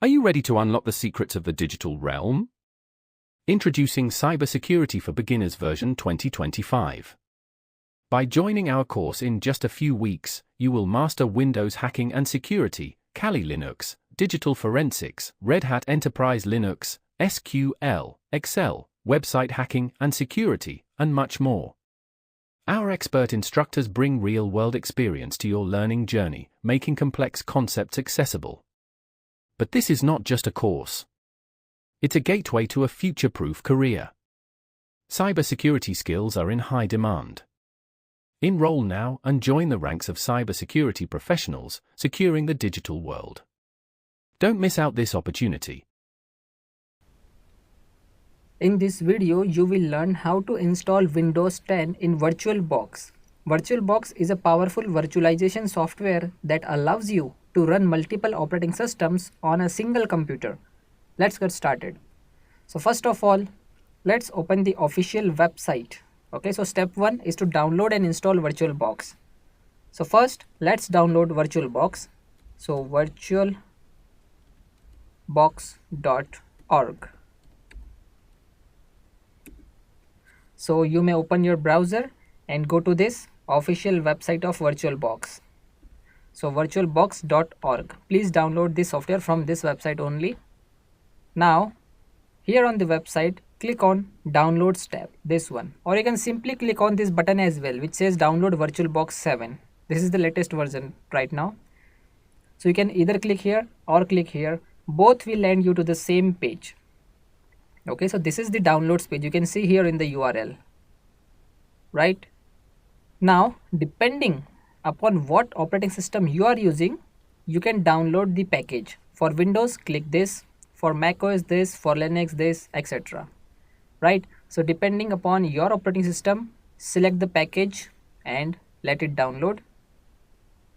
Are you ready to unlock the secrets of the digital realm? Introducing Cybersecurity for Beginners version 2025. By joining our course in just a few weeks, you will master Windows hacking and security, Kali Linux, digital forensics, Red Hat Enterprise Linux, SQL, Excel, website hacking and security, and much more. Our expert instructors bring real-world experience to your learning journey, making complex concepts accessible. But this is not just a course. It's a gateway to a future-proof career. Cybersecurity skills are in high demand. Enroll now and join the ranks of cybersecurity professionals, securing the digital world. Don't miss out this opportunity. In this video, you will learn how to install Windows 10 in VirtualBox. VirtualBox is a powerful virtualization software that allows you to run multiple operating systems on a single computer. Let's get started. So first of all, let's open the official website. Okay, so step 1 is to download and install VirtualBox. So first, let's download VirtualBox. So virtualbox.org. So you may open your browser and go to this official website of VirtualBox. So virtualbox.org. Please download this software from this website only. Now, here on the website, click on Downloads tab, this one. Or you can simply click on this button as well, which says Download VirtualBox 7. This is the latest version right now. So you can either click here or click here. Both will land you to the same page. Okay, so this is the downloads page. You can see here in the URL. Right? Now, depending upon what operating system you are using, you can download the package. For Windows, click this. For macOS, this. For Linux, this, etc. Right? So depending upon your operating system, select the package and let it download.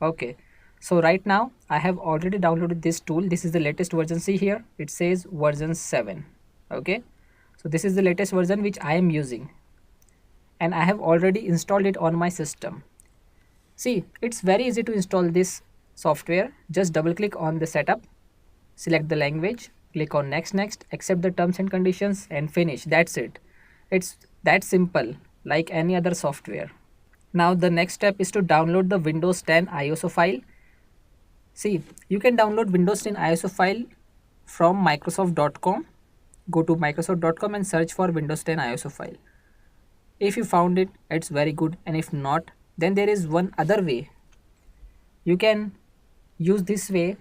Okay. So right now, I have already downloaded this tool. This is the latest version. See here, it says version 7. Okay, so this is the latest version which I am using, and I have already installed it on my system. See, it's very easy to install this software. Just double click on the setup, select the language, click on next, accept the terms and conditions, and finish. That's it. It's that simple, like any other software. Now the next step is to download the Windows 10 ISO file. See, you can download Windows 10 ISO file from Microsoft.com. Go to Microsoft.com and search for Windows 10 ISO file. If you found it, it's very good, and if not, then there is one other way. You can use this way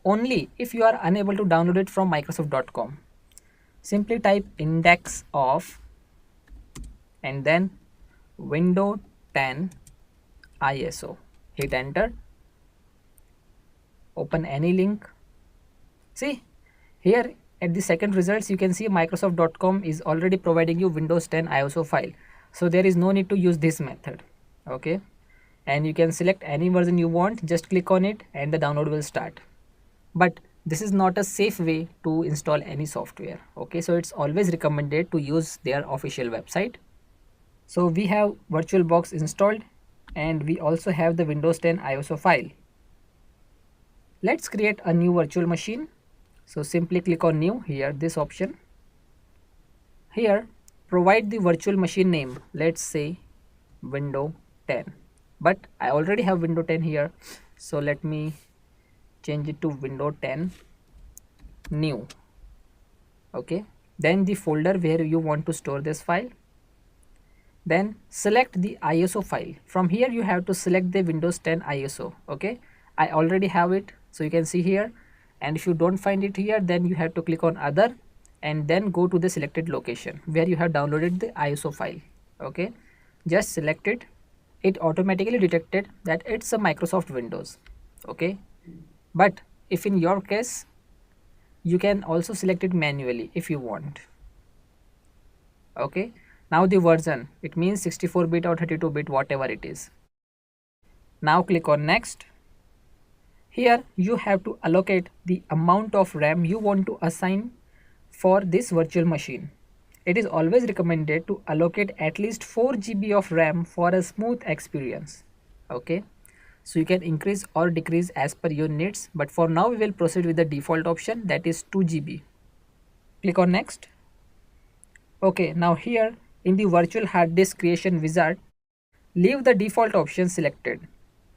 only if you are unable to download it from Microsoft.com. Simply type index of and then Windows 10 ISO. Hit enter. Open any link. See, here at the second results, you can see Microsoft.com is already providing you Windows 10 ISO file. So there is no need to use this method. Okay. And you can select any version you want. Just click on it and the download will start. But this is not a safe way to install any software. Okay. So it's always recommended to use their official website. So we have VirtualBox installed and we also have the Windows 10 ISO file. Let's create a new virtual machine. So simply click on new here, this option. Here, provide the virtual machine name. Let's say Windows 10. But I already have Windows 10 here. So let me change it to Windows 10 new. Okay. Then the folder where you want to store this file. Then select the ISO file. From here you have to select the Windows 10 ISO. Okay. I already have it. So you can see here. And if you don't find it here, then you have to click on other and then go to the selected location where you have downloaded the ISO file. Okay, just select it. It automatically detected that it's a Microsoft Windows. Okay, but if in your case, you can also select it manually if you want. Okay, now the version, it means 64-bit or 32-bit, whatever it is. Now click on next. Here you have to allocate the amount of RAM you want to assign for this virtual machine. It is always recommended to allocate at least 4 GB of RAM for a smooth experience. Okay, So you can increase or decrease as per your needs, but for now we will proceed with the default option, that is 2 GB. Click on next. Okay, now here in the virtual hard disk creation wizard, leave the default option selected.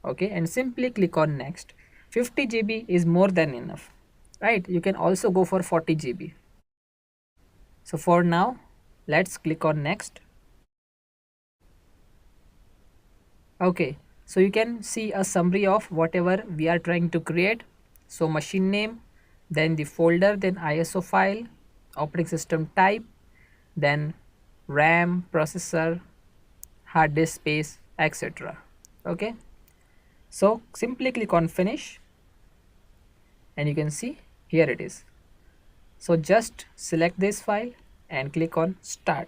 Okay, and simply click on next. 50 GB is more than enough, right? You can also go for 40 GB. So for now, let's click on next. Okay, so you can see a summary of whatever we are trying to create. So machine name, then the folder, then ISO file, operating system type, then RAM, processor, hard disk space, etc. Okay, so simply click on finish and you can see here it is. So just select this file and click on start.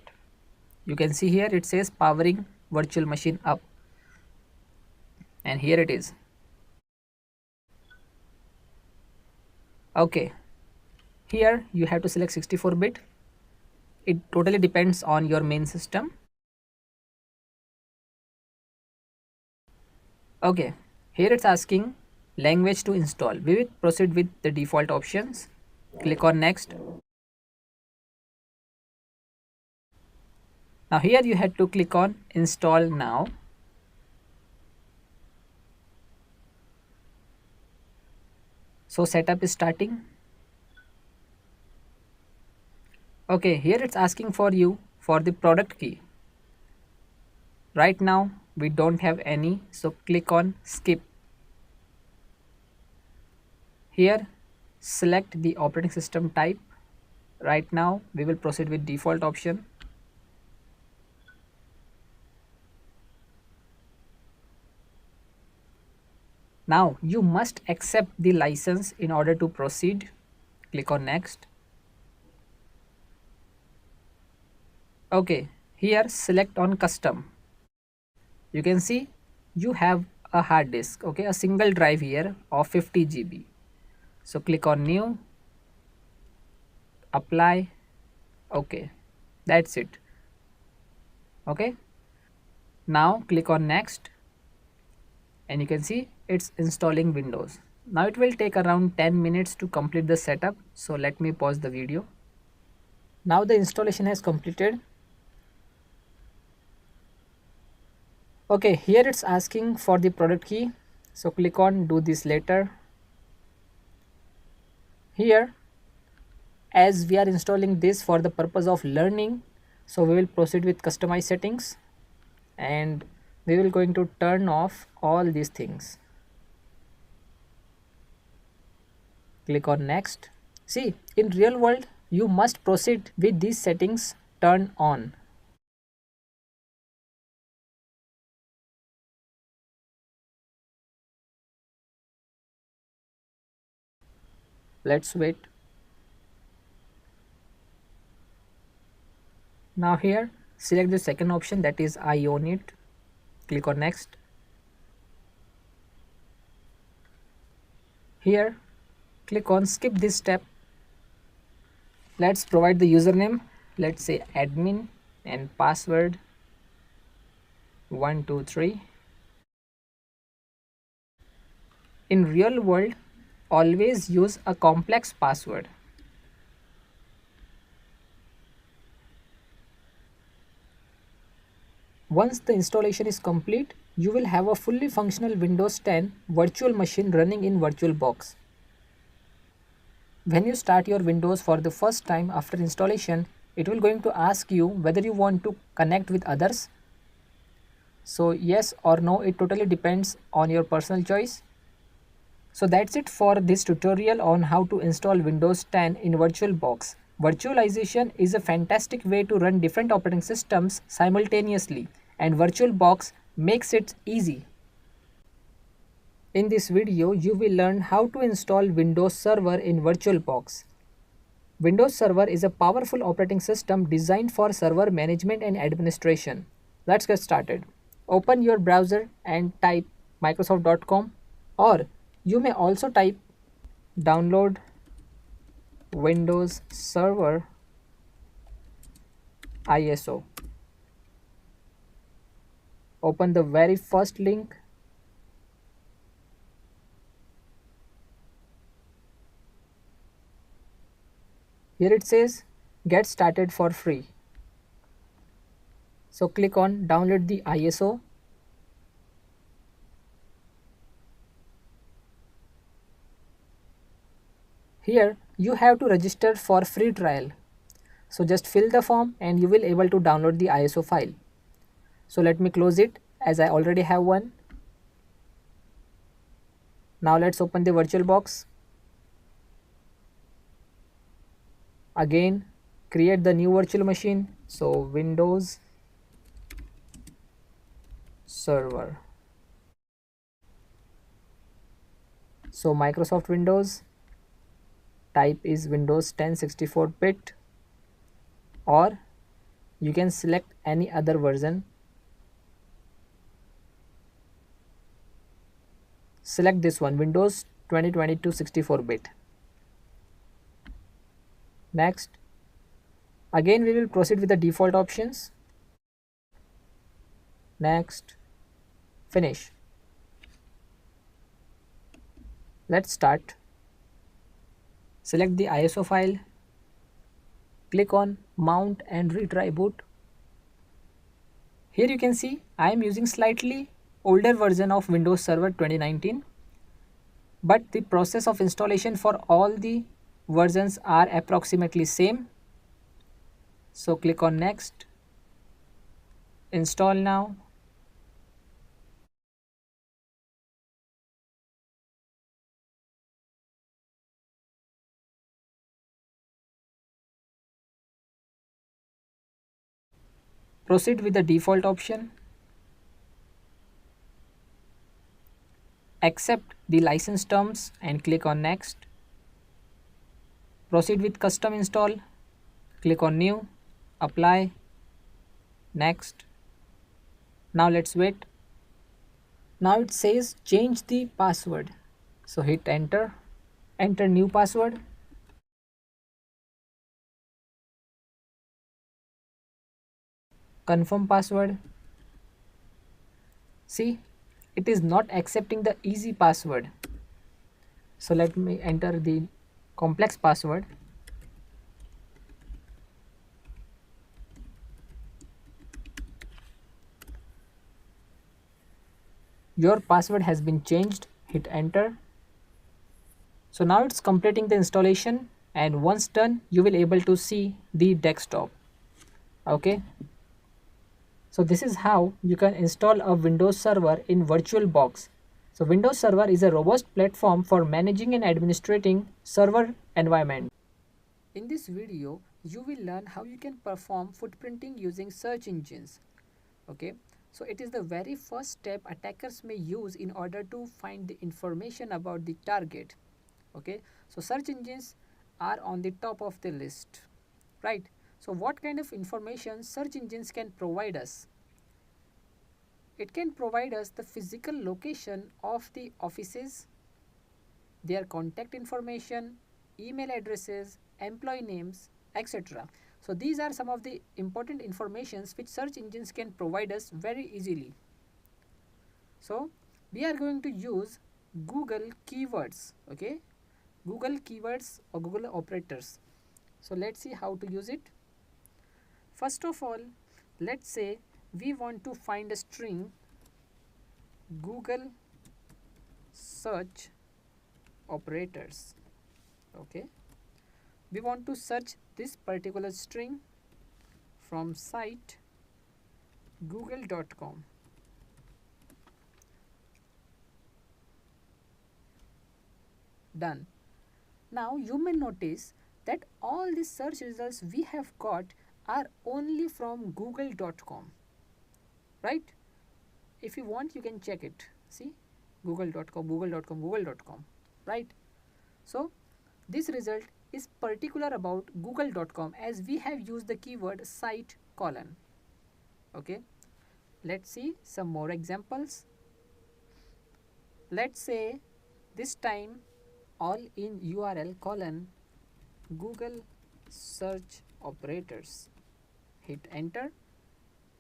You can see here it says powering virtual machine up, and here it is. Okay, here you have to select 64-bit. It totally depends on your main system. Okay, here it's asking language to install. We will proceed with the default options. Click on next. Now here you have to click on install now. So setup is starting. Okay, here it's asking for you for the product key. Right now we don't have any, so click on skip. Here select the operating system type. Right now we will proceed with default option. Now you must accept the license in order to proceed. Click on next. Okay, here select on custom. You can see you have a hard disk, okay, a single drive here of 50 GB. So click on new, apply. Okay, that's it. Okay, now click on next and you can see it's installing Windows. Now it will take around 10 minutes to complete the setup, so let me pause the video. Now the installation has completed. Okay, here it's asking for the product key, so click on do this later. Here, as we are installing this for the purpose of learning, so we will proceed with customize settings and we will going to turn off all these things. Click on next. See, in real world you must proceed with these settings turn on. Let's wait. Now here select the second option, that is I own it. Click on next. Here click on skip this step. Let's provide the username, let's say admin, and password 123. In real world always use a complex password. Once the installation is complete, you will have a fully functional Windows 10 virtual machine running in VirtualBox. When you start your Windows for the first time after installation, it will going to ask you whether you want to connect with others. So yes or no, it totally depends on your personal choice. So that's it for this tutorial on how to install Windows 10 in VirtualBox. Virtualization is a fantastic way to run different operating systems simultaneously, and VirtualBox makes it easy. In this video, you will learn how to install Windows Server in VirtualBox. Windows Server is a powerful operating system designed for server management and administration. Let's get started. Open your browser and type microsoft.com, or you may also type download Windows Server ISO. Open the very first link Here it says get started for free. So click on download the ISO. Here you have to register for free trial. So just fill the form and you will able to download the ISO file. So let me close it as I already have one. Now let's open the VirtualBox. Again, create the new virtual machine. So Windows Server. So Microsoft Windows, type is Windows 10 64-bit, or you can select any other version. Select this one, Windows 2022 64-bit. Next, again we will proceed with the default options. Next, finish. Let's start. Select the ISO file, click on mount and retry boot. Here you can see I am using slightly older version of Windows Server 2019, but the process of installation for all the versions are approximately same. So click on next, install now. Proceed with the default option. Accept the license terms and click on next. Proceed with custom install. Click on new, apply, next. Now let's wait. Now it says change the password. So hit enter, enter new password. Confirm password. See, it is not accepting the easy password. So let me enter the complex password. Your password has been changed. Hit enter. So now it's completing the installation, and once done you will able to see the desktop. Okay, so this is how you can install a Windows Server in VirtualBox. So Windows Server is a robust platform for managing and administrating server environment. In this video you will learn how you can perform footprinting using search engines. Okay, so it is the very first step attackers may use in order to find the information about the target. Okay, so search engines are on the top of the list, right? So what kind of information search engines can provide us? It can provide us the physical location of the offices, their contact information, email addresses, employee names, etc. So these are some of the important informations which search engines can provide us very easily. So we are going to use Google keywords, okay? Google keywords or Google operators. So let's see how to use it. First of all, let's say we want to find a string Google search operators. Okay, we want to search this particular string from site google.com. Done. Now you may notice that all the search results we have got are only from google.com, right? If you want you can check it. See, google.com, google.com, google.com, right? So this result is particular about google.com as we have used the keyword site colon. Okay, let's see some more examples. Let's say this time all in URL colon Google search operators. Hit enter.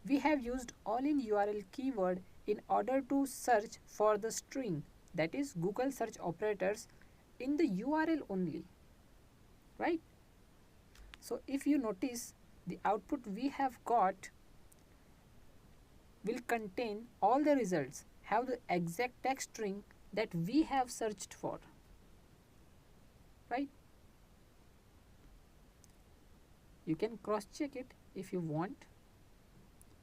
We have used all in URL keyword in order to search for the string, that is Google search operators, in the URL only, right? So if you notice, the output we have got will contain all the results, have the exact text string that we have searched for, right? You can cross check it if you want.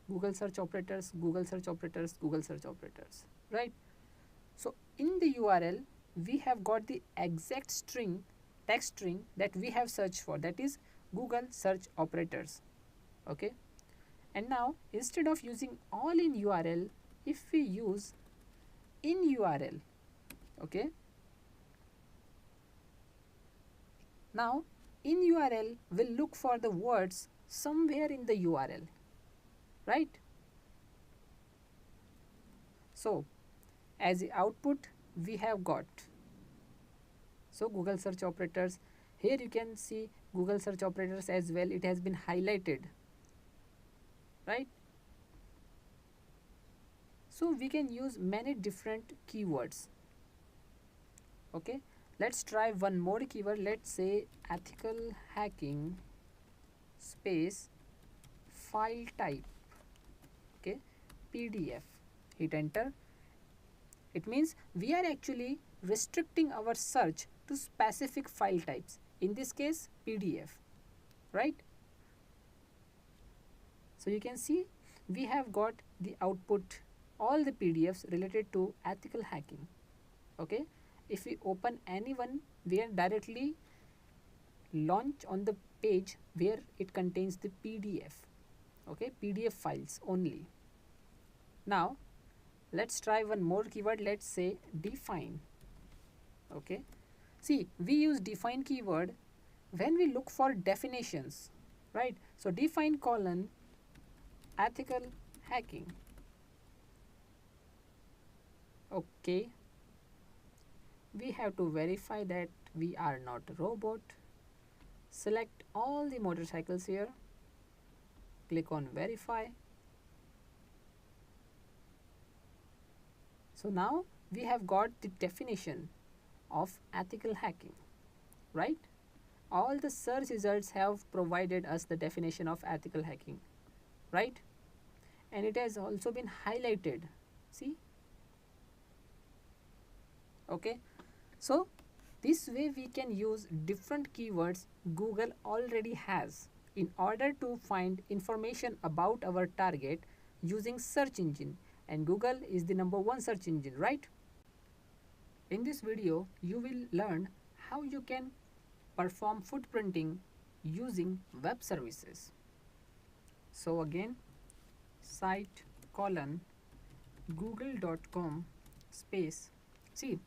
Google search operators, Google search operators, Google search operators, right? So in the URL we have got the exact string, text string that we have searched for, that is Google search operators. Okay, and now instead of using all in URL, if we use in URL, okay, now in URL will look for the words somewhere in the URL, right? So as the output we have got, so Google search operators, here you can see Google search operators as well, it has been highlighted, right? So we can use many different keywords. Okay, let's try one more keyword. Let's say ethical hacking space file type, okay, PDF. Hit enter. It means we are actually restricting our search to specific file types, in this case PDF, right? So you can see we have got the output, all the PDFs related to ethical hacking. Okay, if we open any one, we are directly launch on the page where it contains the PDF. Okay, PDF files only. Now let's try one more keyword. Let's say define. Okay, see, we use define keyword when we look for definitions, right? So define colon ethical hacking. Okay, we have to verify that we are not a robot. Select all the motorcycles here, click on verify. So now we have got the definition of ethical hacking, right? All the search results have provided us the definition of ethical hacking, right? And it has also been highlighted, see? Okay, so this way we can use different keywords Google already has in order to find information about our target using search engine, and Google is the #1 search engine, right? In this video you will learn how you can perform footprinting using web services. So again, site colon google.com space, see,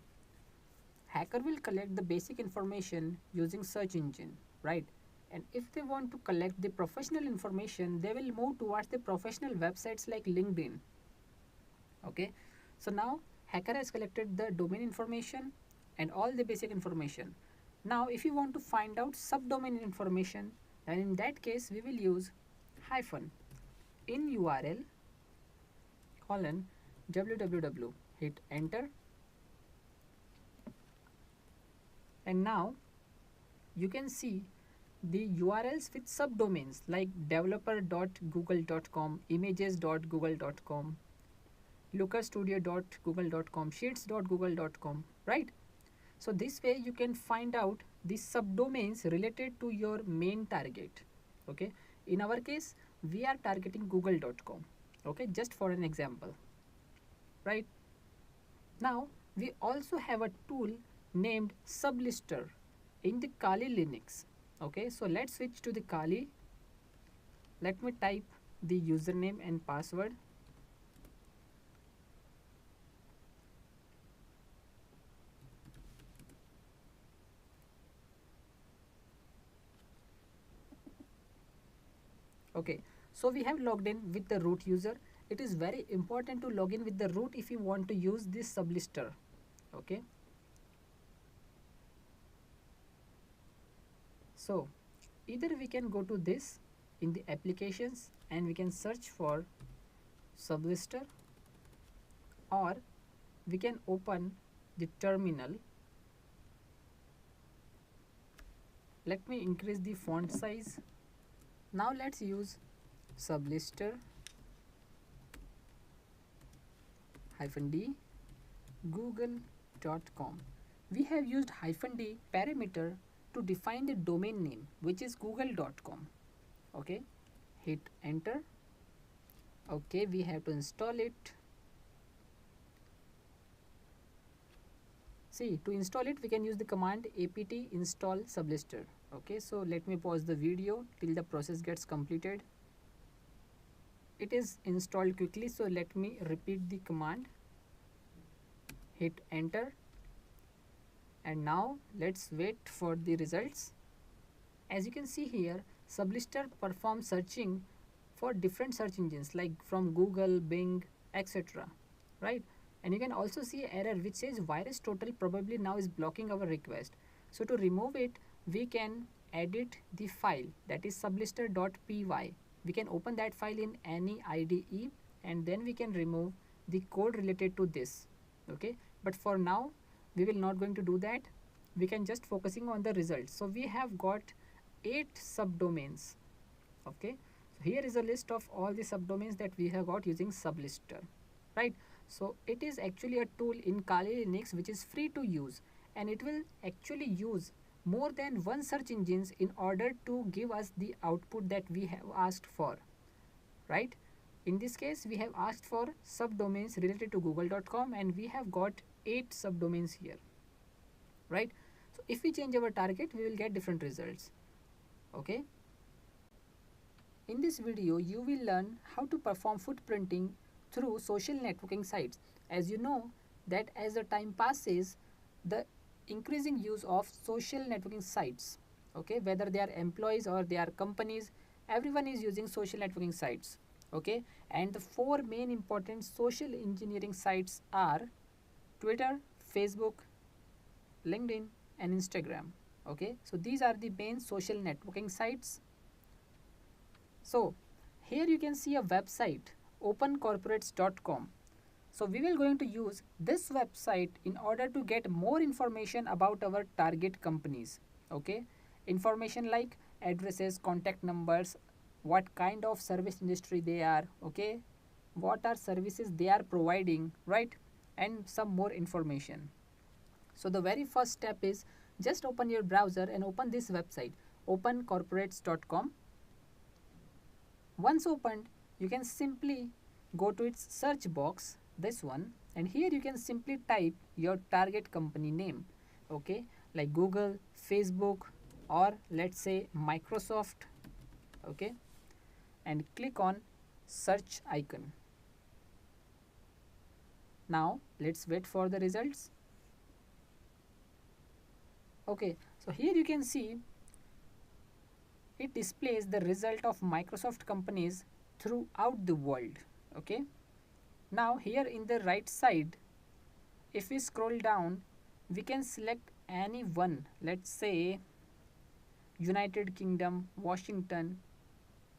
hacker will collect the basic information using search engine, right? And if they want to collect the professional information, they will move towards the professional websites like LinkedIn. Okay, so now hacker has collected the domain information and all the basic information. Now if you want to find out subdomain information, then in that case we will use hyphen in URL colon www, hit enter, and now you can see the URLs with subdomains like developer.google.com, images.google.com, lookerstudio.google.com, sheets.google.com, right? So this way you can find out the subdomains related to your main target. Okay, in our case we are targeting google.com, okay, just for an example, right? Now we also have a tool named sublister in the Kali Linux. Okay, so let's switch to the Kali. Let me type the username and password. Okay, so we have logged in with the root user. It is very important to log in with the root if you want to use this sublister. Okay, so either we can go to this in the applications and we can search for sublister, or we can open the terminal let me increase the font size. Now let's use sublister -d google.com. We have used -d parameter to define the domain name, which is google.com. Okay, hit enter. Okay, we have to install it. See, to install it we can use the command apt install sublister. Okay, so let me pause the video till the process gets completed. It is installed quickly, so let me repeat the command. Hit enter, and now let's wait for the results. As you can see here, sublister performs searching for different search engines like from Google, Bing, etc. Right? And you can also see an error which says virus total probably now is blocking our request. So to remove it, we can edit the file, that is sublister.py. We can open that file in any IDE and then we can remove the code related to this. Okay, but for now we will not going to do that. We can just focusing on the results. So we have got 8 subdomains. Okay, so here is a list of all the subdomains that we have got using sublister. Right, so it is actually a tool in Kali Linux which is free to use, and it will actually use more than one search engines in order to give us the output that we have asked for. Right, in this case we have asked for subdomains related to google.com and we have got 8 subdomains here. Right, so if we change our target we will get different results. Okay, in this video you will learn how to perform footprinting through social networking sites. As you know that as the time passes, the increasing use of social networking sites, okay, whether they are employees or they are companies, everyone is using social networking sites. Okay, and the 4 main important social engineering sites are Twitter, Facebook, LinkedIn and Instagram. Okay, so these are the main social networking sites. So here you can see a website opencorporates.com. So we will going to use this website in order to get more information about our target companies. Okay, information like addresses, contact numbers, what kind of service industry they are, okay, what are services they are providing, right, and some more information. So the very first step is just open your browser and open this website opencorporates.com. Once opened, you can simply go to its search box, this one, and here you can simply type your target company name, okay, like Google, Facebook, or let's say Microsoft. Okay, and click on search icon. Now let's wait for the results. Okay, so here you can see it displays the result of Microsoft companies throughout the world. Okay, now here in the right side, if we scroll down, we can select any one, let's say United Kingdom, Washington,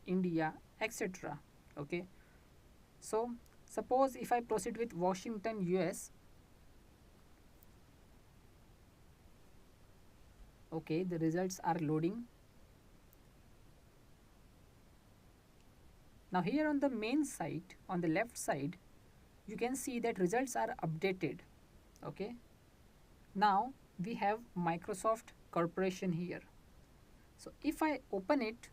India, etc. Okay, so suppose if I proceed with Washington, US. Okay, the results are loading. Now here on the main site, on the left side, you can see that results are updated. Okay, now we have Microsoft Corporation here. So if I open it,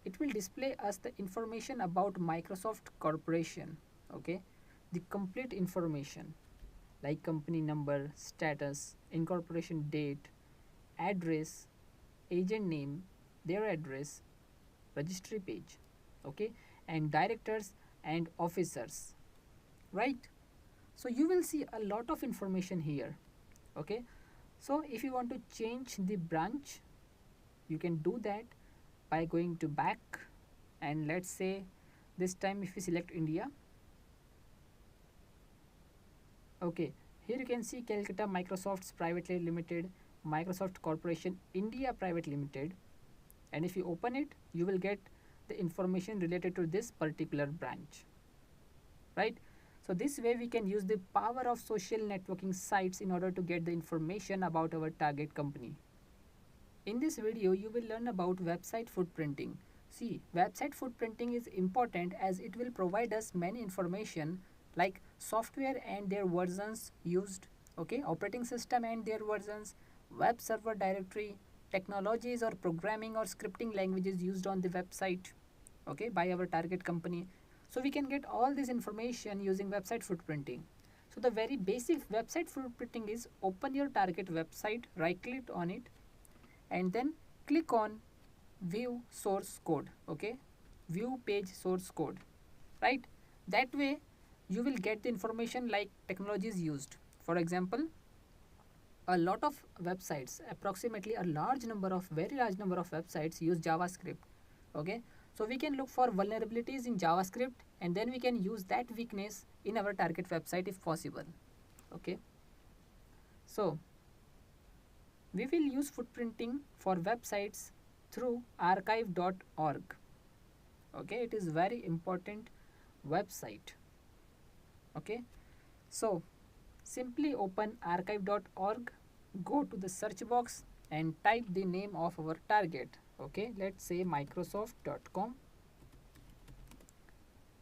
it will display us the information about Microsoft Corporation. Okay, the complete information like company number, status, incorporation date, address, agent name, their address, registry page, okay, and directors and officers, right? So you will see a lot of information here. Okay, so if you want to change the branch, you can do that by going to back, and let's say this time if we select India. Okay, here you can see Calcutta Microsoft's Privately Limited, Microsoft Corporation India Private Limited, and if you open it, you will get the information related to this particular branch, right? So this way we can use the power of social networking sites in order to get the information about our target company. In this video, you will learn about website footprinting. See, website footprinting is important as it will provide us many information like software and their versions used, okay, operating system and their versions, web server directory, technologies or programming or scripting languages used on the website, okay, by our target company. So we can get all this information using website footprinting. So the very basic website footprinting is open your target website, right click on it, and then click on view source code, okay, view page source code, right? That way you will get the information like technologies used. For example, a lot of websites, approximately a large number of very large number of websites use JavaScript, okay. So we can look for vulnerabilities in JavaScript and then we can use that weakness in our target website if possible, okay. So we will use footprinting for websites through archive.org, okay. It is very important website, okay. So simply open archive.org, go to the search box and type the name of our target, okay. Let's say microsoft.com,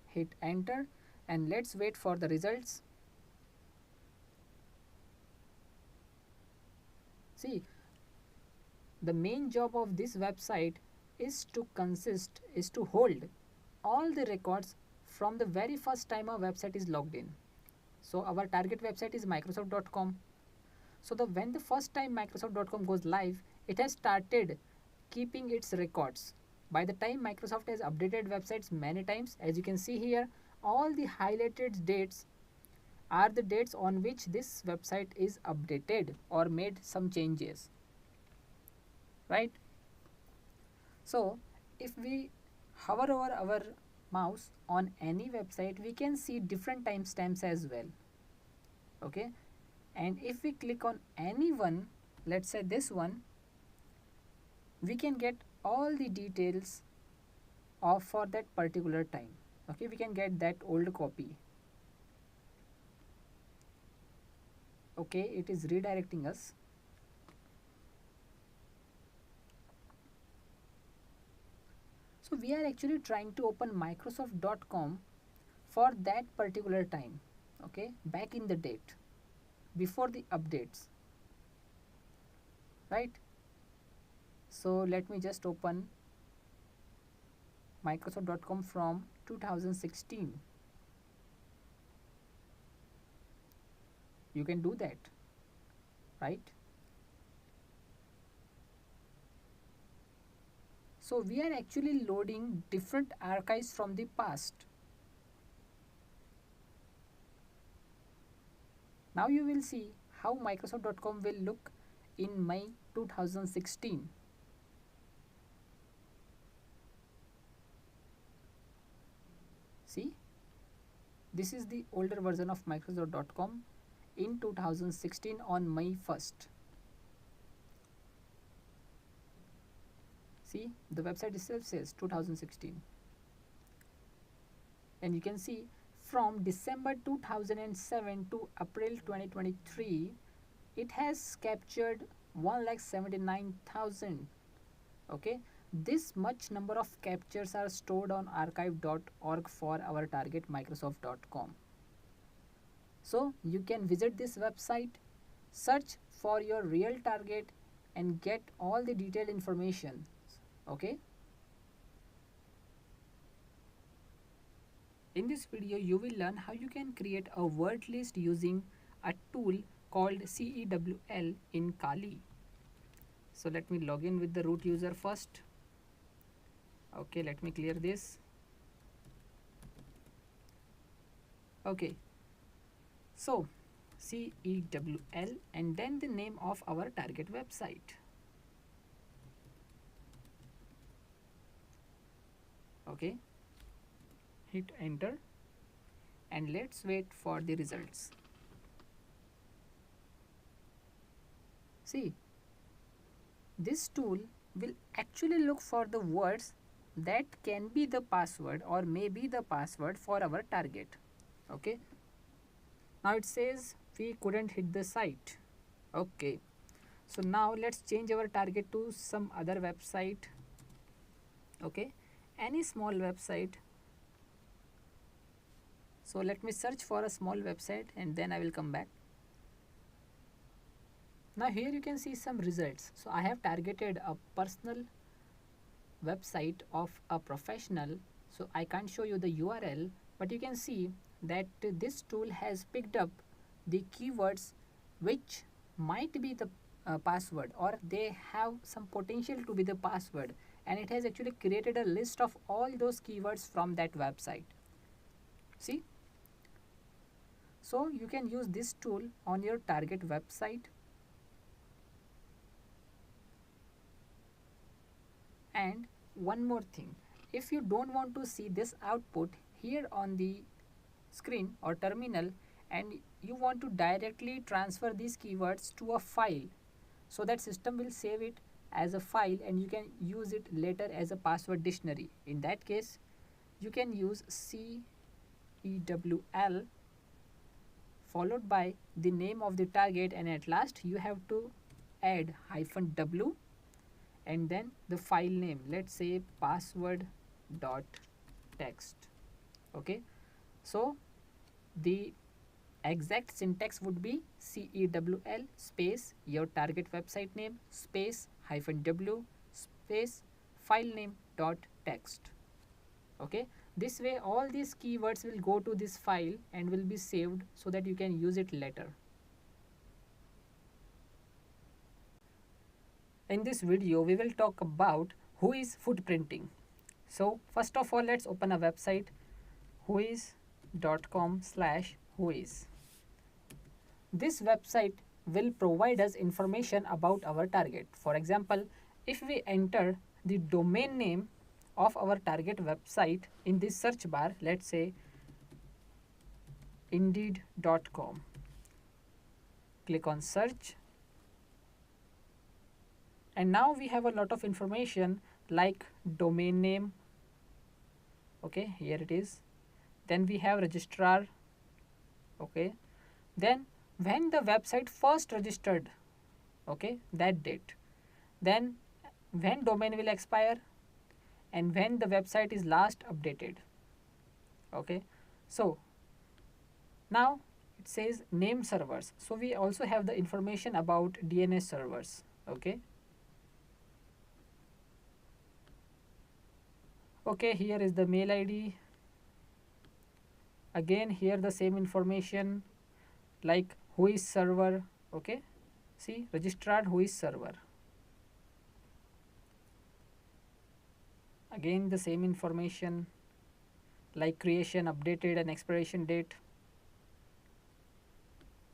hit enter and let's wait for the results. See, the main job of this website is to hold all the records from the very first time a website is logged in. So our target website is microsoft.com. So when the first time microsoft.com goes live, it has started keeping its records. By the time Microsoft has updated websites many times, as you can see here, all the highlighted dates are the dates on which this website is updated or made some changes, right? So if we hover over our mouse on any website, we can see different timestamps as well, okay. And if we click on any one, let's say this one, we can get all the details of for that particular time, okay. We can get that old copy, okay. It is redirecting us. So we are actually trying to open microsoft.com for that particular time, okay, back in the date before the updates, right? So let me just open microsoft.com from 2016. You can do that, right? So we are actually loading different archives from the past. Now you will see how microsoft.com will look in May 2016. See, this is the older version of microsoft.com in 2016 on May 1st. See, the website itself says 2016. And you can see from December 2007 to April 2023, it has captured 1,79,000, okay. This much number of captures are stored on archive.org for our target microsoft.com. So you can visit this website, search for your real target and get all the detailed information, okay. In this video, you will learn how you can create a word list using a tool called CEWL in Kali. So let me log in with the root user first. Okay, let me clear this. Okay, so CEWL and then the name of our target website. Okay, hit enter and let's wait for the results. See, this tool will actually look for the words that can be the password or may be the password for our target, okay. Now it says we couldn't hit the site. Okay, so now let's change our target to some other website. Okay, any small website. So let me search for a small website and then I will come back. Now here you can see some results. So I have targeted a personal website of a professional. So I can't show you the URL, but you can see that this tool has picked up the keywords which might be the password, or they have some potential to be the password, and it has actually created a list of all those keywords from that website. See, so you can use this tool on your target website. And one more thing, if you don't want to see this output here on the screen or terminal, and you want to directly transfer these keywords to a file, so that system will save it as a file and you can use it later as a password dictionary. In that case, you can use CEWL followed by the name of the target, and at last you have to add -w and then the file name, let's say password.txt. Okay, so the exact syntax would be CEWL space your target website name space -w space file name dot text. Okay, this way all these keywords will go to this file and will be saved so that you can use it later. In this video we will talk about who is footprinting. So first of all, let's open a website, whois.com/whois. This website will provide us information about our target. For example, if we enter the domain name of our target website in this search bar, let's say indeed.com, click on search, and now we have a lot of information like domain name. Okay, here it is. Then we have registrar. Okay, then when the website first registered, okay, that date, then when domain will expire, and when the website is last updated. Okay, so now it says name servers, so we also have the information about DNS servers. Okay, okay, here is the mail ID. Again here the same information like whois server. Okay, see, registrar whois server. Again the same information like creation, updated, and expiration date.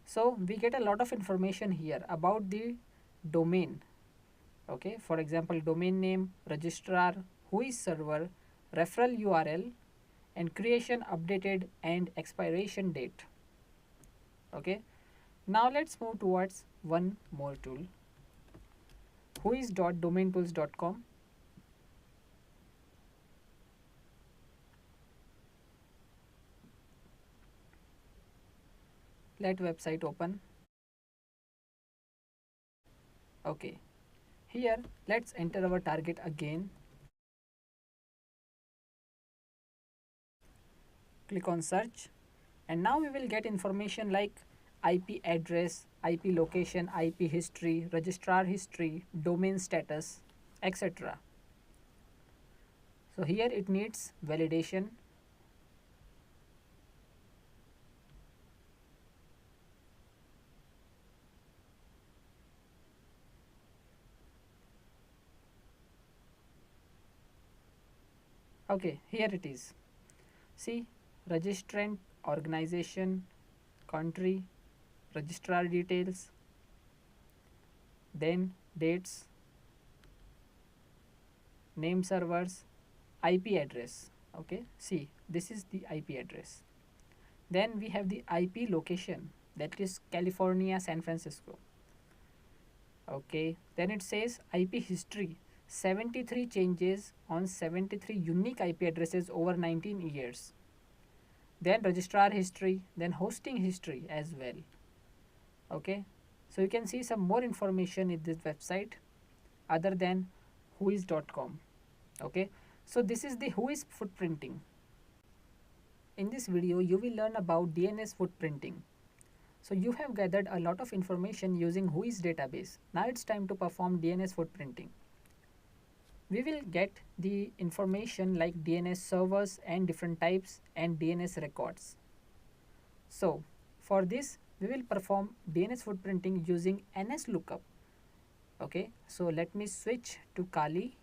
So we get a lot of information here about the domain. Okay, for example, domain name, registrar, whois server, referral URL, and creation, updated, and expiration date. Okay, now let's move towards one more tool, whois.domaintools.com. Let website open. Okay, here let's enter our target again. Click on search, and now we will get information like IP address, IP location, IP history, registrar history, domain status, etc. So here it needs validation. Okay, here it is. See, registrant, organization, country, registrar details, then dates, name servers, IP address. Okay, see, this is the IP address. Then we have the IP location, that is California, San Francisco. Okay, then it says IP history, 73 changes on 73 unique IP addresses over 19 years. then registrar history, then hosting history as well. Okay, so you can see some more information in this website other than whois.com. Okay, so this is the whois footprinting. In this video you will learn about DNS footprinting. So you have gathered a lot of information using whois database. Now it's time to perform DNS footprinting. We will get the information like DNS servers and different types and DNS records. So for this we will perform DNS footprinting using NS lookup. Okay, so let me switch to Kali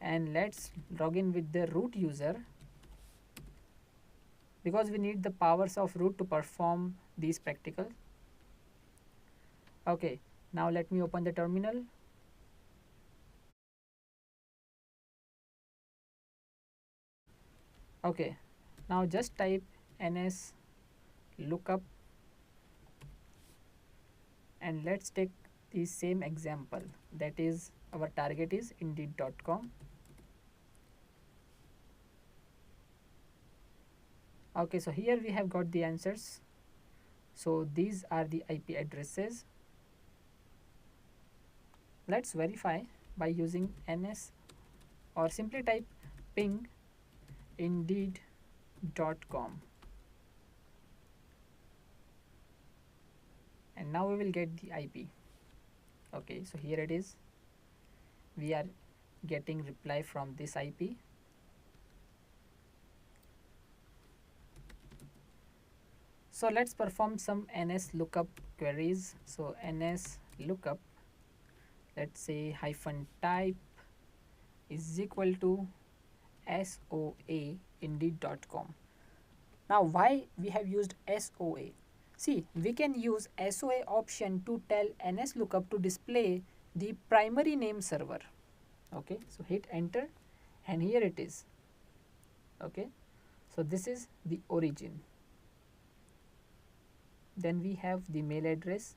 and let's log in with the root user, because we need the powers of root to perform these practicals. Okay, now let me open the terminal. Okay, now just type NS lookup and let's take the same example, that is our target is indeed.com. Okay, so here we have got the answers. So these are the IP addresses. Let's verify by using NS or simply type ping indeed.com, and now we will get the IP. Okay, so here it is. We are getting reply from this IP. So let's perform some NS lookup queries. So NS lookup, let's say hyphen type is equal to SOA indeed.com. Now why we have used SOA? See, we can use SOA option to tell NS lookup to display the primary name server. Okay, so hit enter and here it is. Okay, so this is the origin. Then we have the mail address.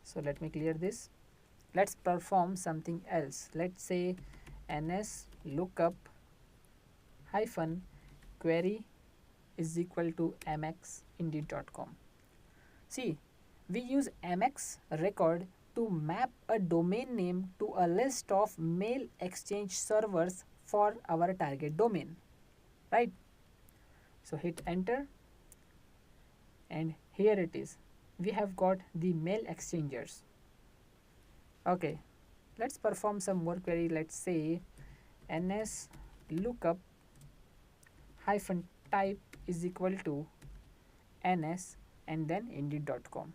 So let me clear this. Let's perform something else. Let's say NS lookup hyphen query is equal to mx indeed.com. See, we use mx record to map a domain name to a list of mail exchange servers for our target domain, right? So hit enter and here it is. We have got the mail exchangers. Okay, let's perform some more query. Let's say NS lookup hyphen type is equal to NS and then indeed.com.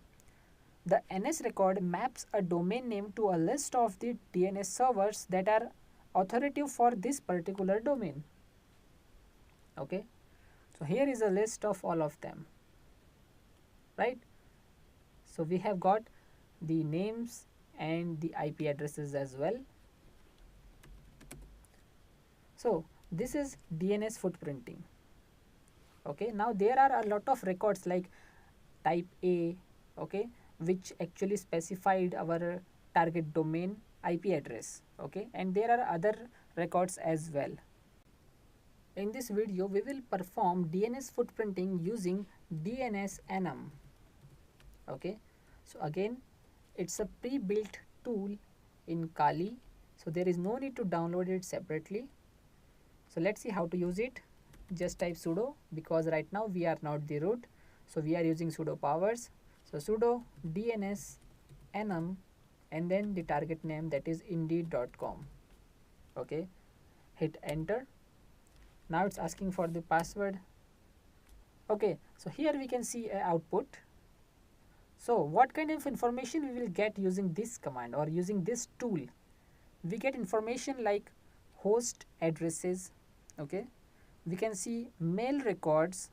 The NS record maps a domain name to a list of the DNS servers that are authoritative for this particular domain. Okay, so here is a list of all of them, right? So we have got the names and the IP addresses as well. So this is DNS footprinting. Okay, now there are a lot of records like type A, okay, which actually specified our target domain IP address. Okay, and there are other records as well. In this video we will perform DNS footprinting using DNS enum. Okay, so again it's a pre-built tool in Kali, so there is no need to download it separately. So let's see how to use it. Just type sudo, because right now we are not the root, so we are using sudo powers. So sudo DNS enum and then the target name, that is indeed.com. Okay, hit enter. Now it's asking for the password. Okay, so here we can see a output. So what kind of information we will get using this command or using this tool? We get information like host addresses. Okay, we can see mail records,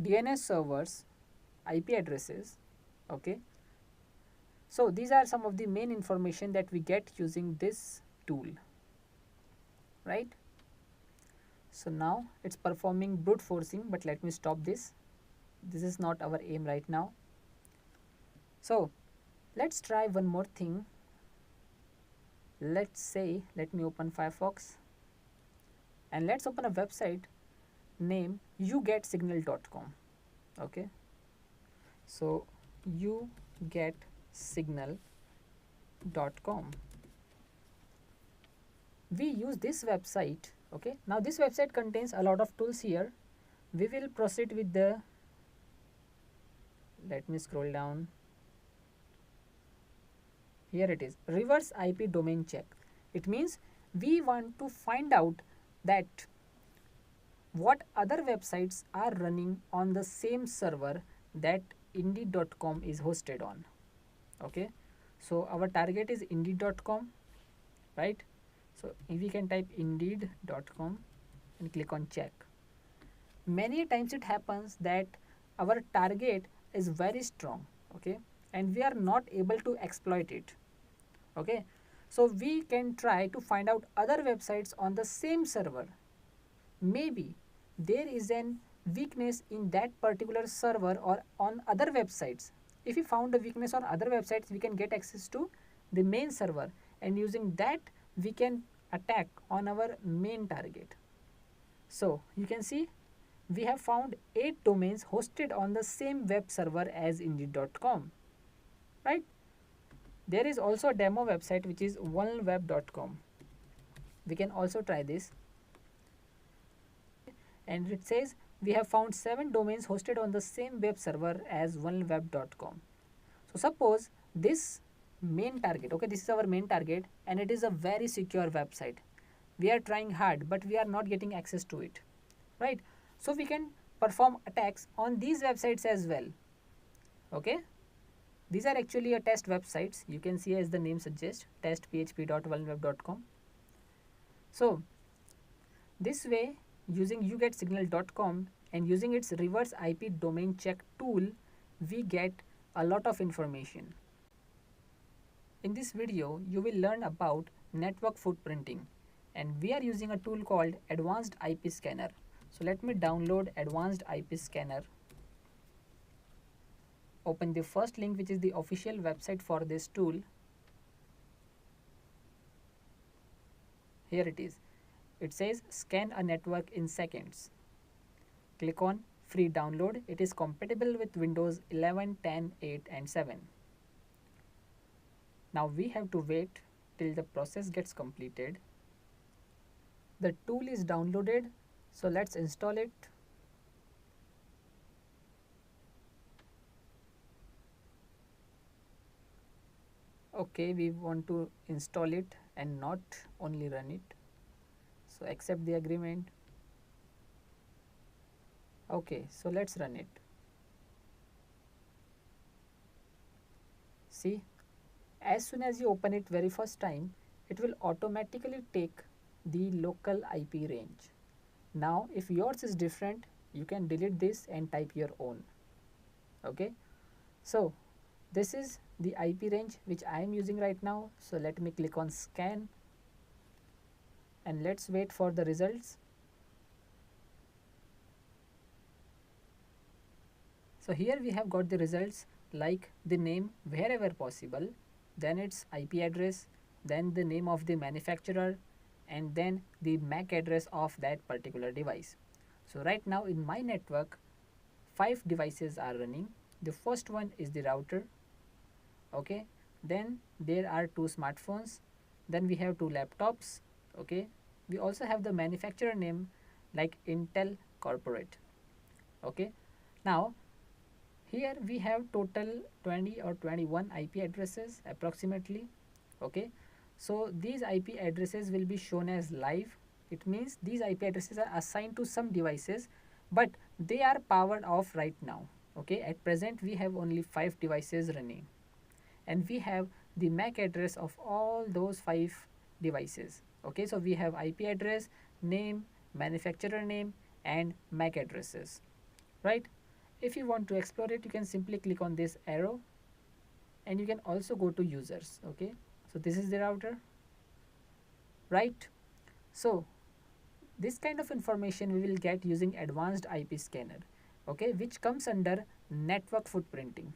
DNS servers, IP addresses. Okay, so these are some of the main information that we get using this tool, right? So now it's performing brute forcing, but let me stop this. This is not our aim right now. So let's try one more thing. Let's say, let me open Firefox and let's open a website name yougetsignal.com. Okay, so yougetsignal.com. We use this website. Okay, now this website contains a lot of tools. Here we will proceed with the, let me scroll down. Here it is, reverse IP domain check. It means we want to find out that what other websites are running on the same server that indeed.com is hosted on. Okay, so our target is indeed.com, right? So if we can type indeed.com and click on check. Many times it happens that our target is very strong, okay, and we are not able to exploit it. Okay, so we can try to find out other websites on the same server. Maybe there is an weakness in that particular server or on other websites. If we found a weakness on other websites, we can get access to the main server, and using that we can attack on our main target. So you can see we have found 8 domains hosted on the same web server as indeed.com, right? There is also a demo website which is vulnweb.com. We can also try this, and it says we have found 7 domains hosted on the same web server as vulnweb.com. So suppose this main target, okay, this is our main target and it is a very secure website. We are trying hard but we are not getting access to it, right? So we can perform attacks on these websites as well. Okay, these are actually a test websites. You can see as the name suggests, test.php.vulnweb.com. So this way, using yougetsignal.com and using its reverse IP domain check tool, we get a lot of information. In this video, you will learn about network footprinting, and we are using a tool called Advanced IP Scanner. So let me download Advanced IP Scanner. Open the first link, which is the official website for this tool. Here it is. It says scan a network in seconds. Click on free download. It is compatible with Windows 11, 10, 8 and 7. Now we have to wait till the process gets completed. The tool is downloaded, so let's install it. Okay, we want to install it and not only run it. So accept the agreement. Okay, so let's run it. See, as soon as you open it very first time, it will automatically take the local IP range. Now if yours is different, you can delete this and type your own. Okay, so this is the IP range which I am using right now. So let me click on scan and let's wait for the results. So here we have got the results, like the name wherever possible, then its IP address, then the name of the manufacturer, and then the MAC address of that particular device. So right now in my network, 5 devices are running. The first one is the router. Okay, then there are 2 smartphones, then we have 2 laptops. Okay, we also have the manufacturer name like Intel Corporate. Okay, now here we have total 20 or 21 IP addresses approximately. Okay, so these IP addresses will be shown as live. It means these IP addresses are assigned to some devices, but they are powered off right now. Okay, at present we have only 5 devices running, and we have the MAC address of all those 5 devices. Okay, so we have IP address, name, manufacturer name and MAC addresses, right? If you want to explore it, you can simply click on this arrow and you can also go to users. Okay, so this is the router, right? So this kind of information we will get using Advanced IP Scanner, okay, which comes under network footprinting.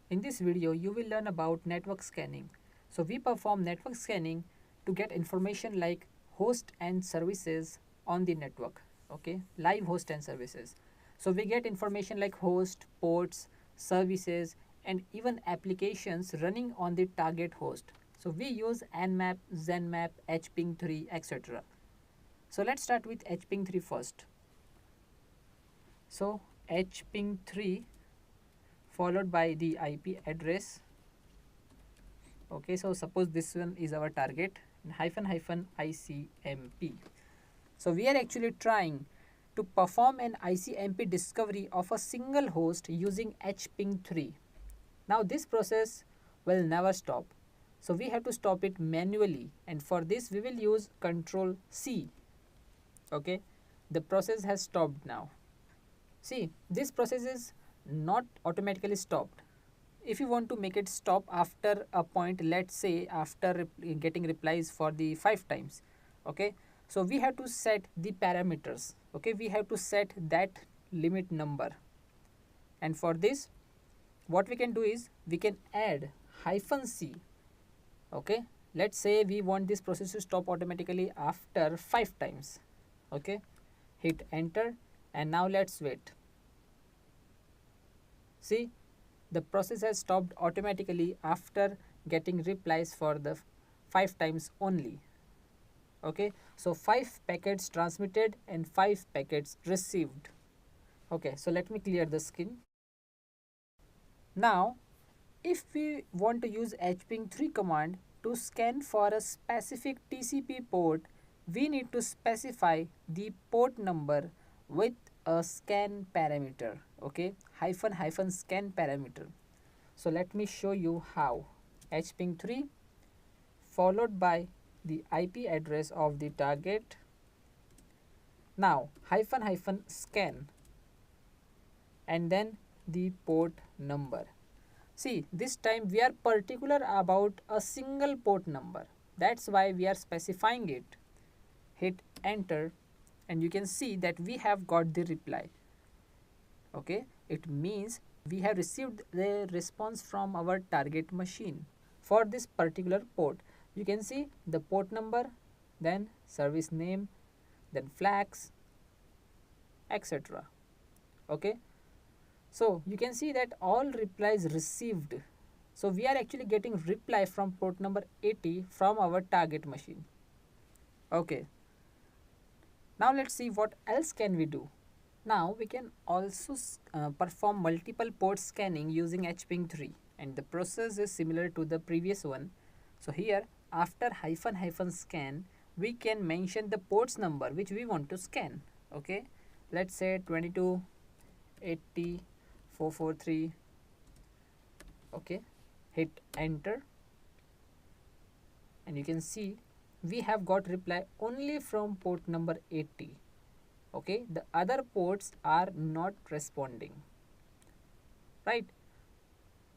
In this video, you will learn about network scanning. So we perform network scanning to get information like host and services on the network. Okay, live host and services. So we get information like host, ports, services, and even applications running on the target host. So we use Nmap, Zenmap, hping3, etc. So let's start with hping3 first. So hping3 followed by the IP address. Okay, so suppose this one is our target, hyphen ICMP. So we are actually trying to perform an ICMP discovery of a single host using hping3. Now this process will never stop. So we have to stop it manually, and for this we will use Control C. Okay, the process has stopped now. See, this process is not automatically stopped. If you want to make it stop after a point, let's say after getting replies for the 5 times, okay, so we have to set the parameters. Okay, we have to set that limit number, and for this what we can do is we can add -c. Okay, let's say we want this process to stop automatically after 5 times. Okay, hit enter, and now let's wait. See, the process has stopped automatically after getting replies for the 5 times only. Okay, so 5 packets transmitted and 5 packets received. Okay, so let me clear the screen. Now if we want to use hping3 command to scan for a specific TCP port, we need to specify the port number with a scan parameter. Okay, hyphen scan parameter. So let me show you how. hping3 followed by the IP address of the target. Now hyphen scan and then the port number. See, this time we are particular about a single port number. That's why we are specifying it. Hit enter, and you can see that we have got the reply. Okay, it means we have received the response from our target machine for this particular port. You can see the port number, then service name, then flags, etc. Okay, so you can see that all replies received. So we are actually getting reply from port number 80 from our target machine. Okay, now let's see what else can we do. Now we can also perform multiple port scanning using hping3, and the process is similar to the previous one. So here after hyphen scan we can mention the ports number which we want to scan. Okay, let's say 2280.443. Okay, hit enter, and you can see we have got reply only from port number 80. Okay, the other ports are not responding, right?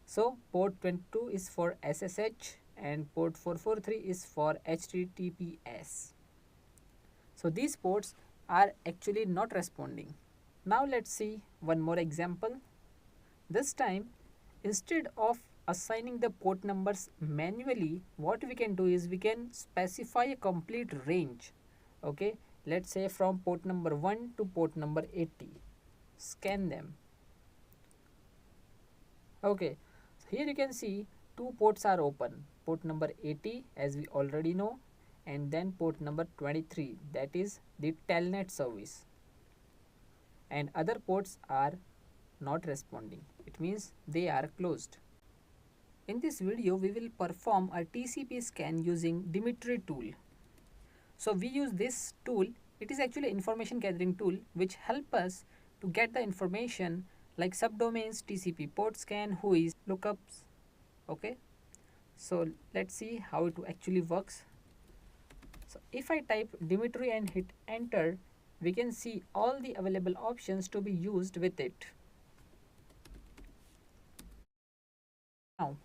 So port 22 is for SSH and port 443 is for HTTPS. So these ports are actually not responding. Now let's see one more example. This time instead of assigning the port numbers manually, what we can do is we can specify a complete range. Okay, let's say from port number 1 to port number 80. Scan them. Okay, so here you can see 2 ports are open, port number 80 as we already know, and then port number 23, that is the telnet service, and other ports are not responding. It means they are closed. In this video we will perform a TCP scan using Dimitri tool. So we use this tool. It is actually an information gathering tool which help us to get the information like subdomains, TCP port scan, whois, lookups. Okay, so let's see how it actually works. So if I type Dimitri and hit enter, we can see all the available options to be used with it. Now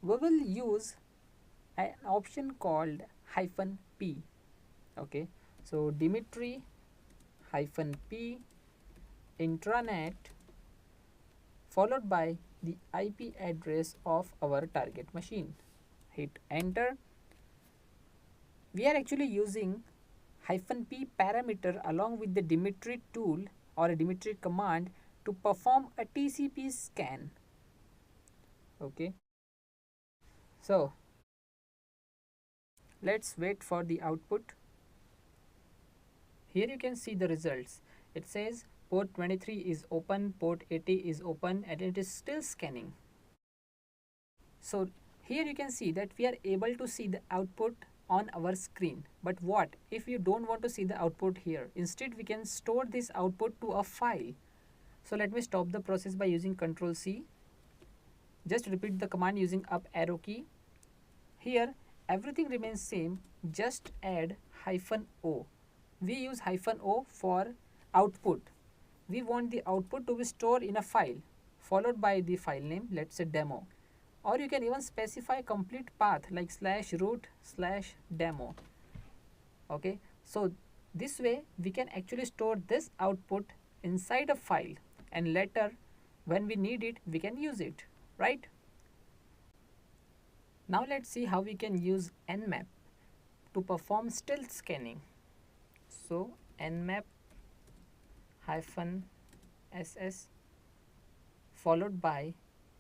we will use an option called -p. Okay, so Dimitri -p intranet followed by the IP address of our target machine. Hit enter. We are actually using -p parameter along with the Dimitri tool or a Dimitri command to perform a TCP scan. Okay, so let's wait for the output. Here you can see the results. It says port 23 is open, port 80 is open, and it is still scanning. So here you can see that we are able to see the output on our screen. But what if you don't want to see the output here? Instead we can store this output to a file. So let me stop the process by using Ctrl C. Just repeat the command using up arrow key. Here everything remains same, just add -o. We use -o for output. We want the output to be stored in a file followed by the file name, let's say demo, or you can even specify complete path like /root/demo. Okay, so this way we can actually store this output inside a file, and later when we need it we can use it, right? Now let's see how we can use nmap to perform stealth scanning. So nmap -ss followed by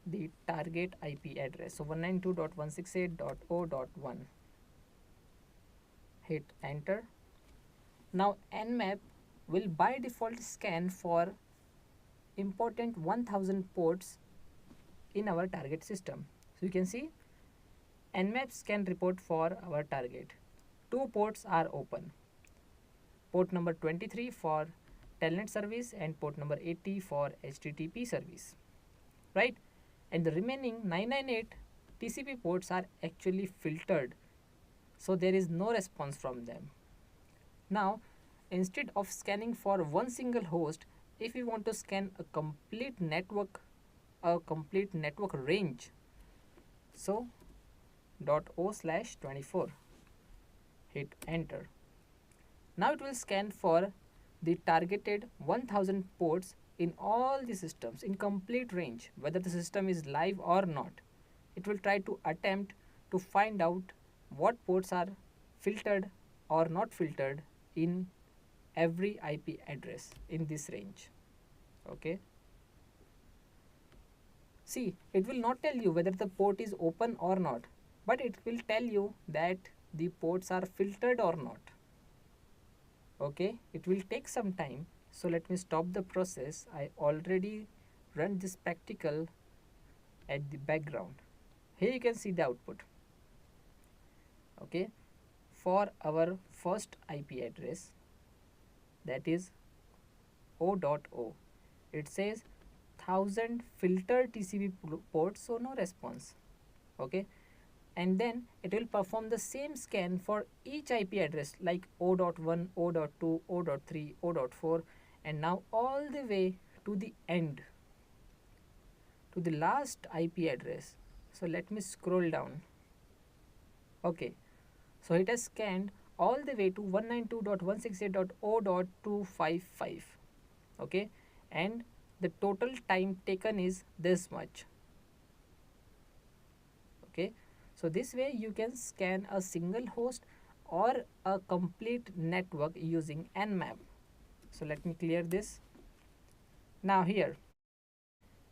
the target IP address, so 192.168.0.1. Hit enter. Now nmap will by default scan for important 1000 ports in our target system. So you can see nmap scan report for our target. Two ports are open. Port number 23 for telnet service and port number 80 for HTTP service, right? And the remaining 998 TCP ports are actually filtered, so there is no response from them. Now instead of scanning for one single host, if we want to scan a complete network range, so .o/24, hit enter. Now it will scan for the targeted 1000 ports in all the systems in complete range, whether the system is live or not. It will try to attempt to find out what ports are filtered or not filtered in every IP address in this range. Okay. See, it will not tell you whether the port is open or not, but it will tell you that the ports are filtered or not. Okay, it will take some time, so let me stop the process. I already run this practical at the background. Here you can see the output. Okay, for our first IP address, that is o.o, it says 1000 filtered TCP ports, so no response. Okay, and then it will perform the same scan for each IP address like o.1, o.2, o.3, o.4, and now all the way to the end, to the last IP address. So let me scroll down. Okay, so it has scanned all the way to 192.168.0.255. Okay, and the total time taken is this much. Okay, so this way you can scan a single host or a complete network using nmap. So let me clear this. Now here,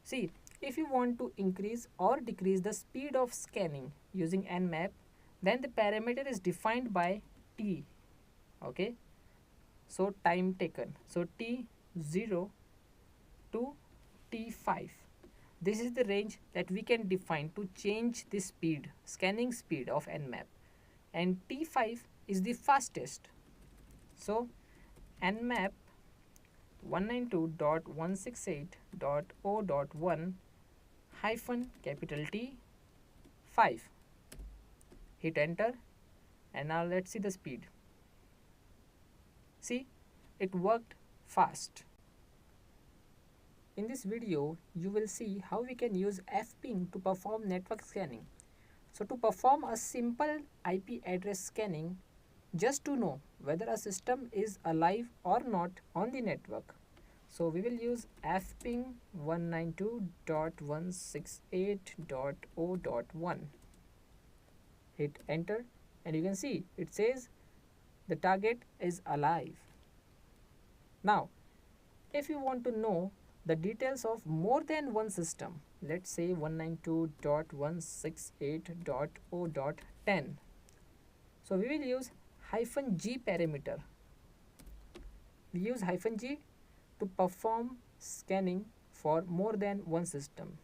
see, if you want to increase or decrease the speed of scanning using nmap, then the parameter is defined by t. Okay, so time taken, so t0 to t5. This is the range that we can define to change the speed, scanning speed of nmap, and t5 is the fastest. So nmap 192.168.0.1 capital T 5. Hit enter, and now let's see the speed. See, it worked fast. In this video, you will see how we can use fping to perform network scanning. So to perform a simple IP address scanning, just to know whether a system is alive or not on the network, so we will use fping 192.168.0.1. Hit enter, and you can see it says the target is alive. Now, if you want to know the details of more than one system, let's say 192.168.0.10, so we will use -g parameter. We use -g to perform scanning for more than one system.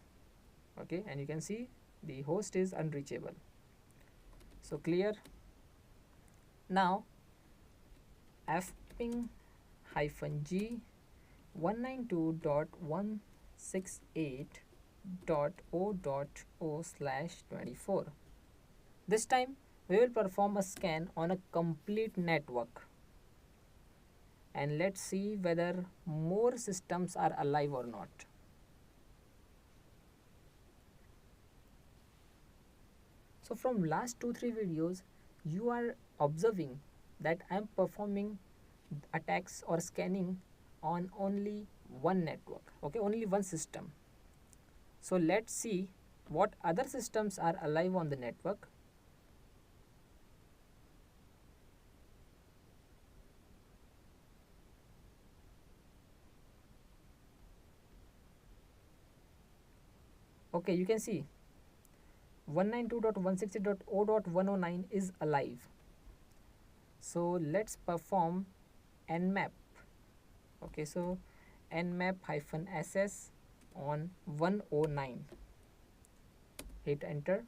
Okay, and you can see the host is unreachable. So clear. Now fping -g 192.168.0.0/24. This time we will perform a scan on a complete network, and let's see whether more systems are alive or not. So from last 2-3 videos you are observing that I am performing attacks or scanning on only one network, okay, only one system. So let's see what other systems are alive on the network. Okay, you can see 192.168.0.109 is alive. So let's perform nmap. Okay, so nmap-ss on 109. Hit enter.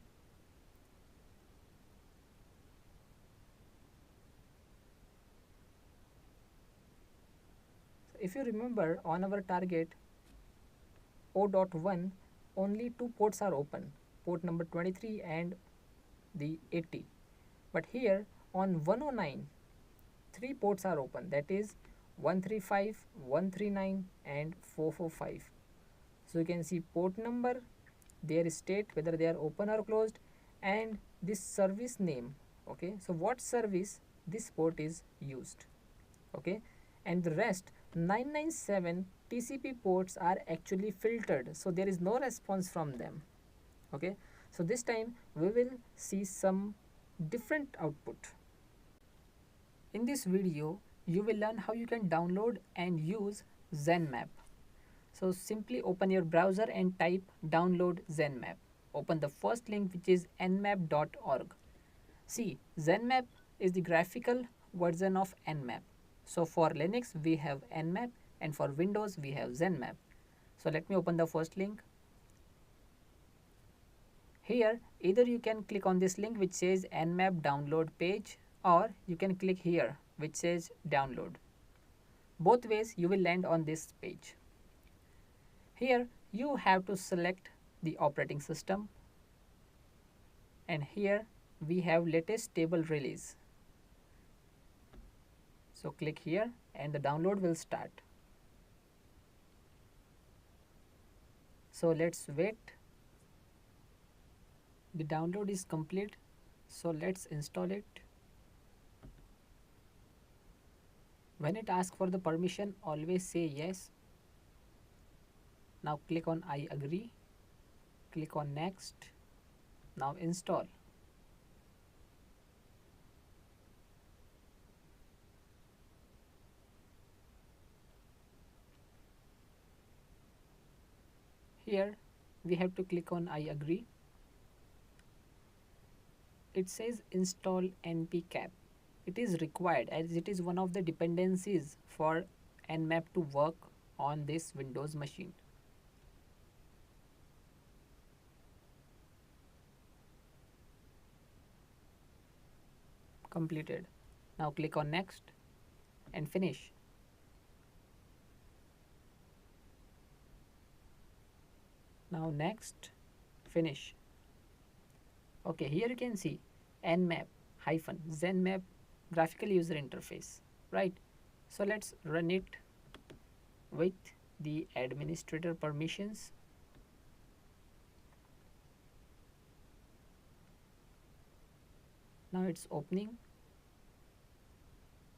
So if you remember, on our target 0.1 only two ports are open, port number 23 and the 80, but here on 109 three ports are open, that is 135, 139 and 445. So you can see port number, their state, whether they are open or closed, and this service name. Okay, so what service this port is used. Okay, and the rest 997 TCP ports are actually filtered, so there is no response from them. Okay, so this time we will see some different output. In this video you will learn how you can download and use ZenMap. So simply open your browser and type download ZenMap. Open the first link, which is nmap.org. See, ZenMap is the graphical version of nmap. So for Linux we have nmap, and for Windows we have ZenMap. So let me open the first link. Here either you can click on this link which says nmap download page, or you can click here which says download. Both ways you will land on this page. Here you have to select the operating system, and here we have latest stable release. So click here and the download will start. So let's wait. The download is complete, so let's install it. When it asks for the permission, always say yes. Now click on I agree, click on next. Now install. Here we have to click on I agree. It says install npcap. It is required as it is one of the dependencies for nmap to work on this Windows machine. Completed. Now click on next and finish. Now next, finish. Okay, here you can see nmap-ZenMap graphical user interface, right? So let's run it with the administrator permissions. Now it's opening.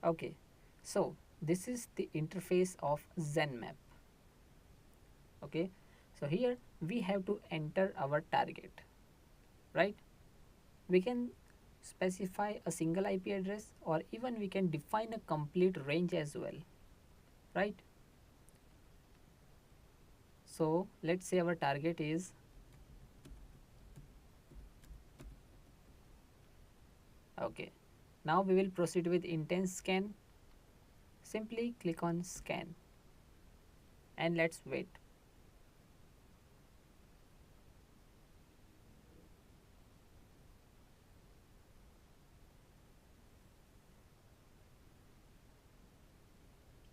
Okay, so this is the interface of ZenMap. Okay, so here we have to enter our target, right? We can specify a single IP address, or even we can define a complete range as well, right? So let's say our target is okay. Now we will proceed with intense scan. Simply click on scan and let's wait.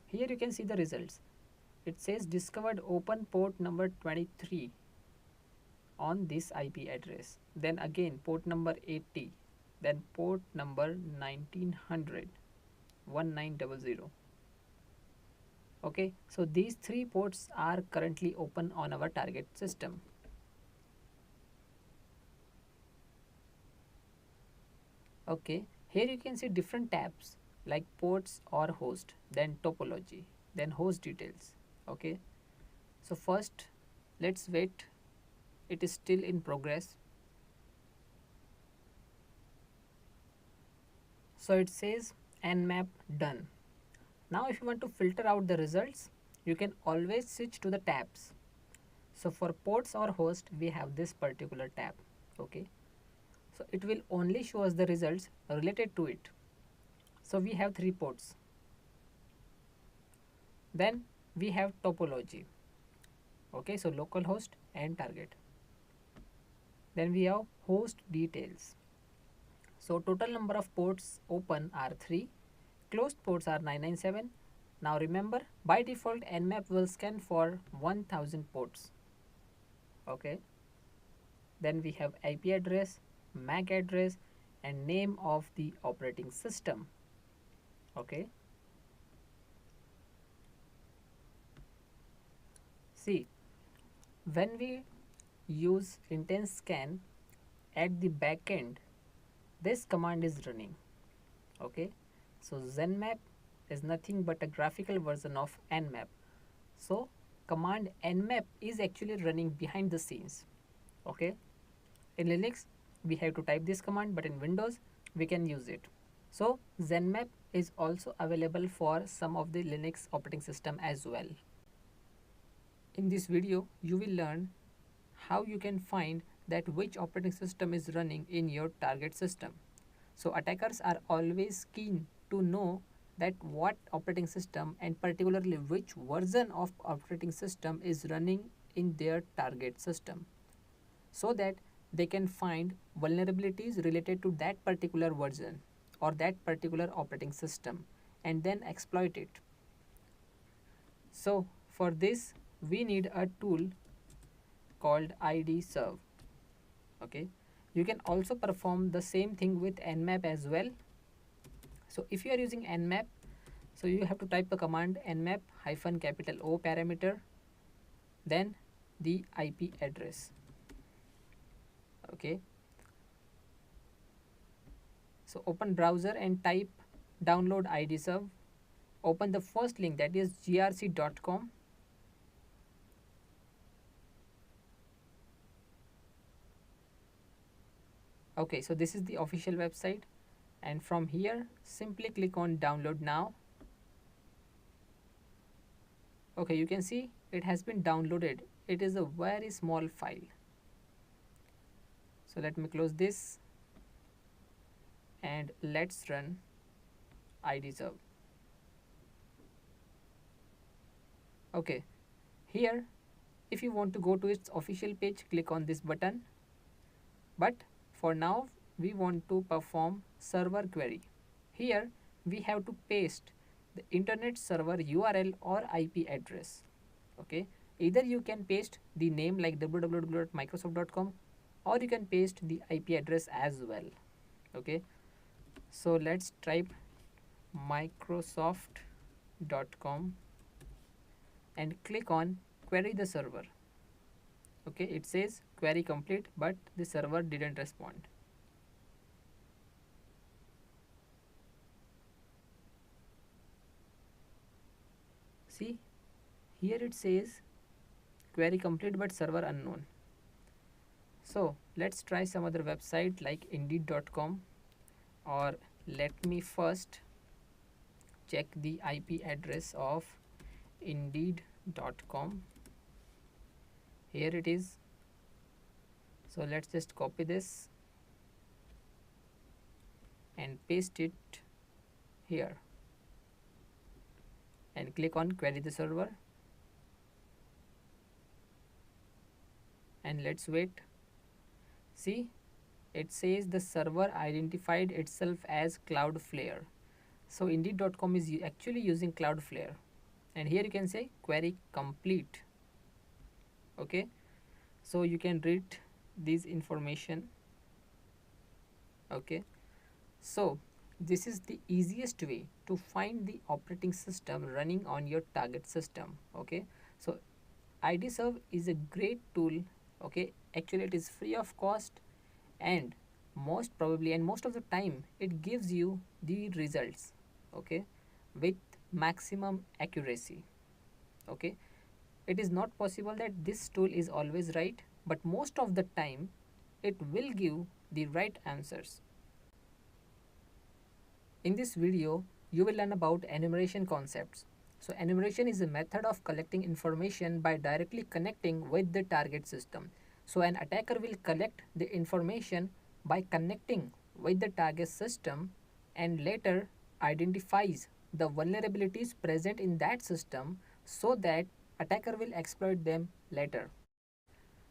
Here you can see the results. It says discovered open port number 23 on this IP address. Then again port number 80. Then port number 1900 1900. Okay, so these three ports are currently open on our target system. Okay, here you can see different tabs like ports or host, then topology, then host details. Okay, so first let's wait, it is still in progress. So it says nmap done. Now if you want to filter out the results, you can always switch to the tabs. So for ports or host we have this particular tab. Okay, so it will only show us the results related to it. So we have three ports. Then we have topology. Okay, so localhost and target. Then we have host details. So total number of ports open are 3, closed ports are 997. Now remember, by default nmap will scan for 1000 ports. Okay, then we have IP address, MAC address and name of the operating system. Okay, see, when we use intense scan at the back end, this command is running. Okay, so zenmap is nothing but a graphical version of nmap. So command nmap is actually running behind the scenes. Okay, in Linux we have to type this command, but in Windows we can use it. So zenmap is also available for some of the Linux operating system as well. In this video you will learn how you can find that which operating system is running in your target system. So attackers are always keen to know that what operating system and particularly which version of operating system is running in their target system, so that they can find vulnerabilities related to that particular version or that particular operating system and then exploit it. So for this we need a tool called idserv. Okay, you can also perform the same thing with nmap as well. So if you are using nmap, so you have to type the command nmap hyphen capital O parameter, then the IP address. Okay, so open browser and type download idserv. Open the first link, that is grc.com. Okay, so this is the official website, and from here simply click on download now. Okay, you can see it has been downloaded. It is a very small file. So let me close this and let's run idserv. Okay, here if you want to go to its official page, click on this button, but for now we want to perform server query. Here we have to paste the internet server URL or IP address. Okay, either you can paste the name like www.microsoft.com, or you can paste the IP address as well. Okay, so let's type microsoft.com and click on query the server. Okay, it says query complete, but the server didn't respond. See, here it says query complete but server unknown. So let's try some other website like indeed.com. or let me first check the IP address of indeed.com. Here it is. So let's just copy this and paste it here and click on query the server, and let's wait. See, it says the server identified itself as Cloudflare. So indeed.com is actually using Cloudflare, and here you can say query complete. Okay, so you can read this information. Okay, so this is the easiest way to find the operating system running on your target system. Okay, so IDserve is a great tool. Okay, actually it is free of cost, and most probably and most of the time it gives you the results, okay, with maximum accuracy. Okay, it is not possible that this tool is always right, but most of the time it will give the right answers. In this video, you will learn about enumeration concepts. So enumeration is a method of collecting information by directly connecting with the target system. So an attacker will collect the information by connecting with the target system and later identifies the vulnerabilities present in that system so that attacker will exploit them later.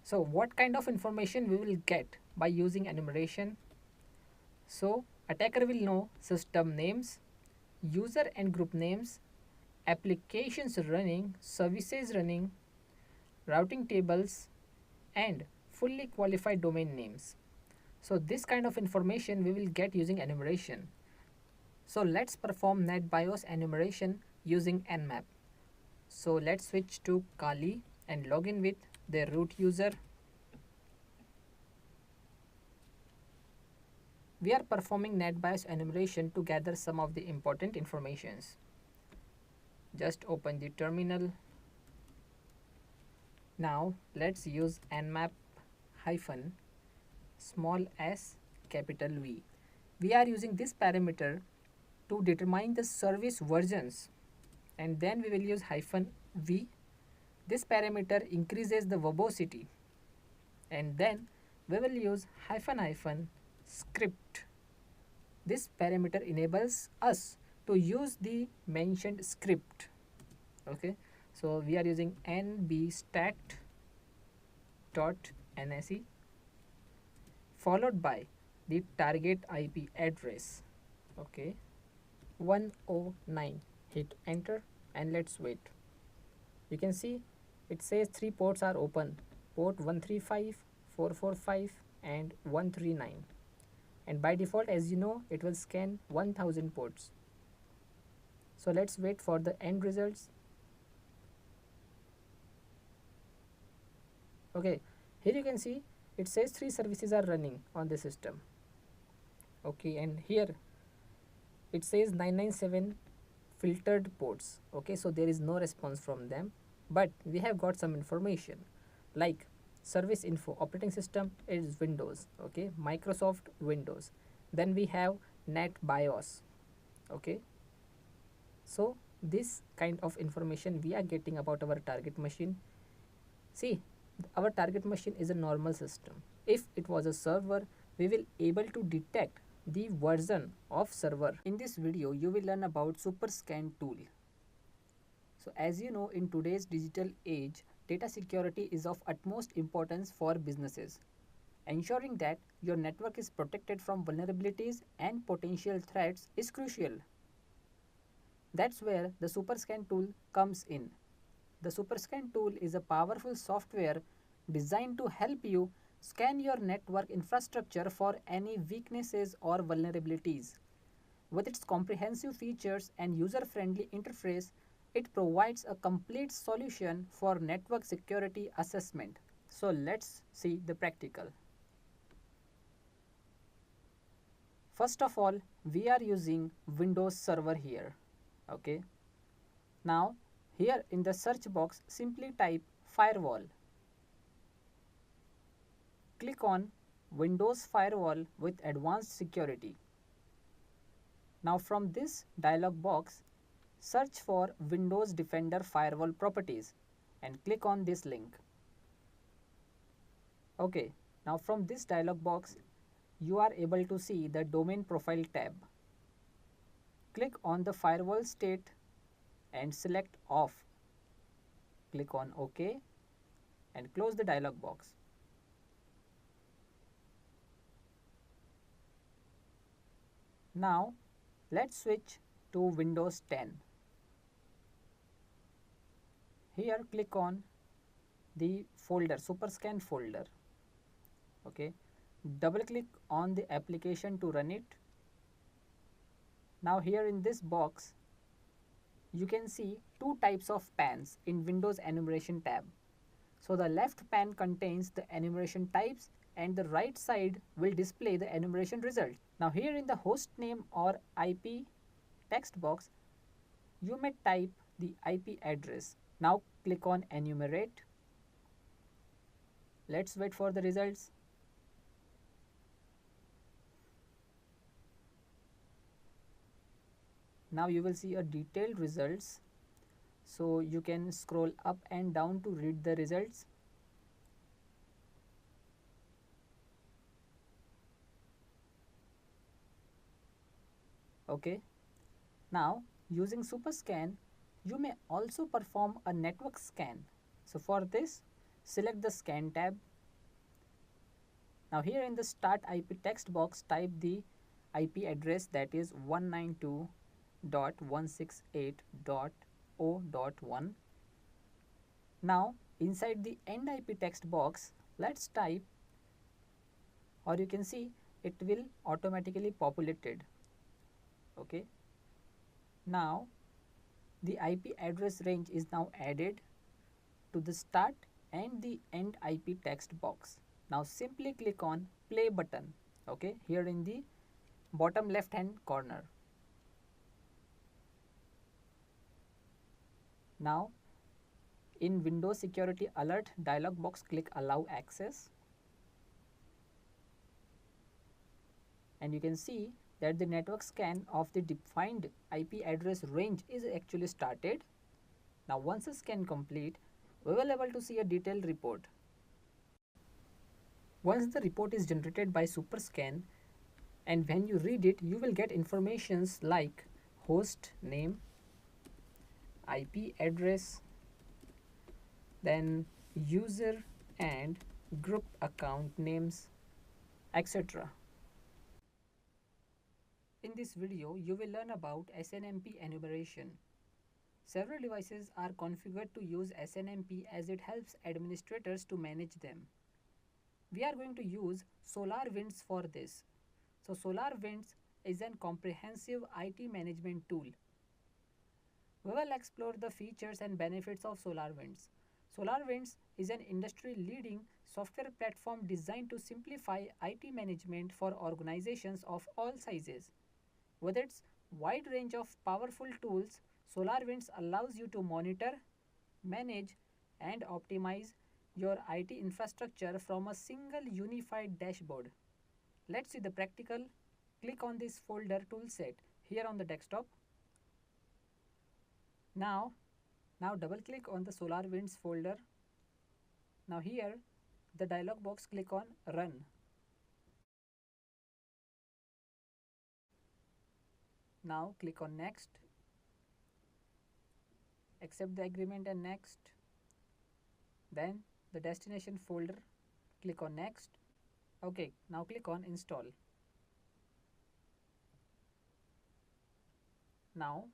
So what kind of information we will get by using enumeration? So attacker will know system names, user and group names, applications running, services running, routing tables, and fully qualified domain names. So this kind of information we will get using enumeration. So let's perform NetBIOS enumeration using Nmap. So let's switch to Kali and log in with the root user. We are performing NetBIOS enumeration to gather some of the important informations. Just open the terminal. Now let's use nmap hyphen small s capital V. We are using this parameter to determine the service versions, and then we will use hyphen V. This parameter increases the verbosity, and then we will use hyphen script. This parameter enables us to use the mentioned script. Okay, so we are using nbstat.nse followed by the target IP address. Okay, 109. Hit enter and let's wait. You can see it says 3 ports are open: port 135, 445 and 139, and by default, as you know, it will scan 1000 ports. So let's wait for the end results. Okay, here you can see it says 3 services are running on the system. Okay, and here it says 997 filtered ports. Okay, so there is no response from them, but we have got some information like service info, operating system is Windows. Okay, Microsoft Windows. Then we have NetBIOS. Okay, so this kind of information we are getting about our target machine. See, our target machine is a normal system. If it was a server, we will able to detect the version of server. In this video, you will learn about SuperScan tool. So as you know, in today's digital age, data security is of utmost importance for businesses. Ensuring that your network is protected from vulnerabilities and potential threats is crucial. That's where the SuperScan tool comes in. The SuperScan tool is a powerful software designed to help you scan your network infrastructure for any weaknesses or vulnerabilities. With its comprehensive features and user-friendly interface, it provides a complete solution for network security assessment. So let's see the practical. First of all, we are using Windows Server here. Okay. Now, here in the search box, simply type firewall. Click on Windows Firewall with Advanced Security. Now from this dialog box, search for Windows Defender Firewall Properties and click on this link. Okay, now from this dialog box, you are able to see the Domain Profile tab. Click on the Firewall State and select Off. Click on OK and close the dialog box. Now let's switch to Windows 10. Here click on the folder, SuperScan folder. Okay, double click on the application to run it. Now here in this box, you can see two types of pans in Windows enumeration tab. So the left pan contains the enumeration types and the right side will display the enumeration result. Now here in the host name or IP text box, you may type the IP address. Now click on enumerate. Let's wait for the results. Now you will see a detailed results, so you can scroll up and down to read the results. Okay, now using SuperScan, you may also perform a network scan. So for this, select the scan tab. Now here in the start IP text box, type the IP address, that is 192.168.0.1. Now inside the end IP text box, let's type, or you can see it will automatically populated. Okay, now the IP address range is now added to the start and the end IP text box. Now simply click on play button, okay, here in the bottom left hand corner. Now in Windows Security Alert dialog box, click allow access, and you can see that the network scan of the defined IP address range is actually started. Now once the scan complete, we will able to see a detailed report. Once the report is generated by SuperScan, and when you read it, you will get informations like host name, IP address, then user and group account names, etc. In this video, you will learn about SNMP enumeration. Several devices are configured to use SNMP as it helps administrators to manage them. We are going to use SolarWinds for this. So SolarWinds is a comprehensive IT management tool. We will explore the features and benefits of SolarWinds. SolarWinds is an industry-leading software platform designed to simplify IT management for organizations of all sizes. With its wide range of powerful tools, SolarWinds allows you to monitor, manage, and optimize your IT infrastructure from a single unified dashboard. Let's see the practical. Click on this folder toolset here on the desktop. Now double click on the SolarWinds folder. Now here the dialog box, click on run. Now click on next, accept the agreement and next. Then the destination folder, click on next. Okay, now click on install. Now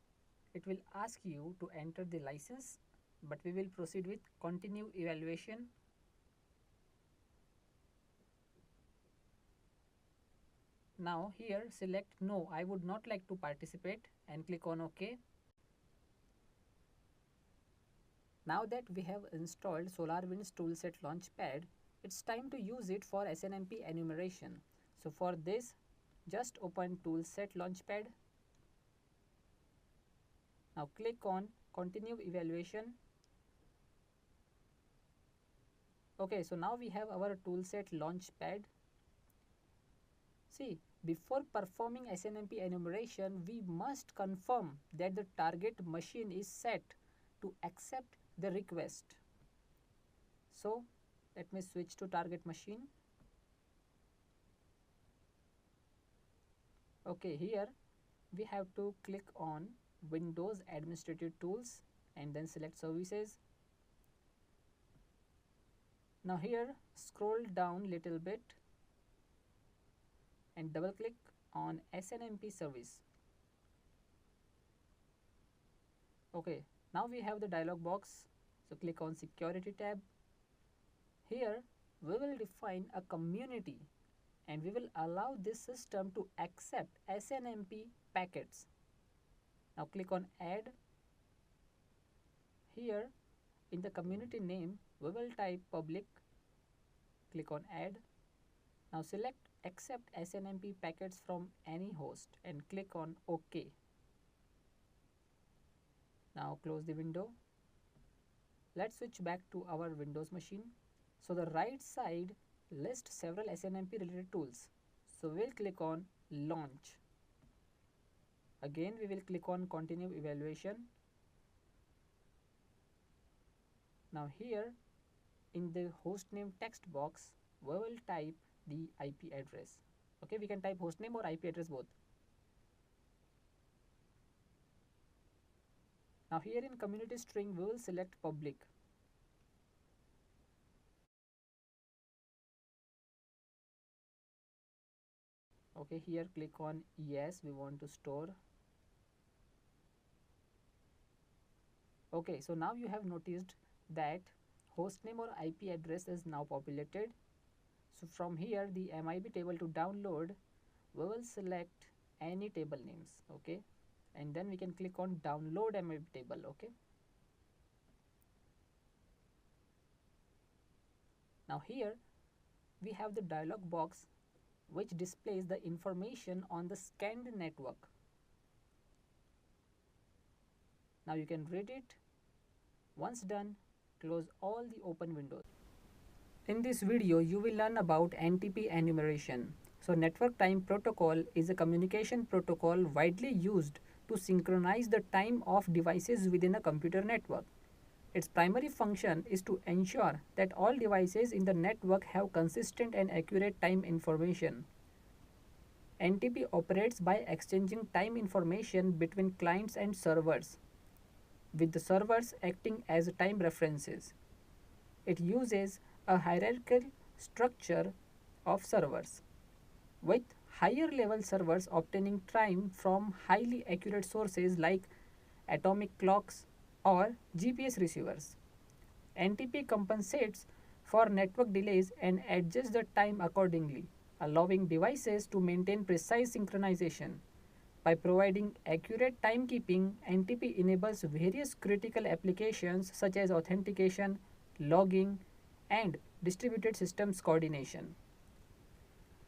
it will ask you to enter the license, but we will proceed with continue evaluation. Now here select no, I would not like to participate, and click on OK. Now that we have installed SolarWinds Toolset Launchpad, it's time to use it for SNMP enumeration. So for this, just open Toolset Launchpad. Now click on continue evaluation. Okay, so now we have our Toolset Launchpad. See, before performing SNMP enumeration, we must confirm that the target machine is set to accept the request. So, let me switch to target machine. Okay, here we have to click on Windows Administrative Tools and then select Services. Now here scroll down little bit and double click on SNMP service. Okay, now we have the dialog box, so click on Security tab. Here we will define a community and we will allow this system to accept SNMP packets. Now click on Add. Here in the community name we will type public. Click on Add. Now select accept SNMP packets from any host and click on OK. Now close the window. Let's switch back to our Windows machine. So the right side lists several SNMP related tools. So we'll click on Launch. Again we will click on Continue Evaluation. Now here in the hostname text box we will type the IP address. Okay, we can type hostname or IP address both. Now here in community string we will select public. Okay, here click on yes, we want to store. Okay, so now you have noticed that hostname or IP address is now populated. So from here the MIB table to download, we will select any table names, okay, and then we can click on download MIB table. Okay, now here we have the dialog box which displays the information on the scanned network. Now you can read it. Once done, close all the open windows. In this video, you will learn about NTP enumeration. So network time protocol is a communication protocol widely used to synchronize the time of devices within a computer network. Its primary function is to ensure that all devices in the network have consistent and accurate time information. NTP operates by exchanging time information between clients and servers, with the servers acting as time references. It uses a hierarchical structure of servers, with higher level servers obtaining time from highly accurate sources like atomic clocks or GPS receivers. NTP compensates for network delays and adjusts the time accordingly, allowing devices to maintain precise synchronization. By providing accurate timekeeping, NTP enables various critical applications such as authentication, logging, and distributed systems coordination.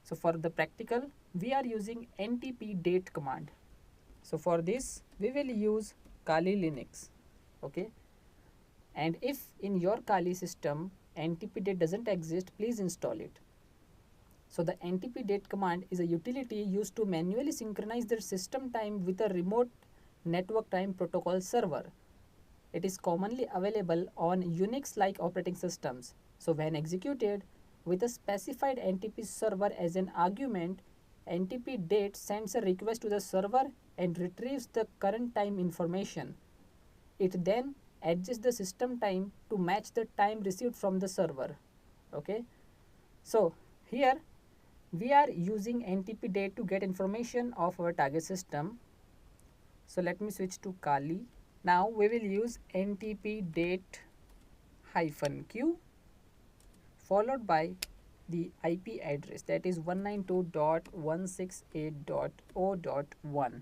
So for the practical, we are using NTP date command. So for this, we will use Kali Linux. Okay. And if in your Kali system NTP date doesn't exist, please install it. So the NTP date command is a utility used to manually synchronize the system time with a remote network time protocol server. It is commonly available on Unix-like operating systems. So when executed with a specified NTP server as an argument, NTP date sends a request to the server and retrieves the current time information. It then adjusts the system time to match the time received from the server. Okay. So here we are using NTP date to get information of our target system. So let me switch to Kali. Now we will use NTP date -q followed by the IP address, that is 192.168.0.1.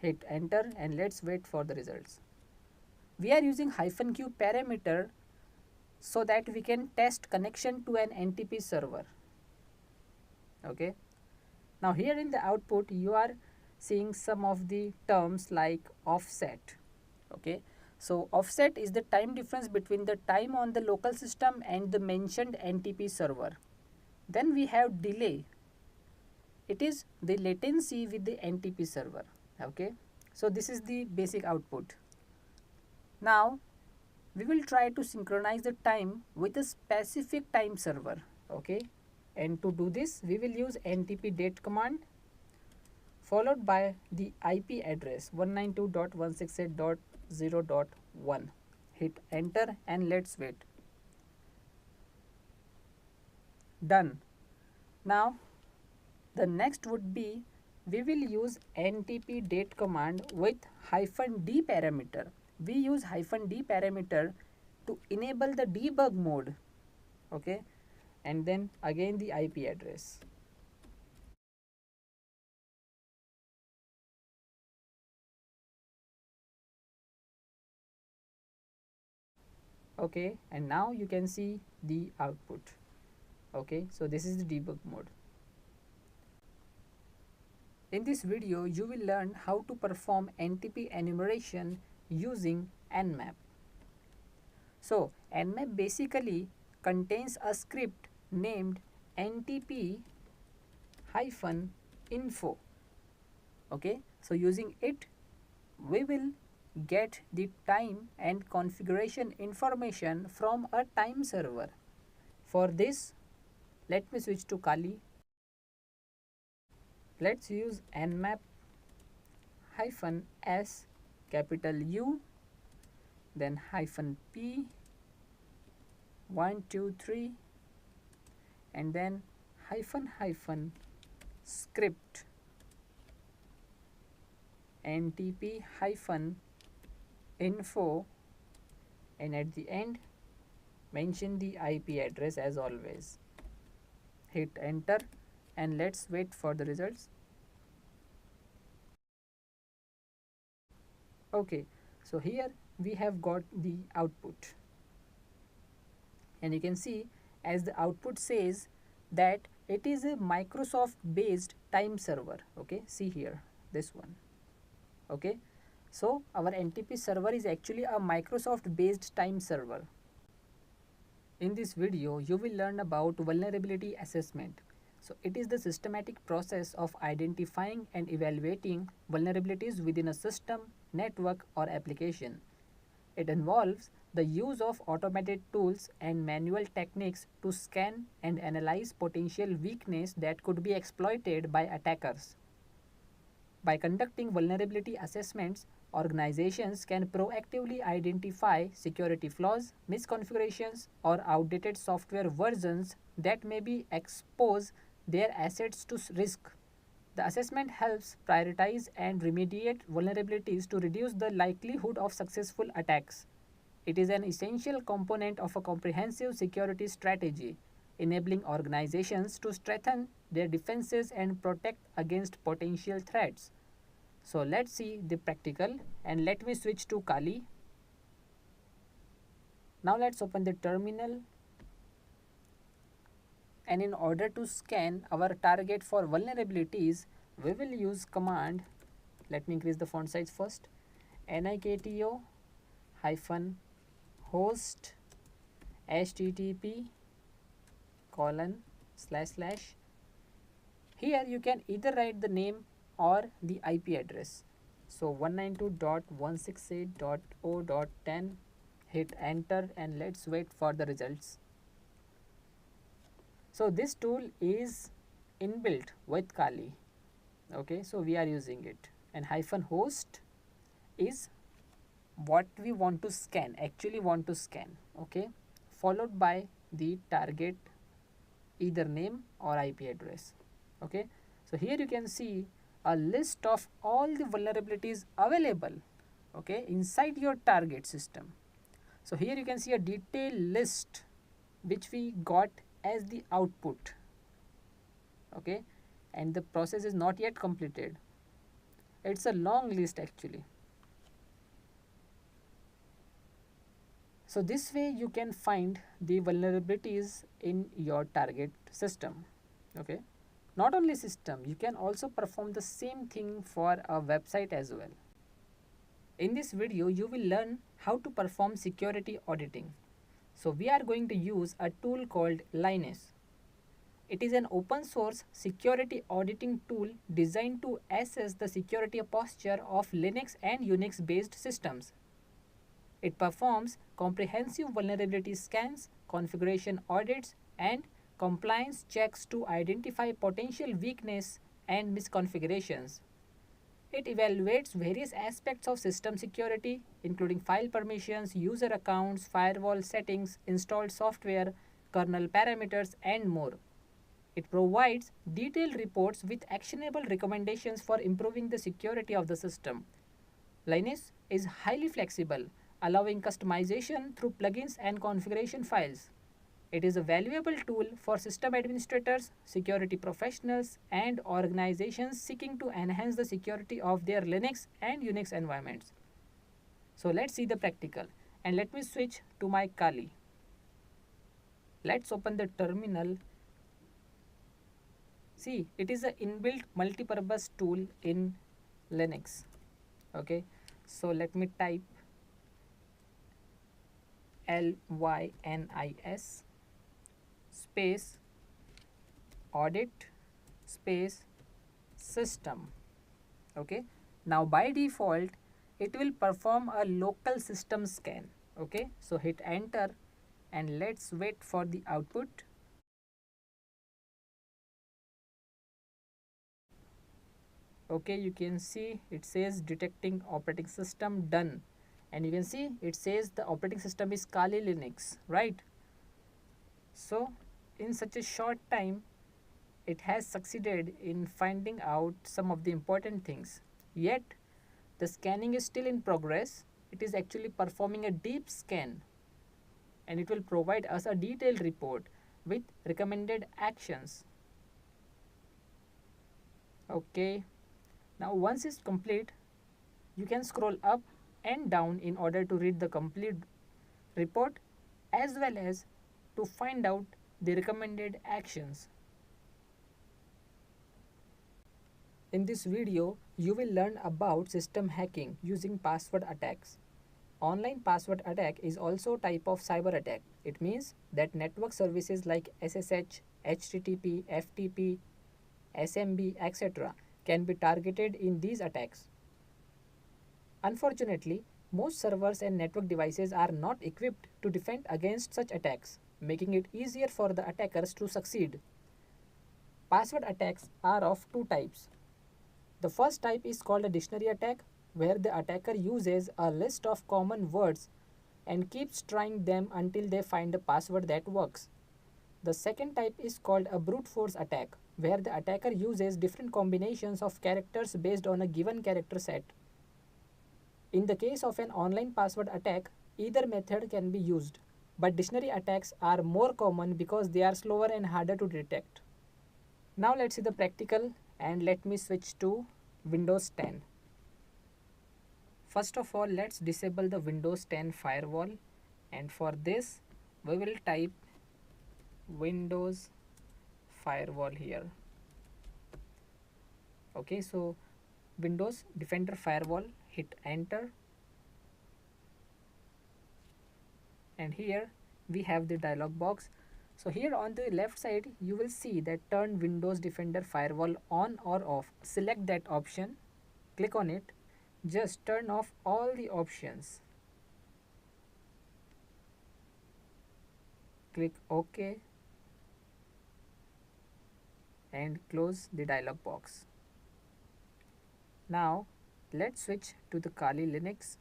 Hit enter and let's wait for the results. We are using -q parameter so that we can test connection to an NTP server. Okay. Now here in the output you are seeing some of the terms like offset. Okay. So offset is the time difference between the time on the local system and the mentioned NTP server. Then we have delay. it is the latency with the NTP server. Okay, so this is the basic output. Now we will try to synchronize the time with a specific time server. Okay, and to do this we will use NTP date command followed by the IP address 192.168.0.1. Hit enter and let's wait. Done. Now the next would be we will use NTP date command with -d parameter. We use -d parameter to enable the debug mode. Okay, and then again the IP address. Okay, and now you can see the output. Okay, so this is the debug mode. In this video you will learn how to perform NTP enumeration using Nmap. So Nmap basically contains a script named ntp-info. Okay, so using it we will get the time and configuration information from a time server. For this, let me switch to Kali. Let's use nmap -s capital U, then -p 1 2 3 and then -script ntp-info, and at the end mention the IP address as always. Hit enter and let's wait for the results. Okay, so here we have got the output, and you can see as the output says that it is a Microsoft based time server. Okay, see here this one. Okay, so our NTP server is actually a Microsoft based time server. In this video you will learn about vulnerability assessment. So it is the systematic process of identifying and evaluating vulnerabilities within a system, network or application. It involves the use of automated tools and manual techniques to scan and analyze potential weakness that could be exploited by attackers. By conducting vulnerability assessments, organizations can proactively identify security flaws, misconfigurations, or outdated software versions that may be expose their assets to risk. The assessment helps prioritize and remediate vulnerabilities to reduce the likelihood of successful attacks. It is an essential component of a comprehensive security strategy, enabling organizations to strengthen their defenses and protect against potential threats. So let's see the practical, and let me switch to Kali. Now let's open the terminal, and in order to scan our target for vulnerabilities we will use command. Let me increase the font size first. nikto -host http:// Here you can either write the name or the IP address. So 192.168.0.10. Hit enter and let's wait for the results. So this tool is inbuilt with Kali. Okay, so we are using it, and -host is what we want to scan, actually want to scan. Okay, followed by the target either name or IP address. Okay, so here you can see a list of all the vulnerabilities available, okay, inside your target system. So here you can see a detailed list which we got as the output. Okay, and the process is not yet completed. It's a long list actually. So this way you can find the vulnerabilities in your target system. Okay, not only system, you can also perform the same thing for a website as well. In this video you will learn how to perform security auditing. So we are going to use a tool called Linus. It is an open source security auditing tool designed to assess the security posture of Linux and Unix based systems. It performs comprehensive vulnerability scans, configuration audits, and compliance checks to identify potential weakness and misconfigurations. It evaluates various aspects of system security, including file permissions, user accounts, firewall settings, installed software, kernel parameters, and more. It provides detailed reports with actionable recommendations for improving the security of the system. Linux is highly flexible, allowing customization through plugins and configuration files. It is a valuable tool for system administrators, security professionals, and organizations seeking to enhance the security of their Linux and Unix environments. So let's see the practical, and let me switch to my Kali. Let's open the terminal. See, it is an inbuilt multi-purpose tool in Linux. Okay, so let me type LYNIS space audit space system. Okay, now by default it will perform a local system scan. Okay, so hit enter and let's wait for the output. Okay, you can see it says detecting operating system done, and you can see it says the operating system is Kali Linux, right? So in such a short time it has succeeded in finding out some of the important things. Yet the scanning is still in progress. It is actually performing a deep scan, and it will provide us a detailed report with recommended actions. Okay, now once it's complete, you can scroll up and down in order to read the complete report as well as to find out the recommended actions. In this video, you will learn about system hacking using password attacks. Online password attack is also a type of cyber attack. It means that network services like SSH, HTTP, FTP, SMB, etc. can be targeted in these attacks. Unfortunately, most servers and network devices are not equipped to defend against such attacks, making it easier for the attackers to succeed. Password attacks are of two types. The first type is called a dictionary attack, where the attacker uses a list of common words and keeps trying them until they find a password that works. The second type is called a brute force attack, where the attacker uses different combinations of characters based on a given character set. In the case of an online password attack, either method can be used, but dictionary attacks are more common because they are slower and harder to detect. Now let's see the practical, and let me switch to Windows 10. First of all, let's disable the Windows 10 firewall, and for this we will type Windows firewall here. Okay, so Windows Defender Firewall, hit enter, and here we have the dialog box. So here on the left side you will see that turn Windows Defender Firewall on or off. Select that option, click on it, just turn off all the options, click OK and close the dialog box. Now let's switch to the Kali Linux.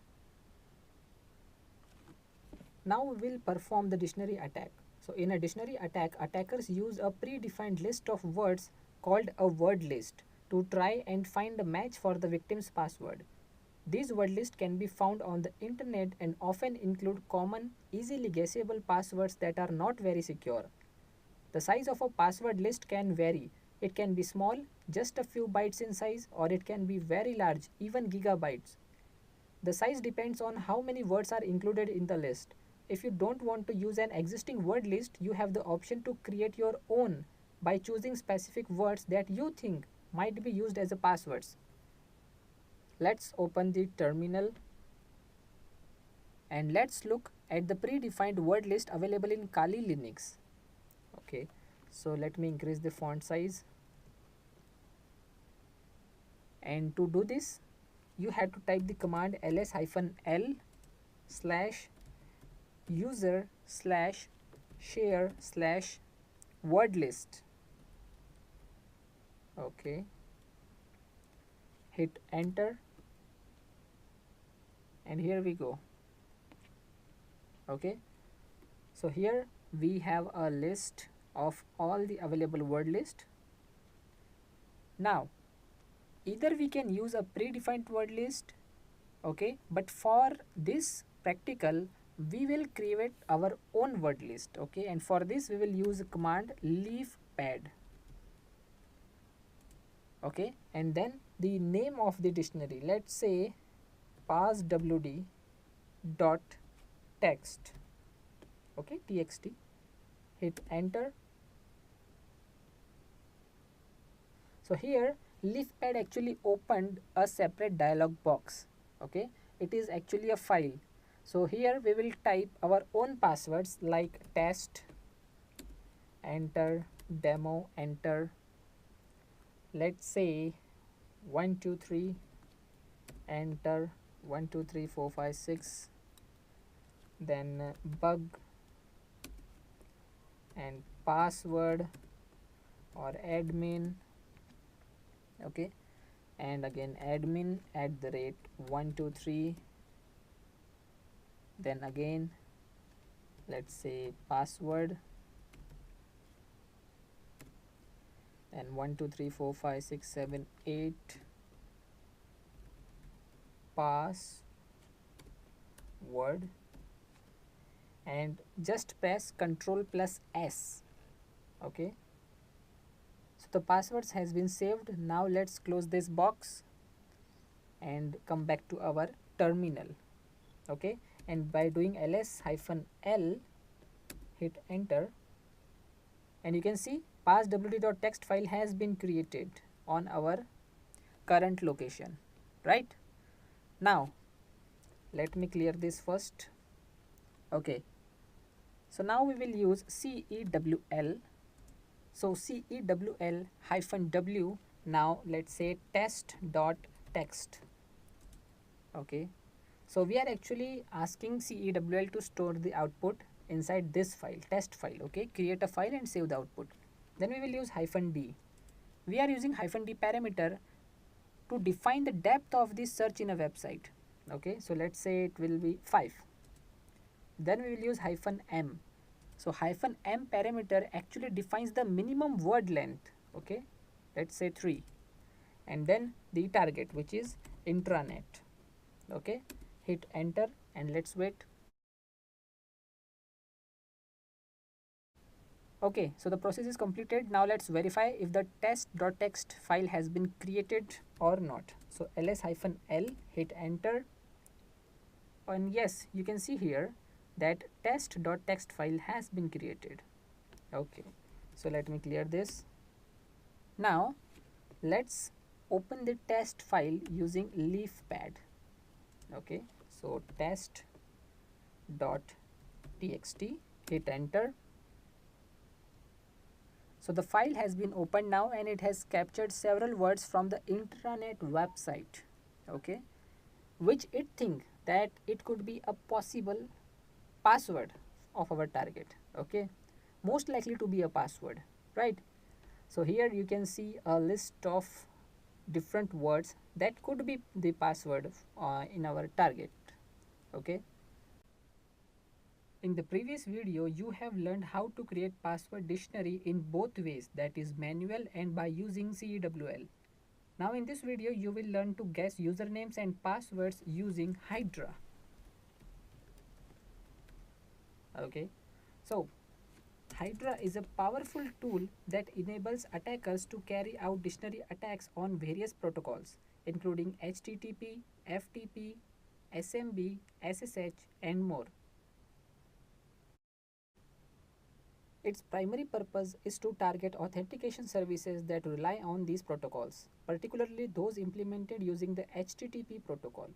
Now we will perform the dictionary attack. So in a dictionary attack, attackers use a predefined list of words called a word list to try and find a match for the victim's password. These word lists can be found on the internet and often include common, easily guessable passwords that are not very secure. The size of a password list can vary. It can be small, just a few bytes in size, or it can be very large, even gigabytes. The size depends on how many words are included in the list. If you don't want to use an existing word list, you have the option to create your own by choosing specific words that you think might be used as a passwords. Let's open the terminal and let's look at the predefined word list available in Kali Linux. Okay, So let me increase the font size. And to do this, you have to type the command ls-l slash user slash share slash word list. Okay, hit enter, and here we go. Okay, so here we have a list of all the available word list. Now either we can use a predefined word list, okay, but for this practical we will create our own word list, okay, and for this we will use command leaf pad. Okay, and then the name of the dictionary, let's say passwd dot text, okay, txt, hit enter. So here leafpad actually opened a separate dialog box, okay, it is actually a file. So here we will type our own passwords like test, enter, demo, enter, let's say 123, enter 123456, then bug and password or admin, okay, and again admin @123, then again let's say password and 1234567 password, and just press Ctrl plus S. Okay, so the passwords has been saved. Now let's close this box and come back to our terminal. Okay, and by doing ls-l, hit enter, and you can see passwd.txt file has been created on our current location, right? Now let me clear this first. Okay, so now we will use cewl. So cewl-w, now let's say test.text. Okay, so we are actually asking cewl to store the output inside this file, test file. Okay, create a file and save the output. Then we will use -d. We are using -d parameter to define the depth of this search in a website. Okay, so let's say it will be 5. Then we will use -m. So -m parameter actually defines the minimum word length. Okay, let's say 3, and then the target, which is intranet. Okay, hit enter and let's wait. Okay, so the process is completed. Now let's verify if the test.txt file has been created or not. So ls-l, hit enter, and yes, you can see here that test.txt file has been created. Okay, so let me clear this. Now let's open the test file using leafpad. Okay, so test.txt, hit enter. So the file has been opened now, and it has captured several words from the intranet website, okay, which it think that it could be a possible password of our target. Okay, most likely to be a password, right? So here you can see a list of different words that could be the password in our target. Okay, in the previous video you have learned how to create password dictionary in both ways, that is manual and by using cewl. Now in this video you will learn to guess usernames and passwords using Hydra. Okay, so Hydra is a powerful tool that enables attackers to carry out dictionary attacks on various protocols, including HTTP, FTP, SMB, SSH, and more. Its primary purpose is to target authentication services that rely on these protocols, particularly those implemented using the HTTP protocol.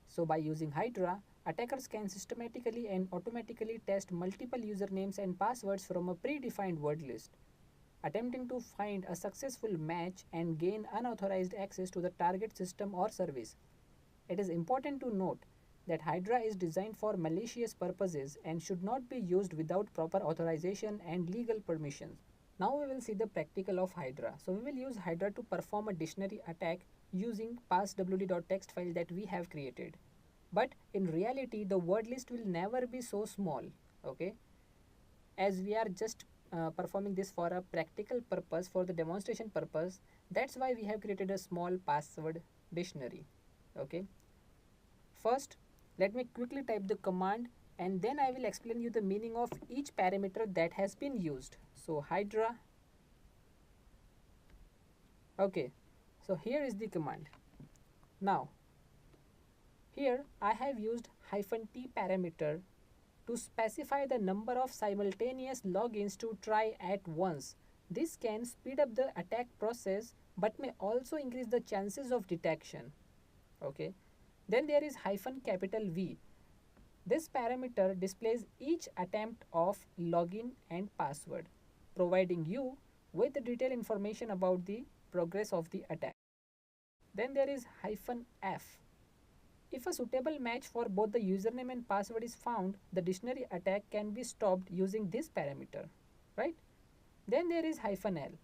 So by using Hydra, attackers can systematically and automatically test multiple usernames and passwords from a predefined word list. attempting to find a successful match and gain unauthorized access to the target system or service. It is important to note that Hydra is designed for malicious purposes and should not be used without proper authorization and legal permissions. Now we will see the practical of Hydra. So we will use Hydra to perform a dictionary attack using passwd.txt file that we have created. But in reality, the word list will never be so small, okay? As we are just performing this for a practical purpose, for the demonstration purpose, that's why we have created a small password dictionary, okay? First, let me quickly type the command and then I will explain you the meaning of each parameter that has been used. So Hydra, okay, so here is the command. Now here I have used -t parameter to specify the number of simultaneous logins to try at once. This can speed up the attack process but may also increase the chances of detection, okay. Then there is -V. This parameter displays each attempt of login and password, providing you with detailed information about the progress of the attack. Then there is -F. If a suitable match for both the username and password is found, the dictionary attack can be stopped using this parameter, right? Then there is -L.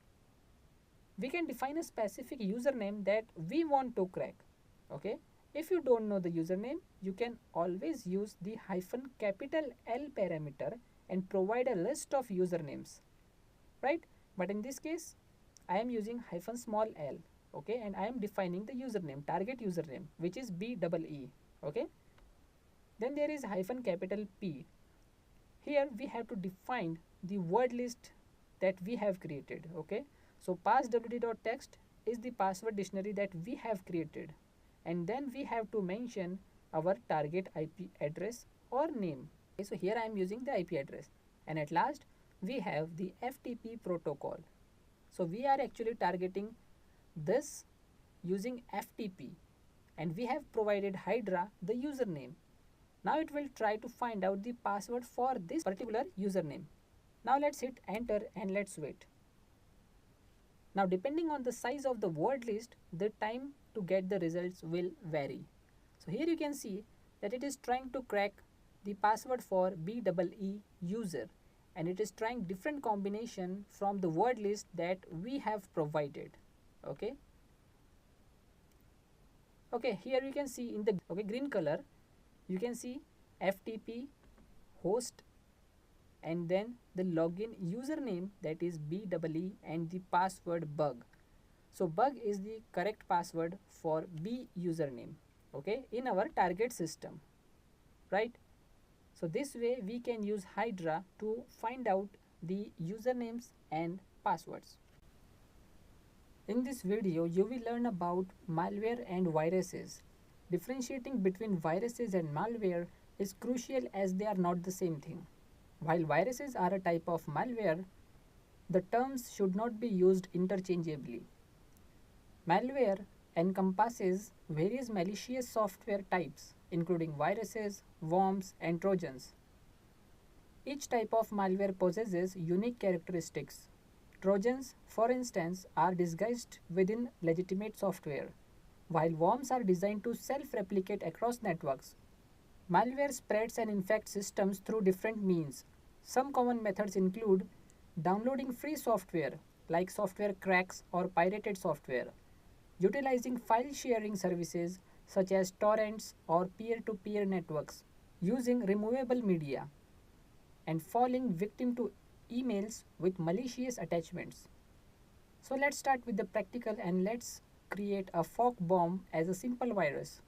We can define a specific username that we want to crack, okay? If you don't know the username, you can always use the -L parameter and provide a list of usernames, right? But in this case, I am using -l, okay, and I am defining the username, target username, which is BEE, okay. Then there is -P. Here we have to define the word list that we have created, okay. So passwd.txt is the password dictionary that we have created, and then we have to mention our target IP address or name. Okay, so here I am using the IP address, and at last we have the FTP protocol. So we are actually targeting this using FTP, and we have provided Hydra the username. Now it will try to find out the password for this particular username. Now let's hit enter and let's wait. Now depending on the size of the word list, the time to get the results will vary. So here you can see that it is trying to crack the password for BEE user, and it is trying different combination from the word list that we have provided, okay. Okay, here you can see in the green color, you can see FTP host and then the login username, that is BEE, and the password bug. So bug is the correct password for B username, okay, in our target system, right? So this way we can use Hydra to find out the usernames and passwords. In this video, you will learn about malware and viruses. Differentiating between viruses and malware is crucial as they are not the same thing. While viruses are a type of malware, the terms should not be used interchangeably. Malware encompasses various malicious software types, including viruses, worms, and trojans. Each type of malware possesses unique characteristics. Trojans, for instance, are disguised within legitimate software, while worms are designed to self-replicate across networks. Malware spreads and infects systems through different means. Some common methods include downloading free software, like software cracks or pirated software, utilizing file sharing services such as torrents or peer-to-peer networks, using removable media, and falling victim to emails with malicious attachments. So let's start with the practical and let's create a fog bomb as a simple virus.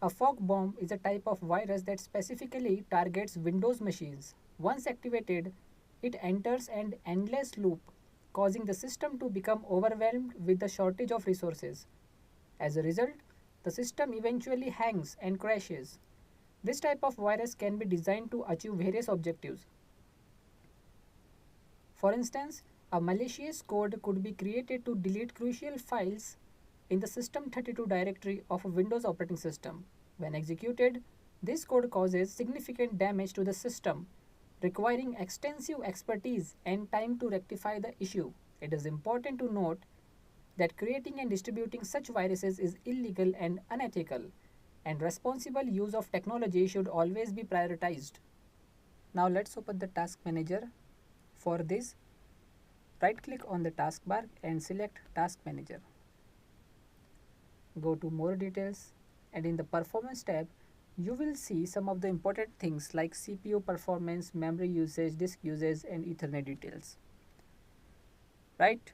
A fog bomb is a type of virus that specifically targets Windows machines. Once activated, it enters an endless loop, causing the system to become overwhelmed with the shortage of resources. As a result, the system eventually hangs and crashes. This type of virus can be designed to achieve various objectives. For instance, a malicious code could be created to delete crucial files in the system32 directory of a Windows operating system. When executed, this code causes significant damage to the system, requiring extensive expertise and time to rectify the issue. It is important to note that creating and distributing such viruses is illegal and unethical, and responsible use of technology should always be prioritized. Now let's open the task manager. For this, right click on the taskbar and select task manager. Go to more details, and in the performance tab you will see some of the important things like CPU performance, memory usage, disk usage and Ethernet details. Right?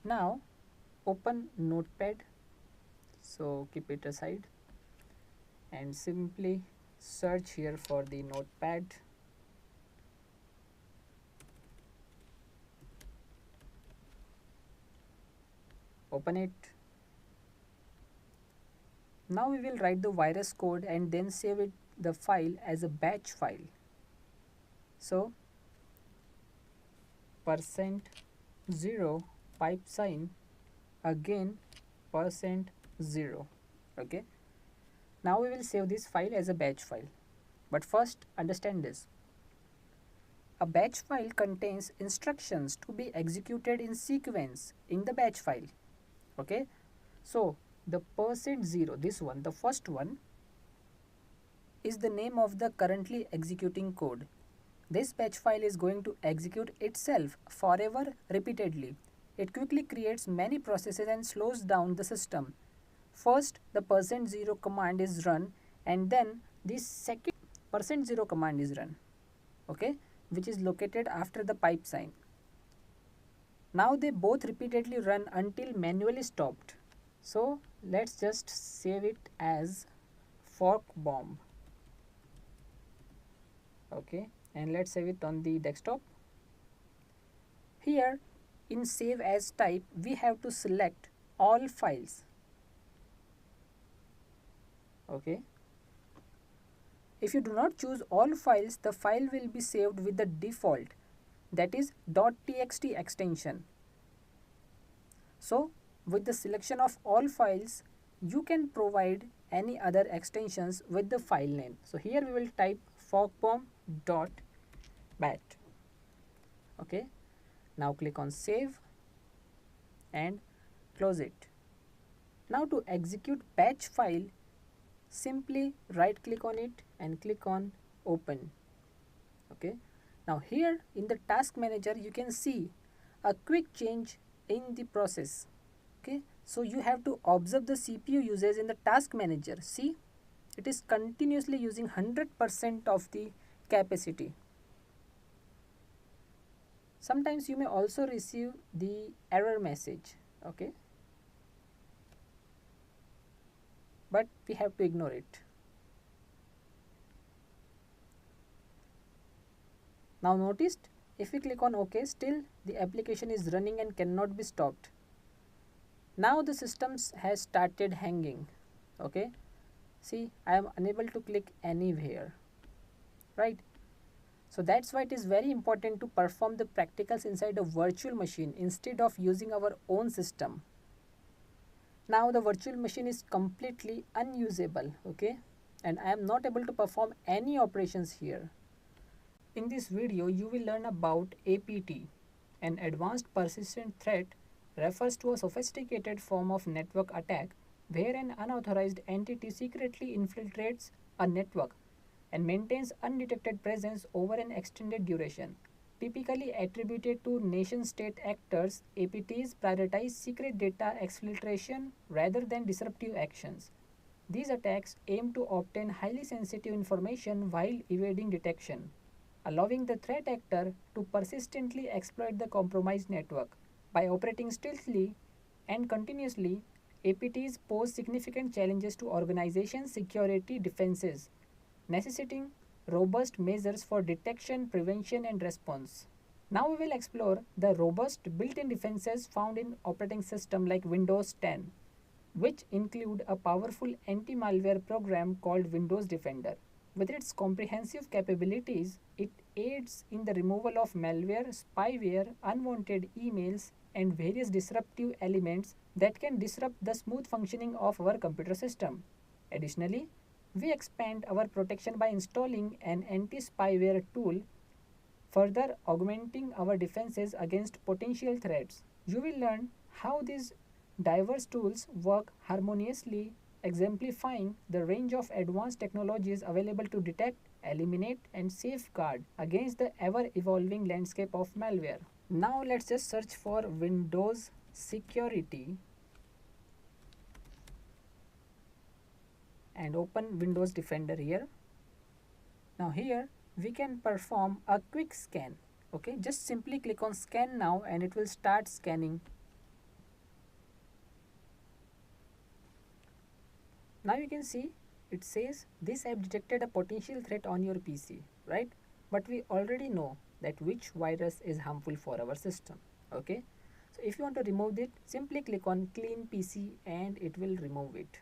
Now open Notepad, so keep it aside and simply search here for the Notepad. Open it. Now we will write the virus code and then save it the file as a batch file. So %0 pipe sign again %0. Okay. Now we will save this file as a batch file. But first understand this. A batch file contains instructions to be executed in sequence in the batch file. Okay. So the %0, this one, the first one, is the name of the currently executing code. This batch file is going to execute itself forever repeatedly. It quickly creates many processes and slows down the system. First, the %0 command is run, and then the second %0 command is run, okay, which is located after the pipe sign. Now they both repeatedly run until manually stopped. So let's just save it as fork bomb. Okay, and let's save it on the desktop. Here in save as type we have to select all files. Okay, if you do not choose all files, the file will be saved with the default, that is .txt extension. So with the selection of all files, you can provide any other extensions with the file name. So here we will type forkbomb.bat. Okay, now click on save and close it. Now to execute batch file, simply right click on it and click on open. Okay, now here in the task manager you can see a quick change in the process. Okay, so you have to observe the CPU usage in the task manager. See, it is continuously using 100% of the capacity. Sometimes you may also receive the error message. Okay, but we have to ignore it. Now noticed, if we click on OK, still the application is running and cannot be stopped. Now the system has started hanging. Okay, see, I am unable to click anywhere, right? So that's why it is very important to perform the practicals inside a virtual machine instead of using our own system. Now the virtual machine is completely unusable, okay, and I am not able to perform any operations here. In this video you will learn about APT. An advanced persistent threat refers to a sophisticated form of network attack where an unauthorized entity secretly infiltrates a network and maintains undetected presence over an extended duration. Typically attributed to nation-state actors, APTs prioritize secret data exfiltration rather than disruptive actions. These attacks aim to obtain highly sensitive information while evading detection, allowing the threat actor to persistently exploit the compromised network. By operating stealthily and continuously, APTs pose significant challenges to organizations' security defenses, necessitating robust measures for detection, prevention, and response. Now we will explore the robust built-in defenses found in operating systems like Windows 10, which include a powerful anti-malware program called Windows Defender. With its comprehensive capabilities, it aids in the removal of malware, spyware, unwanted emails, and various disruptive elements that can disrupt the smooth functioning of our computer system. Additionally, we expand our protection by installing an anti-spyware tool further augmenting our defenses against potential threats. You will learn how these diverse tools work harmoniously, exemplifying the range of advanced technologies available to detect, eliminate, and safeguard against the ever evolving landscape of malware. Now let's just search for Windows security and open Windows Defender here. Now here we can perform a quick scan. Okay, just simply click on scan now and it will start scanning. Now you can see it says this app detected a potential threat on your PC, right? But we already know that which virus is harmful for our system. Okay, so if you want to remove it, simply click on clean PC and it will remove it,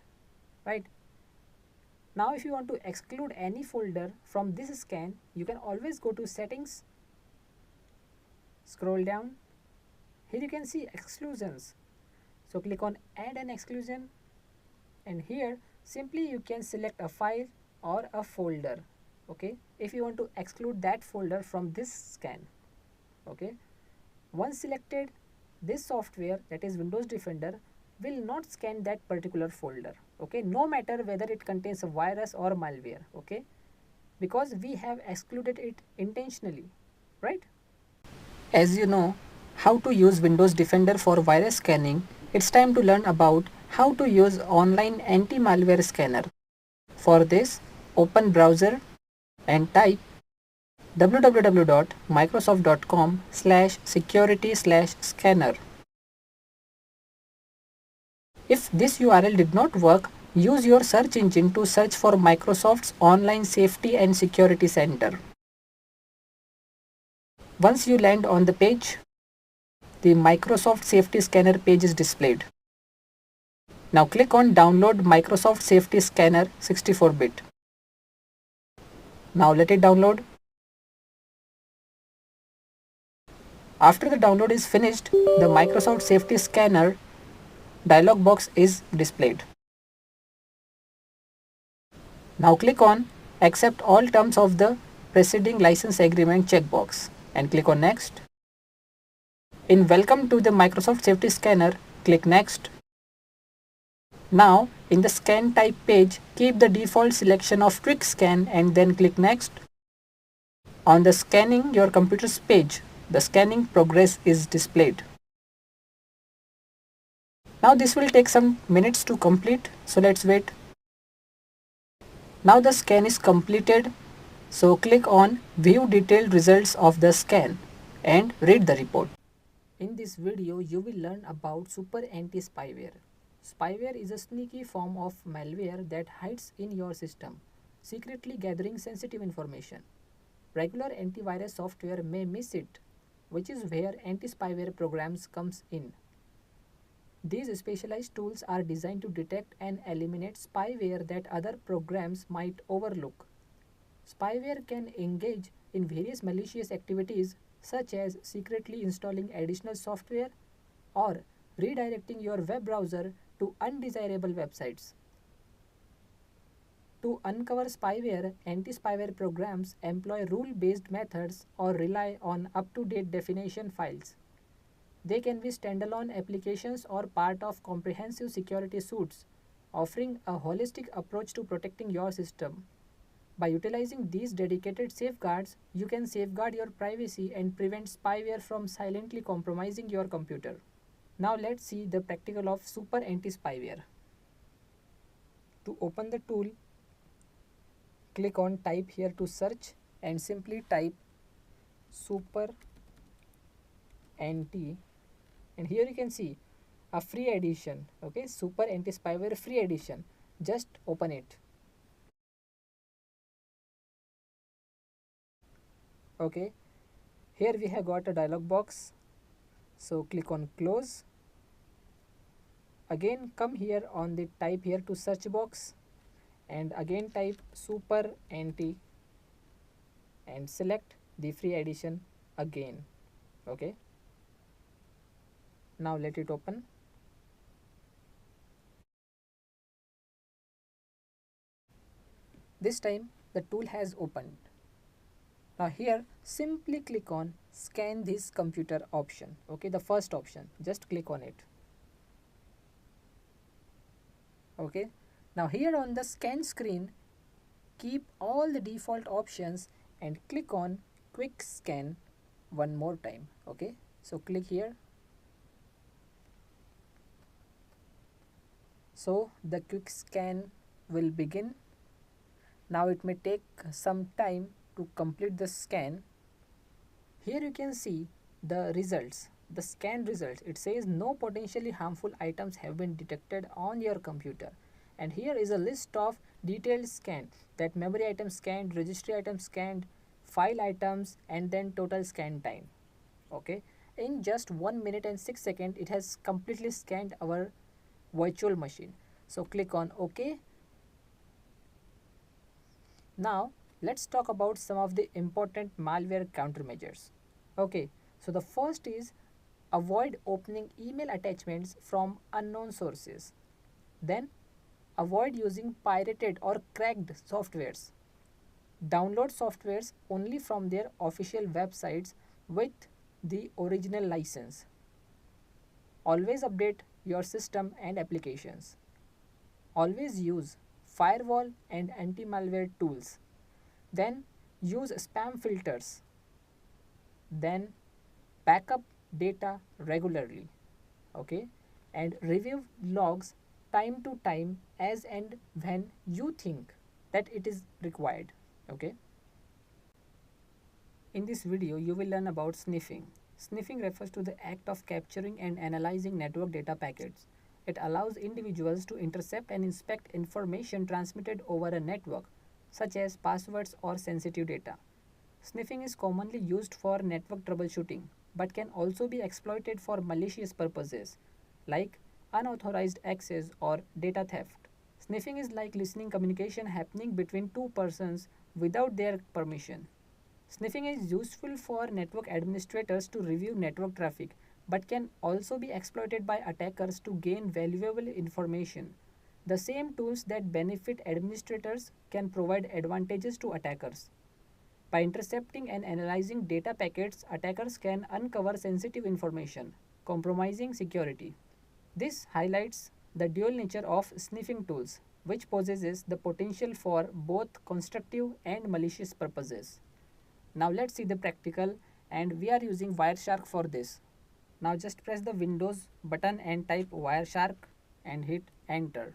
right? Now if you want to exclude any folder from this scan, you can always go to settings, scroll down. Here you can see exclusions. So click on add an exclusion and here simply you can select a file or a folder. Okay, if you want to exclude that folder from this scan. Okay, once selected, this software, that is Windows Defender, will not scan that particular folder. Okay, no matter whether it contains a virus or malware. Okay, because we have excluded it intentionally, right? As you know how to use Windows Defender for virus scanning, it's time to learn about how to use online anti-malware scanner. For this, open browser and type www.microsoft.com/security/scanner. If this URL did not work, use your search engine to search for Microsoft's Online Safety and Security Center. Once you land on the page, the Microsoft Safety Scanner page is displayed. Now click on Download Microsoft Safety Scanner 64-bit. Now let it download. After the download is finished, the Microsoft Safety Scanner dialog box is displayed. Now click on Accept all terms of the preceding license agreement checkbox and click on Next. In Welcome to the Microsoft Safety Scanner, click Next. Now in the scan type page, keep the default selection of Quick Scan and then click Next. On the scanning your computer's page, the scanning progress is displayed. Now this will take some minutes to complete, so let's wait. Now the scan is completed, so click on View Detailed Results of the scan and read the report. In this video, you will learn about Super Anti-Spyware. Spyware is a sneaky form of malware that hides in your system, secretly gathering sensitive information. Regular antivirus software may miss it, which is where anti-spyware programs comes in. These specialized tools are designed to detect and eliminate spyware that other programs might overlook. Spyware can engage in various malicious activities such as secretly installing additional software or redirecting your web browser to undesirable websites. To uncover spyware, anti-spyware programs employ rule-based methods or rely on up-to-date definition files. They can be standalone applications or part of comprehensive security suites, offering a holistic approach to protecting your system. By utilizing these dedicated safeguards, you can safeguard your privacy and prevent spyware from silently compromising your computer. Now let's see the practical of Super Anti-Spyware. To open the tool, click on Type here to search and simply type Super Anti, and here you can see a free edition. Okay, Super Anti-Spyware free edition. Just open it. Okay, here we have got a dialog box, so click on Close. Again come here on the type here to search box and again type Super Anti and select the free edition again. Okay, now let it open. This time the tool has opened. Now here simply click on scan this computer option. Okay, the first option, just click on it. Okay, now here on the scan screen, keep all the default options and click on quick scan one more time. Okay, so click here. So the quick scan will begin. Now it may take some time to complete the scan. Here you can see the results, the scan results. It says no potentially harmful items have been detected on your computer. And here is a list of detailed scan, that memory items scanned, registry items scanned, file items, and then total scan time. Okay, in just 1 minute and 6 seconds it has completely scanned our virtual machine. So click on OK. Now let's talk about some of the important malware countermeasures. Okay, so the first is avoid opening email attachments from unknown sources. Then avoid using pirated or cracked softwares. Download softwares only from their official websites with the original license. Always update your system and applications. Always use firewall and anti-malware tools. Then use spam filters. Then backup data regularly. Okay, and review logs time to time as and when you think that it is required. Okay, in this video you will learn about sniffing. Sniffing refers to the act of capturing and analyzing network data packets. It allows individuals to intercept and inspect information transmitted over a network, such as passwords or sensitive data. Sniffing is commonly used for network troubleshooting, but can also be exploited for malicious purposes, like unauthorized access or data theft. Sniffing is like listening communication happening between two persons without their permission. Sniffing is useful for network administrators to review network traffic, but can also be exploited by attackers to gain valuable information. The same tools that benefit administrators can provide advantages to attackers. By intercepting and analyzing data packets, attackers can uncover sensitive information, compromising security. This highlights the dual nature of sniffing tools, which possesses the potential for both constructive and malicious purposes. Now let's see the practical, and we are using Wireshark for this. Now just press the Windows button and type Wireshark and hit enter.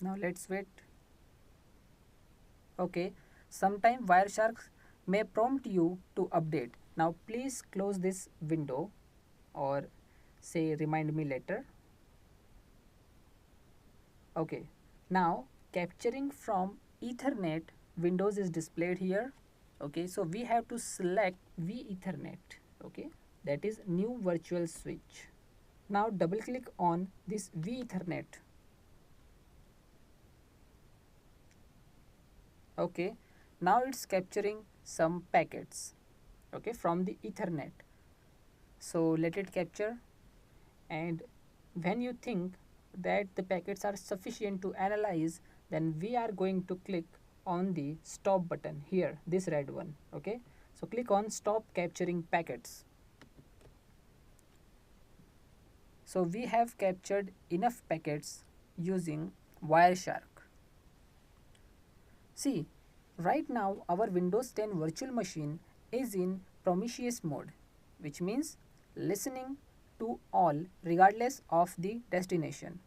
Now let's wait. Okay, sometime Wireshark may prompt you to update. Now please close this window or say remind me later. Okay, now capturing from Ethernet Windows is displayed here. Okay, so we have to select V Ethernet. Okay, that is new virtual switch. Now double click on this V Ethernet. Okay, now it's capturing some packets, okay, from the Ethernet. So let it capture, and when you think that the packets are sufficient to analyze, then we are going to click on the stop button here, this red one. Okay, so click on stop capturing packets. So we have captured enough packets using Wireshark. See, right now our Windows 10 virtual machine is in promiscuous mode, which means listening to all regardless of the destination.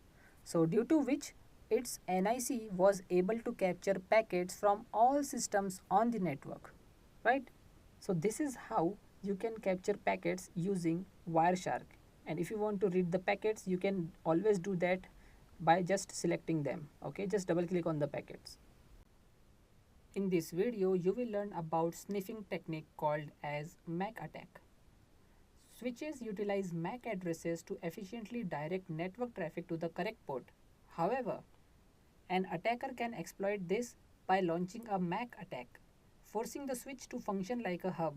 So due to which its NIC was able to capture packets from all systems on the network, right? So this is how you can capture packets using Wireshark. And if you want to read the packets, you can always do that by just selecting them. Okay, just double click on the packets. In this video, you will learn about sniffing technique called as MAC attack. Switches utilize MAC addresses to efficiently direct network traffic to the correct port. However, an attacker can exploit this by launching a MAC attack, forcing the switch to function like a hub.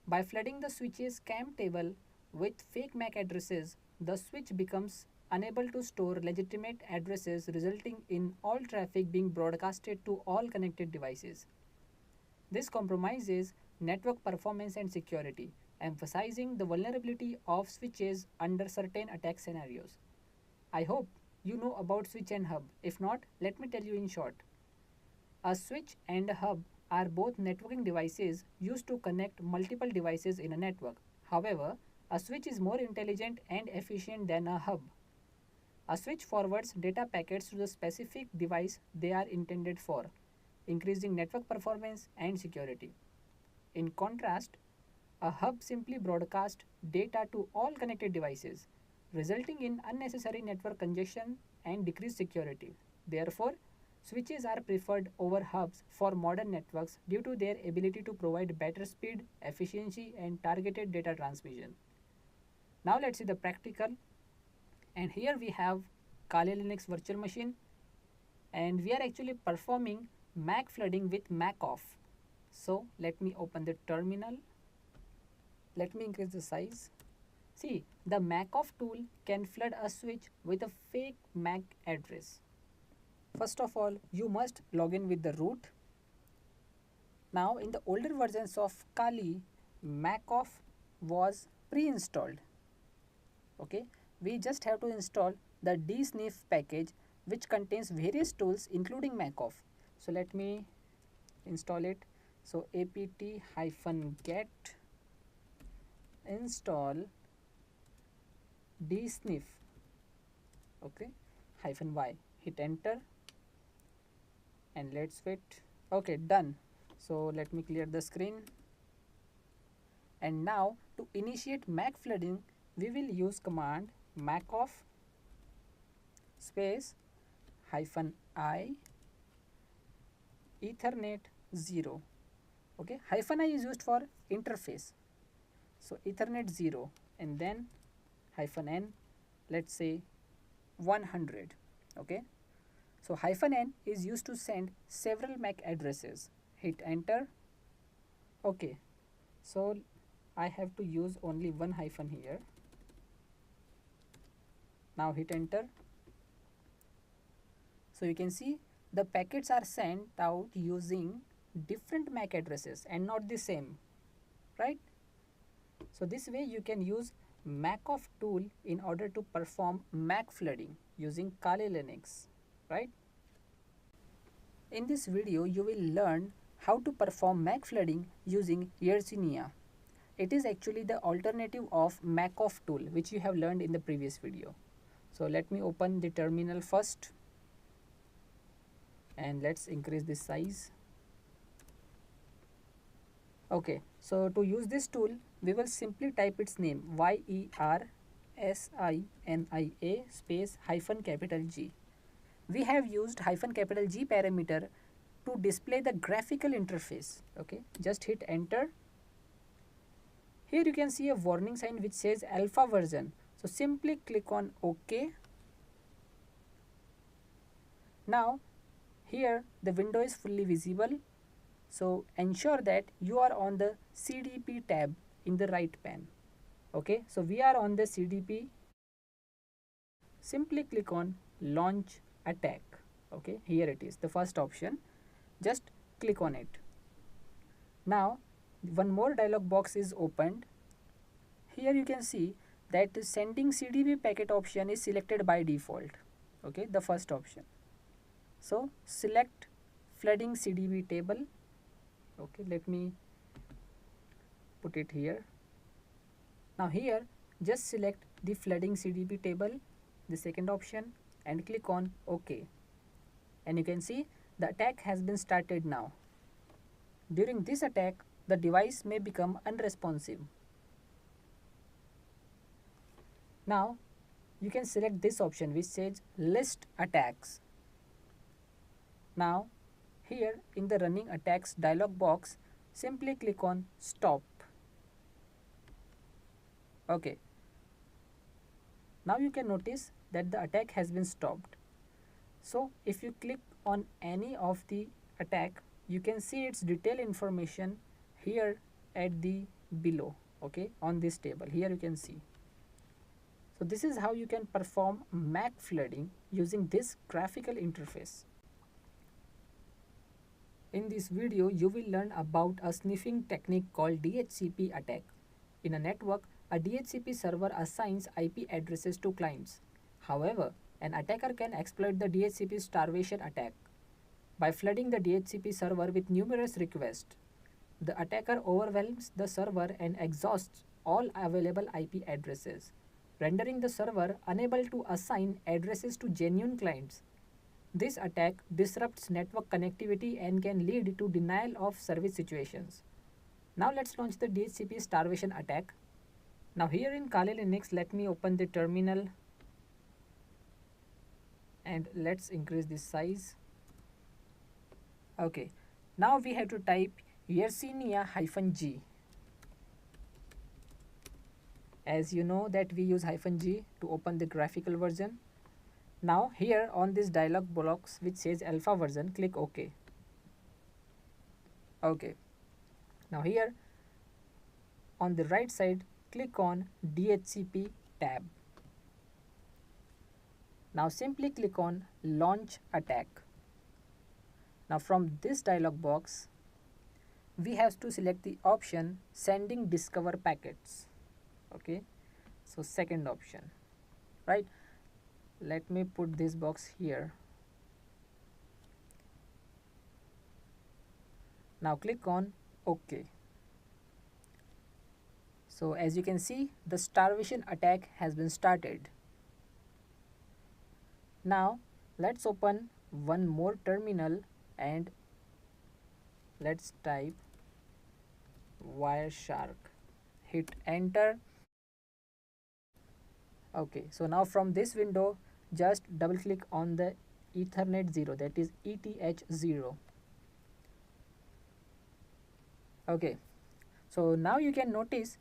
By flooding the switch's CAM table with fake MAC addresses, the switch becomes unable to store legitimate addresses, resulting in all traffic being broadcasted to all connected devices. This compromises network performance and security, emphasizing the vulnerability of switches under certain attack scenarios. I hope you know about switch and hub. If not, let me tell you in short. A switch and a hub are both networking devices used to connect multiple devices in a network. However, a switch is more intelligent and efficient than a hub. A switch forwards data packets to the specific device they are intended for, increasing network performance and security. In contrast, a hub simply broadcasts data to all connected devices, resulting in unnecessary network congestion and decreased security. Therefore, switches are preferred over hubs for modern networks due to their ability to provide better speed, efficiency, and targeted data transmission. Now let's see the practical. And here we have Kali Linux virtual machine, and we are actually performing MAC flooding with MAC off. So let me open the terminal. Let me increase the size. See, the MAC off tool can flood a switch with a fake MAC address. First of all, you must log in with the root. Now in the older versions of Kali, MAC off was pre-installed. Okay, we just have to install the dsniff package, which contains various tools including MAC off. So let me install it. So apt-get install dsniff, okay, -y, hit enter and let's wait. Okay, done. So let me clear the screen. And now to initiate MAC flooding, we will use command macoff space -i ethernet 0. Okay, -i is used for interface. So ethernet 0 and then -n, let's say 100. Okay, so -n is used to send several MAC addresses. Hit enter. Okay, so I have to use only one hyphen here. Now hit enter. So you can see the packets are sent out using different MAC addresses and not the same, right? So this way you can use macoff tool in order to perform MAC flooding using Kali Linux, right? In this video you will learn how to perform MAC flooding using Yersinia. It is actually the alternative of macoff tool which you have learned in the previous video. So let me open the terminal first and let's increase the size. Okay, so to use this tool we will simply type its name YERSINIA space -G. We have used -G parameter to display the graphical interface. Okay, just hit enter. Here you can see a warning sign which says alpha version. So simply click on OK. Now here the window is fully visible. So ensure that you are on the CDP tab in the right pane. Okay, so we are on the CDP. Simply click on launch attack. Okay, here it is, the first option. Just click on it. Now one more dialog box is opened. Here you can see that the sending CDP packet option is selected by default. Okay, the first option. So select flooding CDP table. Okay, let me put it here. Now here just select the flooding CDP table, the second option, and click on OK. And you can see the attack has been started now. During this attack, the device may become unresponsive. Now you can select this option which says list attacks. Now here in the running attacks dialog box, simply click on stop. Okay, now you can notice that the attack has been stopped. So if you click on any of the attack, you can see its detailed information here at the below. Okay, on this table here you can see. So this is how you can perform MAC flooding using this graphical interface. In this video, you will learn about a sniffing technique called DHCP attack. In a network, a DHCP server assigns IP addresses to clients. However, an attacker can exploit the DHCP starvation attack by flooding the DHCP server with numerous requests. The attacker overwhelms the server and exhausts all available IP addresses, rendering the server unable to assign addresses to genuine clients. This attack disrupts network connectivity and can lead to denial of service situations. Now let's launch the DHCP starvation attack. Now here in Kali Linux, let me open the terminal and let's increase this size. Okay, now we have to type Yersinia-G. As you know that we use -G to open the graphical version. Now here on this dialog box which says alpha version, click OK. Okay. Now here on the right side, click on DHCP tab. Now simply click on launch attack. Now from this dialog box, we have to select the option sending discover packets. Okay, so second option, right? Let me put this box here. Now click on OK. So as you can see, the starvation attack has been started. Now let's open one more terminal and let's type Wireshark. Hit enter. Okay, so now from this window, just double click on the Ethernet 0, that is ETH0. Okay, so now you can notice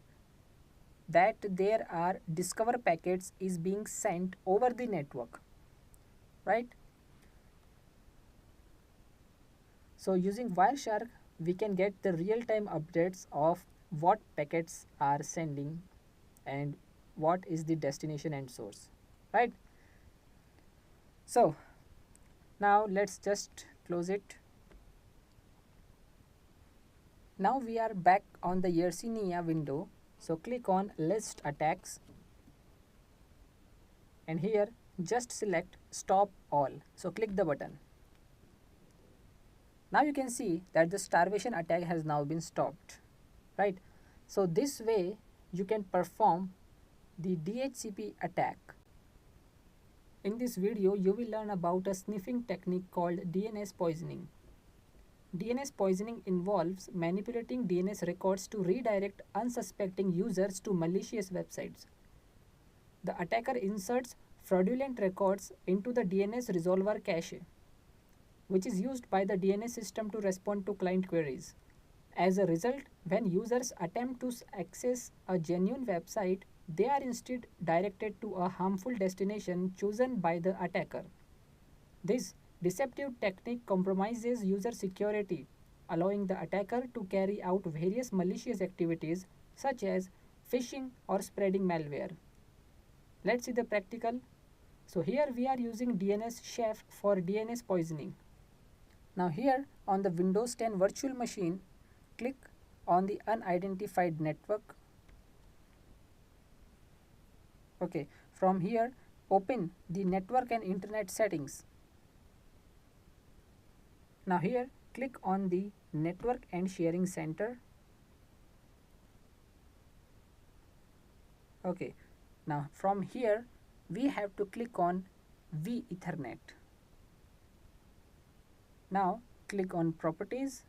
that there are discover packets is being sent over the network, right? So using Wireshark, we can get the real-time updates of what packets are sending and what is the destination and source, right? So now let's just close it. Now we are back on the Yersinia window. So click on list attacks and here just select stop all. So click the button. Now you can see that the starvation attack has now been stopped, right? So this way you can perform the DHCP attack. In this video, you will learn about a sniffing technique called DNS poisoning. DNS poisoning involves manipulating DNS records to redirect unsuspecting users to malicious websites. The attacker inserts fraudulent records into the DNS resolver cache, which is used by the DNS system to respond to client queries. As a result, when users attempt to access a genuine website, they are instead directed to a harmful destination chosen by the attacker. This deceptive technique compromises user security, allowing the attacker to carry out various malicious activities such as phishing or spreading malware. Let's see the practical. So here we are using DNS chef for DNS poisoning. Now here on the Windows 10 virtual machine, click on the unidentified network. Okay, from here open the network and internet settings. Now here click on the network and sharing center. Okay, now from here we have to click on vEthernet. Now click on properties.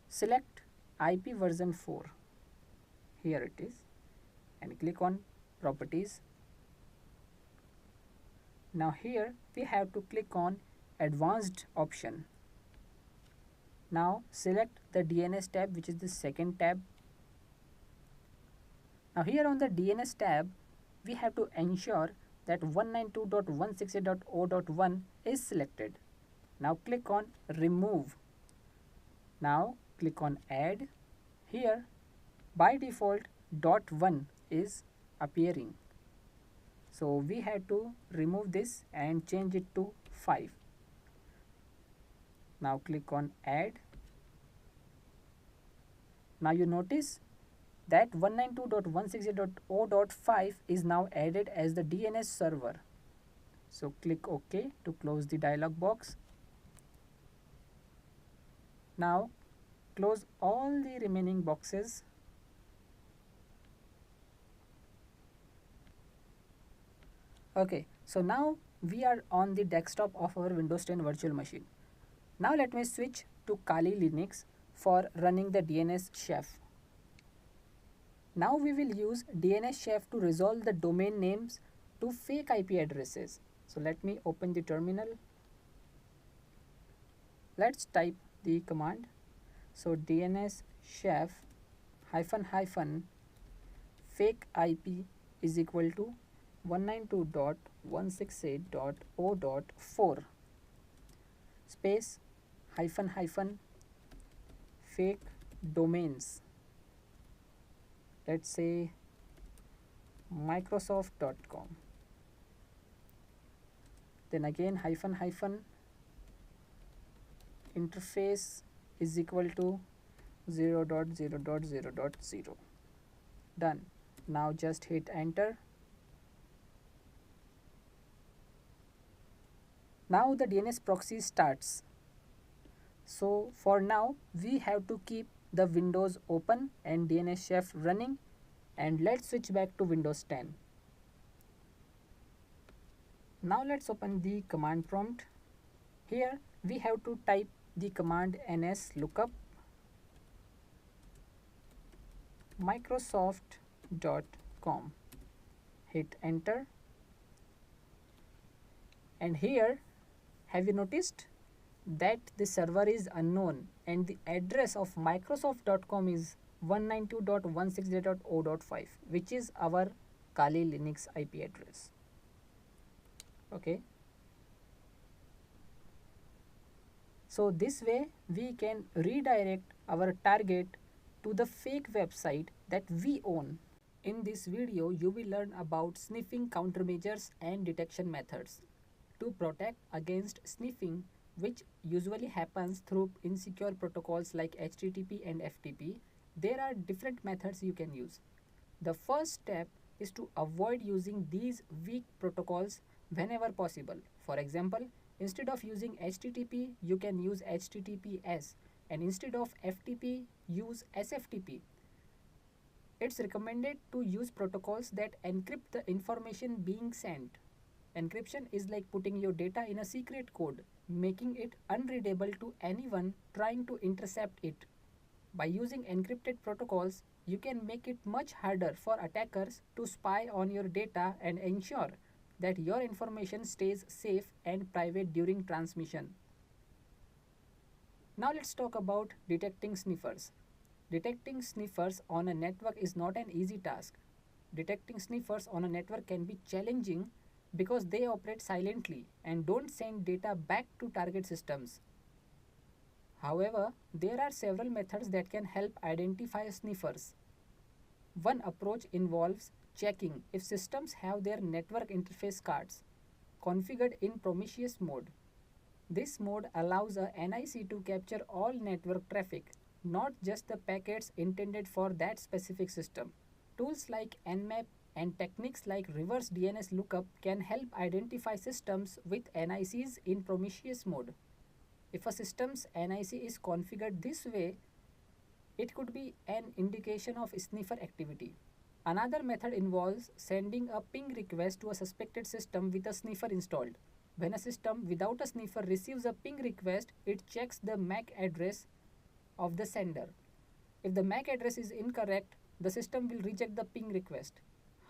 Select IP version 4. Here it is, and click on properties. Now here we have to click on advanced option. Now select the DNS tab, which is the second tab. Now here on the DNS tab, we have to ensure that 192.168.0.1 is selected. Now click on remove. Now click on add. Here By default .1 is appearing. So we had to remove this and change it to 5. Now click on add. Now you notice that 192.168.0.5 is now added as the DNS server. So click OK to close the dialog box. Now close all the remaining boxes. Okay, so now we are on the desktop of our Windows 10 virtual machine. Now let me switch to Kali Linux for running the DNS chef. Now we will use DNS chef to resolve the domain names to fake IP addresses. So let me open the terminal. Let's type the command. So DNS chef -- fake IP is equal to 192.168.0.4 space -- fake domains. Let's say microsoft.com. Then again -- interface is equal to 0.0.0.0. Done. Now just hit enter. Now the DNS proxy starts. So for now we have to keep the windows open and DNS chef running, and let's switch back to Windows 10. Now let's open the command prompt. Here we have to type the command ns lookup microsoft.com. Hit enter. And here, have you noticed that the server is unknown and the address of microsoft.com is 192.168.0.5, which is our Kali Linux IP address. Okay. So this way we can redirect our target to the fake website that we own. In this video, you will learn about sniffing countermeasures and detection methods. To protect against sniffing, which usually happens through insecure protocols like HTTP and FTP, there are different methods you can use. The first step is to avoid using these weak protocols whenever possible. For example, instead of using HTTP, you can use HTTPS, and instead of FTP, use SFTP. It's recommended to use protocols that encrypt the information being sent. Encryption is like putting your data in a secret code, making it unreadable to anyone trying to intercept it. By using encrypted protocols, you can make it much harder for attackers to spy on your data and ensure that your information stays safe and private during transmission. Now let's talk about detecting sniffers. Detecting sniffers on a network is not an easy task. Detecting sniffers on a network can be challenging because they operate silently and don't send data back to target systems. However, there are several methods that can help identify sniffers. One approach involves checking if systems have their network interface cards configured in promiscuous mode. This mode allows a NIC to capture all network traffic, not just the packets intended for that specific system. Tools like Nmap and techniques like reverse DNS lookup can help identify systems with NICs in promiscuous mode. If a system's NIC is configured this way, it could be an indication of sniffer activity. Another method involves sending a ping request to a suspected system with a sniffer installed. When a system without a sniffer receives a ping request, it checks the MAC address of the sender. If the MAC address is incorrect, the system will reject the ping request.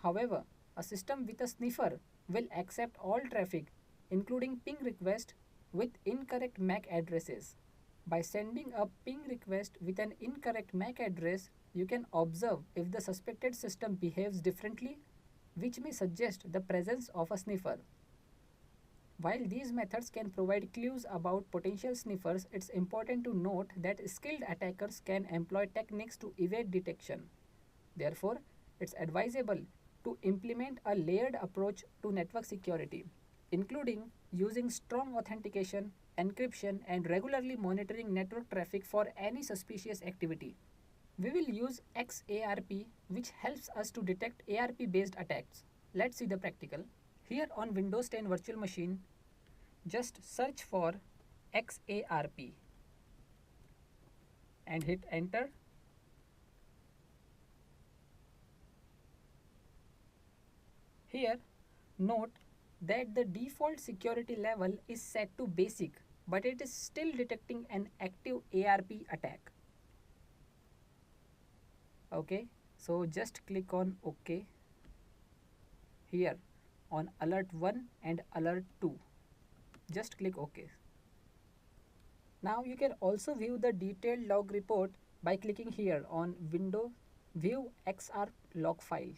However, a system with a sniffer will accept all traffic, including ping requests with incorrect MAC addresses. By sending a ping request with an incorrect MAC address, you can observe if the suspected system behaves differently, which may suggest the presence of a sniffer. While these methods can provide clues about potential sniffers, it's important to note that skilled attackers can employ techniques to evade detection. Therefore, it's advisable to implement a layered approach to network security, including using strong authentication, encryption, and regularly monitoring network traffic for any suspicious activity. We will use XARP, which helps us to detect ARP based attacks. Let's see the practical. Here on Windows 10 virtual machine, just search for XARP and hit enter. Here, note that the default security level is set to basic, but it is still detecting an active ARP attack. Okay, so just click on OK here on alert 1 and alert 2. Just click OK. Now you can also view the detailed log report by clicking here on Window View XR log file.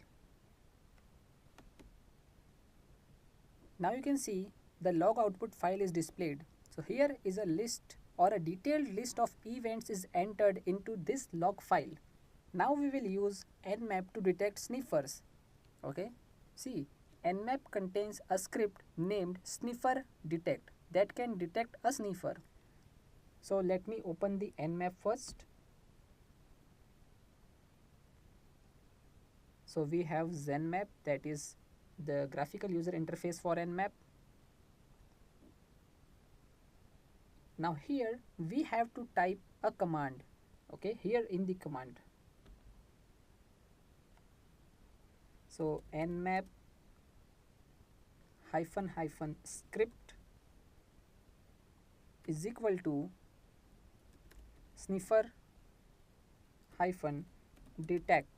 Now you can see the log output file is displayed. So here is a list or a detailed list of events is entered into this log file. Now we will use Nmap to detect sniffers. Okay, see, Nmap contains a script named sniffer detect that can detect a sniffer. So let me open the Nmap first. So we have Zenmap, that is the graphical user interface for Nmap. Now here we have to type a command. Okay, here in the command. So nmap -- script is equal to sniffer - detect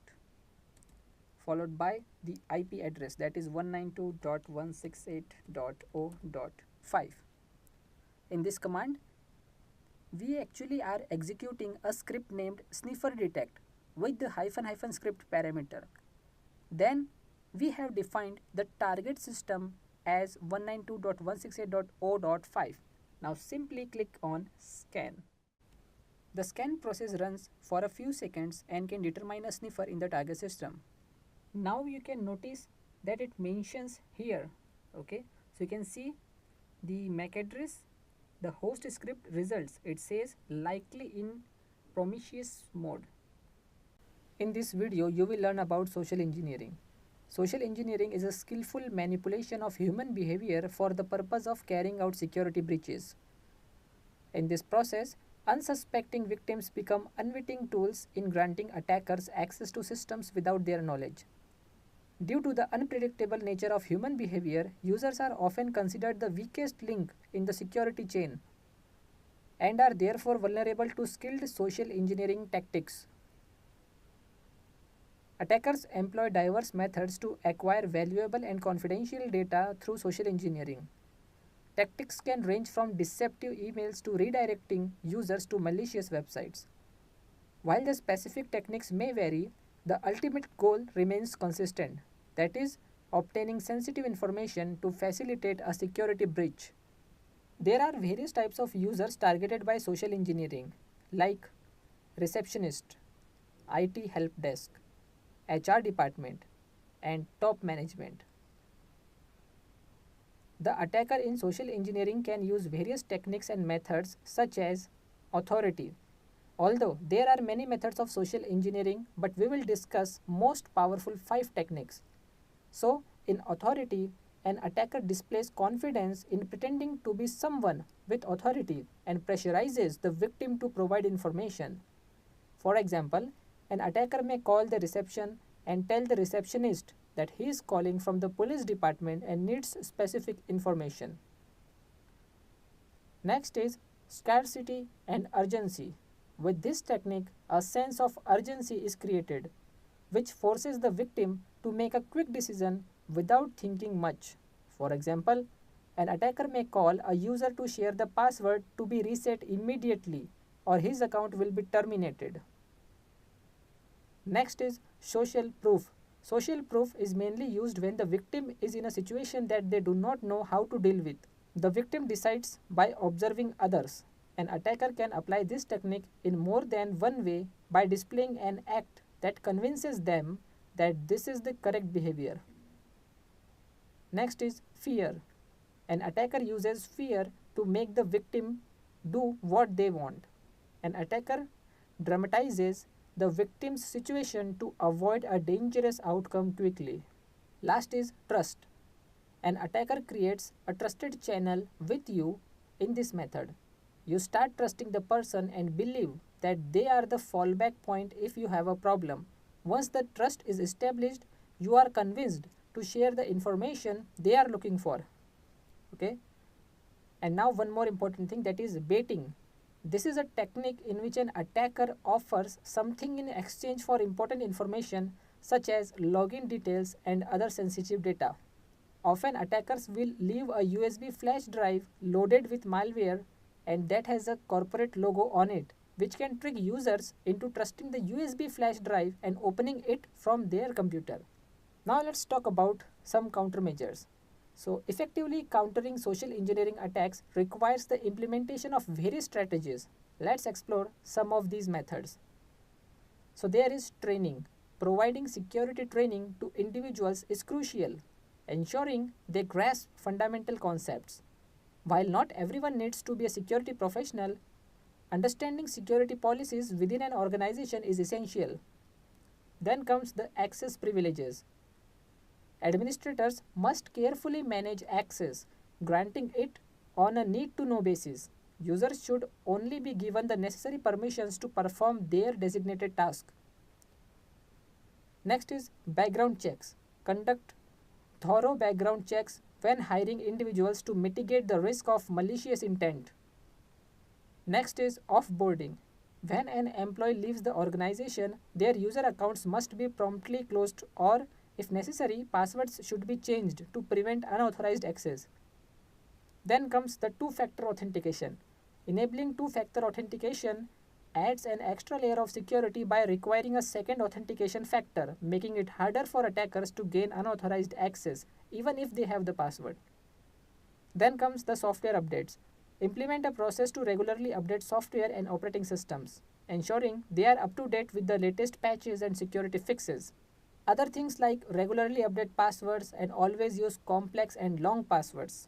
followed by the IP address, that is 192.168.0.5. In this command, we actually are executing a script named sniffer detect with the -- script parameter. Then we have defined the target system as 192.168.0.5. Now simply click on scan. The scan process runs for a few seconds and can determine a sniffer in the target system. Now you can notice that it mentions here, okay, so you can see the MAC address, the host script results, it says likely in promiscuous mode. In this video, you will learn about social engineering. Social engineering is a skillful manipulation of human behavior for the purpose of carrying out security breaches. In this process, unsuspecting victims become unwitting tools in granting attackers access to systems without their knowledge. Due to the unpredictable nature of human behavior, users are often considered the weakest link in the security chain and are therefore vulnerable to skilled social engineering tactics. Attackers employ diverse methods to acquire valuable and confidential data through social engineering. Tactics can range from deceptive emails to redirecting users to malicious websites. While the specific techniques may vary, the ultimate goal remains consistent, that is, obtaining sensitive information to facilitate a security breach. There are various types of users targeted by social engineering, like receptionist, IT help desk, HR department, and top management. The attacker in social engineering can use various techniques and methods such as authority. Although there are many methods of social engineering, but we will discuss most powerful 5 techniques. So, in authority, an attacker displays confidence in pretending to be someone with authority and pressurizes the victim to provide information. For example, an attacker may call the reception and tell the receptionist that he is calling from the police department and needs specific information. Next is scarcity and urgency. With this technique, a sense of urgency is created, which forces the victim to make a quick decision without thinking much. For example, an attacker may call a user to share the password to be reset immediately, or his account will be terminated. Next is social proof. Social proof is mainly used when the victim is in a situation that they do not know how to deal with. The victim decides by observing others. An attacker can apply this technique in more than one way by displaying an act that convinces them that this is the correct behavior. Next is fear. An attacker uses fear to make the victim do what they want. An attacker dramatizes the victim's situation to avoid a dangerous outcome quickly. Last is trust. An attacker creates a trusted channel with you in this method. You start trusting the person and believe that they are the fallback point if you have a problem. Once the trust is established, you are convinced to share the information they are looking for. Okay? And now one more important thing, that is baiting. This is a technique in which an attacker offers something in exchange for important information such as login details and other sensitive data. Often attackers will leave a USB flash drive loaded with malware and that has a corporate logo on it, which can trick users into trusting the USB flash drive and opening it from their computer. Now let's talk about some countermeasures. So effectively countering social engineering attacks requires the implementation of various strategies. Let's explore some of these methods. So there is training. Providing security training to individuals is crucial, ensuring they grasp fundamental concepts. While not everyone needs to be a security professional, understanding security policies within an organization is essential. Then comes the access privileges. Administrators must carefully manage access, granting it on a need-to-know basis. Users should only be given the necessary permissions to perform their designated task. Next is background checks. Conduct thorough background checks when hiring individuals to mitigate the risk of malicious intent. Next is offboarding. When an employee leaves the organization, their user accounts must be promptly closed or, if necessary, passwords should be changed to prevent unauthorized access. Then comes the two-factor authentication. Enabling two-factor authentication adds an extra layer of security by requiring a second authentication factor, making it harder for attackers to gain unauthorized access even if they have the password. Then comes the software updates. Implement a process to regularly update software and operating systems, ensuring they are up to date with the latest patches and security fixes. Other things like regularly update passwords and always use complex and long passwords.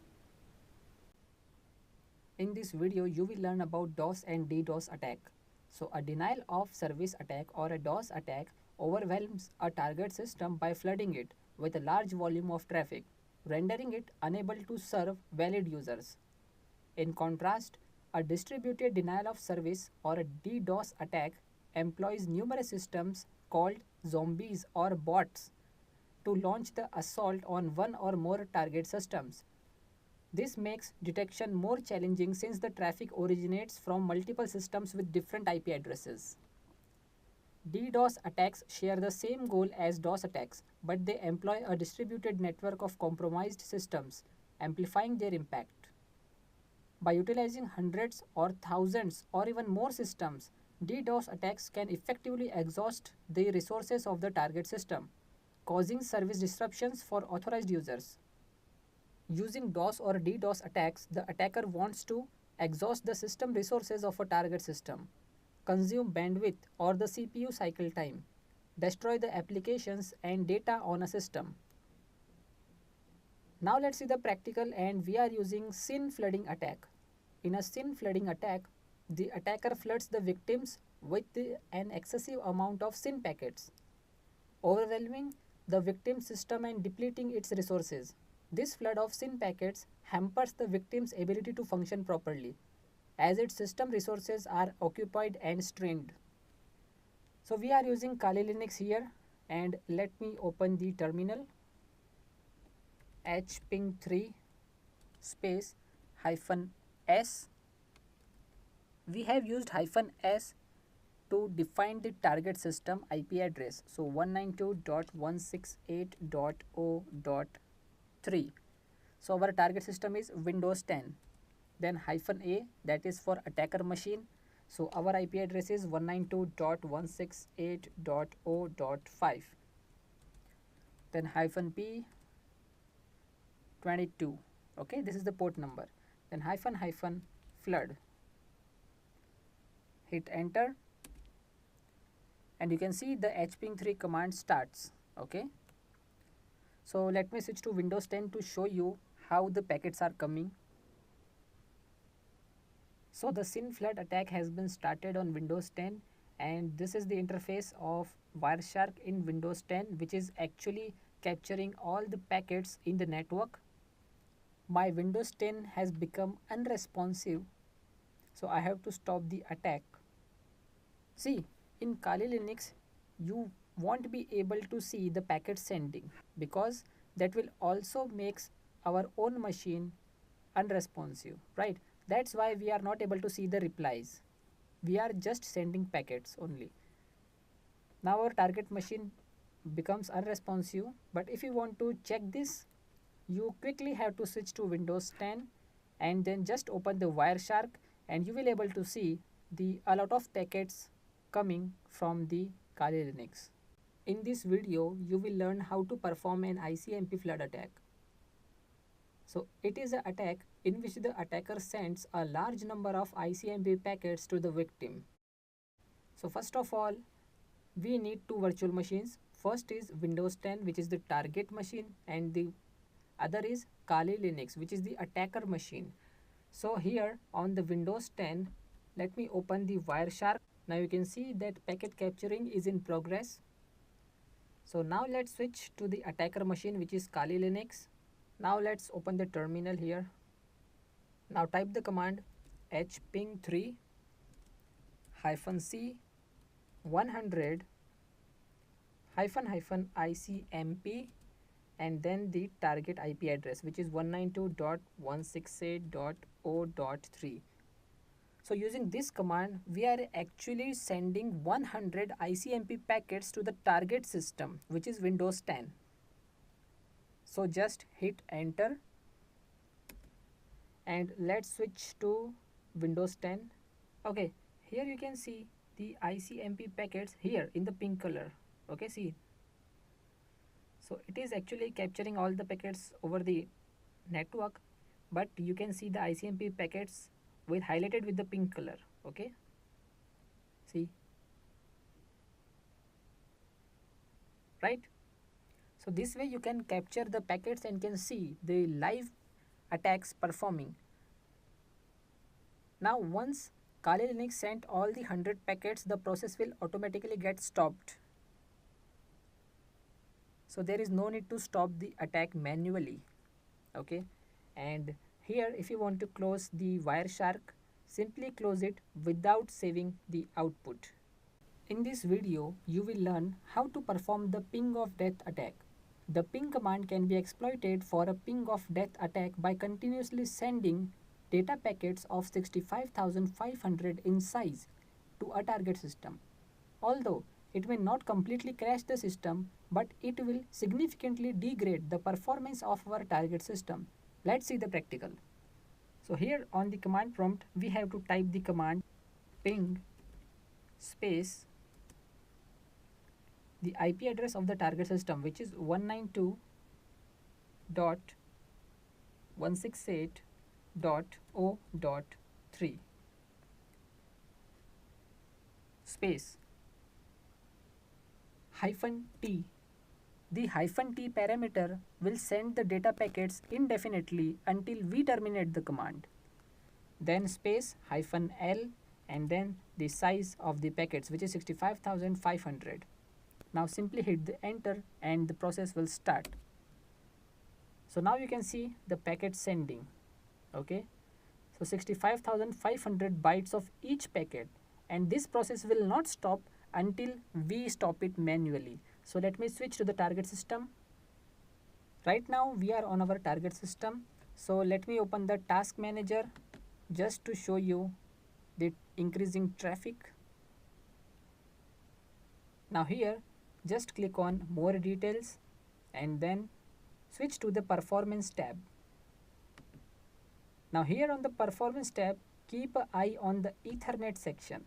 In this video, you will learn about DOS and DDoS attack. So a denial of service attack or a DOS attack overwhelms a target system by flooding it with a large volume of traffic, rendering it unable to serve valid users. In contrast, a distributed denial of service or a DDoS attack employs numerous systems called zombies or bots to launch the assault on one or more target systems. This makes detection more challenging since the traffic originates from multiple systems with different IP addresses. DDoS attacks share the same goal as DOS attacks, but they employ a distributed network of compromised systems, amplifying their impact. By utilizing hundreds or thousands or even more systems, DDoS attacks can effectively exhaust the resources of the target system, causing service disruptions for authorized users. Using DOS or DDoS attacks, the attacker wants to exhaust the system resources of a target system, consume bandwidth or the CPU cycle time, destroy the applications and data on a system. Now let's see the practical, and we are using SYN flooding attack. In a SYN flooding attack, the attacker floods the victims with an excessive amount of SYN packets, overwhelming the victim's system and depleting its resources. This flood of SYN packets hampers the victim's ability to function properly, as its system resources are occupied and strained. So we are using Kali Linux here, and let me open the terminal. hping3 space -s. We have used -s to define the target system IP address. So 192.168.0.3. So our target system is Windows 10. Then -a, that is for attacker machine. So our IP address is 192.168.0.5. Then -p 22. Okay, this is the port number. Then -flood. Hit enter and you can see the hping3 command starts. Okay, so let me switch to Windows 10 to show you how the packets are coming. So the SYN flood attack has been started on Windows 10, and this is the interface of Wireshark in Windows 10, which is actually capturing all the packets in the network. My Windows 10 has become unresponsive, so I have to stop the attack. See, in Kali Linux, you won't be able to see the packet sending, because that will also makes our own machine unresponsive, right? That's why we are not able to see the replies. We are just sending packets only. Now our target machine becomes unresponsive, but if you want to check this, you quickly have to switch to Windows 10 and then just open the Wireshark, and you will able to see a lot of packets coming from the Kali Linux. In this video, you will learn how to perform an ICMP flood attack. So it is an attack in which the attacker sends a large number of ICMP packets to the victim. So first of all, we need two virtual machines. First is Windows 10, which is the target machine, and the other is Kali Linux, which is the attacker machine. So here on the Windows 10, let me open the Wireshark. Now you can see that packet capturing is in progress. So now let's switch to the attacker machine, which is Kali Linux. Now let's open the terminal here. Now type the command hping3 -c 100 -icmp and then the target IP address, which is 192.168.0.3. So using this command, we are actually sending 100 ICMP packets to the target system, which is Windows 10. So just hit enter and let's switch to Windows 10. Okay, here you can see the ICMP packets here in the pink color. Okay, see. So it is actually capturing all the packets over the network, but you can see the ICMP packets with highlighted with the pink color. Okay, see, right? So this way you can capture the packets and can see the live attacks performing. Now once Kali Linux sent all the 100 packets, the process will automatically get stopped. So there is no need to stop the attack manually. Okay, and here if you want to close the Wireshark, simply close it without saving the output. In this video, you will learn how to perform the ping of death attack. The ping command can be exploited for a ping of death attack by continuously sending data packets of 65,500 in size to a target system. Although it may not completely crash the system, but it will significantly degrade the performance of our target system. Let's see the practical. So here on the command prompt, we have to type the command ping space the IP address of the target system, which is 192.168.0.3 space -t. The -t parameter will send the data packets indefinitely until we terminate the command. Then space -l and then the size of the packets, which is 65,500. Now simply hit the enter and the process will start. So now you can see the packet sending. Okay, so 65,500 bytes of each packet, and this process will not stop until we stop it manually. So let me switch to the target system. Right now we are on our target system. So let me open the task manager just to show you the increasing traffic. Now here just click on more details and then switch to the performance tab. Now here on the performance tab, keep an eye on the Ethernet section.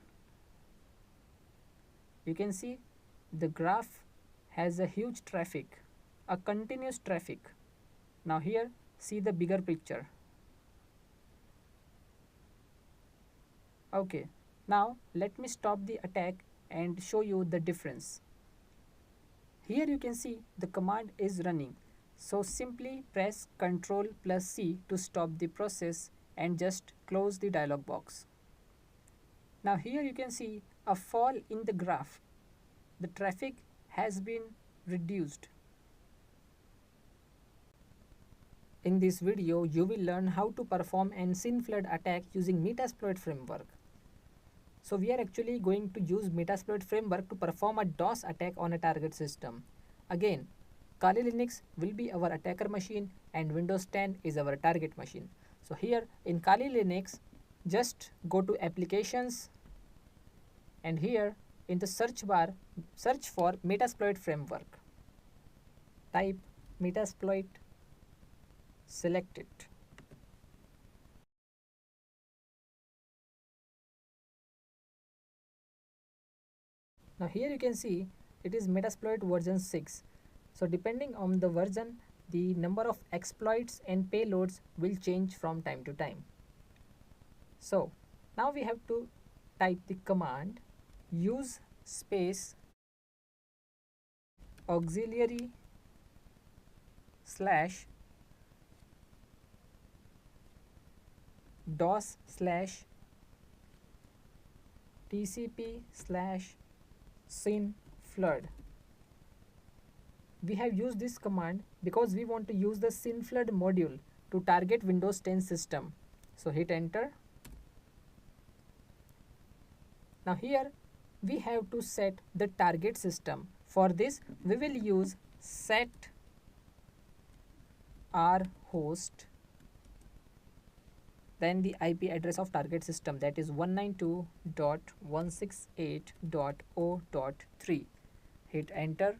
You can see the graph has a huge traffic, a continuous traffic. Now here see the bigger picture. Okay, now let me stop the attack and show you the difference. Here you can see the command is running. So simply press Ctrl plus C to stop the process and just close the dialog box. Now here you can see a fall in the graph. The traffic has been reduced. In this video, you will learn how to perform an SYN flood attack using Metasploit framework. So we are actually going to use Metasploit framework to perform a DOS attack on a target system. Again, Kali Linux will be our attacker machine and Windows 10 is our target machine. So here in Kali Linux, just go to applications and here in the search bar, search for Metasploit framework. Type Metasploit, select it. Now here you can see it is Metasploit version 6. So depending on the version, the number of exploits and payloads will change from time to time. So now we have to type the command use space auxiliary slash DOS slash TCP slash SYN flood. We have used this command because we want to use the SYN flood module to target Windows 10 system. So hit enter. Now here we have to set the target system. For this we will use set our host, then the IP address of target system, that is 192.168.0.3. Hit enter.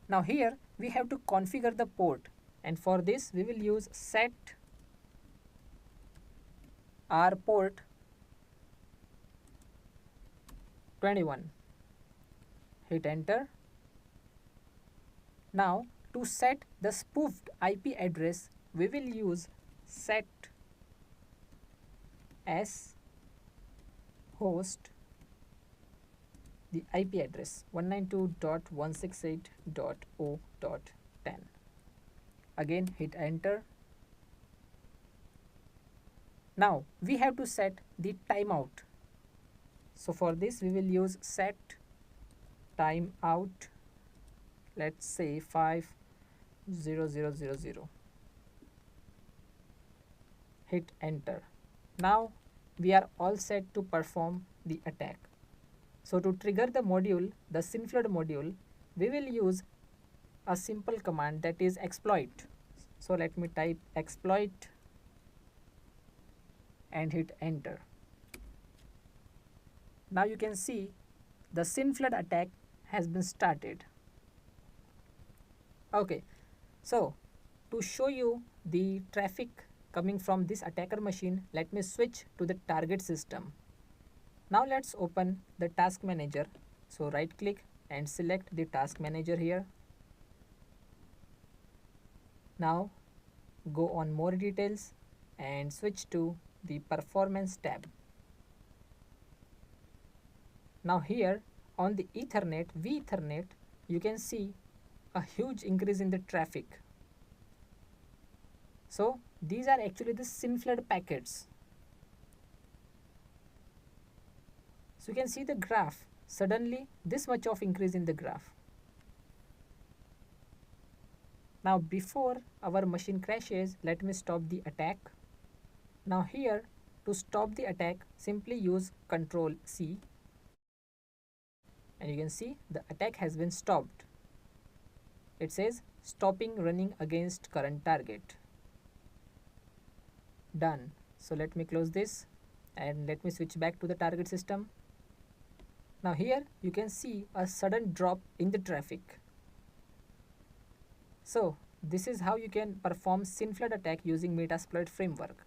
Now here we have to configure the port, and for this we will use set our port 21. Hit enter. Now to set the spoofed IP address, we will use set as host the IP address 192.168.0.10. Again hit enter. Now we have to set the timeout. So for this we will use set timeout, let's say 50000. Hit enter. Now we are all set to perform the attack. So to trigger the module, the SYN flood module, we will use a simple command, that is exploit. So let me type exploit and hit enter. Now you can see the SYN flood attack has been started. Okay, so to show you the traffic coming from this attacker machine, let me switch to the target system. Now let's open the task manager. So right click and select the task manager here. Now go on more details and switch to the performance tab. Now here on the Ethernet, vEthernet, you can see a huge increase in the traffic. So these are actually the SYN flood packets. So you can see the graph, suddenly this much of increase in the graph. Now before our machine crashes, let me stop the attack. Now here to stop the attack, simply use Ctrl C. And you can see the attack has been stopped. It says stopping running against current target. Done. So let me close this and let me switch back to the target system. Now here you can see a sudden drop in the traffic. So this is how you can perform SYN flood attack using Metasploit framework.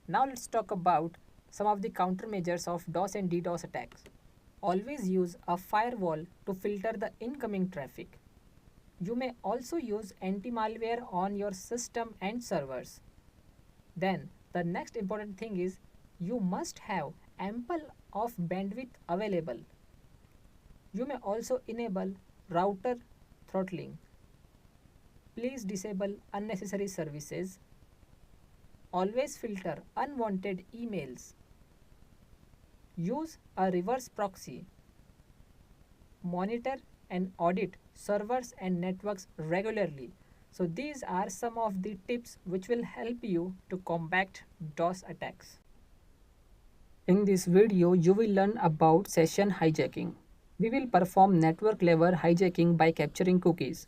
Now let's talk about some of the countermeasures of DOS and DDoS attacks. Always use a firewall to filter the incoming traffic. You may also use anti-malware on your system and servers. Then the next important thing is you must have ample of bandwidth available. You may also enable router throttling. Please disable unnecessary services. Always filter unwanted emails. Use a reverse proxy. Monitor and audit servers and networks regularly. So these are some of the tips which will help you to combat DOS attacks. In this video, you will learn about session hijacking. We will perform network level hijacking by capturing cookies.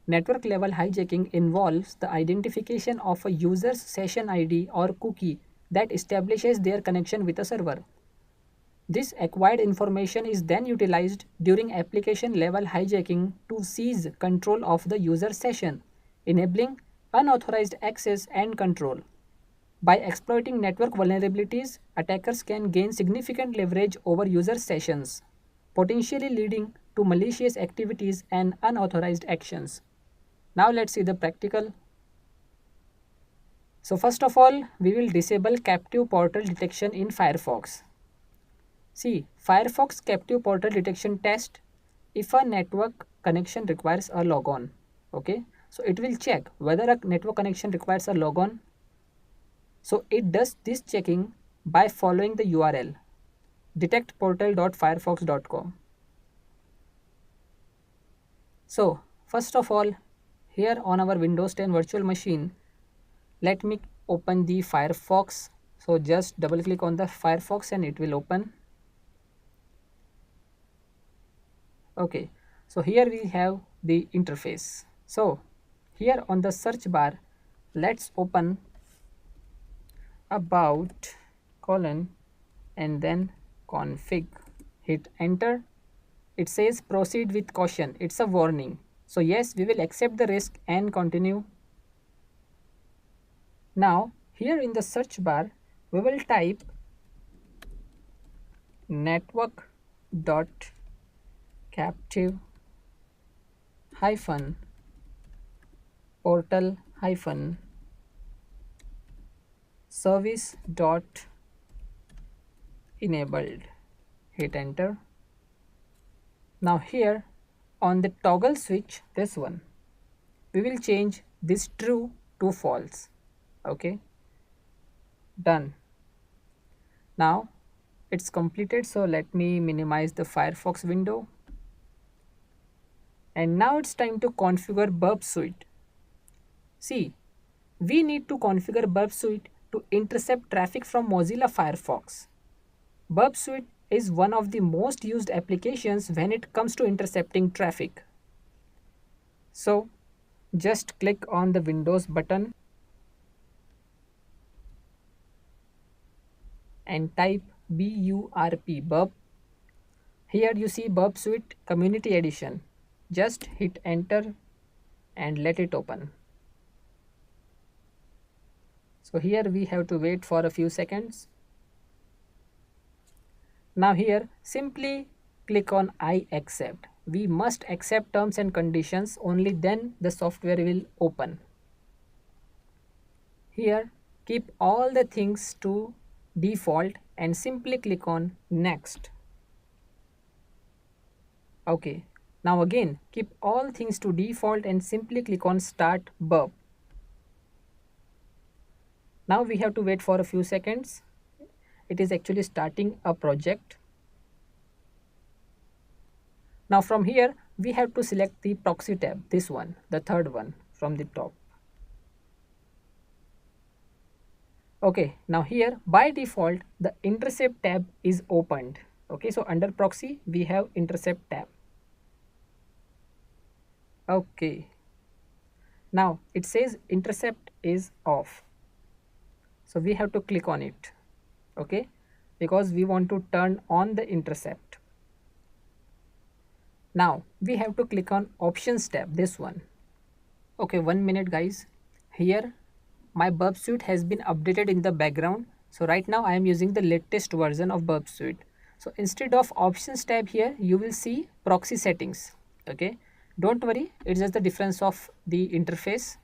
Network level hijacking involves the identification of a user's session ID or cookie that establishes their connection with a server. This acquired information is then utilized during application level hijacking to seize control of the user session, enabling unauthorized access and control. By exploiting network vulnerabilities, attackers can gain significant leverage over user sessions, potentially leading to malicious activities and unauthorized actions. Now let's see the practical. So first of all, we will disable captive portal detection in Firefox. See, Firefox captive portal detection test if a network connection requires a logon. Okay, so it will check whether a network connection requires a logon. So it does this checking by following the URL detectportal.firefox.com. So first of all, here on our Windows 10 virtual machine, let me open the Firefox. So just double click on the Firefox and it will open. Okay, so here we have the interface. So here on the search bar, let's open about colon and then config. Hit enter. It says proceed with caution. It's a warning. So yes, we will accept the risk and continue. Now here in the search bar, we will type network dot captive hyphen portal hyphen service dot enabled. Hit enter. Now here on the toggle switch, this one, we will change this true to false. Okay, done. Now it's completed, so let me minimize the Firefox window. And now it's time to configure Burp Suite. See, we need to configure Burp Suite to intercept traffic from Mozilla Firefox. Burp Suite is one of the most used applications when it comes to intercepting traffic. So just click on the Windows button and type BURP burp. Here you see Burp Suite Community Edition. Just hit enter and let it open. So here we have to wait for a few seconds. Now here simply click on I accept. We must accept terms and conditions, only then the software will open. Here keep all the things to default and simply click on next. Okay, now again keep all things to default and simply click on start burp. Now we have to wait for a few seconds. It is actually starting a project. Now from here we have to select the proxy tab, this one, the third one from the top. Okay, now here by default the intercept tab is opened. Okay, so under proxy we have intercept tab. Okay, now it says intercept is off, so we have to click on it. Okay, because we want to turn on the intercept. Now we have to click on options tab, this one. Okay, 1 minute guys. Here my Burp Suite has been updated in the background. So right now I am using the latest version of Burp Suite. So instead of options tab here, you will see proxy settings. Okay, don't worry, it's just the difference of the interface.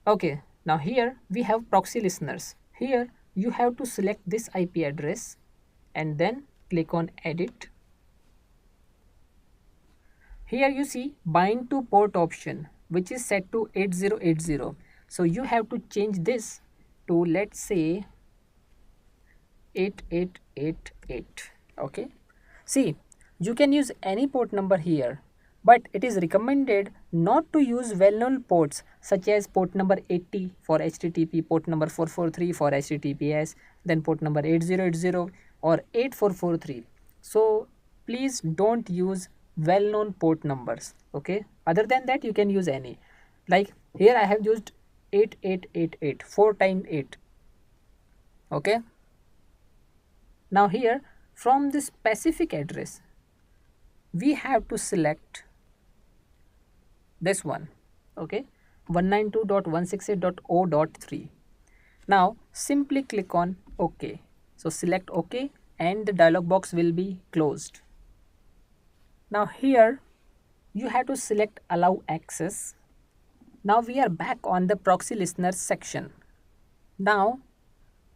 Okay, now here we have proxy listeners. Here you have to select this IP address and then click on edit. Here you see bind to port option, which is set to 8080. So you have to change this to, let's say, 8888. Okay, see, you can use any port number here, but it is recommended not to use well-known ports such as port number 80 for HTTP, port number 443 for HTTPS, then port number 8080 or 8443. So please don't use well-known port numbers. Okay, other than that you can use any, like here I have used 8888, 4 times 8. Okay, now here from this specific address we have to select this one. Okay, 192.168.0.3. now simply click on OK. So select OK and the dialog box will be closed. Now here you have to select allow access. Now we are back on the proxy listeners section. Now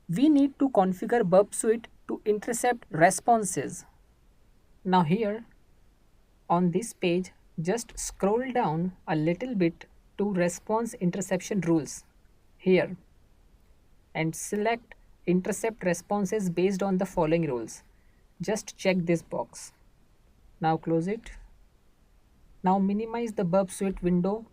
we need to configure Burp Suite to intercept responses. Now here on this page, just scroll down a little bit to response interception rules here and select intercept responses based on the following rules. Just check this box. Now close it. Now minimize the Burp Suite window.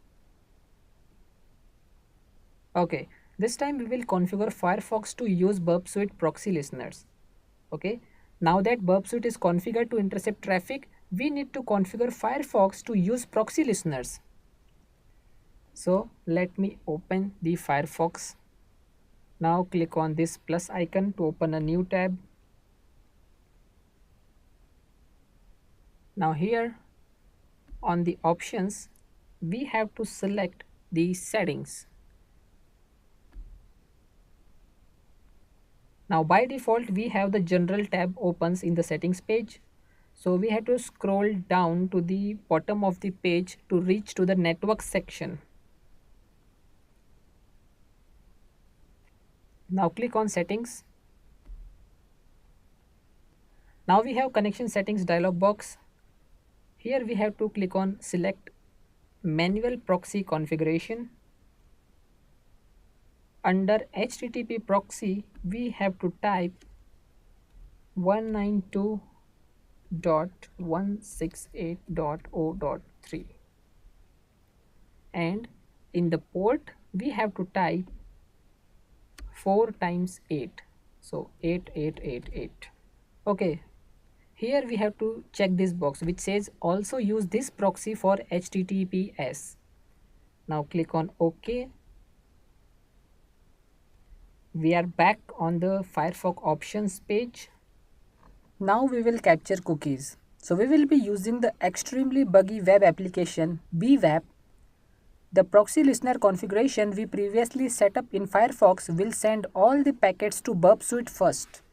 Okay, this time we will configure Firefox to use Burp Suite proxy listeners. Okay, now that Burp Suite is configured to intercept traffic, we need to configure Firefox to use proxy listeners. So let me open the Firefox. Now click on this plus icon to open a new tab. Now here on the options, we have to select the settings. Now by default we have the general tab opens in the settings page. So we have to scroll down to the bottom of the page to reach to the network section. Now click on settings. Now we have connection settings dialog box. Here we have to click on select manual proxy configuration. Under HTTP proxy we have to type 192.168.0.3 and in the port we have to type 4 times 8, so 8888. Okay, here we have to check this box which says also use this proxy for HTTPS. Now click on OK. We are back on the Firefox options page. Now we will capture cookies. So we will be using the extremely buggy web application bwap. The proxy listener configuration we previously set up in Firefox will send all the packets to Burp Suite first.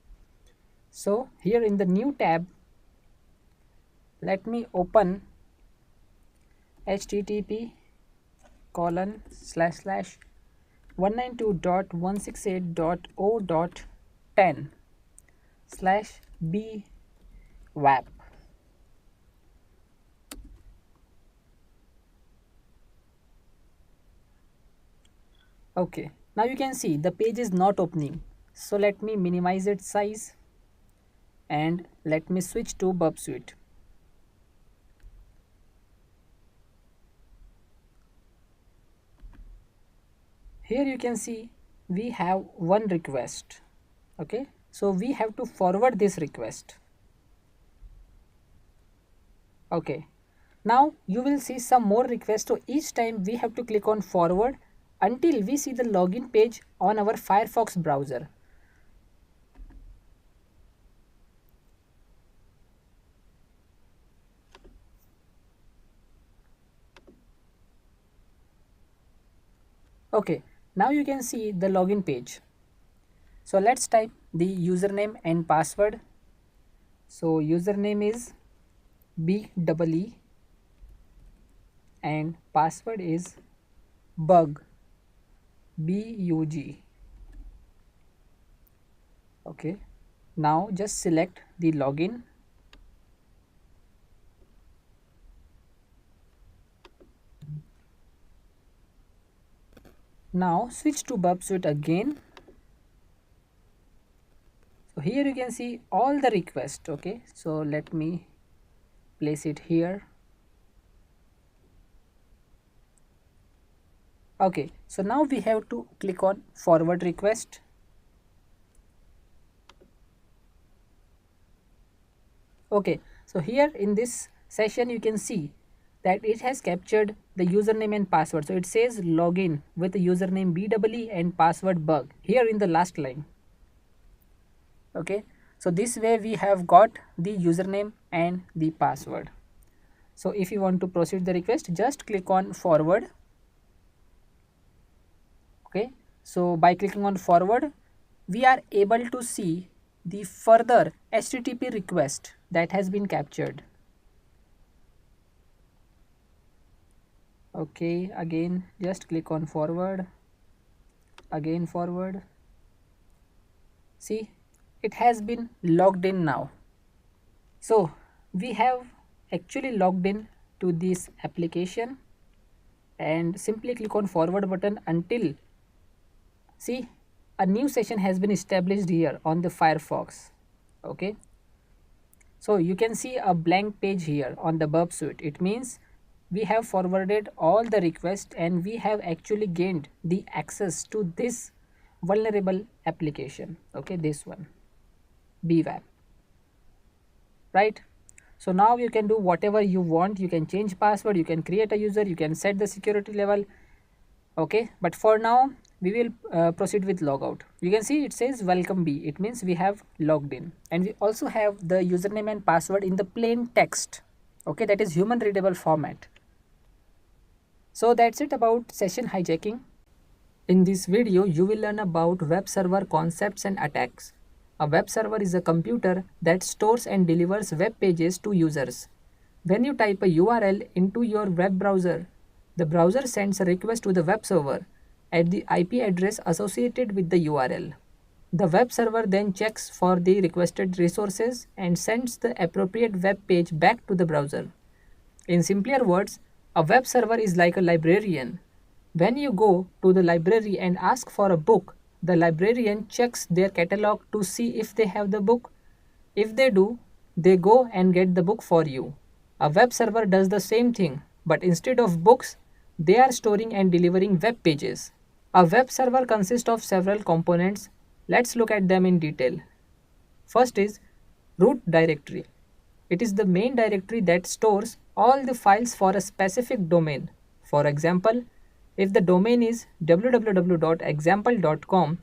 So here in the new tab, let me open http://192.168.0.10/bwap. Okay, now you can see the page is not opening. So let me minimize its size and let me switch to Burp Suite. Here you can see we have one request. Okay, so we have to forward this request. Okay, now you will see some more requests. So each time we have to click on forward until we see the login page on our Firefox browser. Okay, now you can see the login page. So let's type the username and password. So username is BEE and password is bug, BUG. Okay, now just select the login. Now switch to Burp Suite again. So here you can see all the requests. Okay, so let me place it here. Okay, so now we have to click on forward request. Okay, so here in this session you can see that it has captured the username and password. So it says login with the username BEE and password bug here in the last line. Okay, so this way we have got the username and the password. So if you want to proceed the request, just click on forward. Okay, so by clicking on forward, we are able to see the further HTTP request that has been captured. Okay, again just click on forward, again forward. See, it has been logged in now. So we have actually logged in to this application and simply click on forward button until, see, a new session has been established here on the Firefox. Okay, so you can see a blank page here on the Burp Suite. It means we have forwarded all the requests and we have actually gained the access to this vulnerable application. Okay, this one, BWAP, right? So now you can do whatever you want. You can change password, you can create a user, you can set the security level. Okay, but for now we will proceed with logout. You can see it says welcome B. It means we have logged in, and we also have the username and password in the plain text. Okay, that is human readable format. So that's it about session hijacking. In this video you will learn about web server concepts and attacks. A web server is a computer that stores and delivers web pages to users. When you type a URL into your web browser, the browser sends a request to the web server at the IP address associated with the URL. The web server then checks for the requested resources and sends the appropriate web page back to the browser. In simpler words, a web server is like a librarian. When you go to the library and ask for a book, the librarian checks their catalog to see if they have the book. If they do, they go and get the book for you. A web server does the same thing, but instead of books, they are storing and delivering web pages. A web server consists of several components. Let's look at them in detail. First is root directory. It is the main directory that stores all the files for a specific domain. For example, if the domain is www.example.com,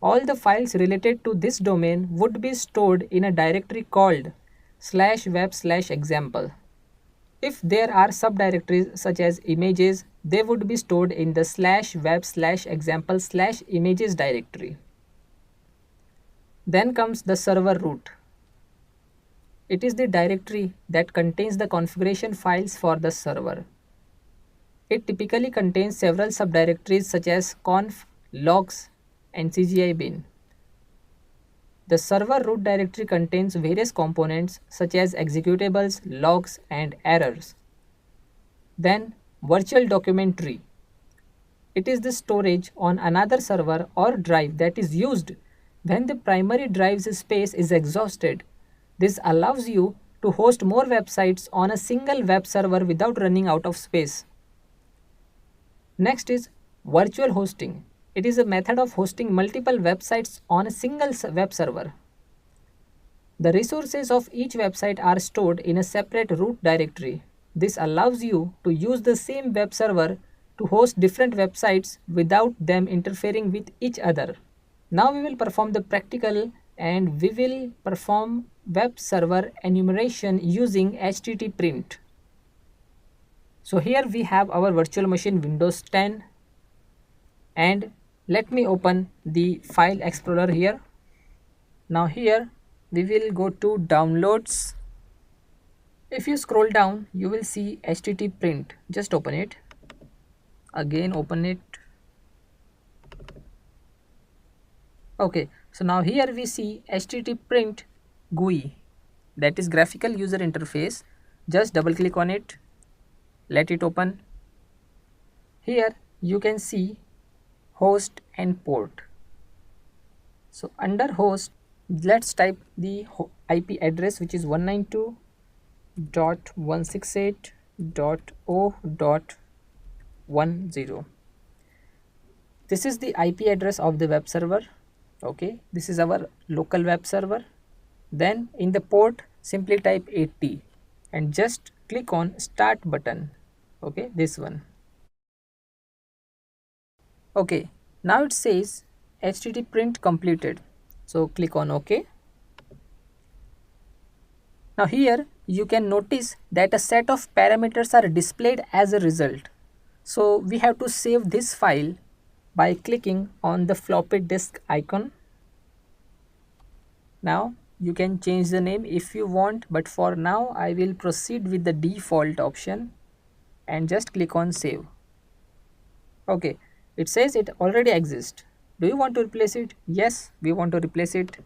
all the files related to this domain would be stored in a directory called /web/example. If there are subdirectories such as images, they would be stored in the /web/example/images directory. Then comes the server root. It is the directory that contains the configuration files for the server. It typically contains several subdirectories such as conf, logs, and CGI bin. The server root directory contains various components such as executables, logs, and errors. Then virtual document tree. It is the storage on another server or drive that is used when the primary drive's space is exhausted. This allows you to host more websites on a single web server without running out of space. Next is virtual hosting. It is a method of hosting multiple websites on a single web server. The resources of each website are stored in a separate root directory. This allows you to use the same web server to host different websites without them interfering with each other. Now we will perform the practical and we will perform web server enumeration using httprint. So here we have our virtual machine Windows 10, and let me open the file explorer here. Now here we will go to downloads. If you scroll down, you will see httprint. Just open it. Again open it. Okay, so now here we see httprint GUI, that is graphical user interface. Just double click on it, let it open. Here you can see host and port. So under host, let's type the IP address, which is 192.168.0.10. This is the IP address of the web server. Okay, this is our local web server. Then in the port, simply type 80 and just click on start button. Okay, this one. Okay, now it says HTTP print completed. So click on OK. Now here you can notice that a set of parameters are displayed as a result. So we have to save this file by clicking on the floppy disk icon. Now you can change the name if you want, but for now I will proceed with the default option and just click on save. Okay, it says it already exists. Do you want to replace it? Yes, we want to replace it.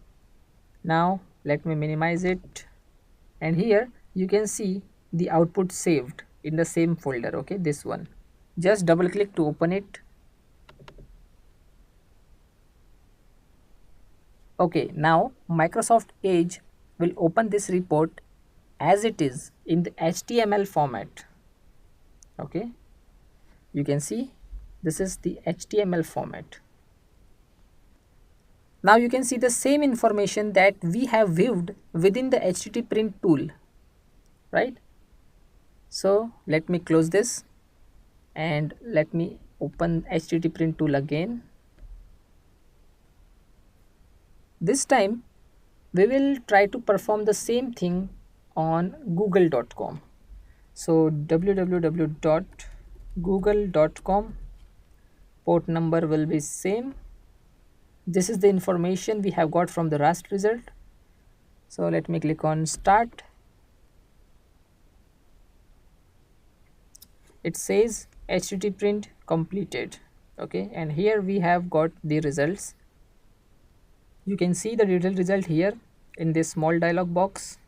Now let me minimize it, and here you can see the output saved in the same folder. Okay, this one. Just double click to open it. Okay, now Microsoft Edge will open this report as it is in the HTML format. Okay, you can see this is the HTML format. Now you can see the same information that we have viewed within the HTTP print tool, right? So let me close this and let me open HTTP print tool again. This time we will try to perform the same thing on google.com. So www.google.com, port number will be same. This is the information we have got from the Rust result. So let me click on start. It says HTTP print completed. Okay, and here we have got the results. You can see the detailed result here in this small dialog box.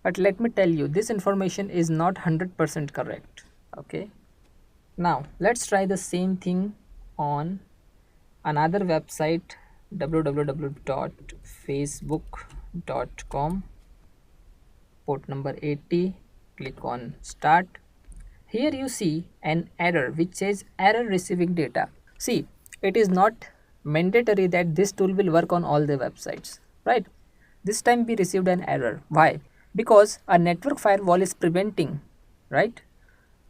But let me tell you, this information is not 100% correct. Okay, now let's try the same thing on another website, www.facebook.com, port number 80. Click on start. Here you see an error which says error receiving data. See, it is not mandatory that this tool will work on all the websites, right? This time we received an error. Why? Because a network firewall is preventing, right?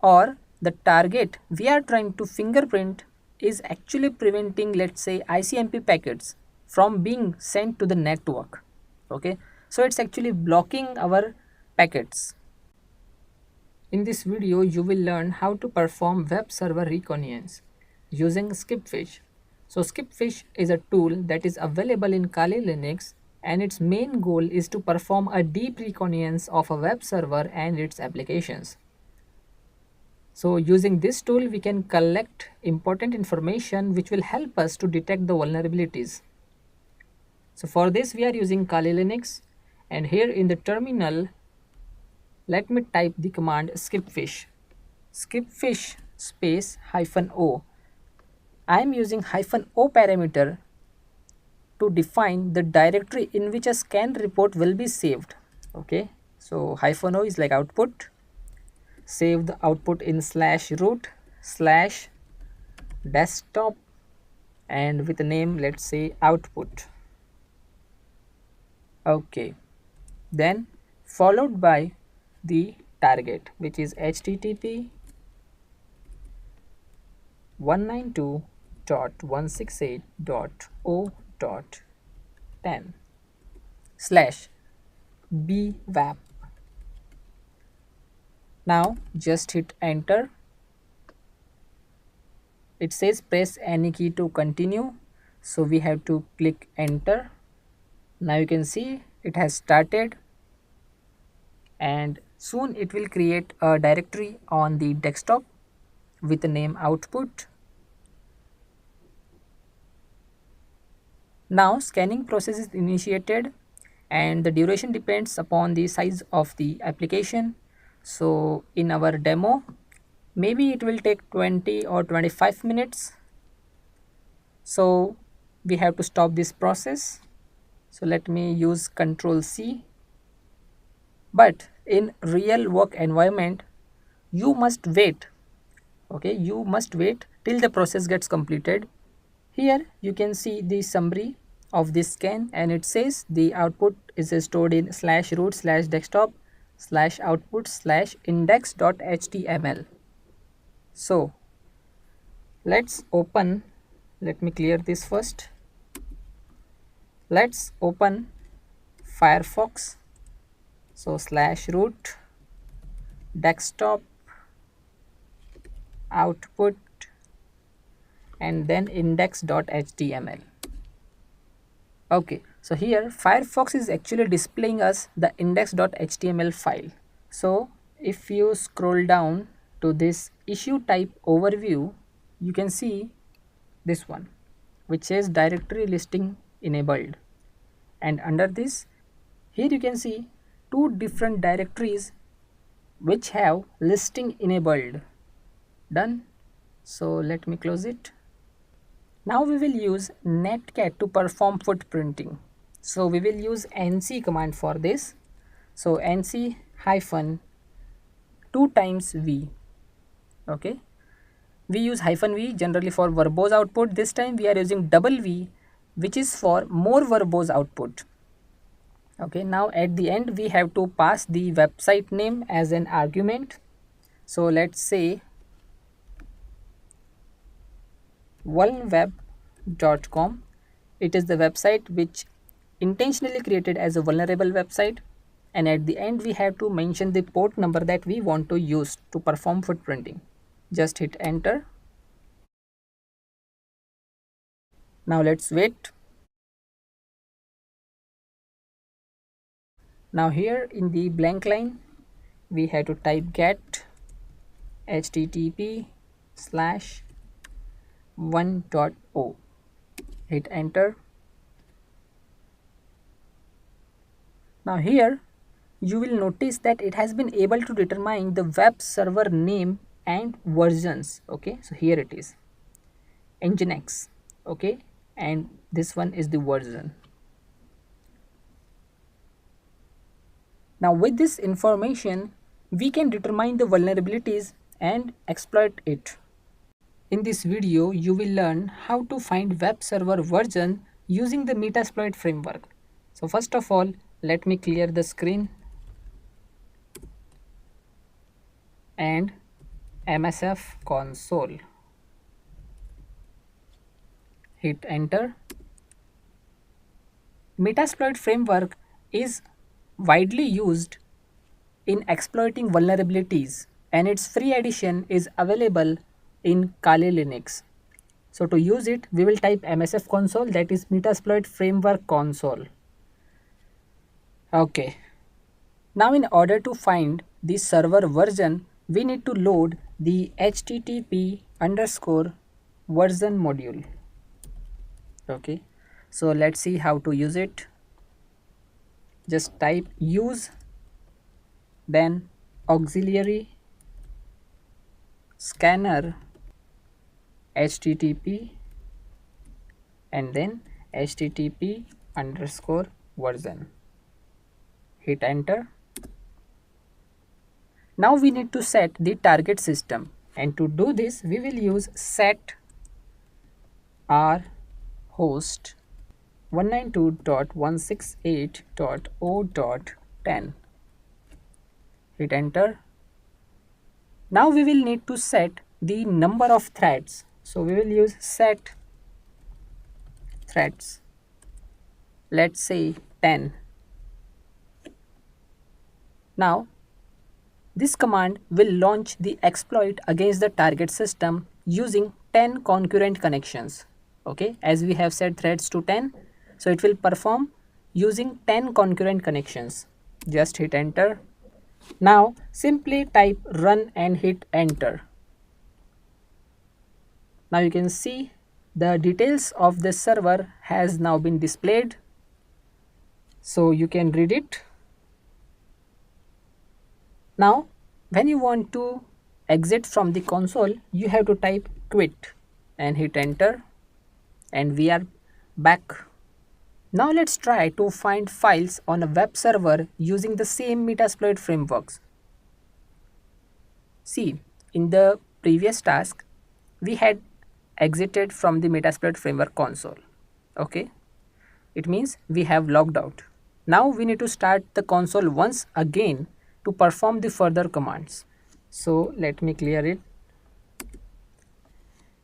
Or the target we are trying to fingerprint is actually preventing, let's say, ICMP packets from being sent to the network. Okay, so it's actually blocking our packets. In this video, you will learn how to perform web server reconnaissance using skipfish. So skipfish is a tool that is available in Kali Linux, and its main goal is to perform a deep reconnaissance of a web server and its applications. So using this tool, we can collect important information which will help us to detect the vulnerabilities. So for this, we are using Kali Linux, and here in the terminal, let me type the command skipfish. Skipfish space -o. I am using -o parameter to define the directory in which a scan report will be saved. Okay, so -o is like output. Save the output in /root/desktop and with a name, let's say output. Okay, then followed by the target, which is http 192.168.0.10/bwap. Now just hit enter. It says press any key to continue, so we have to click enter. Now you can see it has started, and soon it will create a directory on the desktop with the name output. Now scanning process is initiated, and the duration depends upon the size of the application. So in our demo, maybe it will take 20 or 25 minutes. So we have to stop this process. So let me use Control C. But in real work environment, you must wait. Okay, you must wait till the process gets completed. Here you can see the summary of this scan, and it says the output is stored in /root/desktop/output/index.html. So let's open, let me clear this first. Let's open Firefox. So /root desktop output and then index.html. Okay, so here Firefox is actually displaying us the index.html file. So if you scroll down to this issue type overview, you can see this one which says directory listing enabled, and under this, here you can see two different directories which have listing enabled. Done. So let me close it. Now we will use netcat to perform footprinting. So we will use nc command for this. So nc hyphen 2 times v. Okay, we use hyphen v generally for verbose output. This time we are using double v, which is for more verbose output. Okay, now at the end we have to pass the website name as an argument. So let's say vulnweb.com. It is the website which intentionally created as a vulnerable website, and at the end we have to mention the port number that we want to use to perform footprinting. Just hit enter. Now let's wait. Now here in the blank line we have to type get http/1.o. hit enter. Now here you will notice that it has been able to determine the web server name and versions. Okay, so here it is Nginx. Okay, and this one is the version. Now with this information we can determine the vulnerabilities and exploit it. In this video you will learn how to find web server version using the Metasploit framework. So first of all, let me clear the screen and MSF console. Hit enter. Metasploit framework is widely used in exploiting vulnerabilities, and its free edition is available in Kali Linux. So to use it, we will type MSF console, that is Metasploit framework console. Okay. Now in order to find the server version, we need to load the http_version module. Okay, so let's see how to use it. Just type use, then auxiliary scanner http and then http_version. Hit enter. Now we need to set the target system, and to do this we will use set our host 192.168.0.10. Hit enter. Now we will need to set the number of threads, so we will use set threads, let's say 10. Now this command will launch the exploit against the target system using 10 concurrent connections. Okay, as we have set threads to 10, so it will perform using 10 concurrent connections. Just hit enter. Now simply type run and hit enter. Now you can see the details of this server has now been displayed, so you can read it. Now when you want to exit from the console, you have to type quit and hit enter. and we are back. Now let's try to find files on a web server using the same Metasploit frameworks. See, in the previous task, we had exited from the Metasploit framework console. Okay, it means we have logged out. Now we need to start the console once again to perform the further commands. So let me clear it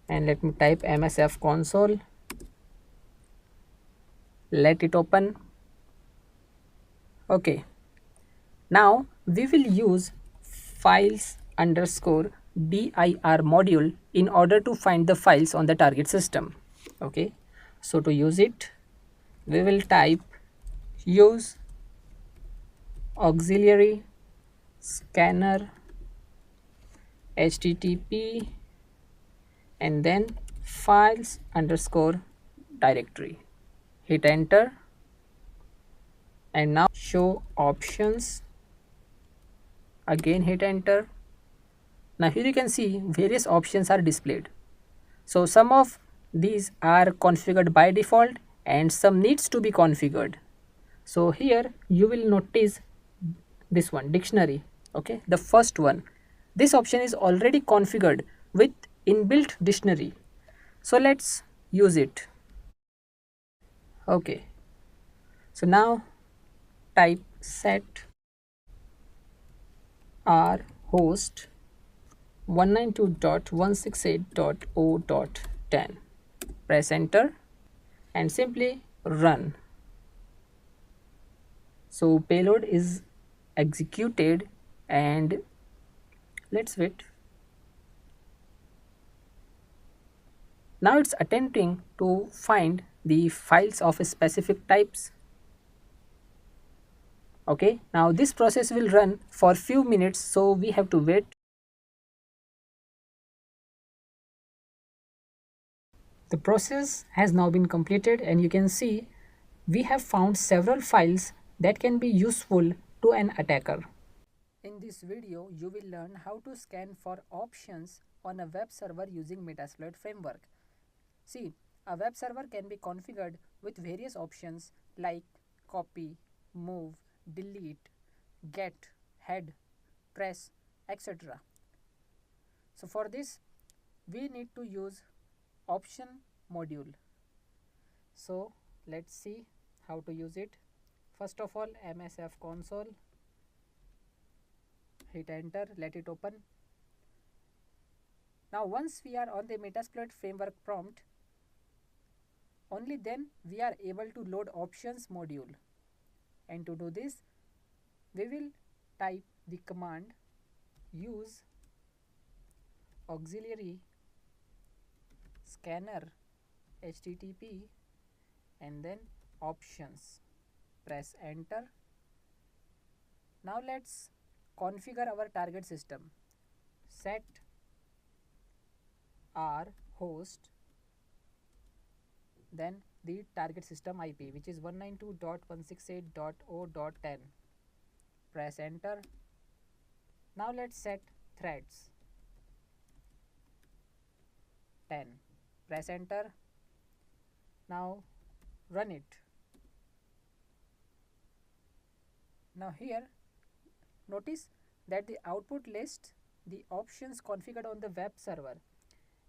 and let me type msf console. Let it open. Okay, now we will use files underscore dir module in order to find the files on the target system. Okay, so to use it, we will type use auxiliary scanner http and then files underscore directory. Hit enter and now show options. Again hit enter. Now here you can see various options are displayed. So some of these are configured by default and some needs to be configured. So here you will notice this one, dictionary. Okay, the first one, this option is already configured with inbuilt dictionary, so let's use it. Okay, so now type set r host 192.168.0.10, press enter and simply run. So payload is executed and let's wait. Now it's attempting to find the files of specific types. Okay, now this process will run for few minutes, so we have to wait. The process has now been completed and you can see we have found several files that can be useful to an attacker. In this video, you will learn how to scan for options on a web server using Metasploit framework. See, a web server can be configured with various options like copy, move, delete, get, head, press, etc. So for this, we need to use option module. So let's see how to use it. First of all, msf console, hit enter, let it open. Now once we are on the Metasploit framework prompt, only then we are able to load options module. And to do this, we will type the command use auxiliary scanner http and then options. Press enter. Now let's configure our target system. Set our host, then the target system IP, which is 192.168.0.10. Press enter. Now let's set threads 10. Press enter. Now run it. Now here notice that the output lists the options configured on the web server,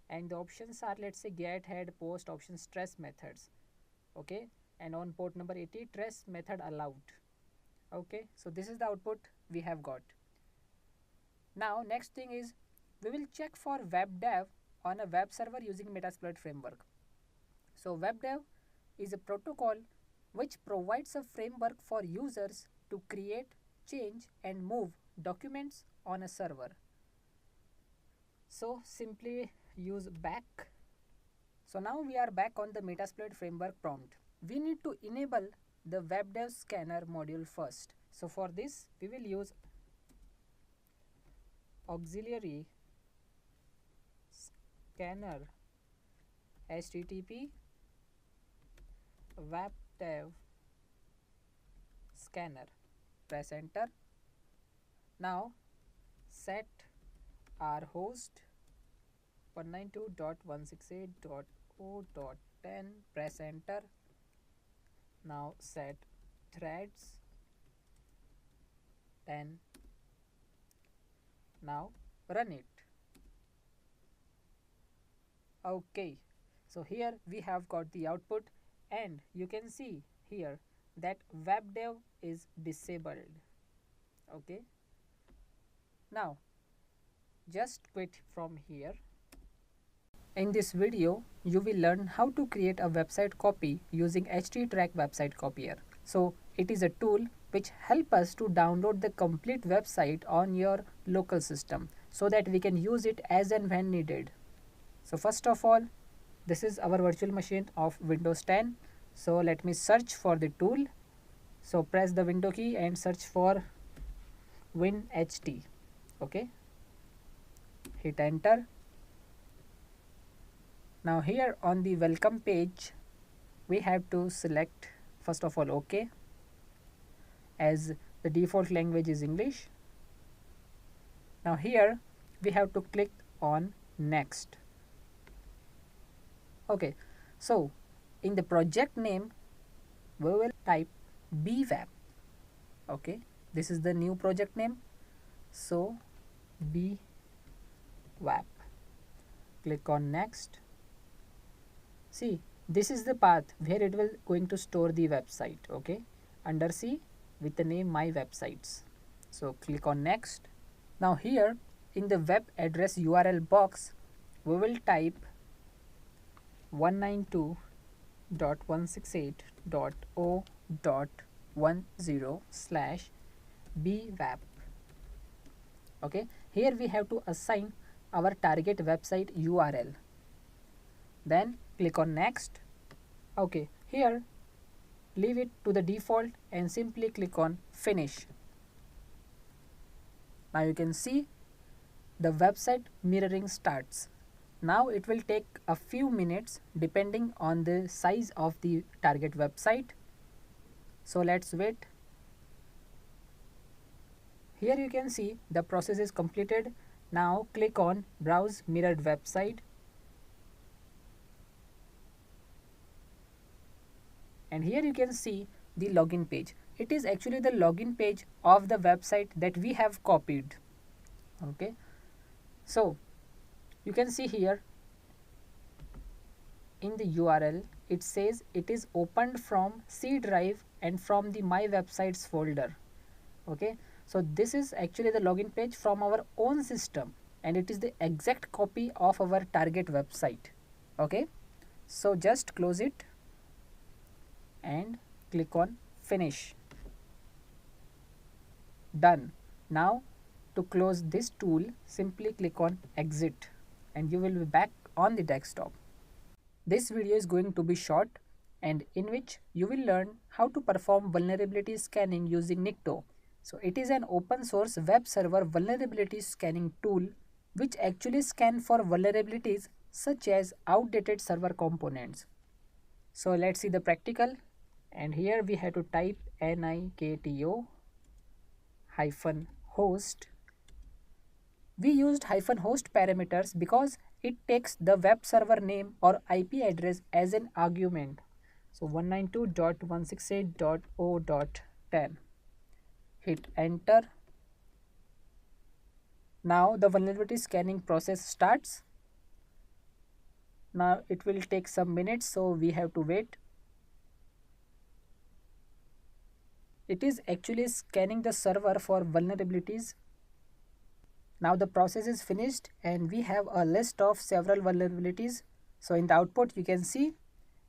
and the options are, let's say, get, head, post, options, trace methods. Okay, and on port number 80, trace method allowed. Okay, so this is the output we have got. Now next thing is we will check for web dev on a web server using Metasploit framework. So web dev is a protocol which provides a framework for users to create, change and move documents on a server. So simply use back. So now we are back on the Metasploit framework prompt. We need to enable the web dev scanner module first. So for this we will use auxiliary scanner http web dev scanner. Press enter. Now set our host 192.168.0.10 o.10, press enter. Now set threads 10. Now run it. Okay, so here we have got the output, and you can see here that web dev is disabled. Okay, now just quit from here. In this video, you will learn how to create a website copy using httrack website copier. So it is a tool which help us to download the complete website on your local system so that we can use it as and when needed. So first of all, this is our virtual machine of Windows 10. So let me search for the tool. So press the window key and search for WinHT. Okay, hit enter. Now here on the welcome page, we have to select first of all OK, as the default language is English. Now here we have to click on next. Okay, so in the project name we will type bweb. Okay, this is the new project name, so bweb. Click on next. See, this is the path where it will going to store the website. Okay, under C with the name my websites. So click on next. Now here in the web address URL box we will type 192.168.0.10/bweb. Okay, here we have to assign our target website URL. Then click on next. Okay, here leave it to the default and simply click on finish. Now you can see the website mirroring starts. Now it will take a few minutes depending on the size of the target website. So let's wait. Here you can see the process is completed. Now click on browse mirrored website. And here you can see the login page. It is actually the login page of the website that we have copied. Okay, so you can see here in the URL it says it is opened from C drive and from the my websites folder. Okay, so this is actually the login page from our own system and it is the exact copy of our target website. Okay, so just close it and click on finish. Done. Now to close this tool, simply click on exit and you will be back on the desktop. This video is going to be short and in which you will learn how to perform vulnerability scanning using Nikto. So it is an open source web server vulnerability scanning tool which actually scan for vulnerabilities such as outdated server components. So let's see the practical, and here we have to type nikto-host. We used -host parameters because it takes the web server name or IP address as an argument. So 192.168.0.10. Hit enter. Now the vulnerability scanning process starts. Now it will take some minutes, so we have to wait. It is actually scanning the server for vulnerabilities. Now the process is finished and we have a list of several vulnerabilities. So in the output you can see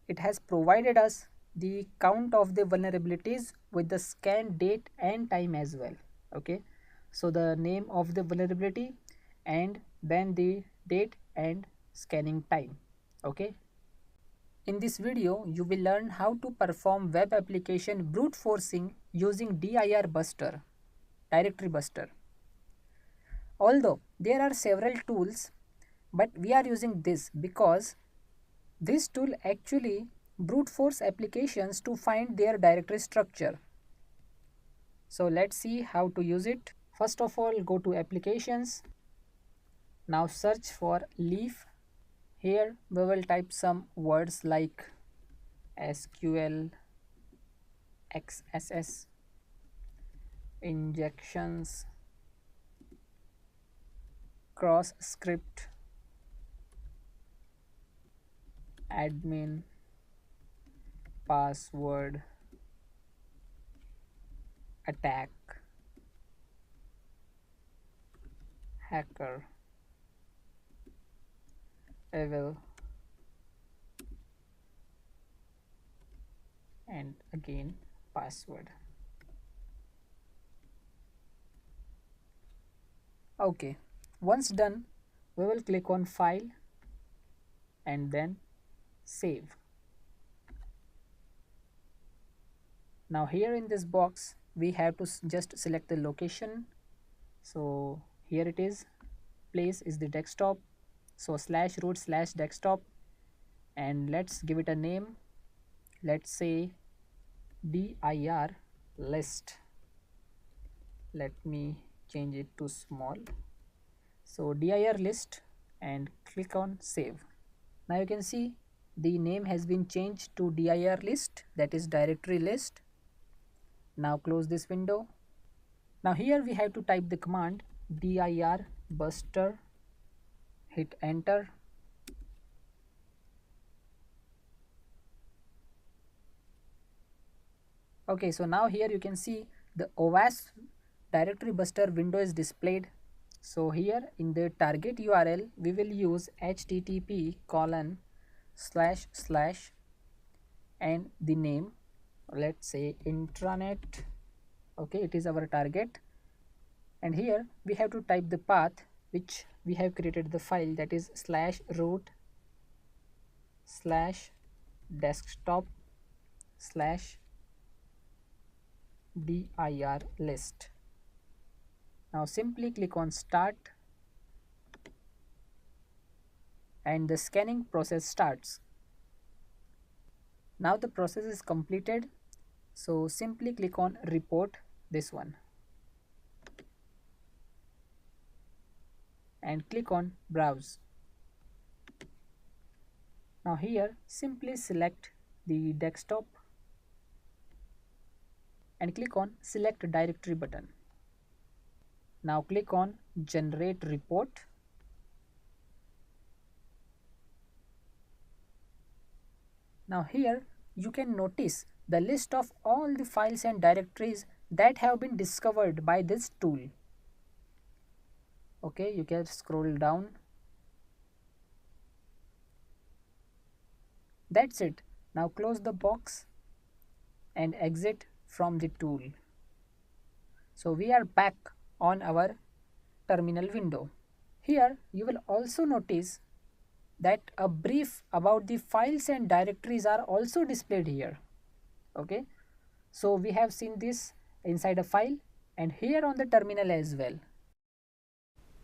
it has provided us the count of the vulnerabilities with the scan date and time as well. Okay, so the name of the vulnerability and then the date and scanning time. Okay, in this video you will learn how to perform web application brute forcing using dir buster, directory buster. Although there are several tools, but we are using this because this tool actually brute force applications to find their directory structure. So let's see how to use it. First of all, go to applications. Now search for leaf. Here we will type some words like SQL, XSS, injections, cross script, admin, password, attack, hacker, evil, and again password. Okay, once done, we will click on file and then save. Now here in this box we have to just select the location. So here it is, place is the desktop, so /root/desktop, and let's give it a name. Let's say dir list. Let me change it to small. So dir list, and click on save. Now you can see the name has been changed to dir list, that is directory list. Now close this window. Now here we have to type the command dir buster, hit enter. Okay, so now here you can see the OWASP directory buster window is displayed. So here in the target URL we will use http:// and the name, let's say intranet. Okay, it is our target, and here we have to type the path which we have created the file, that is /root/desktop/dir list. Now simply click on start and the scanning process starts. Now the process is completed, so simply click on report, this one, and click on browse. Now here simply select the desktop and click on select directory button. Now click on generate report. Now here you can notice the list of all the files and directories that have been discovered by this tool. Okay, you can scroll down. That's it. Now close the box and exit from the tool. So we are back on our terminal window. Here you will also notice that a brief about the files and directories are also displayed here. Okay, so we have seen this inside a file and here on the terminal as well.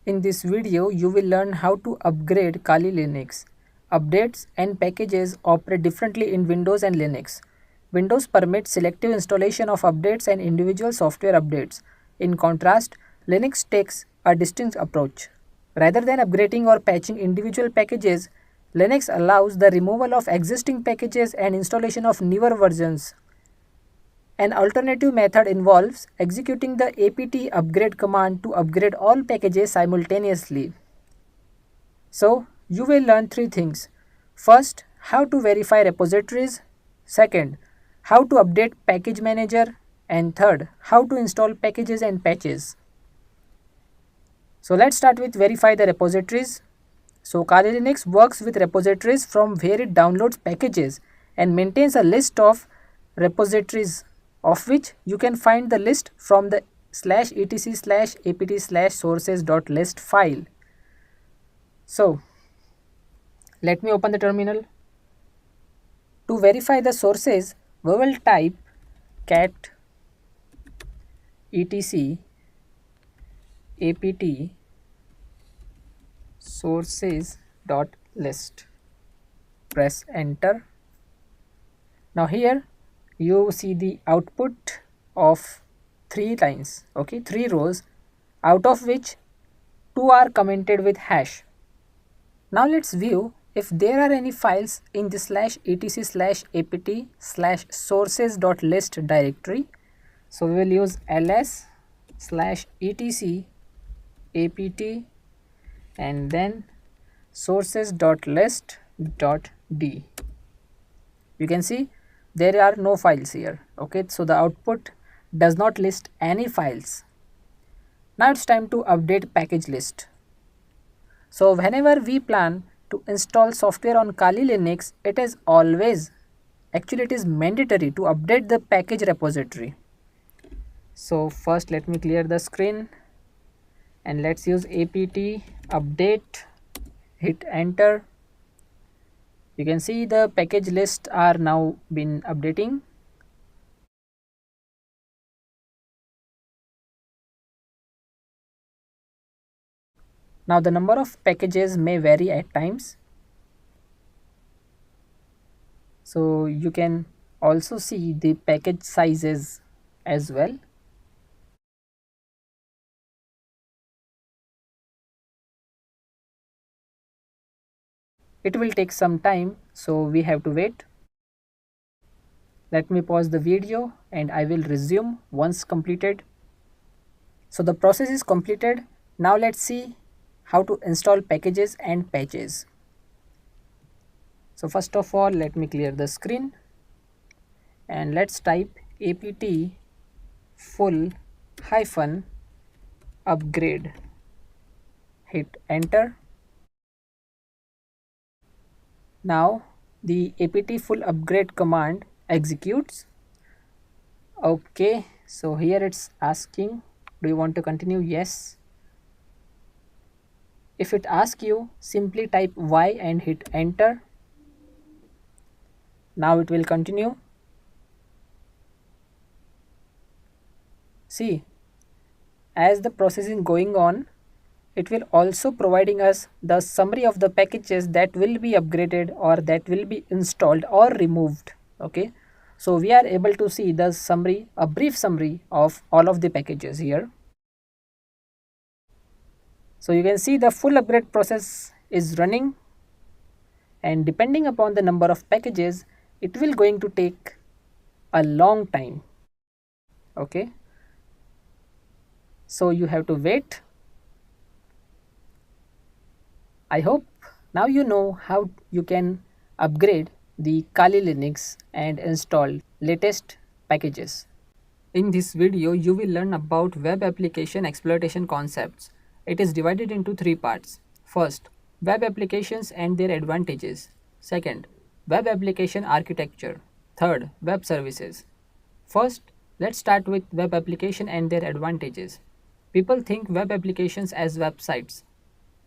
In this video you will learn how to upgrade Kali Linux. Updates and packages operate differently in Windows and Linux. Windows permits selective installation of updates and individual software updates. In contrast, Linux takes a distinct approach. Rather than upgrading or patching individual packages, Linux allows the removal of existing packages and installation of newer versions. An alternative method involves executing the apt upgrade command to upgrade all packages simultaneously. So, you will learn three things. First, how to verify repositories. Second, how to update package manager. And third, how to install packages and patches. So let's start with verify the repositories. So Kali Linux works with repositories from where it downloads packages and maintains a list of repositories, of which you can find the list from the /etc/apt/sources.list file. So let me open the terminal. To verify the sources, we will type cat etc apt sources.list. Press enter. Now here you see the output of 3 lines, okay, 3 rows, out of which 2 are commented with hash. Now let's view if there are any files in the /etc/apt/sources.list directory, so we will use ls/etc/apt and then sources.list.d. You can see there are no files here. Okay, so the output does not list any files. Now it's time to update package list. So whenever we plan to install software on Kali Linux, it is mandatory to update the package repository. So first let me clear the screen and let's use apt update, hit enter. You can see the package list are now been updating. Now the number of packages may vary at times. So you can also see the package sizes as well. It will take some time, so we have to wait. Let me pause the video and I will resume once completed. So the process is completed. Now let's see how to install packages and patches. So first of all, let me clear the screen and let's type apt full -upgrade. Hit enter. Now the apt full upgrade command executes. Okay, so here it's asking, do you want to continue? Yes. If it asks you, simply type Y and hit enter. Now it will continue. See, as the process is going on, it will also providing us the summary of the packages that will be upgraded or that will be installed or removed. Okay, so we are able to see the summary, a brief summary of all of the packages here. So you can see the full upgrade process is running, and depending upon the number of packages, it will going to take a long time. Okay, so you have to wait. I hope now you know how you can upgrade the Kali Linux and install latest packages. In this video, you will learn about web application exploitation concepts. It is divided into three parts. First, web applications and their advantages. Second, web application architecture. Third, web services. First, let's start with web application and their advantages. People think web applications as websites.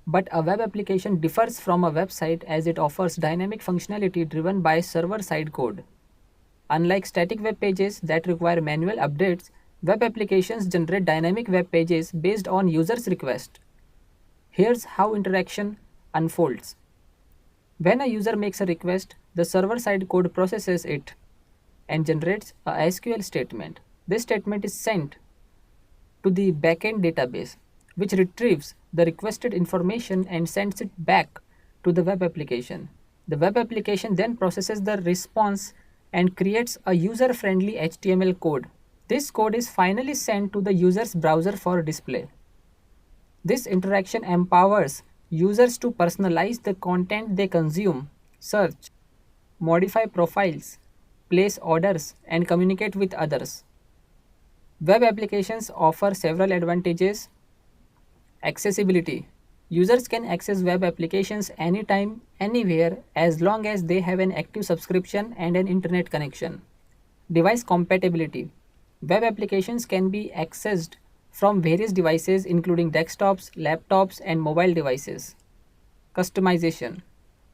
But a web application differs from a website as it offers dynamic functionality driven by server-side code. Unlike static web pages that require manual updates, web applications generate dynamic web pages based on users' request. Here's how interaction unfolds. When a user makes a request, the server-side code processes it and generates a SQL statement. This statement is sent to the backend database, which retrieves the requested information and sends it back to the web application. The web application then processes the response and creates a user-friendly HTML code. This code is finally sent to the user's browser for display. This interaction empowers users to personalize the content they consume, search, modify profiles, place orders, and communicate with others. Web applications offer several advantages. Accessibility. Users can access web applications anytime, anywhere, as long as they have an active subscription and an internet connection. Device compatibility. Web applications can be accessed from various devices including desktops, laptops, and mobile devices. Customization.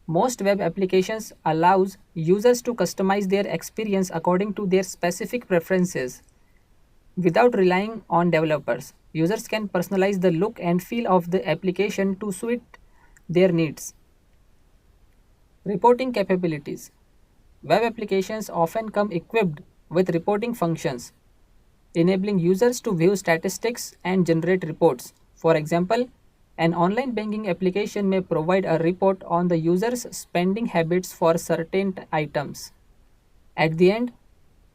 Most web applications allows users to customize their experience according to their specific preferences. Without relying on developers, users can personalize the look and feel of the application to suit their needs. Reporting capabilities. Web applications often come equipped with reporting functions, enabling users to view statistics and generate reports. For example, An online banking application may provide a report on the user's spending habits for certain items. At the end,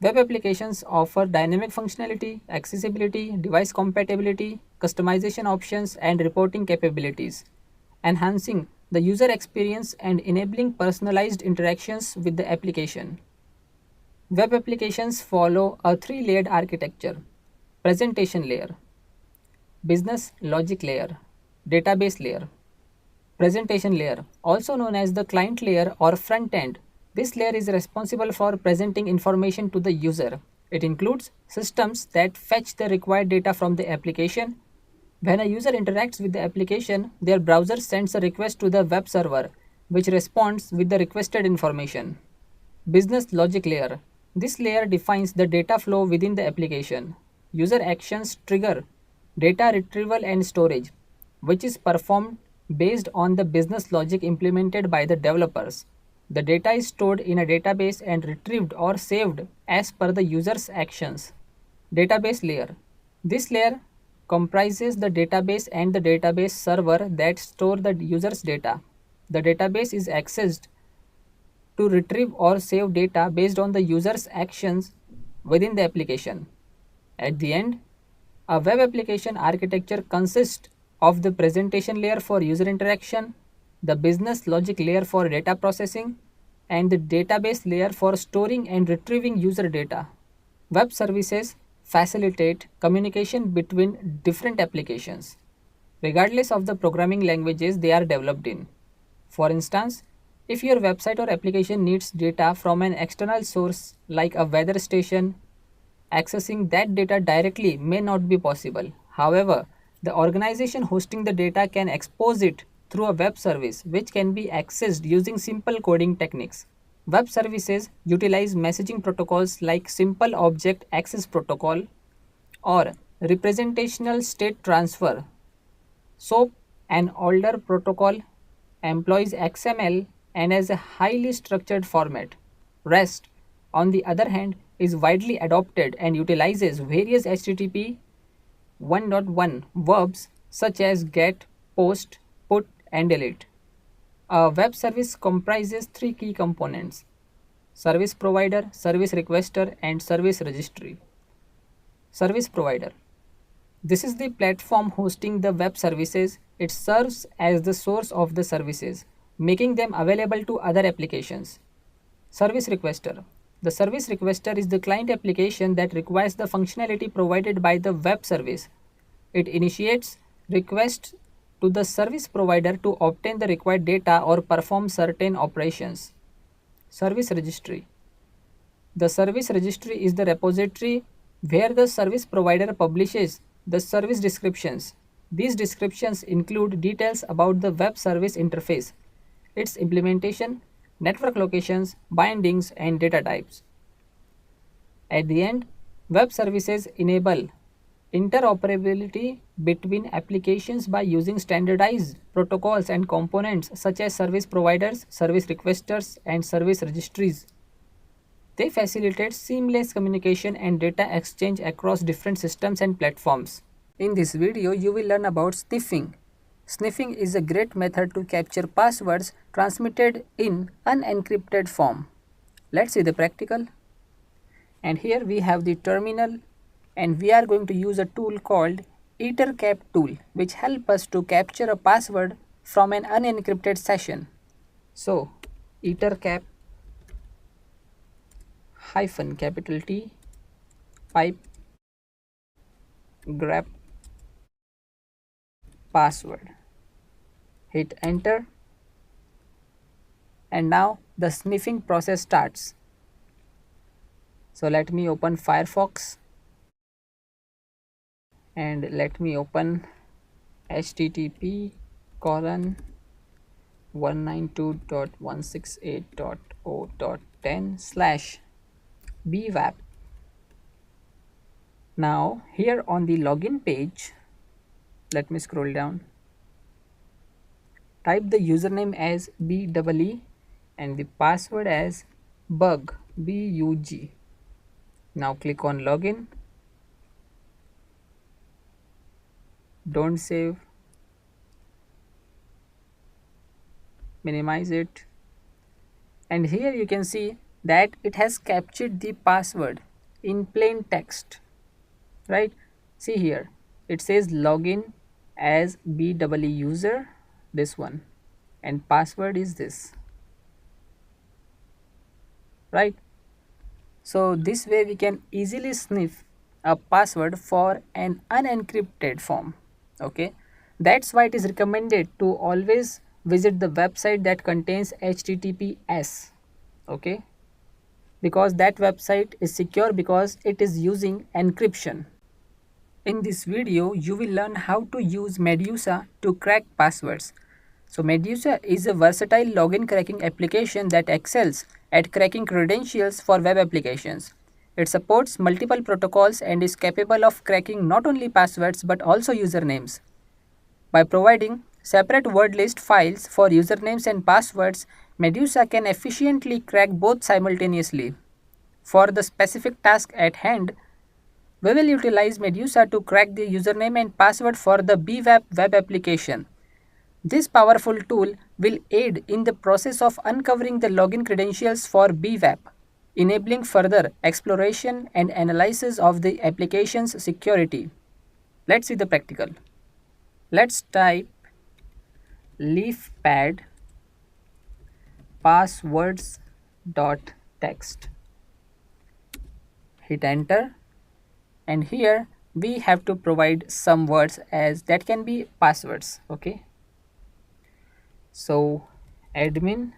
web applications offer dynamic functionality, accessibility, device compatibility, customization options, and reporting capabilities, enhancing the user experience and enabling personalized interactions with the application. Web applications follow a three-layered architecture: presentation layer, business logic layer, database layer. Presentation layer, also known as the client layer or front end. This layer is responsible for presenting information to the user. It includes systems that fetch the required data from the application. When a user interacts with the application, their browser sends a request to the web server, which responds with the requested information. Business logic layer. This layer defines the data flow within the application. User actions trigger data retrieval and storage, which is performed based on the business logic implemented by the developers. The data is stored in a database and retrieved or saved as per the user's actions. Database layer. This layer comprises the database and the database server that store the user's data. The database is accessed to retrieve or save data based on the user's actions within the application. At the end, a web application architecture consists of the presentation layer for user interaction, the business logic layer for data processing, and the database layer for storing and retrieving user data. Web services facilitate communication between different applications, regardless of the programming languages they are developed in. For instance, if your website or application needs data from an external source like a weather station, accessing that data directly may not be possible. However, the organization hosting the data can expose it through a web service which can be accessed using simple coding techniques. Web services utilize messaging protocols like Simple Object Access Protocol or Representational State Transfer. SOAP, an older protocol, employs XML and has a highly structured format. REST, on the other hand, is widely adopted and utilizes various HTTP 1.1 verbs such as get, post, put, and delete. A web service comprises three key components: service provider, service requester, and service registry. Service provider. This is the platform hosting the web services. It serves as the source of the services, making them available to other applications. Service requester. The service requester is the client application that requires the functionality provided by the web service. It initiates requests to the service provider to obtain the required data or perform certain operations. Service registry. The service registry is the repository where the service provider publishes the service descriptions. These descriptions include details about the web service interface, its implementation, network locations, bindings, and data types. At the end, web services enable interoperability between applications by using standardized protocols and components such as service providers, service requesters, and service registries. They facilitate seamless communication and data exchange across different systems and platforms. In this video, you will learn about sniffing. Sniffing is a great method to capture passwords transmitted in unencrypted form. Let's see the practical. And here we have the terminal, and we are going to use a tool called EtherCap tool, which helps us to capture a password from an unencrypted session. So EtherCap hyphen capital T pipe grep password. Hit enter, and now the sniffing process starts. So let me open Firefox and let me open http://192.168.0.10/bwap. Now here on the login page, let me scroll down. Type the username as BEE and the password as bug BUG. Now click on login. Don't save. minimize it, and here you can see that it has captured the password in plain text, right? See here, it says login as BEE user, this one, and password is this, right? So this way we can easily sniff a password for an unencrypted form. Okay, that's why it is recommended to always visit the website that contains HTTPS. Okay, because that website is secure because it is using encryption. In this video, you will learn how to use Medusa to crack passwords. So Medusa is a versatile login cracking application that excels at cracking credentials for web applications. It supports multiple protocols and is capable of cracking not only passwords but also usernames. By providing separate word list files for usernames and passwords, Medusa can efficiently crack both simultaneously. For the specific task at hand, we will utilize Medusa to crack the username and password for the BWAP web application. This powerful tool will aid in the process of uncovering the login credentials for BWAP, enabling further exploration and analysis of the application's security. Let's see the practical. Let's type leafpad passwords.txt. Hit enter, and here we have to provide some words as that can be passwords. Okay, so admin,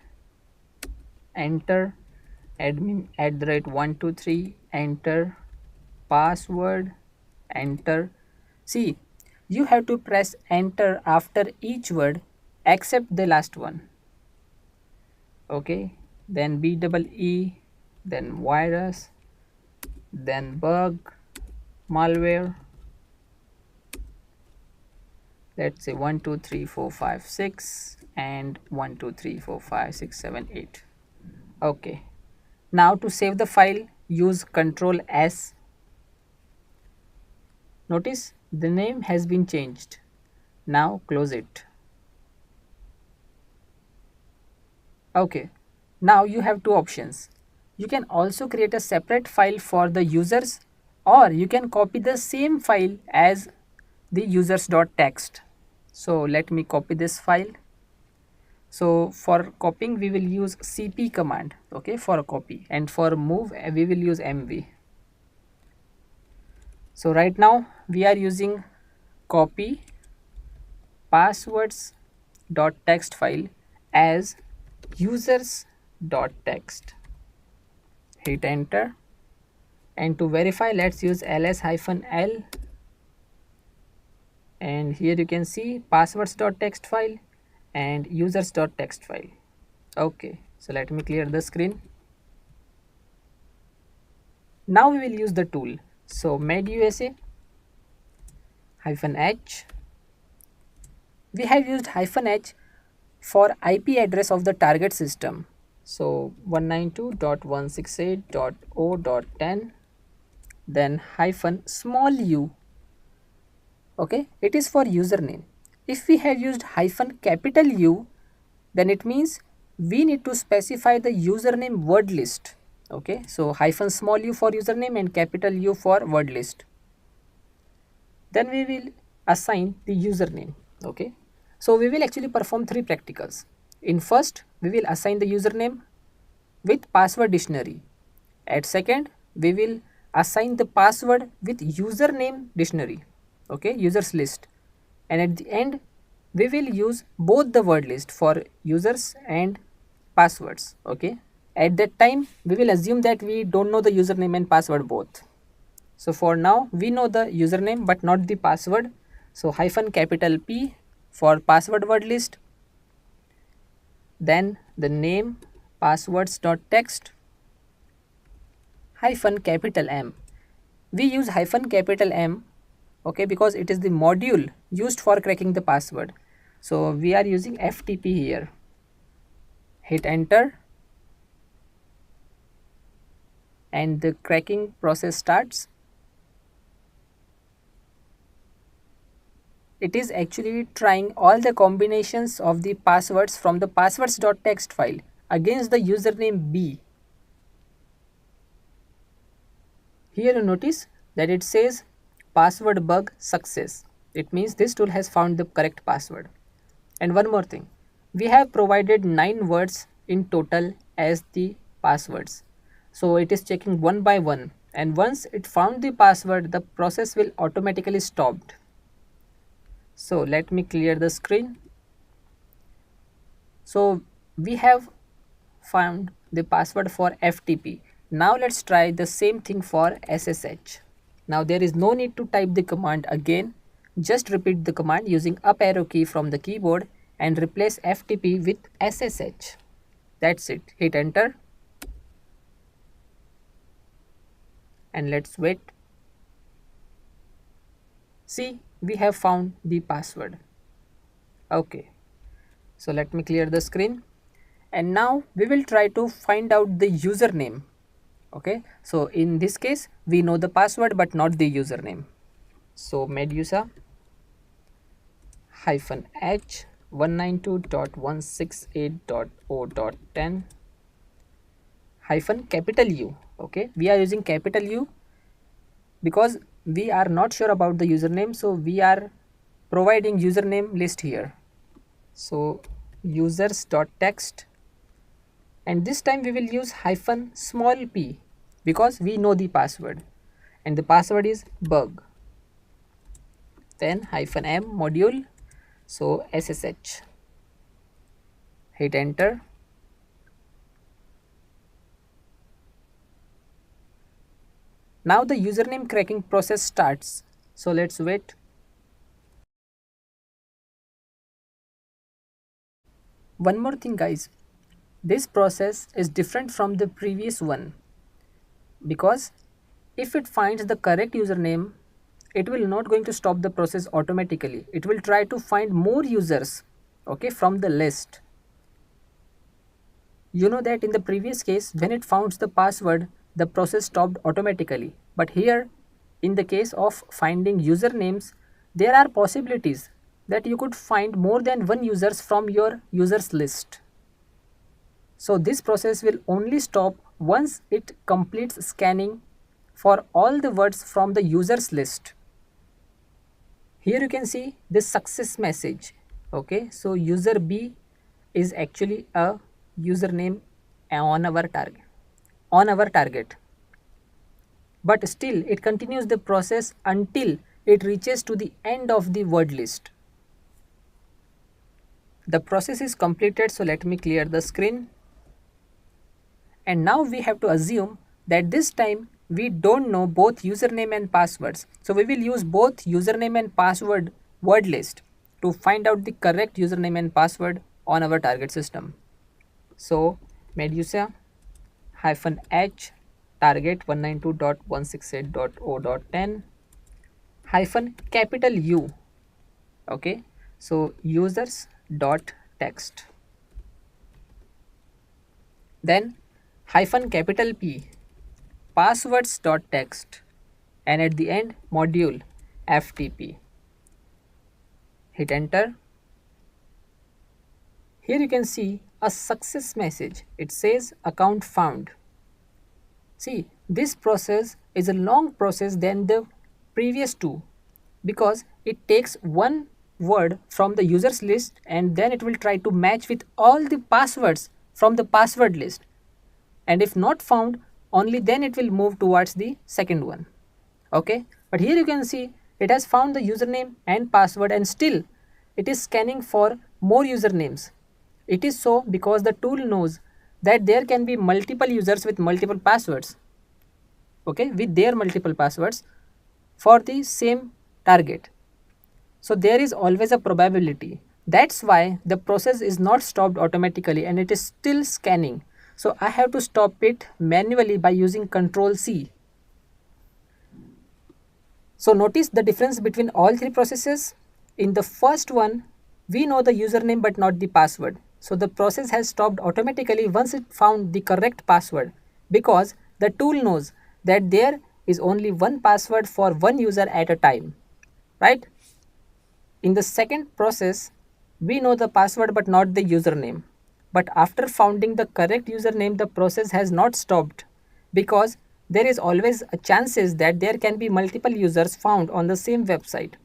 enter, admin @123, enter, password, enter. See, you have to press enter after each word except the last one. Okay, then BEE, then virus, then bug, malware. Let's say 1 2 3 4 5 6 and 1 2 3 4 5 6 7 8. Okay, now to save the file, use Ctrl S. Notice the name has been changed. Now close it. Okay, now you have two options. You can also create a separate file for the users, or you can copy the same file as the users.txt. So let me copy this file. So for copying we will use cp command, okay, for copy, and for move we will use mv. So right now we are using copy passwords.txt file as users.txt. Hit enter, and to verify let's use ls-l, and here you can see passwords.txt file and users.txt file. Okay, so let me clear the screen. Now we will use the tool. So medusa -h, we have used -h for IP address of the target system. So 192.168.0.10, then -u. Okay, it is for username. If we have used -U, then it means we need to specify the username word list. Okay, so -u for username and U for word list. Then we will assign the username. Okay, so we will actually perform three practicals. In first, we will assign the username with password dictionary. At second, we will assign the password with username dictionary. Okay, users list. And at the end, we will use both the word list for users and passwords. Okay, at that time we will assume that we don't know the username and password both. So for now we know the username but not the password. So -P for password word list, then the name passwords.txt -M. We use -M, okay, because it is the module used for cracking the password. So we are using FTP here. Hit enter, and the cracking process starts. it is actually trying all the combinations of the passwords from the passwords.txt file against the username B. Here you notice that it says password bug success. It means this tool has found the correct password. And one more thing, we have provided 9 words in total as the passwords. So it is checking one by one, and once it found the password, the process will automatically stop. So let me clear the screen. So we have found the password for FTP. Now let's try the same thing for SSH. Now there is no need to type the command again. Just repeat the command using up arrow key from the keyboard and replace FTP with SSH. That's it. Hit enter. And let's wait. See, we have found the password. Okay. So let me clear the screen. And now we will try to find out the username. Okay, so in this case we know the password but not the username. So medusa -h 192.168.0.10 capital U. Okay, we are using capital U because we are not sure about the username, so we are providing username list here. So users.txt, and this time we will use -small p because we know the password, and the password is bug. Then -m module, so SSH. Hit enter. Now the username cracking process starts. So let's wait. One more thing guys, this process is different from the previous one because if it finds the correct username, it will not going to stop the process automatically. It will try to find more users, okay, from the list. You know that in the previous case, when it found the password, the process stopped automatically. But here, in the case of finding usernames, there are possibilities that you could find more than one users from your users list. So this process will only stop once it completes scanning for all the words from the users list. Here you can see this success message. Okay, so user B is actually a username on our target. But still it continues the process until it reaches to the end of the word list. The process is completed, so let me clear the screen. And now we have to assume that this time we don't know both username and passwords. So we will use both username and password word list to find out the correct username and password on our target system. So medusa -h target 192.168.0.10 capital U. Okay, so users.txt, then capital P passwords.txt, and at the end module FTP. Hit enter. Here you can see a success message. It says account found. See, this process is a long process than the previous two because it takes one word from the users list and then it will try to match with all the passwords from the password list, and if not found, only then it will move towards the second one. Okay, but here you can see it has found the username and password and still it is scanning for more usernames. It is so because the tool knows that there can be multiple users with multiple passwords, okay, with their multiple passwords for the same target. So there is always a probability. That's why the process is not stopped automatically and it is still scanning. So I have to stop it manually by using Ctrl C. So notice the difference between all three processes. In the first one, we know the username but not the password. So the process has stopped automatically once it found the correct password because the tool knows that there is only one password for one user at a time, right? In the second process, we know the password but not the username. But after finding the correct username, the process has not stopped because there is always a chances that there can be multiple users found on the same website.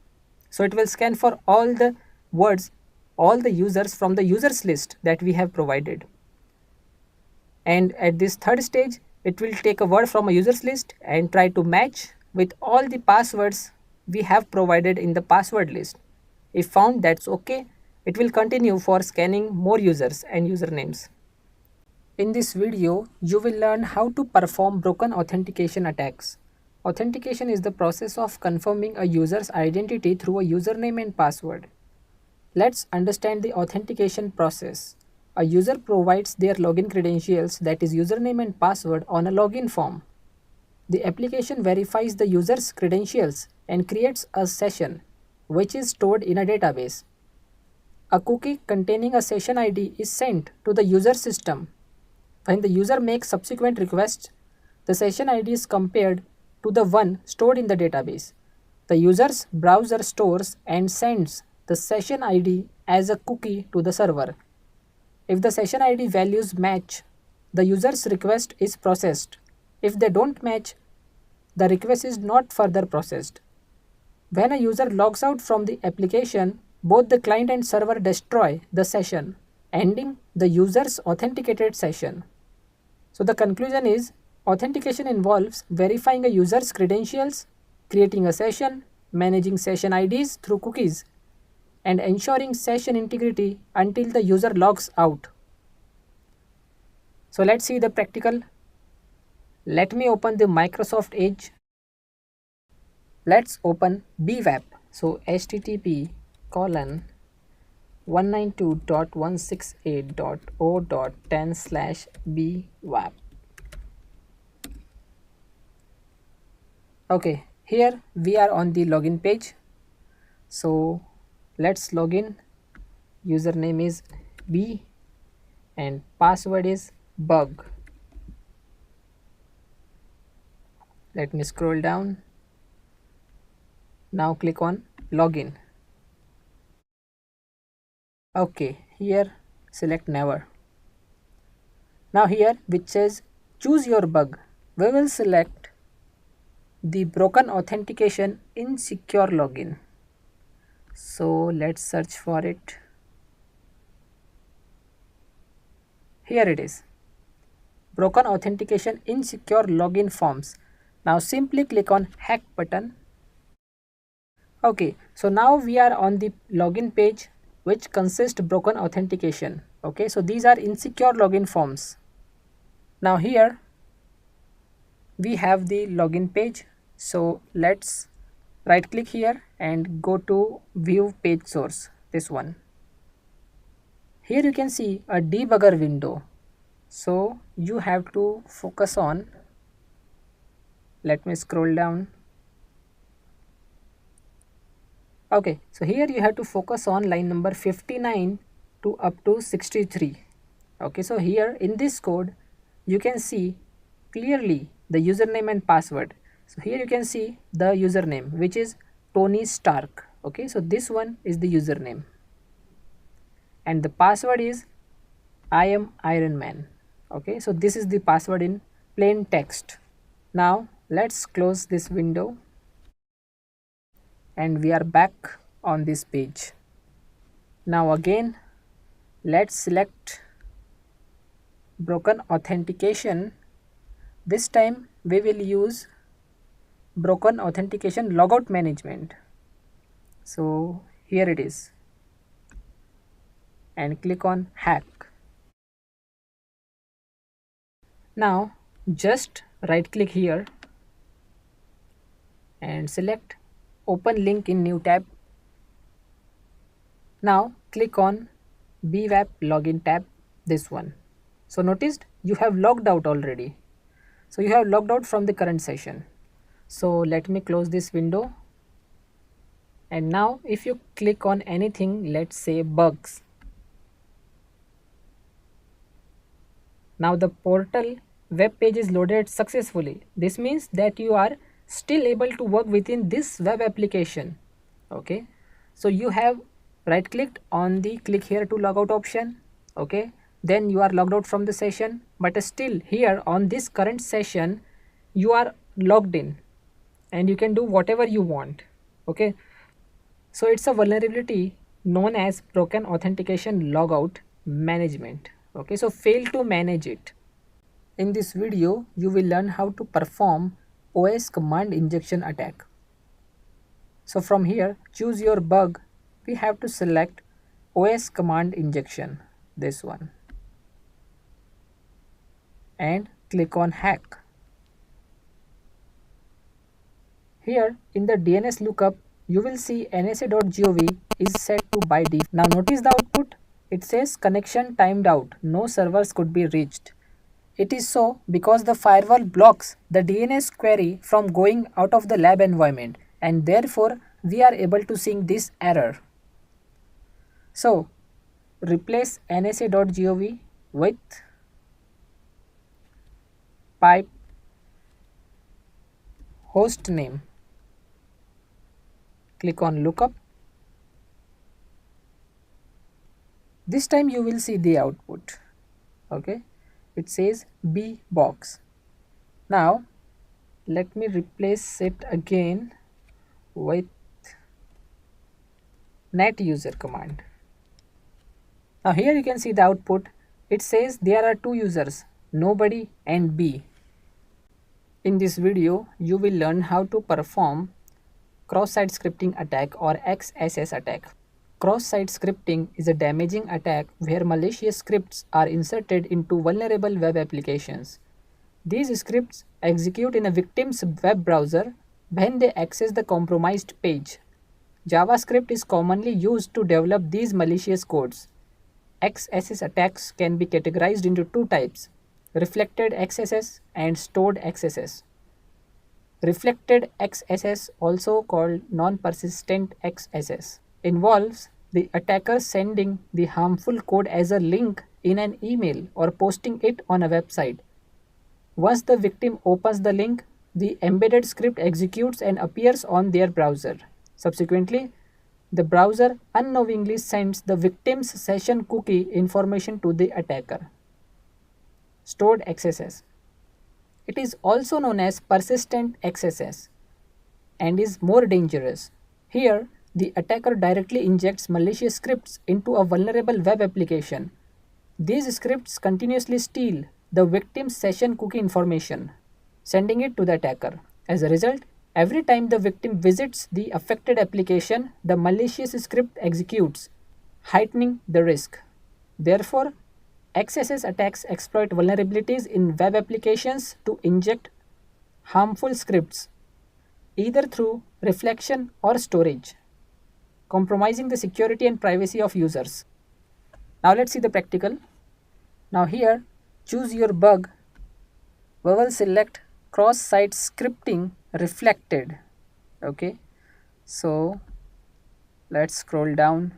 So it will scan for all the words, all the users from the users list that we have provided. And at this third stage, it will take a word from a users list and try to match with all the passwords we have provided in the password list. If found that's okay, it will continue for scanning more users and usernames. In this video, you will learn how to perform broken authentication attacks. Authentication is the process of confirming a user's identity through a username and password. Let's understand the authentication process. A user provides their login credentials, that is username and password, on a login form. The application verifies the user's credentials and creates a session which is stored in a database. A cookie containing a session ID is sent to the user system. When the user makes subsequent requests, the session ID is compared to the one stored in the database. The user's browser stores and sends the session ID as a cookie to the server. If the session ID values match, the user's request is processed. If they don't match, the request is not further processed. When a user logs out from the application, both the client and server destroy the session, ending the user's authenticated session. So the conclusion is, authentication involves verifying a user's credentials, creating a session, managing session IDs through cookies, and ensuring session integrity until the user logs out. So let's see the practical. Let me open the Microsoft Edge. Let's open bwap. So http://192.168.0.10/bwap. Okay, here we are on the login page. So let's log in. Username is b and password is bug. Let me scroll down. Now click on login. Okay, here select never. Now here which says choose your bug, we will select the broken authentication insecure login. So let's search for it. Here it is, broken authentication insecure login forms. Now simply click on hack button. Okay, so now we are on the login page which consists broken authentication. Okay, so these are insecure login forms. Now here we have the login page. So let's right click here and go to view page source, this one. Here you can see a debugger window. So you have to focus on, let me scroll down. Okay, so here you have to focus on line number 59 to up to 63. Okay, so here in this code you can see clearly the username and password. So here you can see the username which is Tony Stark. Okay, so this one is the username and the password is I am Iron Man. Okay, so this is the password in plain text. Now let's close this window and we are back on this page. Now again let's select broken authentication. This time we will use broken authentication logout management. So here it is and click on hack. Now just right click here and select open link in new tab. Now click on bwap login tab, this one. So noticed you have logged out already. So you have logged out from the current session. So let me close this window. And now if you click on anything, let's say bugs. Now the portal web page is loaded successfully. This means that you are still able to work within this web application. Okay, So you have right clicked on the click here to log out option. Okay, then you are logged out from the session, but still here on this current session you are logged in and you can do whatever you want. Okay, so it's a vulnerability known as broken authentication logout management. Okay, so fail to manage it. In this video you will learn how to perform OS command injection attack. So from here choose your bug. We have to select OS command injection, this one, and click on hack. Here in the DNS lookup you will see nsa.gov is set to by default. Now notice the output. It says connection timed out, no servers could be reached. It is so because the firewall blocks the DNS query from going out of the lab environment, and therefore we are able to see this error. So replace nsa.gov with pipe host name. Click on lookup. This time you will see the output. Okay, it says B box. Now let me replace it again with net user command. Now here you can see the output. It says there are two users, nobody and B. In this video you will learn how to perform cross-site scripting attack or XSS attack. Cross-site scripting is a damaging attack where malicious scripts are inserted into vulnerable web applications. These scripts execute in a victim's web browser when they access the compromised page. JavaScript is commonly used to develop these malicious codes. XSS attacks can be categorized into two types: reflected XSS and stored XSS. Reflected XSS, also called non-persistent XSS, involves the attacker sending the harmful code as a link in an email or posting it on a website. Once the victim opens the link, the embedded script executes and appears on their browser. Subsequently, the browser unknowingly sends the victim's session cookie information to the attacker. Stored XSS. It is also known as persistent XSS and is more dangerous. Here, the attacker directly injects malicious scripts into a vulnerable web application. These scripts continuously steal the victim's session cookie information, sending it to the attacker. As a result, every time the victim visits the affected application, the malicious script executes, heightening the risk. Therefore, XSS attacks exploit vulnerabilities in web applications to inject harmful scripts, either through reflection or storage, compromising the security and privacy of users. Now let's see the practical. Now here, choose your bug. We will select cross-site scripting reflected. Okay, so let's scroll down.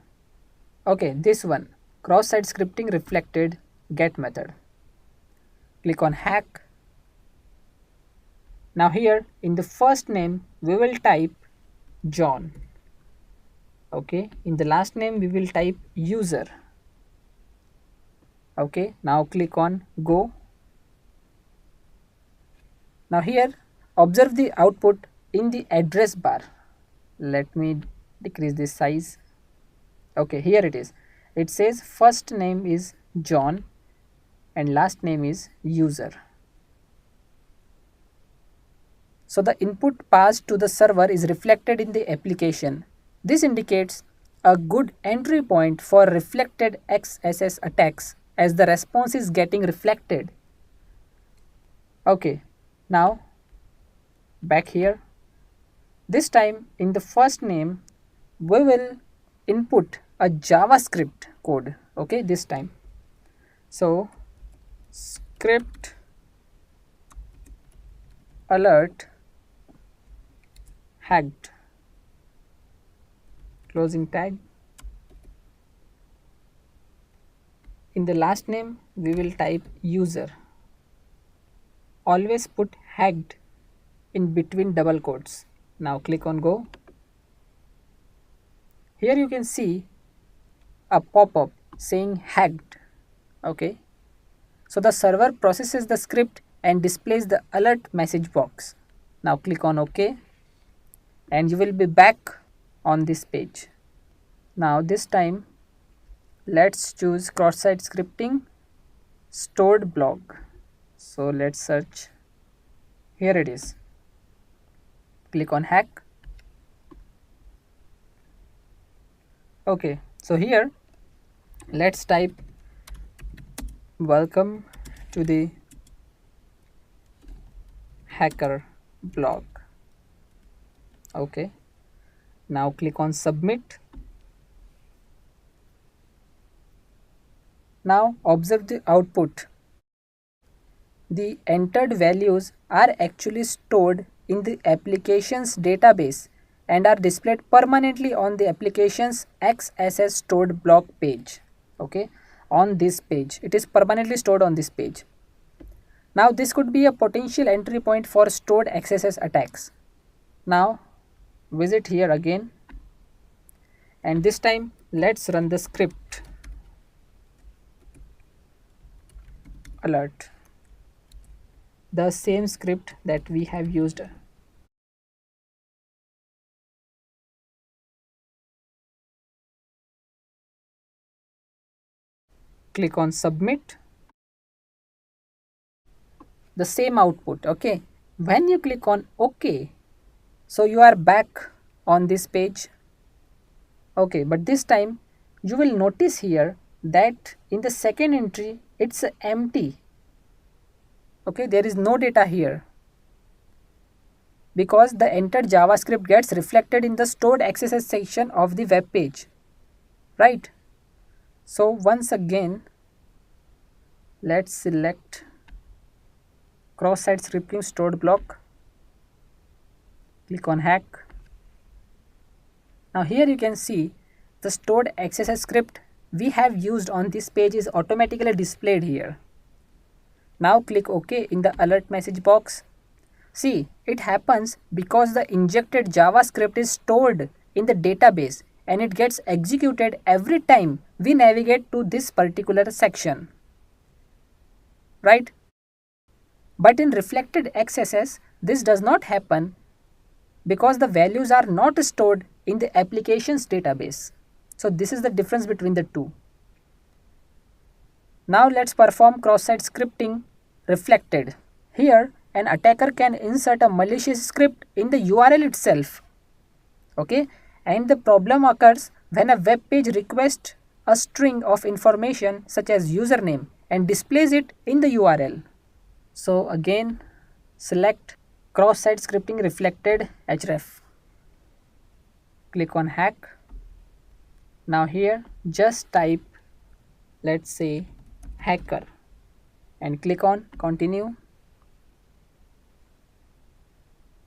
Okay, this one, cross-site scripting reflected get method. Click on hack. Now here in the first name we will type John. Okay, in the last name we will type user. Okay, now click on go. Now here observe the output in the address bar. Let me decrease this size. Okay, here it is. It says first name is John and last name is user. So the input passed to the server is reflected in the application. This indicates a good entry point for reflected XSS attacks as the response is getting reflected. Okay, now back here. This time in the first name we will input a JavaScript code. Okay, this time. So script alert hacked, closing tag. In the last name we will type user. Always put hacked in between double quotes. Now click on go. Here you can see a pop-up saying hacked. Okay, so the server processes the script and displays the alert message box. Now click on OK and you will be back on this page. Now this time let's choose cross-site scripting stored block. So let's search. Here it is. Click on hack. Okay, so here let's type welcome to the hacker blog. Okay, now click on submit. Now observe the output. The entered values are actually stored in the application's database and are displayed permanently on the application's XSS stored block page. Okay, on this page it is permanently stored on this page. Now this could be a potential entry point for stored XSS attacks. Now visit here again and this time let's run the script alert, the same script that we have used. Click on submit. The same output. Okay, when you click on OK, so you are back on this page. Okay, but this time you will notice here that in the second entry it's empty. Okay, there is no data here because the entered JavaScript gets reflected in the stored XSS section of the web page, right? So once again let's select cross-site scripting stored block, click on hack. Now here you can see the stored XSS script we have used on this page is automatically displayed here. Now click OK in the alert message box. See, it happens because the injected JavaScript is stored in the database and it gets executed every time we navigate to this particular section, right? But in reflected XSS, this does not happen because the values are not stored in the application's database. So this is the difference between the two. Now let's perform cross-site scripting reflected. Here an attacker can insert a malicious script in the URL itself. Okay, and the problem occurs when a web page requests a string of information such as username and displays it in the URL. So again select cross-site scripting reflected href. Click on hack. Now here just type, let's say, hacker and click on continue.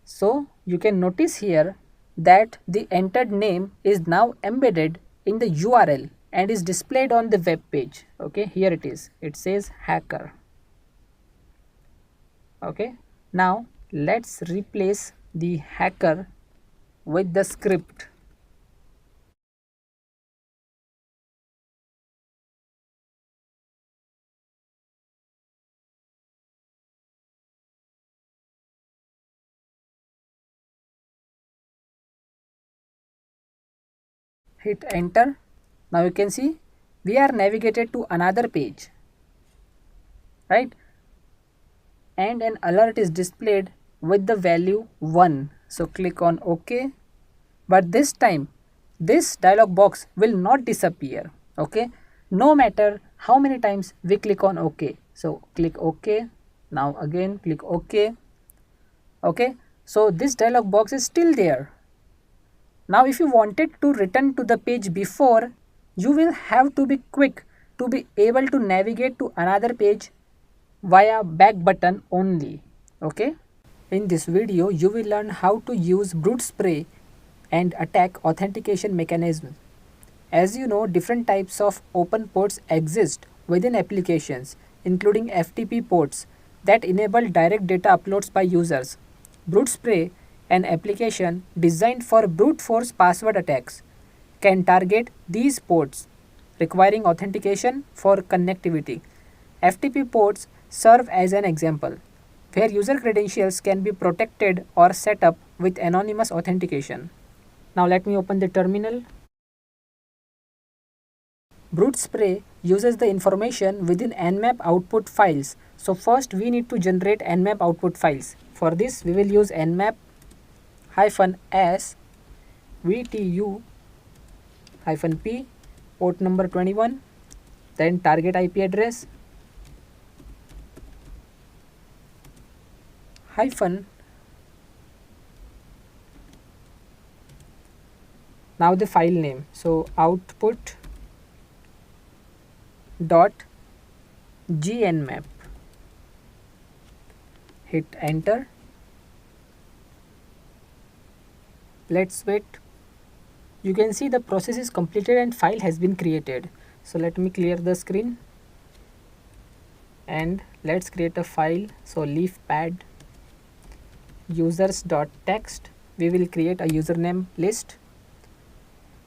So you can notice here that the entered name is now embedded in the URL and is displayed on the web page. Okay, here it is. It says hacker. Okay, now let's replace the hacker with the script. Hit enter. Now you can see we are navigated to another page, right? And an alert is displayed with the value 1. So click on OK. But this time this dialog box will not disappear. Okay, no matter how many times we click on OK. So click OK. Now again click OK. Okay, so this dialog box is still there. Now if you wanted to return to the page before, you will have to be quick to be able to navigate to another page via back button only. Okay, in this video you will learn how to use brute spray and attack authentication mechanism. As you know, different types of open ports exist within applications, including FTP ports that enable direct data uploads by users. Brute spray, an application designed for brute force password attacks, can target these ports requiring authentication for connectivity. FTP ports serve as an example, where user credentials can be protected or set up with anonymous authentication. Now let me open the terminal. Brute spray uses the information within nmap output files. So first we need to generate nmap output files. For this we will use nmap -s v20-p port number 21, then target IP address hyphen, now the file name, so output dot gnmap, hit enter. Let's wait. You can see the process is completed and file has been created. So let me clear the screen and let's create a file. So leaf pad users.txt, we will create a username list.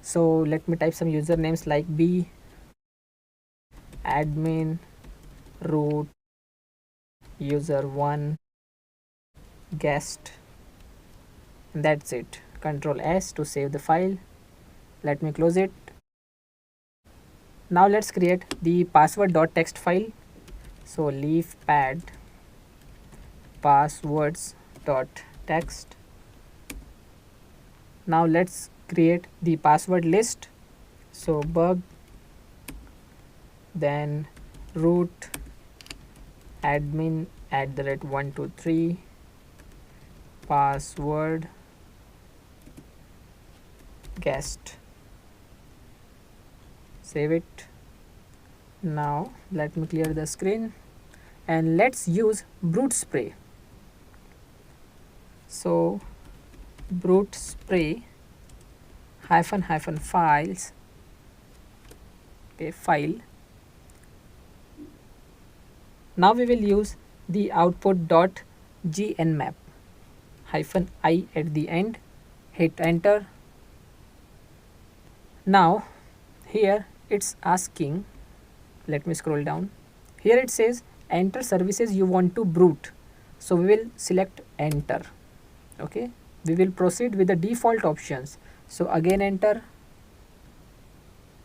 So let me type some usernames like b admin root user1 guest, and that's it. Control S to save the file. Let me close it. Now let's create the password.txt file. So leaf pad passwords.txt. Now let's create the password list. So bug, then root admin @123 password guest. Save it. Now let me clear the screen and let's use brute spray. So brute spray --files, okay, file. Now we will use the output dot gnmap -i at the end, hit enter. Now here it's asking, let me scroll down. Here it says enter services you want to brute. So we will select enter. Okay, we will proceed with the default options. So again enter.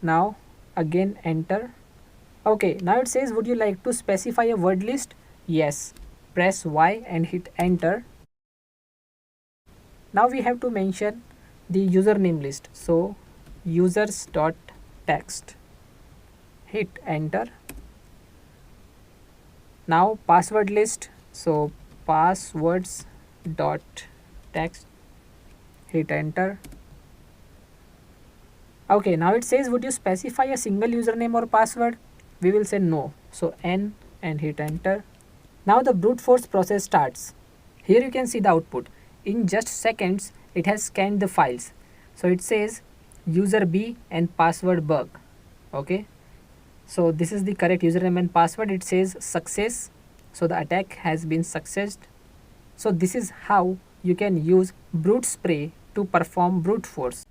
Now again enter. Okay, now it says would you like to specify a word list? Yes. Press Y and hit enter. Now we have to mention the username list. So users.txt, hit enter. Now password list, so passwords.txt, hit enter. Okay, now it says would you specify a single username or password? We will say no, so n and hit enter. Now the brute force process starts. Here you can see the output. In just seconds it has scanned the files. So it says user b and password bug. Okay, so this is the correct username and password. It says success, so the attack has been successed. So this is how you can use brute spray to perform brute force.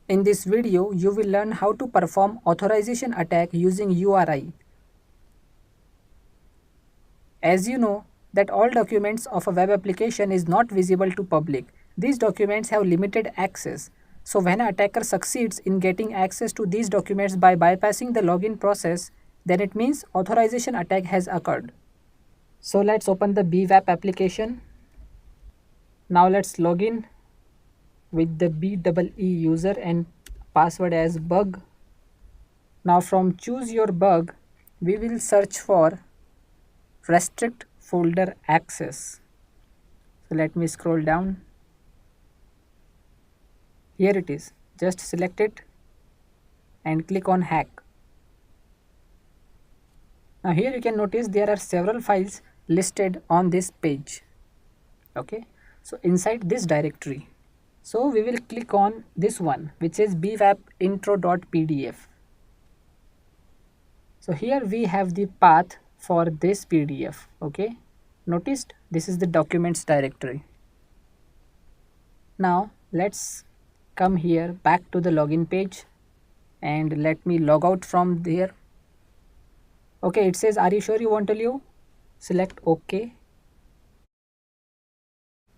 In this video you will learn how to perform authorization attack using URI. As you know that all documents of a web application is not visible to public. These documents have limited access. So when an attacker succeeds in getting access to these documents by bypassing the login process, then it means authorization attack has occurred. So let's open the BWAP application. Now let's log in with the BEE user and password as bug. Now from choose your bug, we will search for restrict folder access. So let me scroll down. Here it is. Just select it and click on hack. Now here you can notice there are several files listed on this page. Okay, so inside this directory, so we will click on this one which is bwap intro.pdf. So here we have the path for this PDF. Okay, noticed this is the documents directory. Now let's come here back to the login page. and let me log out from there. Okay, it says, are you sure you want to leave? Select OK.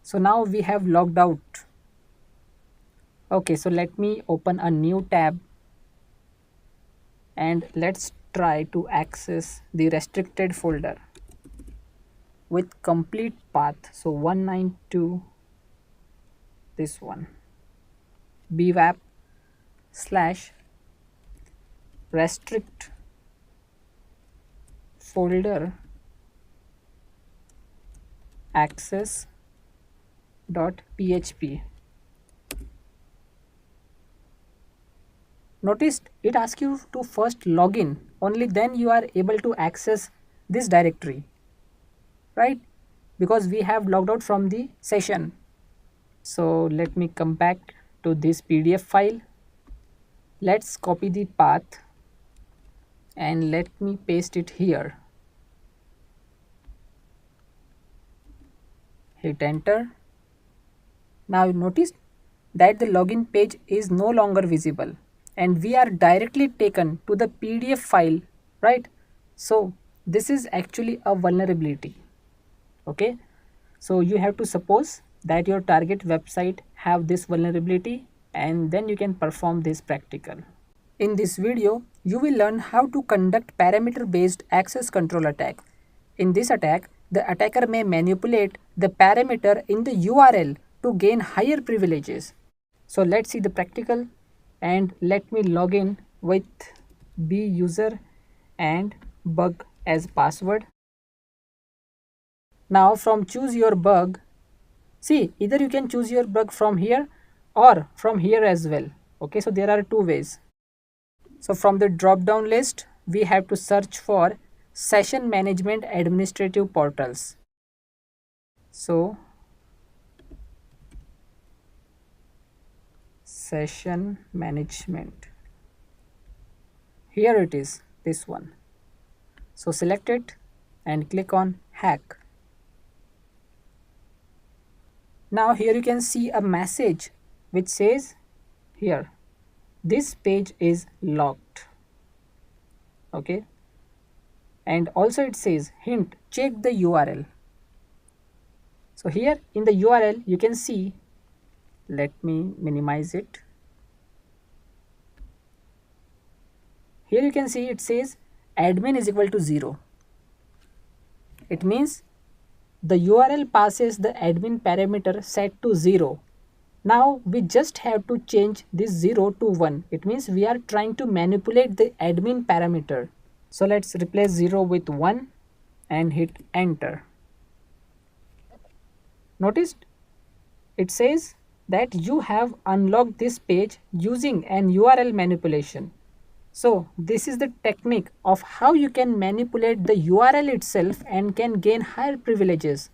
So now we have logged out. Okay, so let me open a new tab and let's try to access the restricted folder with complete path. So 192, this one, bwap slash restrict folder access dot php. Notice it asks you to first log in, only then you are able to access this directory, right? Because we have logged out from the session. So let me come back to this PDF file. Let's copy the path and let me paste it here. Hit enter. Now notice that the login page is no longer visible and we are directly taken to the PDF file, right? So this is actually a vulnerability. Okay, so you have to suppose that your target website have this vulnerability and then you can perform this practical. In this video, you will learn how to conduct parameter based access control attack. In this attack, the attacker may manipulate the parameter in the URL to gain higher privileges. So let's see the practical, and let me log in with buser and bug as password. Now from choose your bug, see, either you can choose your bug from here or from here as well. Okay, so there are two ways. So from the drop down list, we have to search for session management administrative portals. So session management, here it is, this one. So select it and click on hack. Now here you can see a message which says here, this page is locked. Okay, and also it says hint, check the URL. So here in the URL you can see, let me minimize it. Here you can see it says admin is equal to 0. It means the URL passes the admin parameter set to 0. Now we just have to change this 0 to 1. It means we are trying to manipulate the admin parameter. So let's replace 0 with 1 and hit enter. Notice it says that you have unlocked this page using an URL manipulation. So this is the technique of how you can manipulate the URL itself and can gain higher privileges.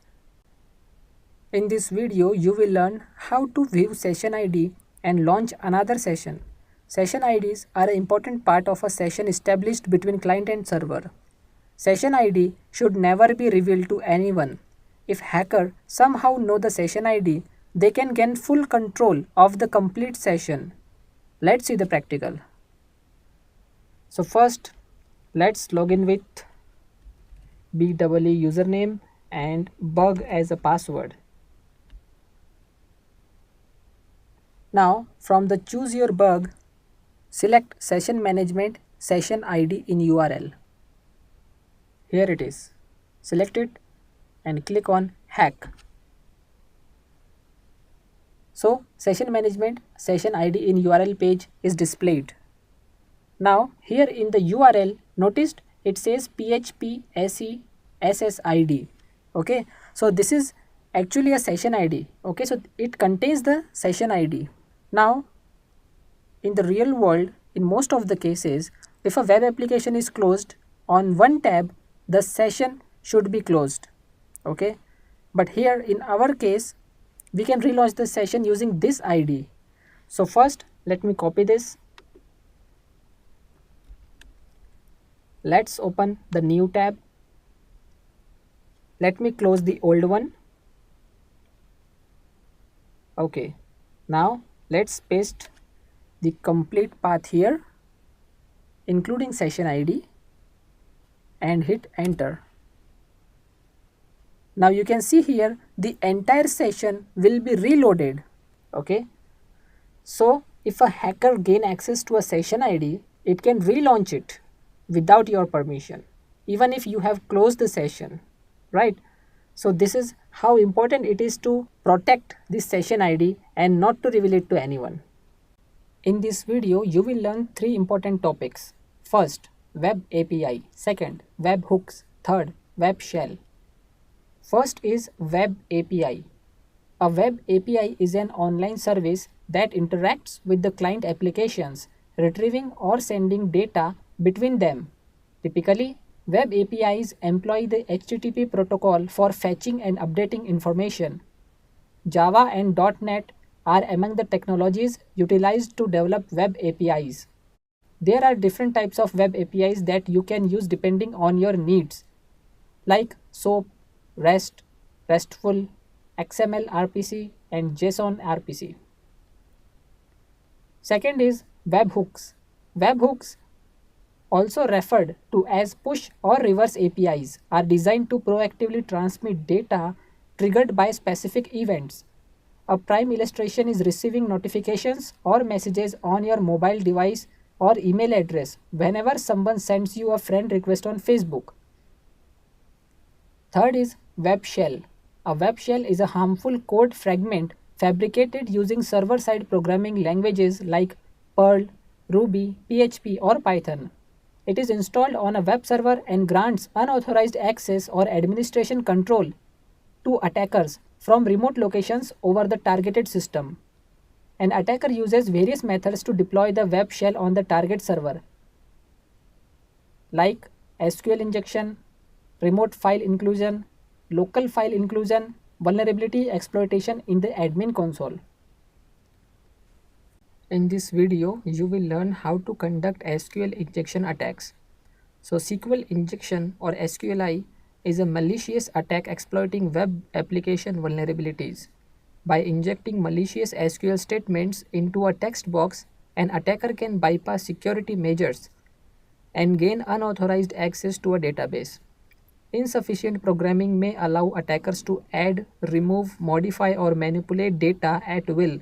In this video, you will learn how to view session ID and launch another session. Session IDs are an important part of a session established between client and server. Session ID should never be revealed to anyone. If hacker somehow know the session ID, they can gain full control of the complete session. Let's see the practical. So first, let's log in with BEE username and bug as a password. Now from the choose your bug, select session management session ID in URL. Here it is. Select it and click on hack. So session management session ID in URL page is displayed. Now here in the URL, notice it says php se ssid. Okay, so this is actually a session ID. Okay, so it contains the session ID. Now in the real world, in most of the cases, if a web application is closed on one tab, the session should be closed. Okay, but here in our case, we can relaunch the session using this ID. So first let me copy this. Let's open the new tab. Let me close the old one. Okay, now let's paste the complete path here including session ID, and hit enter. Now you can see here the entire session will be reloaded. Okay. So if a hacker gain access to a session ID, it can relaunch it without your permission, even if you have closed the session, right? So this is how important it is to protect this session ID and not to reveal it to anyone. In this video, you will learn three important topics. First, web API. Second, web hooks. Third, web shell. First is web API. A web API is an online service that interacts with the client applications, retrieving or sending data between them. Typically, web APIs employ the HTTP protocol for fetching and updating information. Java and .NET are among the technologies utilized to develop web APIs. There are different types of web APIs that you can use depending on your needs, like SOAP, REST, RESTful, XML RPC, and JSON RPC. Second is webhooks. Webhooks, also referred to as push or reverse APIs, are designed to proactively transmit data triggered by specific events. A prime illustration is receiving notifications or messages on your mobile device or email address whenever someone sends you a friend request on Facebook. Third is web shell. A web shell is a harmful code fragment fabricated using server-side programming languages like Perl, Ruby, PHP, or Python. It is installed on a web server and grants unauthorized access or administration control to attackers from remote locations over the targeted system. An attacker uses various methods to deploy the web shell on the target server, like SQL injection, remote file inclusion, local file inclusion, vulnerability exploitation in the admin console. In this video, you will learn how to conduct SQL injection attacks. So SQL injection or SQLI is a malicious attack exploiting web application vulnerabilities. By injecting malicious SQL statements into a text box, an attacker can bypass security measures and gain unauthorized access to a database. Insufficient programming may allow attackers to add, remove, modify, or manipulate data at will.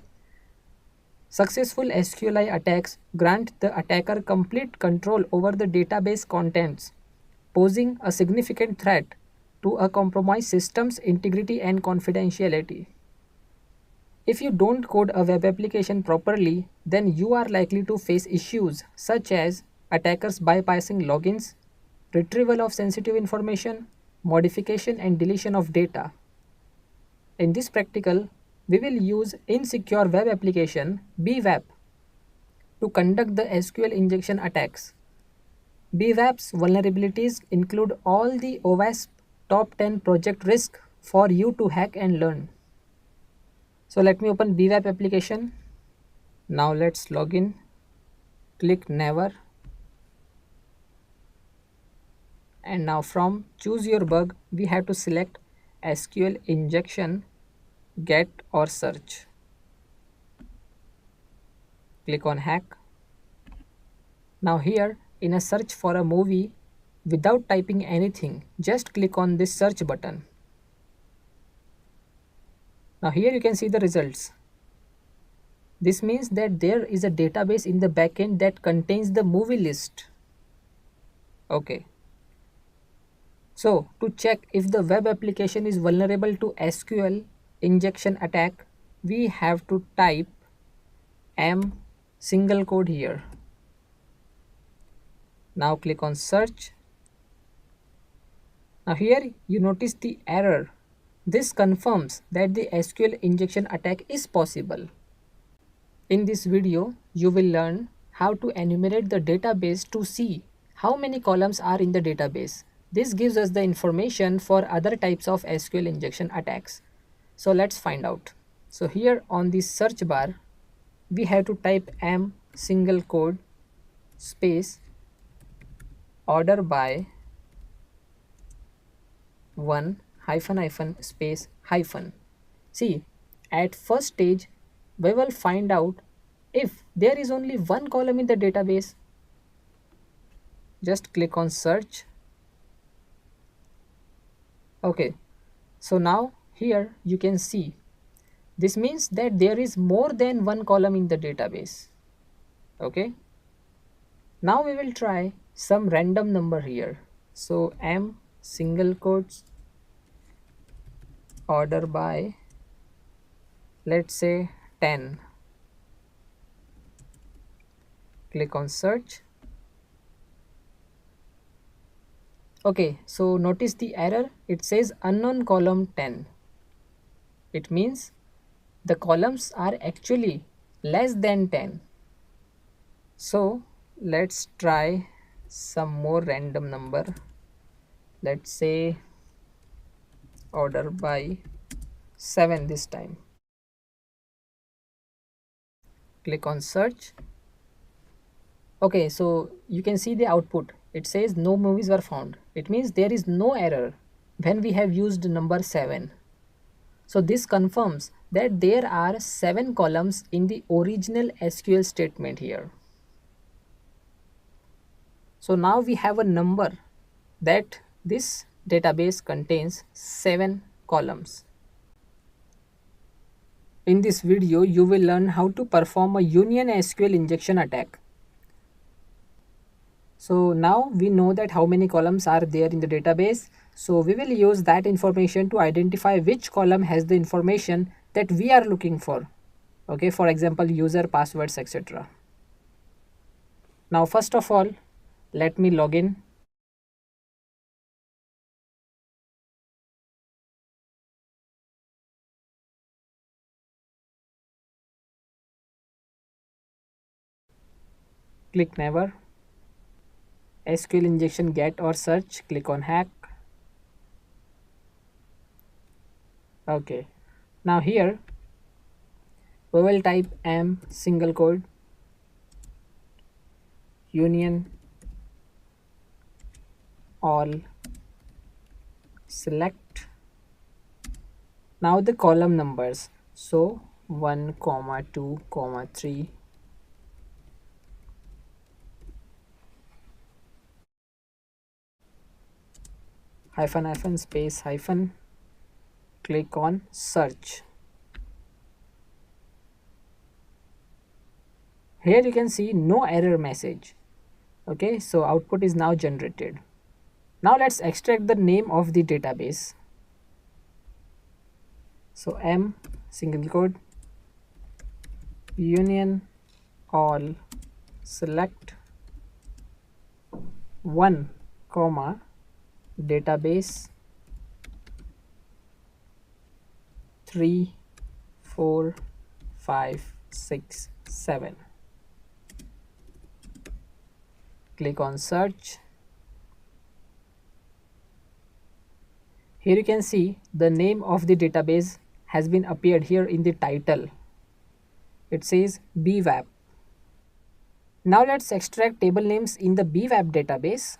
Successful SQLI attacks grant the attacker complete control over the database contents, posing a significant threat to a compromised system's integrity and confidentiality. If you don't code a web application properly, then you are likely to face issues such as attackers bypassing logins, retrieval of sensitive information, modification and deletion of data. In this practical, we will use insecure web application BWAP to conduct the SQL injection attacks. BWAP's vulnerabilities include all the OWASP top 10 project risk for you to hack and learn. So let me open BWAP application. Now let's log in. Click never. And now from choose your bug, we have to select SQL injection, get or search. Click on hack. Now here in a search for a movie, without typing anything, just click on this search button. Now here you can see the results. This means that there is a database in the backend that contains the movie list. Okay. So to check if the web application is vulnerable to SQL injection attack, we have to type m single quote here. Now click on search. Now here you notice the error. This confirms that the SQL injection attack is possible. In this video, you will learn how to enumerate the database to see how many columns are in the database. This gives us the information for other types of SQL injection attacks. So let's find out. So here on the search bar, we have to type m single quote space order by one hyphen space hyphen. See, at first stage, we will find out if there is only one column in the database. Just click on search. Okay, so now here you can see this means that there is more than one column in the database. Okay, now we will try some random number here. So M single quotes order by, let's say 10. Click on search. Okay, so notice the error, it says unknown column 10. It means the columns are actually less than 10. So let's try some more random number. Let's say order by 7 this time. Click on search. Okay, so you can see the output. It says no movies were found. It means there is no error when we have used number 7. So this confirms that there are 7 columns in the original SQL statement here. So now we have a number that this database contains 7 columns. In this video, you will learn how to perform a union SQL injection attack. So now we know that how many columns are there in the database. So we will use that information to identify which column has the information that we are looking for. Okay, for example, user, passwords, etc. Now first of all, let me log in. Click never. SQL injection get or search, click on hack. Okay, now here we will type M single quote union all select. Now the column numbers, so 1 comma 2 comma 3 hyphen hyphen space hyphen, click on search. Here you can see no error message. Okay, so output is now generated. Now let's extract the name of the database. So M single quote union all select 1 comma database 3 4 5 6 7. Click on search. Here you can see the name of the database has been appeared here in the title. It says bwap. Now let's extract table names in the bwap database.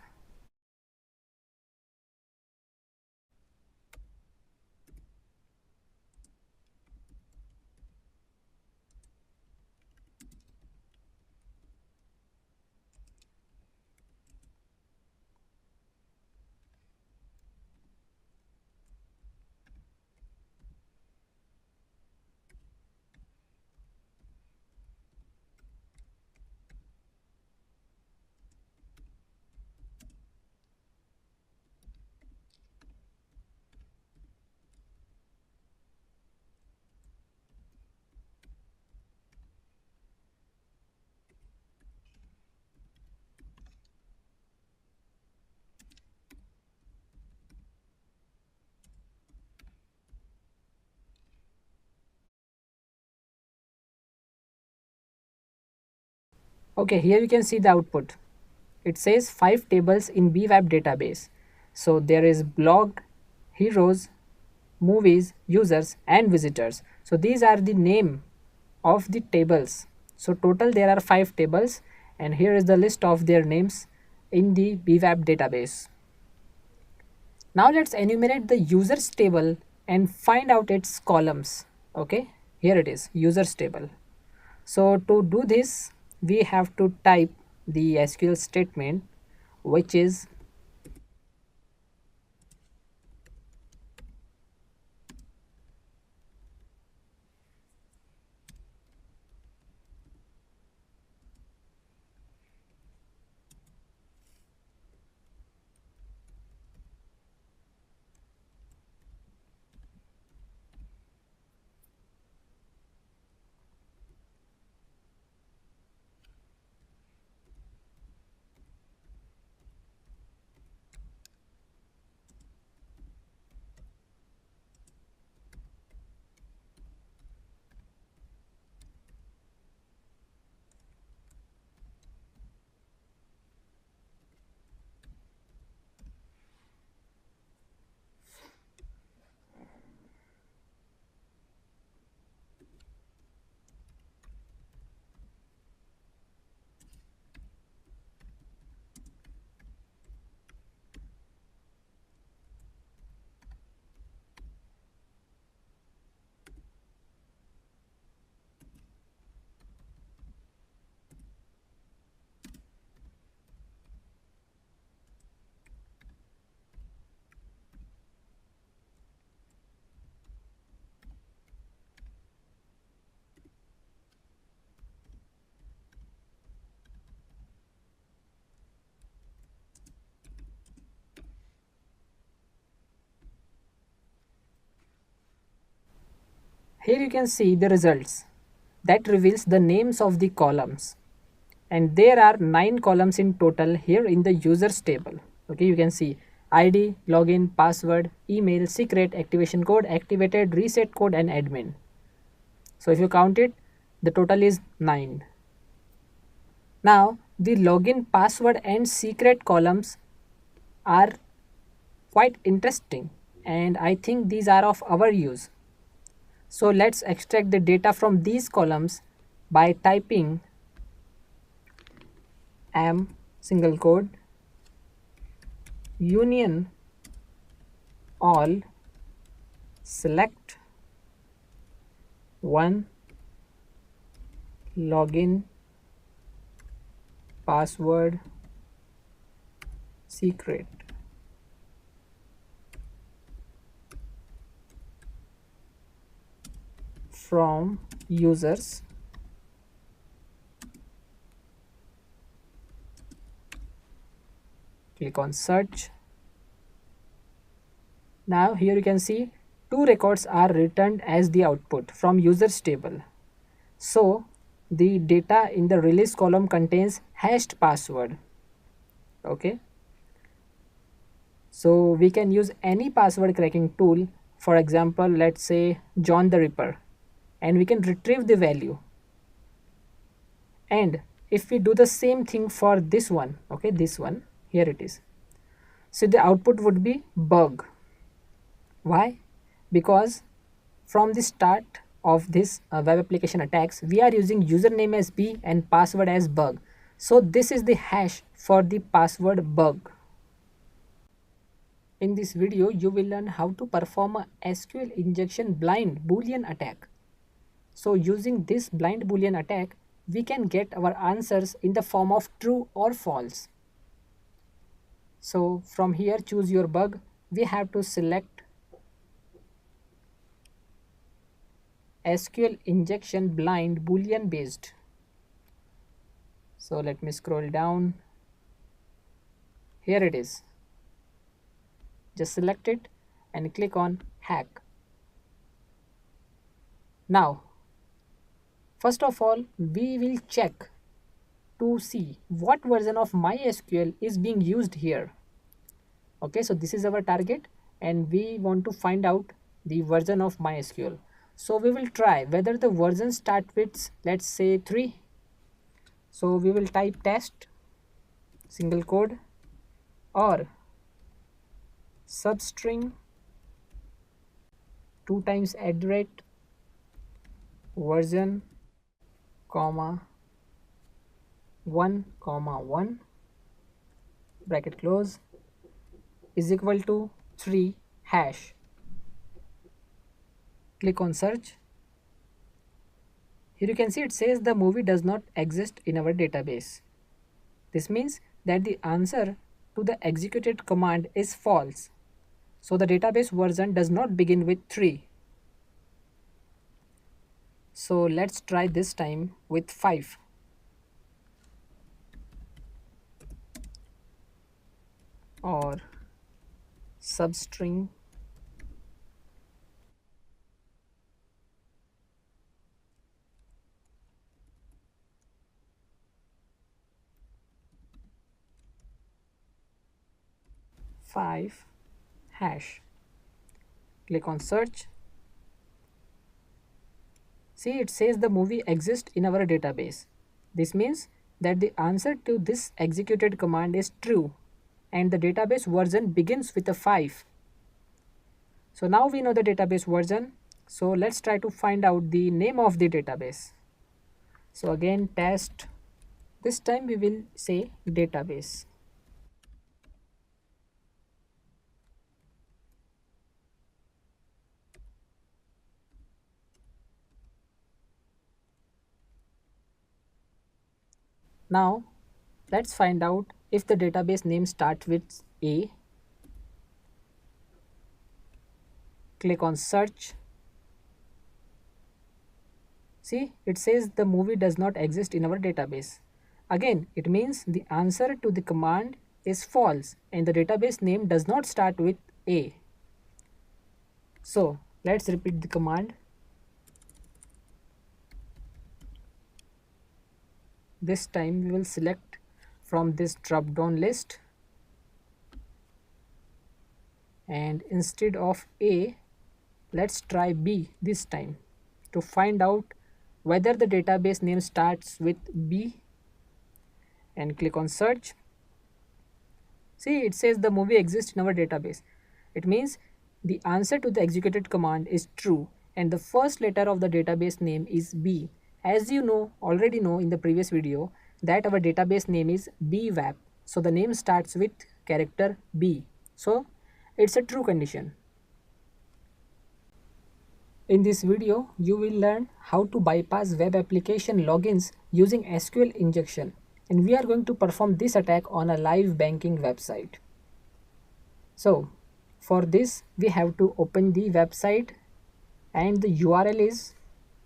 Okay, here you can see the output. It says 5 tables in bwap database. So there is blog, heroes, movies, users and visitors. So these are the name of the tables. So total there are 5 tables and here is the list of their names in the bwap database. Now let's enumerate the users table and find out its columns. Okay, here it is, users table. So to do this, we have to type the SQL statement which is here you can see the results that reveals the names of the columns, and there are 9 columns in total here in the users table. Okay, you can see ID, login, password, email, secret, activation code, activated, reset code, and admin. So if you count it, the total is 9. Now the login, password, and secret columns are quite interesting, and I think these are of our use. So let's extract the data from these columns by typing am single quote union all select one login password secret. From users, click on search. Now here you can see 2 records are returned as the output from users table. So the data in the release column contains hashed password. Okay, so we can use any password cracking tool, for example let's say John the Ripper, and we can retrieve the value. And if we do the same thing for this one, okay, this one, here it is, so the output would be bug. Why? Because from the start of this web application attacks, we are using username as B and password as bug. So this is the hash for the password bug. In this video, you will learn how to perform a SQL injection blind Boolean attack. So using this blind Boolean attack, we can get our answers in the form of true or false. So from here, choose your bug. We have to select SQL injection blind Boolean based. So let me scroll down. Here it is. Just select it and click on hack. Now, first of all, we will check to see what version of MySQL is being used here. Okay, so this is our target and we want to find out the version of MySQL. So we will try whether the version start with, let's say 3. So we will type test single quote or substring 2 times @ version comma 1 bracket close is equal to 3 hash. Click on search. Here you can see it says the movie does not exist in our database. This means that the answer to the executed command is false. So the database version does not begin with 3. So let's try this time with 5. Or substring five hash. Click on search. See, it says the movie exists in our database. This means that the answer to this executed command is true and the database version begins with a 5. So now we know the database version. So let's try to find out the name of the database. So again, test. This time we will say database. Now let's find out if the database name starts with A. Click on search. See, it says the movie does not exist in our database. Again, it means the answer to the command is false and the database name does not start with A. So let's repeat the command. This time we will select from this drop down list and instead of A, let's try B this time to find out whether the database name starts with B, and click on search. See, it says the movie exists in our database. It means the answer to the executed command is true and the first letter of the database name is B. As you already know in the previous video that our database name is bwap. So the name starts with character B. So it's a true condition. In this video, you will learn how to bypass web application logins using SQL injection, and we are going to perform this attack on a live banking website. So for this we have to open the website and the URL is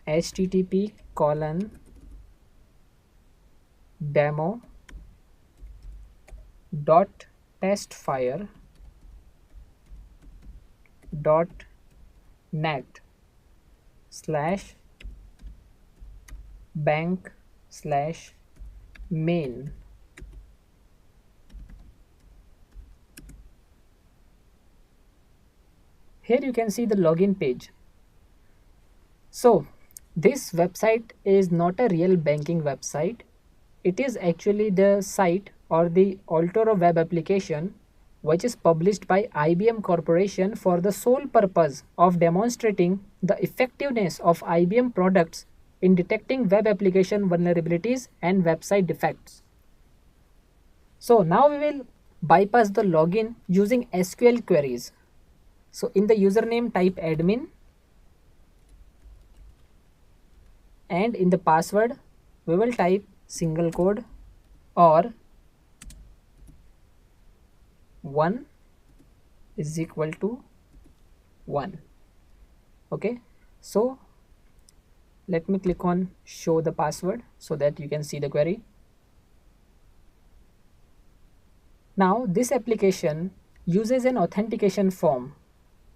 http://demo.testfire.net/bank/main. Here you can see the login page. So this website is not a real banking website. It is actually the site or the Altoro web application which is published by IBM Corporation for the sole purpose of demonstrating the effectiveness of IBM products in detecting web application vulnerabilities and website defects. So now we will bypass the login using SQL queries. So in the username type admin and in the password we will type single code or 1 is equal to 1. Okay, so let me click on show the password so that you can see the query. Now this application uses an authentication form.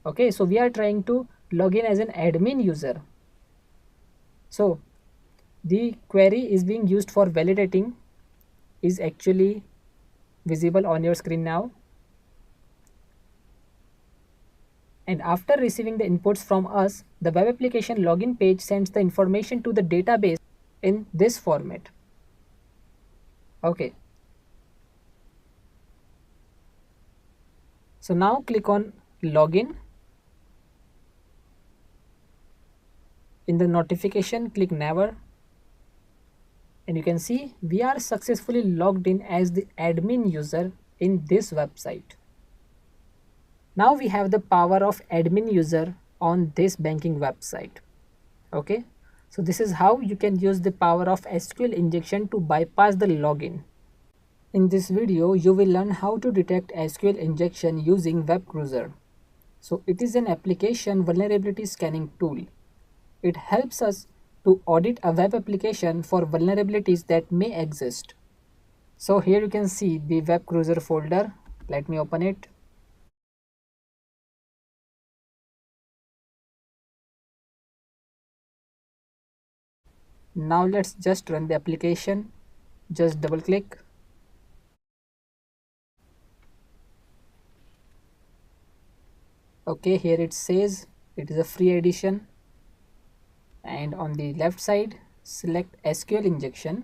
Okay, so we are trying to log in as an admin user. So the query is being used for validating is actually visible on your screen now. And after receiving the inputs from us, the web application login page sends the information to the database in this format. Okay. So now click on login. In the notification, click never. And you can see we are successfully logged in as the admin user in this website. Now we have the power of admin user on this banking website. Okay, so this is how you can use the power of SQL injection to bypass the login. In this video, you will learn how to detect SQL injection using Web Cruiser. So it is an application vulnerability scanning tool. It helps us to audit a web application for vulnerabilities that may exist. So here you can see the Web Cruiser folder. Let me open it. Now let's just run the application. Just double click. Okay, here it says it is a free edition, and on the left side select SQL injection.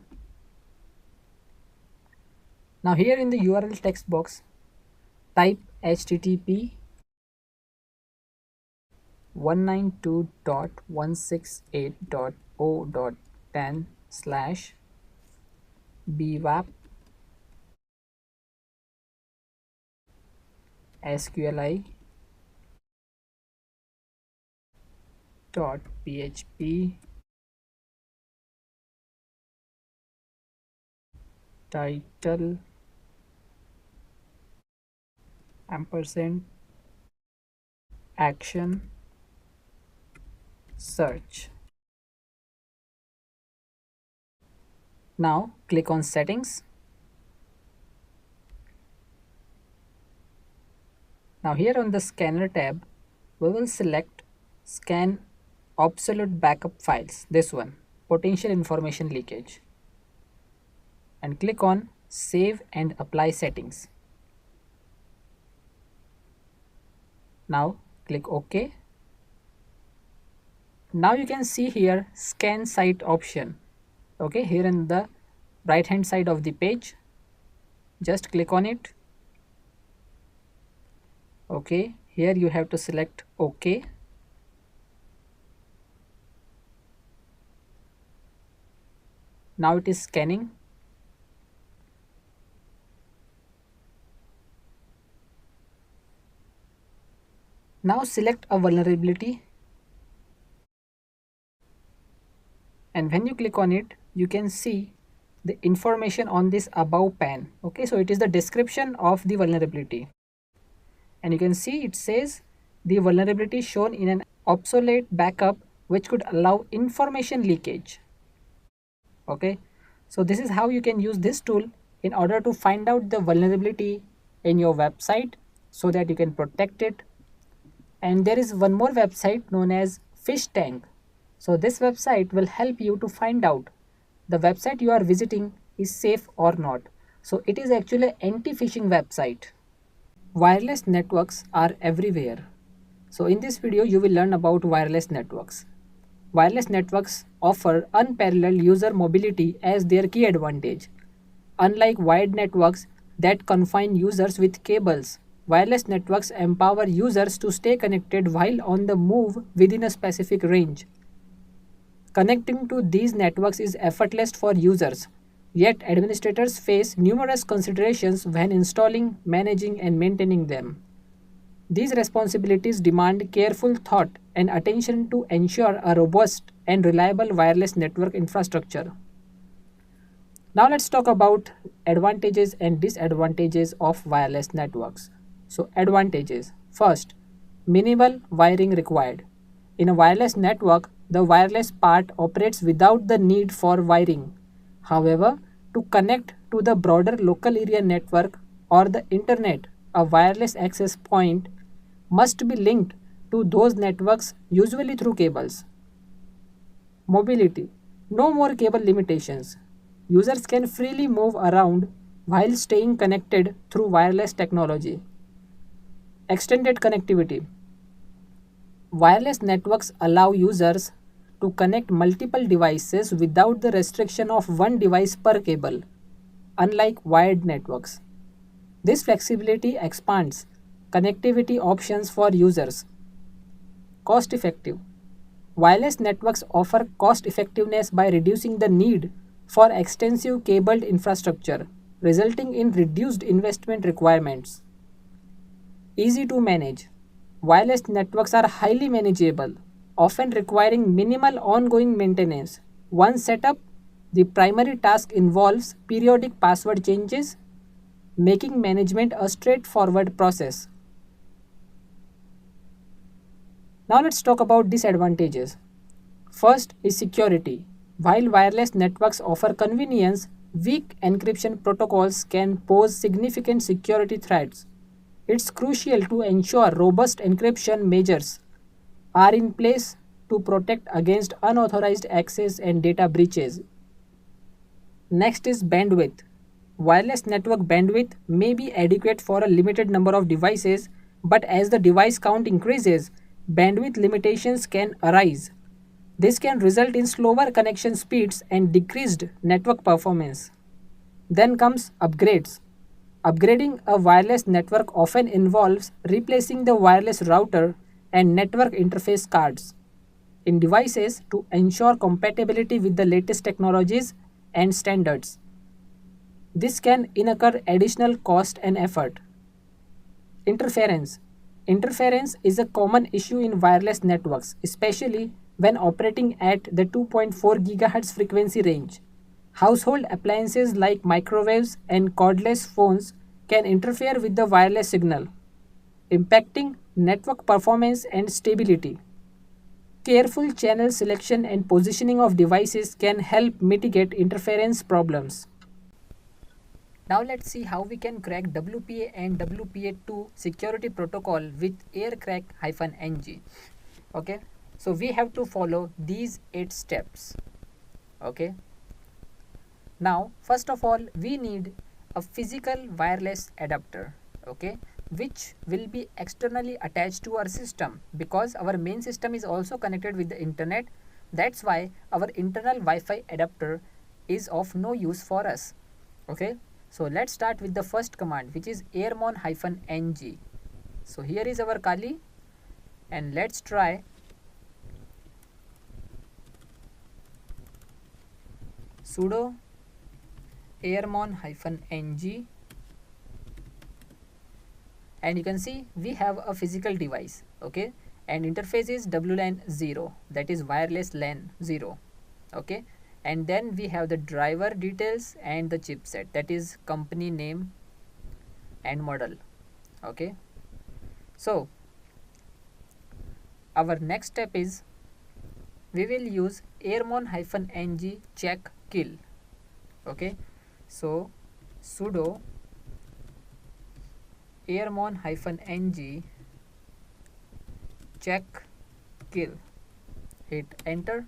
Now here in the URL text box type http 192.168.0.10/bwap sqli.php title ampersand action search. Now click on settings. Now here on the scanner tab, we will select scan obsolete backup files, this one, potential information leakage, and click on save and apply settings. Now click OK. Now you can see here scan site option. Okay, here in the right hand side of the page, just click on it. Okay, here you have to select OK. Now it is scanning. Now select a vulnerability, and when you click on it, you can see the information on this above pane. Okay, so it is the description of the vulnerability, and you can see it says the vulnerability shown in an obsolete backup which could allow information leakage. Okay, so this is how you can use this tool in order to find out the vulnerability in your website so that you can protect it. And there is one more website known as phishing. So this website will help you to find out the website you are visiting is safe or not. So it is actually an anti-phishing website. Wireless networks are everywhere. So in this video, you will learn about wireless networks. Wireless networks offer unparalleled user mobility as their key advantage. Unlike wired networks that confine users with cables, wireless networks empower users to stay connected while on the move within a specific range. Connecting to these networks is effortless for users, yet administrators face numerous considerations when installing, managing, and maintaining them. These responsibilities demand careful thought and attention to ensure a robust and reliable wireless network infrastructure. Now let's talk about advantages and disadvantages of wireless networks. So advantages. First, minimal wiring required. In a wireless network, the wireless part operates without the need for wiring. However, to connect to the broader local area network or the internet, a wireless access point must be linked to those networks, usually through cables. Mobility. No more cable limitations. Users can freely move around while staying connected through wireless technology. Extended connectivity. Wireless networks allow users to connect multiple devices without the restriction of one device per cable, unlike wired networks. This flexibility expands connectivity options for users. Cost effective. Wireless networks offer cost effectiveness by reducing the need for extensive cabled infrastructure, resulting in reduced investment requirements. Easy to manage. Wireless networks are highly manageable, often requiring minimal ongoing maintenance. Once set up, the primary task involves periodic password changes, making management a straightforward process. Now let's talk about disadvantages. First is security. While wireless networks offer convenience, weak encryption protocols can pose significant security threats. It's crucial to ensure robust encryption measures are in place to protect against unauthorized access and data breaches. Next is bandwidth. Wireless network bandwidth may be adequate for a limited number of devices, but as the device count increases, bandwidth limitations can arise. This can result in slower connection speeds and decreased network performance. Then comes upgrades. Upgrading a wireless network often involves replacing the wireless router and network interface cards in devices to ensure compatibility with the latest technologies and standards. This can incur additional cost and effort. Interference. Interference is a common issue in wireless networks, especially when operating at the 2.4 GHz frequency range. Household appliances like microwaves and cordless phones can interfere with the wireless signal, impacting network performance and stability. Careful channel selection and positioning of devices can help mitigate interference problems. Now let's see how we can crack WPA and WPA2 security protocol with aircrack-ng. Okay, so we have to follow these 8 steps. Okay, now first of all we need a physical wireless adapter, okay, which will be externally attached to our system because our main system is also connected with the internet. That's why our internal Wi-Fi adapter is of no use for us. Okay, so let's start with the first command, which is airmon-ng. So here is our Kali, and let's try sudo airmon-ng, and you can see we have a physical device, okay, and interface is WLAN 0, that is wireless LAN 0, okay, and then we have the driver details and the chipset, that is company name and model. Okay, so our next step is we will use airmon-ng check kill. Okay, so sudo airmon-ng check kill, hit enter.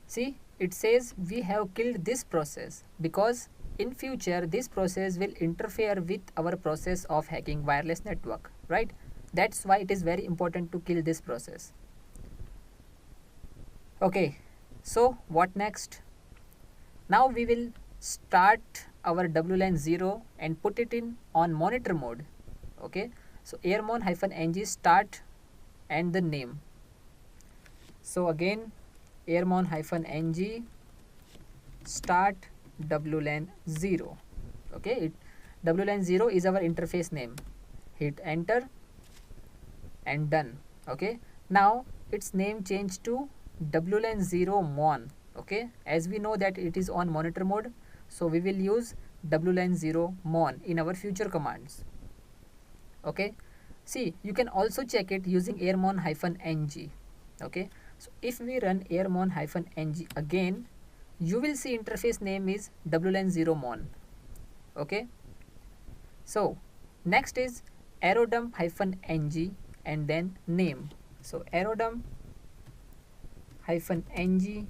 See, it says we have killed this process because in future this process will interfere with our process of hacking wireless network, right? That's why it is very important to kill this process. Okay, so what next? Now we will start our WLAN 0 and put it in on monitor mode. Okay, so airmon-ng start and the name. So again airmon-ng start WLAN 0. Okay, WLAN 0 is our interface name. Hit enter and done. Okay, now its name changed to WLAN 0 mon. Okay, as we know that it is on monitor mode, so we will use WLAN 0 mon in our future commands. Okay, see, you can also check it using airmon-ng. Okay, so if we run airmon-ng again, you will see interface name is WLAN 0 mon. Okay, so next is aerodump-ng and then name. So aerodump-ng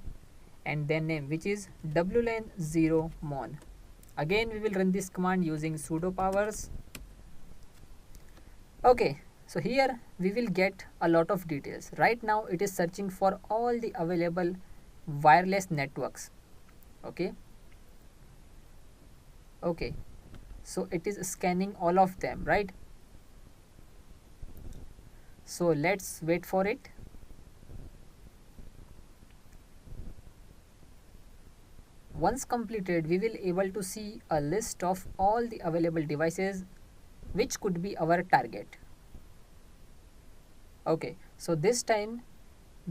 and then name, which is WLAN 0 mon. Again we will run this command using sudo powers. Okay, so here we will get a lot of details. Right now it is searching for all the available wireless networks. Okay, okay, so it is scanning all of them, right? So let's wait for it. Once completed, we will able to see a list of all the available devices which could be our target. Okay, so this time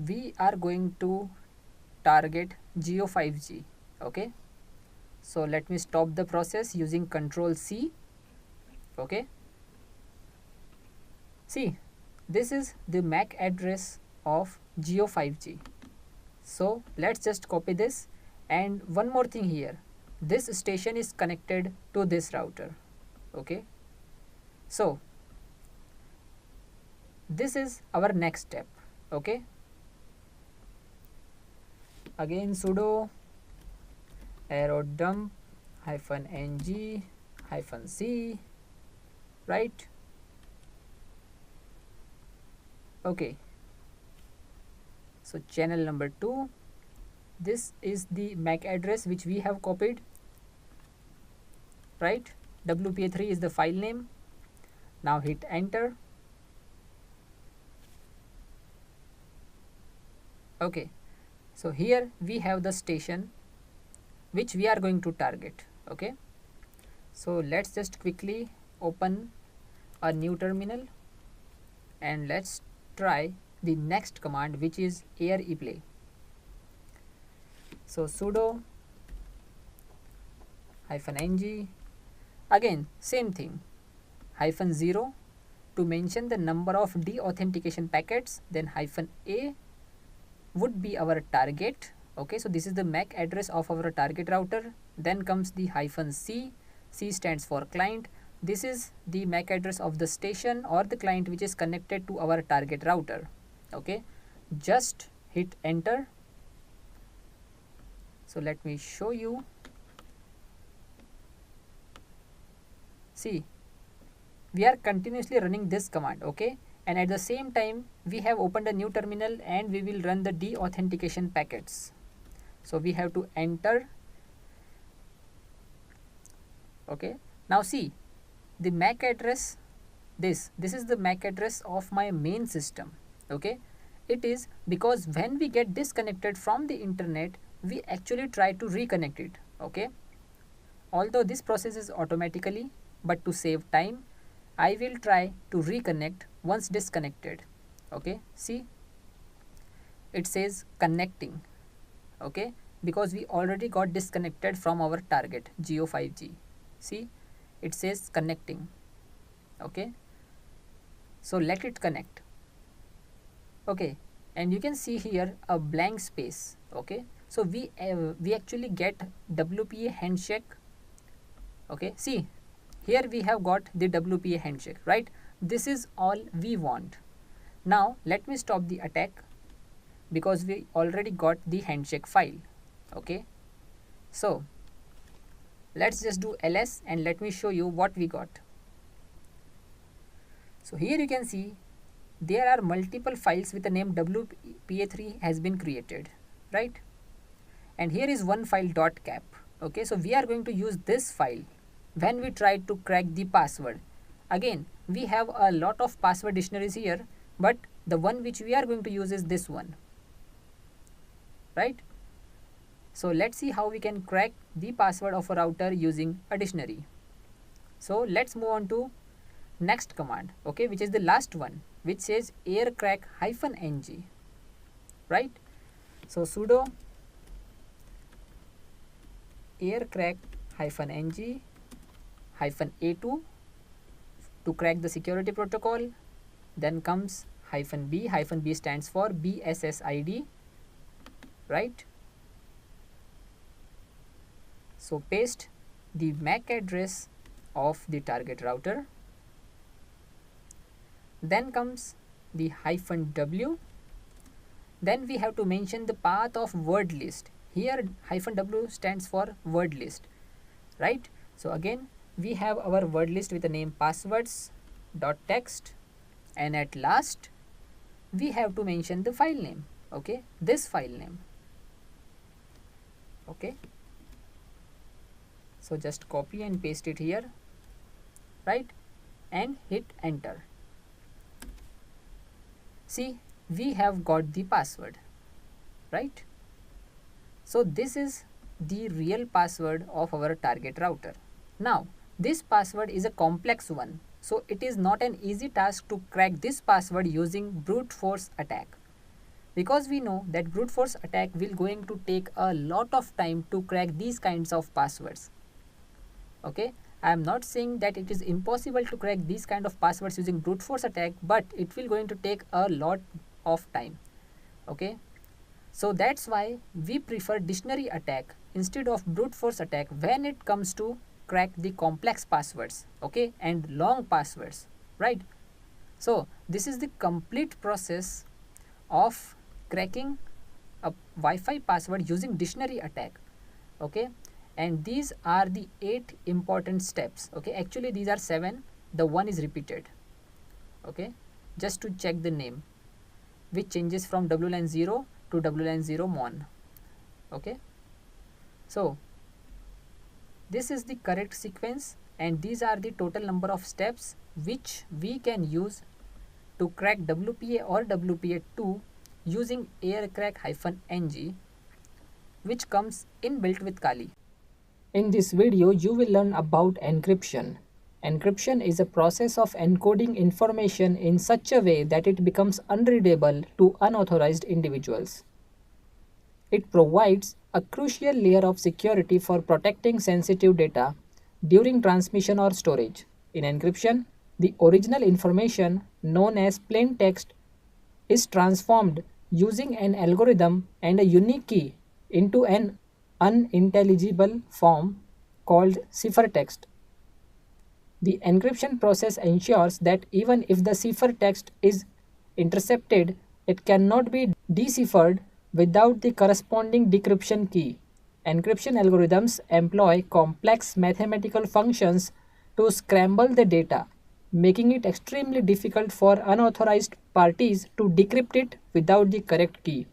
we are going to target Geo 5G. Okay, So let me stop the process using Control C. Okay. See, this is the MAC address of Jio 5G. So let's just copy this, and one more thing here, this station is connected to this router. Okay. So this is our next step. Okay. Again sudo arrow dump -ng -c, right? Okay. So channel number 2, this is the MAC address which we have copied, right? WPA3 is the file name. Now hit enter. Okay, so here we have the station which we are going to target. Okay, so let's just quickly open a new terminal and let's try the next command, which is air eplay. So sudo -ng, again same thing, -0 to mention the number of deauthentication packets, then -a would be our target. Okay, so this is the MAC address of our target router. Then comes the -c, C stands for client. This is the MAC address of the station or the client which is connected to our target router. Okay, just hit enter. So let me show you. See, we are continuously running this command. Okay, and at the same time we have opened a new terminal and we will run the deauthentication packets. So we have to enter. Okay, now see the MAC address, this is the MAC address of my main system. Okay, it is because when we get disconnected from the internet, we actually try to reconnect it. Okay, although this process is automatically, but to save time I will try to reconnect once disconnected. Okay, see, it says connecting. Okay, because we already got disconnected from our target Jio 5G. See, it says connecting. Okay, so let it connect. Okay, and you can see here a blank space. Okay, so we actually get WPA handshake. Okay, see, here we have got the WPA handshake, right? This is all we want. Now let me stop the attack because we already got the handshake file. Okay, so let's just do ls and let me show you what we got. So here you can see there are multiple files with the name WPA3 has been created, right? And here is one file .cap. Okay, so we are going to use this file when we try to crack the password. Again, we have a lot of password dictionaries here, but the one which we are going to use is this one, right? So let's see how we can crack the password of a router using a dictionary. So let's move on to next command, okay, which is the last one, which says aircrack -ng, right? So sudo aircrack -ng -a2 to crack the security protocol. Then comes -b. -b stands for BSSID, right? So paste the MAC address of the target router. Then comes the -w. Then we have to mention the path of word list. Here -w stands for word list, right? So again we have our word list with the name passwords.txt, and at last we have to mention the file name. Okay, this file name. Okay, so just copy and paste it here, right, and hit enter. See, we have got the password, right? So this is the real password of our target router. Now this password is a complex one, so it is not an easy task to crack this password using brute force attack, because we know that brute force attack will going to take a lot of time to crack these kinds of passwords. Okay, I am not saying that it is impossible to crack these kind of passwords using brute force attack, but it will going to take a lot of time. Okay, so that's why we prefer dictionary attack instead of brute force attack when it comes to crack the complex passwords, okay, and long passwords, right? So this is the complete process of cracking a Wi-Fi password using dictionary attack. Okay, and these are the 8 important steps. Okay, actually these are 7, the one is repeated. Okay, just to check the name, which changes from WLAN0 to WLAN0 okay, so this is the correct sequence, and these are the total number of steps which we can use to crack WPA or WPA2 using aircrack-ng, which comes inbuilt with Kali. In this video, you will learn about encryption. Encryption is a process of encoding information in such a way that it becomes unreadable to unauthorized individuals. It provides a crucial layer of security for protecting sensitive data during transmission or storage. In encryption, the original information, known as plain text, is transformed using an algorithm and a unique key into an unintelligible form called ciphertext. The encryption process ensures that even if the ciphertext is intercepted, it cannot be deciphered without the corresponding decryption key. Encryption algorithms employ complex mathematical functions to scramble the data, making it extremely difficult for unauthorized parties to decrypt it without the correct key.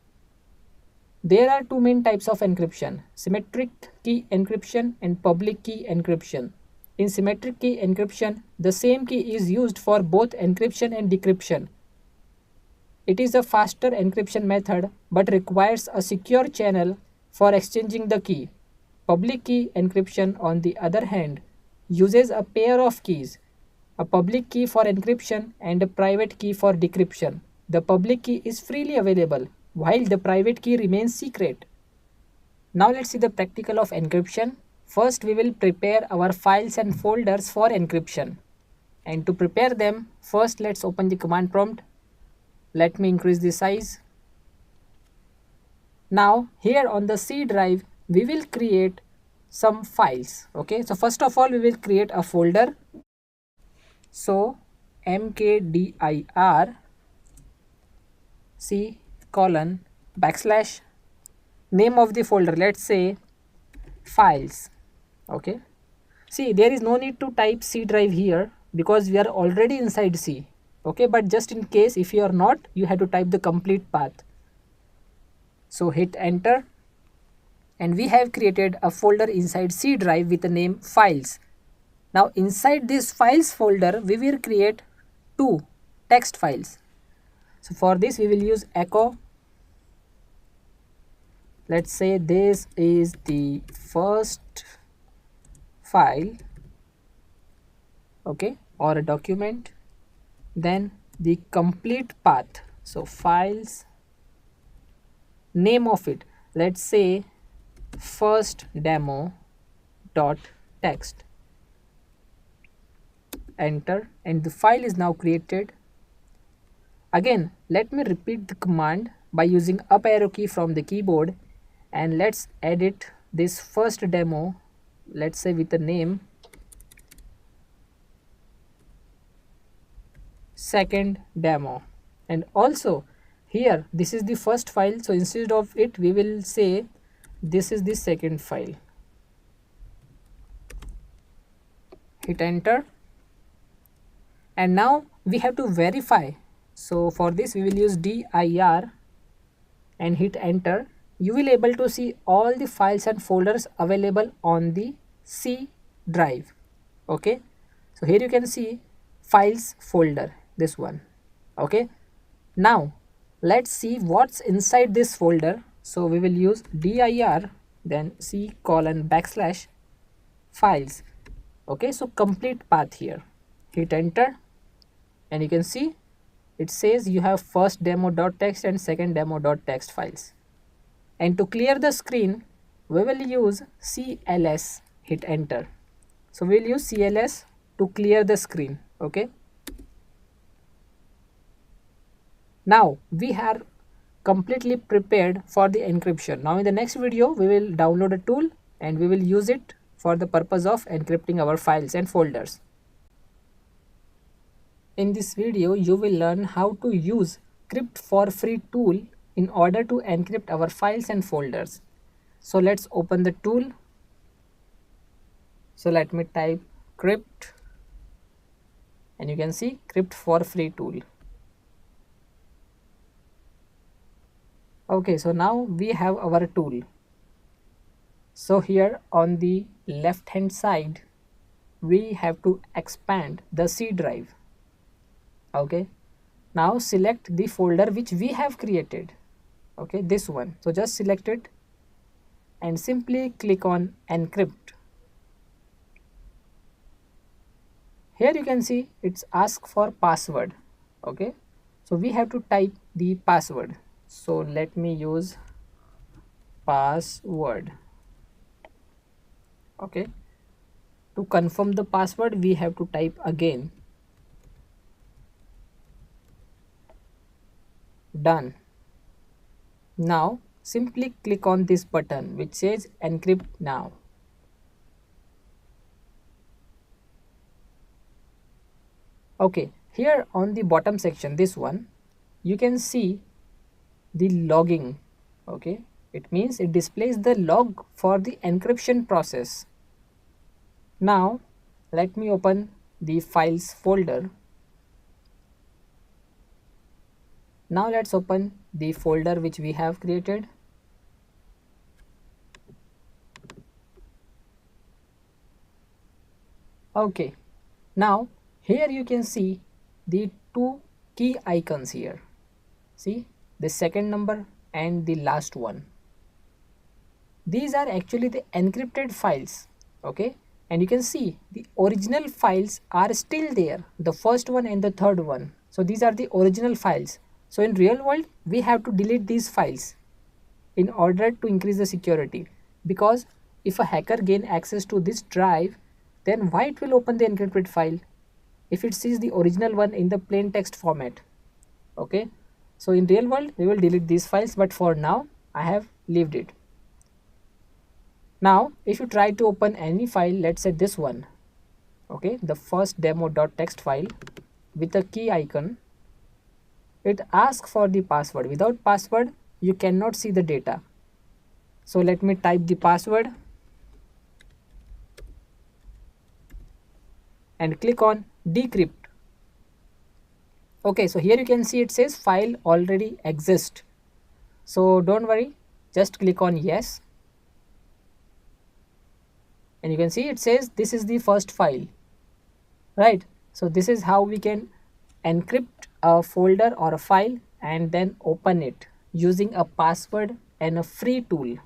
There are two main types of encryption: symmetric key encryption and public key encryption. In symmetric key encryption, the same key is used for both encryption and decryption. It is a faster encryption method but requires a secure channel for exchanging the key. Public key encryption, on the other hand, uses a pair of keys, a public key for encryption and a private key for decryption. The public key is freely available, while the private key remains secret. Now let's see the practical of encryption. First, we will prepare our files and folders for encryption. And to prepare them, first let's open the command prompt. Let me increase the size. Now here on the C drive, we will create some files. Okay, so first of all, we will create a folder. So mkdir C:\/ name of the folder, let's say files. Okay, see, there is no need to type C drive here because we are already inside C. Okay, but just in case if you are not, you have to type the complete path. So hit enter, and we have created a folder inside C drive with the name files. Now inside this files folder, we will create 2 text files. So for this we will use echo. Let's say this is the first file, okay, or a document, then the complete path. So files, name of it, let's say first demo.txt. Enter, and the file is now created. Again, let me repeat the command by using up arrow key from the keyboard, and let's edit this first demo, let's say with the name second demo. And also here, this is the first file, so instead of it we will say this is the second file. Hit enter, and now we have to verify. So for this we will use dir and hit enter. You will able to see all the files and folders available on the C drive. Okay, so here you can see files folder, this one. Okay, now let's see what's inside this folder. So we will use dir, then C:\/ files. Okay, so complete path here. Hit enter, and you can see it says you have first demo.txt and second demo.txt files. And to clear the screen, we will use CLS, hit enter. So we'll use CLS to clear the screen, okay. Now we are completely prepared for the encryption. Now in the next video, we will download a tool and we will use it for the purpose of encrypting our files and folders. In this video, you will learn how to use Crypt for Free tool in order to encrypt our files and folders. So let's open the tool. So let me type Crypt and you can see Crypt for Free tool. Okay, so now we have our tool. So here on the left hand side, we have to expand the C drive. Okay, now select the folder which we have created. Okay, this one. So just select it and simply click on encrypt. Here you can see it's asked for password. Okay, so we have to type the password. So let me use password. Okay, to confirm the password we have to type again. Done. Now simply click on this button which says encrypt now. Okay, here on the bottom section, this one, you can see the logging. Okay, it means it displays the log for the encryption process. Now let me open the files folder. Now let's open the folder which we have created. Okay, now here you can see the two key icons here. See the second number and the last one. These are actually the encrypted files. Okay, and you can see the original files are still there, the first one and the third one. So these are the original files. So in real world we have to delete these files in order to increase the security, because if a hacker gain access to this drive, then why it will open the encrypted file if it sees the original one in the plain text format. Okay, so in real world we will delete these files, but for now I have left it. Now if you try to open any file, let's say this one, okay, the first demo.txt file with a key icon, it asks for the password. Without password you cannot see the data. So let me type the password and click on decrypt. Okay, so here you can see it says file already exists. So don't worry, just click on yes. And you can see it says this is the first file, right? So this is how we can encrypt a folder or a file and then open it using a password and a free tool.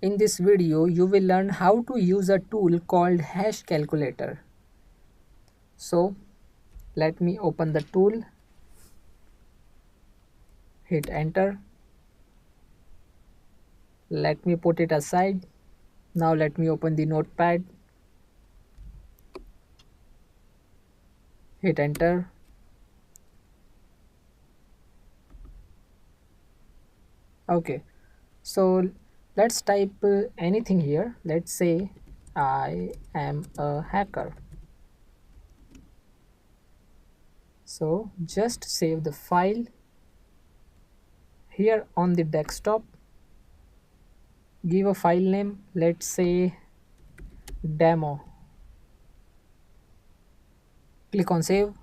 In this video, you will learn how to use a tool called hash calculator. So let me open the tool, hit enter. Let me put it aside. Now let me open the notepad, hit enter. Okay, so let's type anything here. Let's say I am a hacker. So just save the file here on the desktop, give a file name, let's say demo, click on save.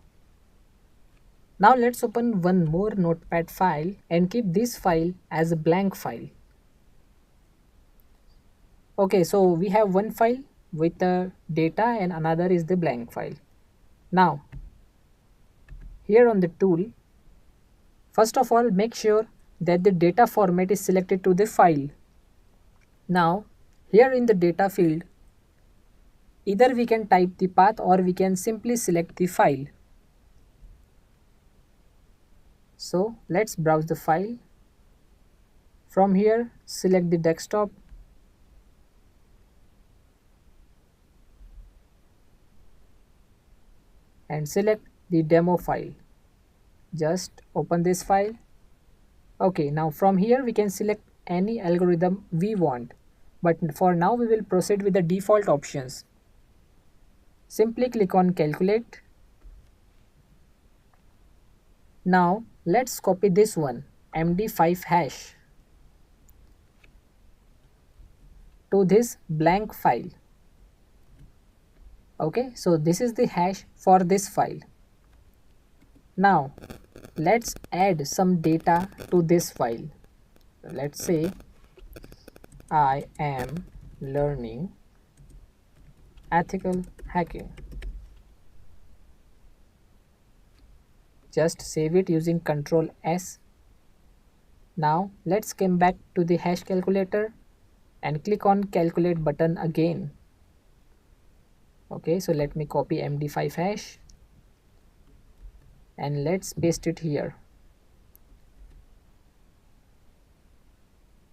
Now let's open one more notepad file and keep this file as a blank file. Okay, so we have one file with the data and another is the blank file. Now here on the tool, first of all make sure that the data format is selected to the file. Now here in the data field, either we can type the path or we can simply select the file. So let's browse the file. From here, select the desktop and select the demo file. Just open this file. Okay, now from here we can select any algorithm we want, but for now we will proceed with the default options. Simply click on calculate. Now let's copy this one, MD5 hash, to this blank file. Okay, so this is the hash for this file. Now let's add some data to this file. Let's say I am learning ethical hacking. Just save it using Ctrl S. Now let's come back to the hash calculator and click on calculate button again. Okay, so let me copy MD5 hash and let's paste it here.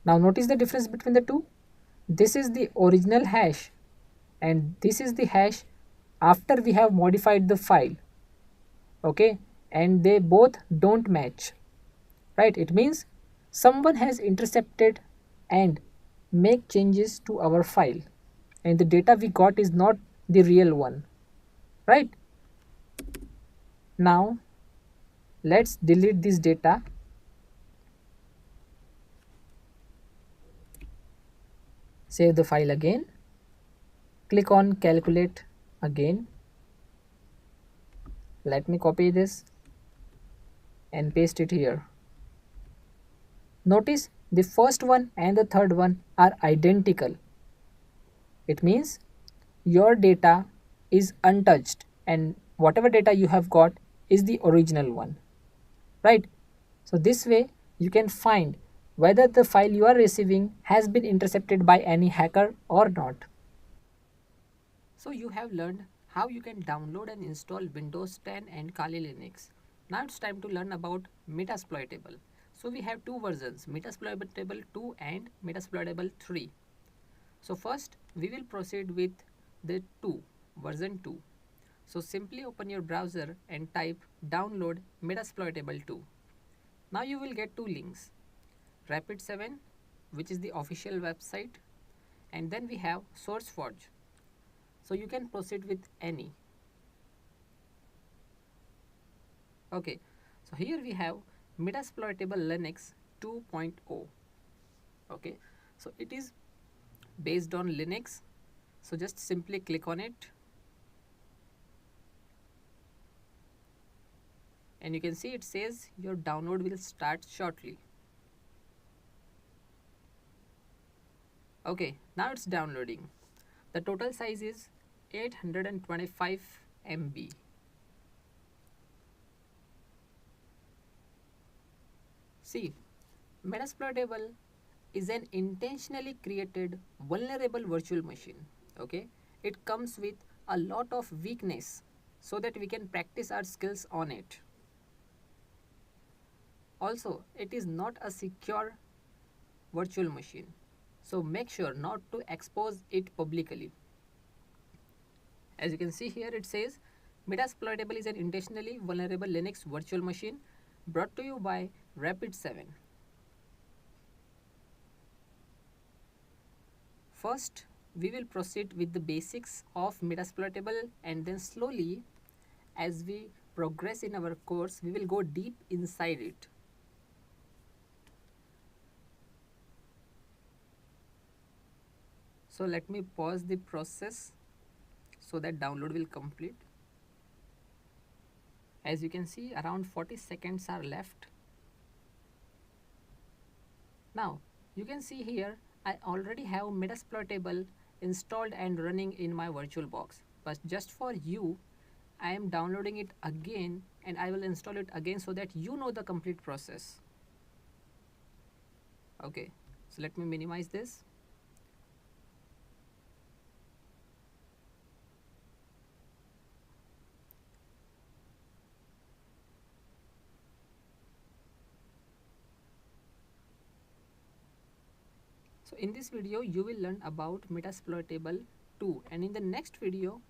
Now notice the difference between the two. This is the original hash and this is the hash after we have modified the file. Okay, and they both don't match, right? It means someone has intercepted and make changes to our file and the data we got is not the real one, right? Now let's delete this data. Save the file again. Click on calculate again. Let me copy this and paste it here. Notice the first one and the third one are identical. It means your data is untouched and whatever data you have got is the original one, right? So this way you can find whether the file you are receiving has been intercepted by any hacker or not. So you have learned how you can download and install Windows 10 and Kali Linux. Now it's time to learn about Metasploitable. So we have two versions, Metasploitable 2 and Metasploitable 3. So first we will proceed with the 2, version 2. So simply open your browser and type download Metasploitable 2. Now you will get two links, Rapid7, which is the official website, and then we have SourceForge. So you can proceed with any. Okay, so here we have Metasploitable Linux 2.0. Okay, so it is based on Linux. So just simply click on it and you can see it says your download will start shortly. Okay, now it's downloading. The total size is 825 MB. See, Metasploitable is an intentionally created vulnerable virtual machine. Okay, it comes with a lot of weakness so that we can practice our skills on it. Also, it is not a secure virtual machine, so make sure not to expose it publicly. As you can see here, it says Metasploitable is an intentionally vulnerable Linux virtual machine brought to you by Rapid7. First, we will proceed with the basics of Metasploitable and then slowly, as we progress in our course, we will go deep inside it. So let me pause the process so that download will complete. As you can see, around 40 seconds are left. Now you can see here I already have Metasploitable installed and running in my VirtualBox, but just for you I am downloading it again and I will install it again so that you know the complete process. Okay, so let me minimize this. So in this video you will learn about Metasploitable 2, and in the next video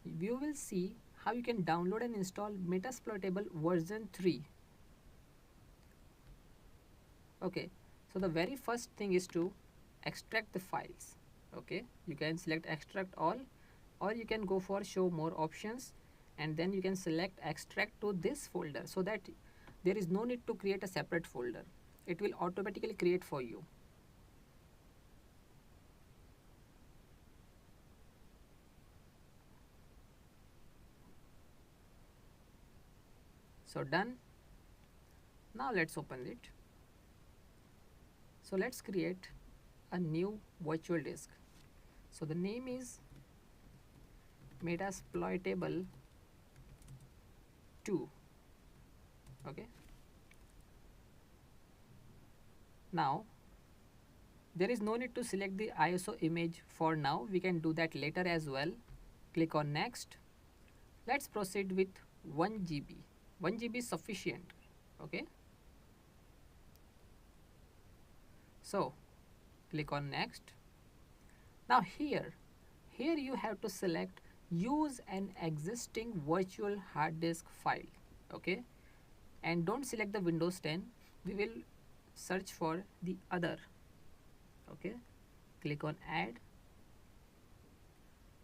you will see how you can download and install Metasploitable version 3. Okay, so the very first thing is to extract the files. Okay, you can select extract all, or you can go for show more options, and then you can select extract to this folder, so that there is no need to create a separate folder. It will automatically create for you. So done. Now let's open it. So let's create a new virtual disk. So the name is Metasploitable 2. Okay, now there is no need to select the ISO image for now. We can do that later as well. Click on next. Let's proceed with 1 GB. 1 GB is sufficient. Okay, so click on next. Now here you have to select use an existing virtual hard disk file. Okay, and don't select the Windows 10. We will search for the other. Okay, click on add.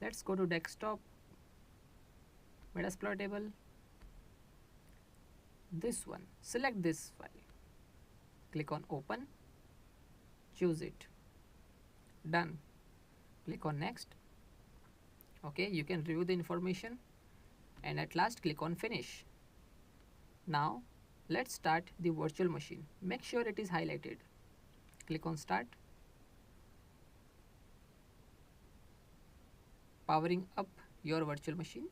Let's go to desktop, Metasploitable, this one. Select this file, click on open, choose it, done. Click on next. Okay, you can review the information, and at last click on finish. Now let's start the virtual machine. Make sure it is highlighted. Click on start. Powering up your virtual machine.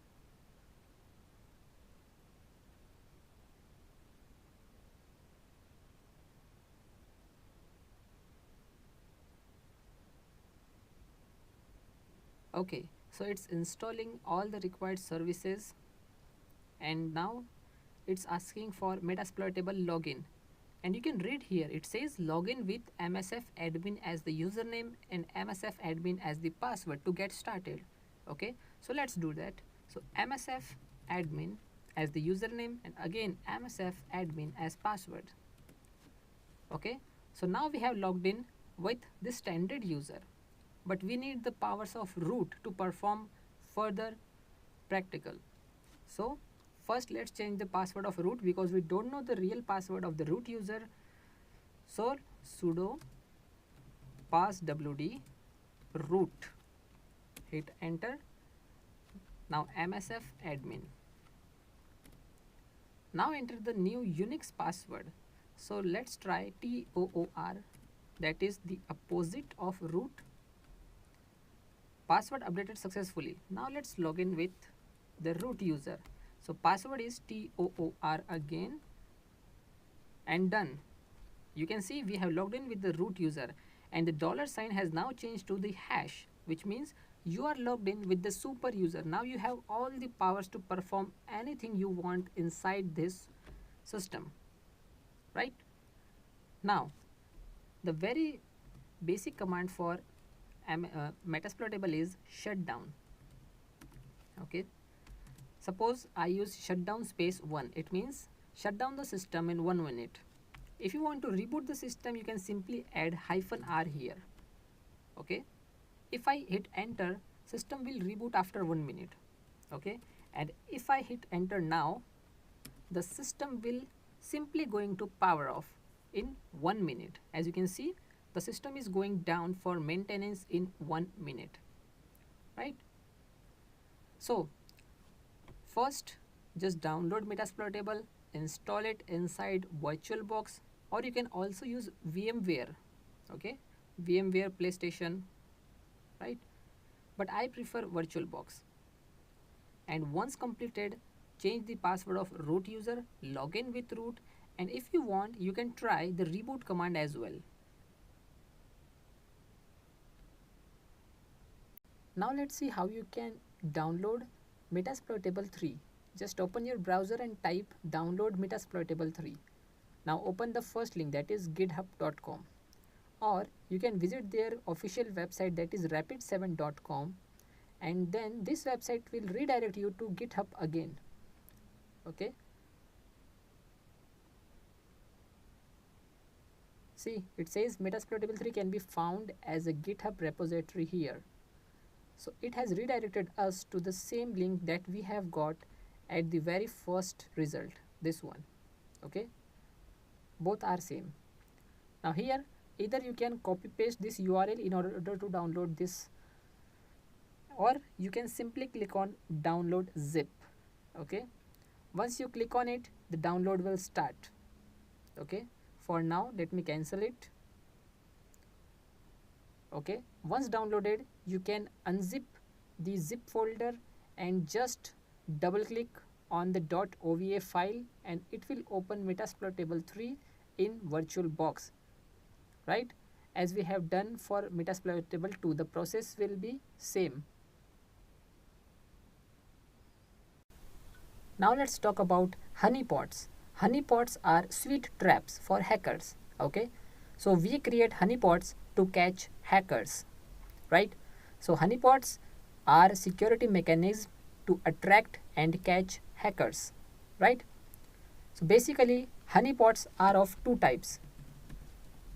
Okay, so it's installing all the required services, and now it's asking for Metasploitable login, and you can read here it says login with MSF admin as the username and MSF admin as the password to get started. Okay, so let's do that. So MSF admin as the username, and again MSF admin as password. Okay, so now we have logged in with the standard user, but we need the powers of root to perform further practical. So first let's change the password of root, because we don't know the real password of the root user. So sudo passwd root, hit enter. Now MSF admin. Now enter the new Unix password. So let's try TOOR, that is the opposite of root. Password updated successfully. Now let's log in with the root user. So password is TOOR again, and done. You can see we have logged in with the root user, and the dollar sign has now changed to the hash, which means you are logged in with the super user. Now you have all the powers to perform anything you want inside this system, right? Now the very basic command for Metasploitable is shutdown. Okay, suppose I use shutdown space 1. It means shut down the system in 1 minute. If you want to reboot the system, you can simply add -r here. Okay, if I hit enter, system will reboot after 1 minute. Okay, and if I hit enter now, the system will simply going to power off in 1 minute. As you can see, the system is going down for maintenance in 1 minute, right? So first just download Metasploitable, install it inside VirtualBox, or you can also use VMware. Okay, VMware PlayStation, right? But I prefer VirtualBox. And once completed, change the password of root user, log in with root, and if you want, you can try the reboot command as well. Now let's see how you can download Metasploitable 3. Just open your browser and type download Metasploitable 3. Now open the first link, that is github.com. or you can visit their official website, that is rapid7.com, and then this website will redirect you to GitHub again. Okay, see, it says Metasploitable 3 can be found as a GitHub repository here. So it has redirected us to the same link that we have got at the very first result, this one. Okay, both are same. Now here, either you can copy paste this URL in order to download this, or you can simply click on download zip. Okay, once you click on it, the download will start. Okay, for now let me cancel it. Okay, once downloaded, you can unzip the zip folder and just double click on the .ova file, and it will open Metasploitable 3 in VirtualBox, right? As we have done for Metasploitable 2, the process will be same. Now let's talk about honeypots. Honeypots are sweet traps for hackers. Okay, so we create honeypots to catch hackers, right? So honeypots are security mechanism to attract and catch hackers, right? So basically honeypots are of two types: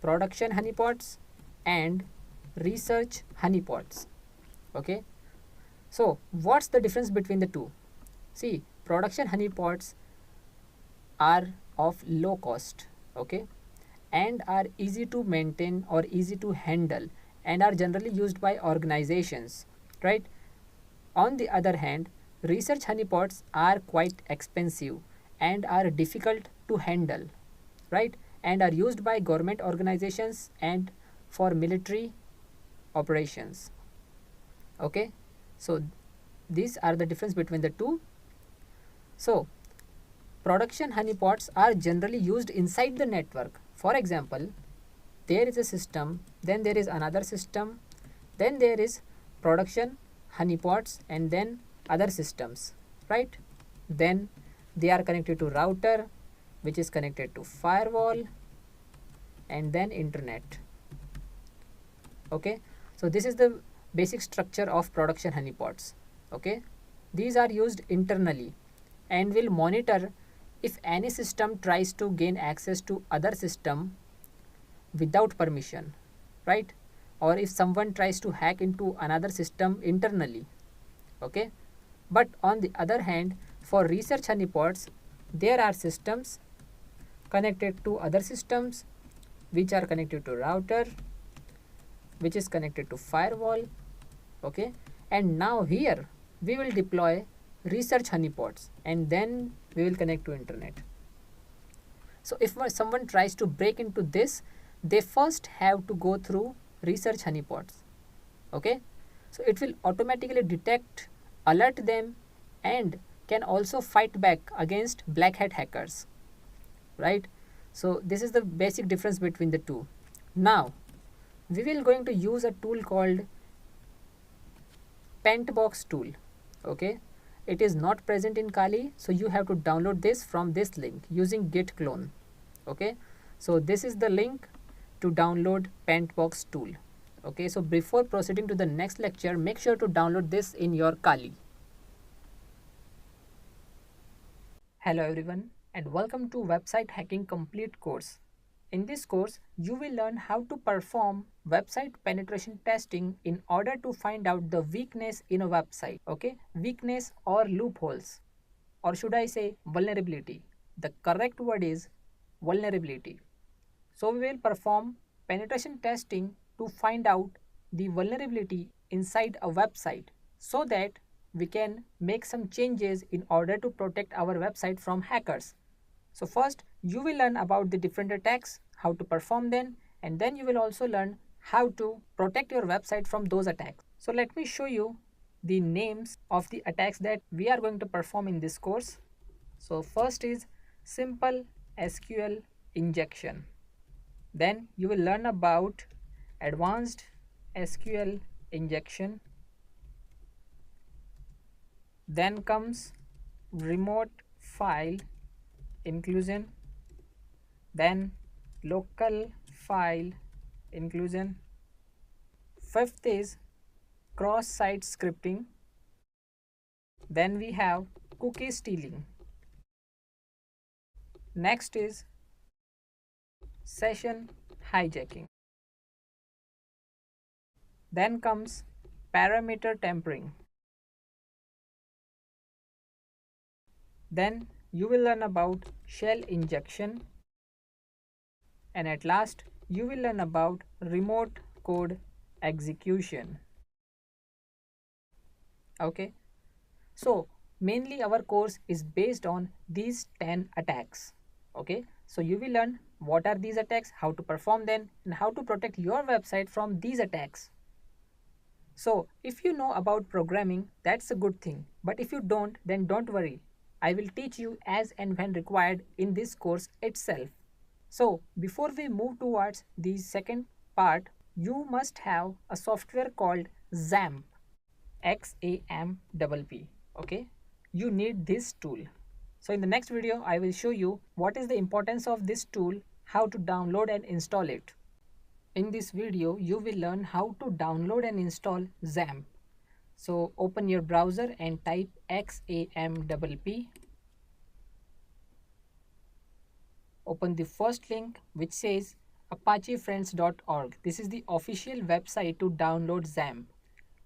production honeypots and research honeypots. Okay, so what's the difference between the two? See, production honeypots are of low cost, okay, and are easy to maintain or easy to handle, and are generally used by organizations, right? On the other hand, research honeypots are quite expensive and are difficult to handle, right? And are used by government organizations and for military operations. Okay, so these are the difference between the two. So production honeypots are generally used inside the network. For example, there is a system, then there is another system, then there is production honeypots, and then other systems, right? Then they are connected to router, which is connected to firewall, and then internet. Okay, so this is the basic structure of production honeypots. Okay, these are used internally and will monitor if any system tries to gain access to other system without permission, right? Or if someone tries to hack into another system internally. Okay, but on the other hand, for research honeypots, there are systems connected to other systems, which are connected to router, which is connected to firewall. Okay, and now here we will deploy research honeypots, and then we will connect to internet. So if someone tries to break into this, they first have to go through research honeypots. Okay, so it will automatically detect, alert them, and can also fight back against black hat hackers, right? So this is the basic difference between the two. Now we will going to use a tool called Pentbox tool. Okay, it is not present in Kali, so you have to download this from this link using git clone. Okay, so this is the link to download Pentbox tool. Okay, so before proceeding to the next lecture, make sure to download this in your Kali. Hello everyone, and welcome to Website Hacking Complete course. In this course, you will learn how to perform website penetration testing in order to find out the weakness in a website. Okay, weakness or loopholes, or should I say vulnerability. The correct word is vulnerability. So we will perform penetration testing to find out the vulnerability inside a website, so that we can make some changes in order to protect our website from hackers. So first you will learn about the different attacks, how to perform them, and then you will also learn how to protect your website from those attacks. So let me show you the names of the attacks that we are going to perform in this course. So first is simple SQL injection. Then you will learn about advanced SQL injection. Then comes remote file inclusion, then local file inclusion. Fifth is cross-site scripting. Then we have cookie stealing. Next is session hijacking. Then comes parameter tampering. Then you will learn about shell injection, and at last you will learn about remote code execution. Okay, so mainly our course is based on these 10 attacks. Okay, so you will learn what are these attacks, how to perform them, and how to protect your website from these attacks. So if you know about programming, that's a good thing, but if you don't, then don't worry. I will teach you as and when required in this course itself. So before we move towards the second part, you must have a software called XAMPP. XAMPP. Okay, you need this tool. So in the next video, I will show you what is the importance of this tool, how to download and install it. In this video, you will learn how to download and install XAMPP. So open your browser and type XAMPP. Open the first link which says apachefriends.org. This is the official website to download XAMPP.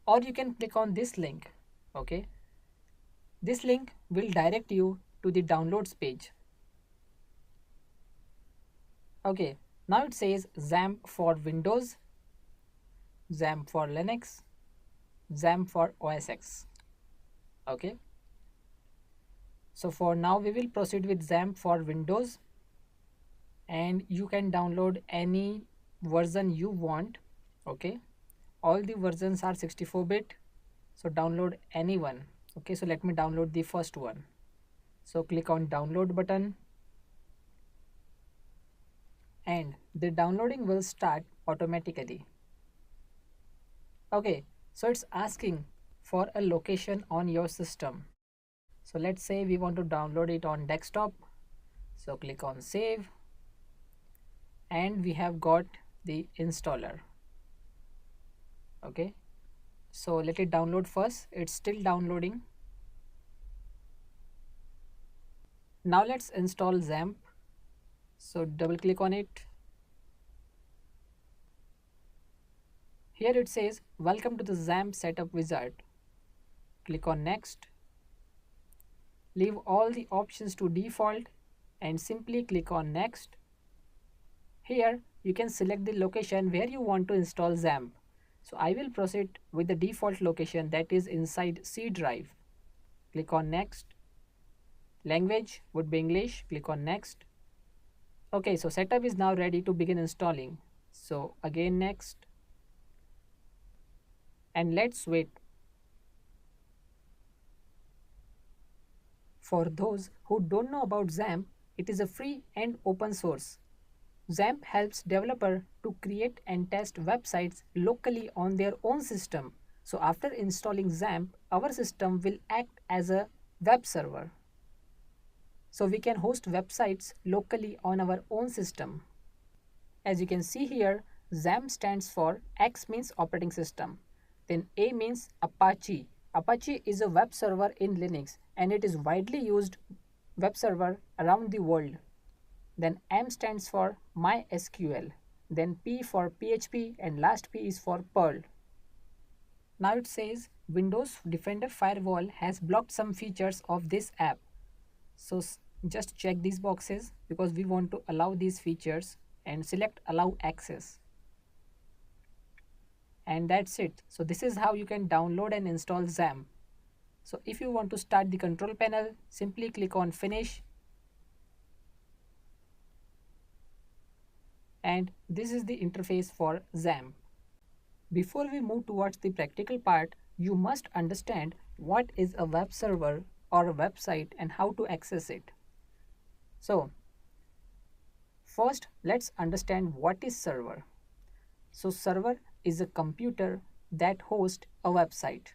Or you can click on this link. Okay, this link will direct you to the downloads page. Okay, now it says XAMPP for Windows, XAMPP for Linux, XAMPP for OS X. Okay, so for now we will proceed with XAMPP for Windows, and you can download any version you want. Okay, all the versions are 64-bit, so download any one. Okay, so let me download the first one. So click on download button, and the downloading will start automatically. Okay, so it's asking for a location on your system. So let's say we want to download it on desktop. So click on save, and we have got the installer. Okay, so let it download first. It's still downloading. Now let's install XAMPP. So double click on it. Here it says welcome to the XAMPP setup wizard. Click on next. Leave all the options to default and simply click on next. Here you can select the location where you want to install XAMPP. So I will proceed with the default location, that is inside C drive. Click on next. Language would be English. Click on next. Okay, so setup is now ready to begin installing. So again next, and let's wait. For those who don't know about XAMPP, it is a free and open source. XAMPP helps developer to create and test websites locally on their own system. So after installing XAMPP, our system will act as a web server. So we can host websites locally on our own system. As you can see here, XAMPP stands for X means operating system. Then A means Apache. Apache is a web server in Linux, and it is widely used web server around the world. Then M stands for MySQL. Then P for PHP, and last P is for Perl. Now it says Windows Defender Firewall has blocked some features of this app. So just check these boxes because we want to allow these features, and select allow access. And that's it. So this is how you can download and install XAMPP. So if you want to start the control panel, simply click on finish. And this is the interface for XAMPP. Before we move towards the practical part, you must understand what is a web server or a website and how to access it. So first, let's understand what is server. So server is a computer that hosts a website.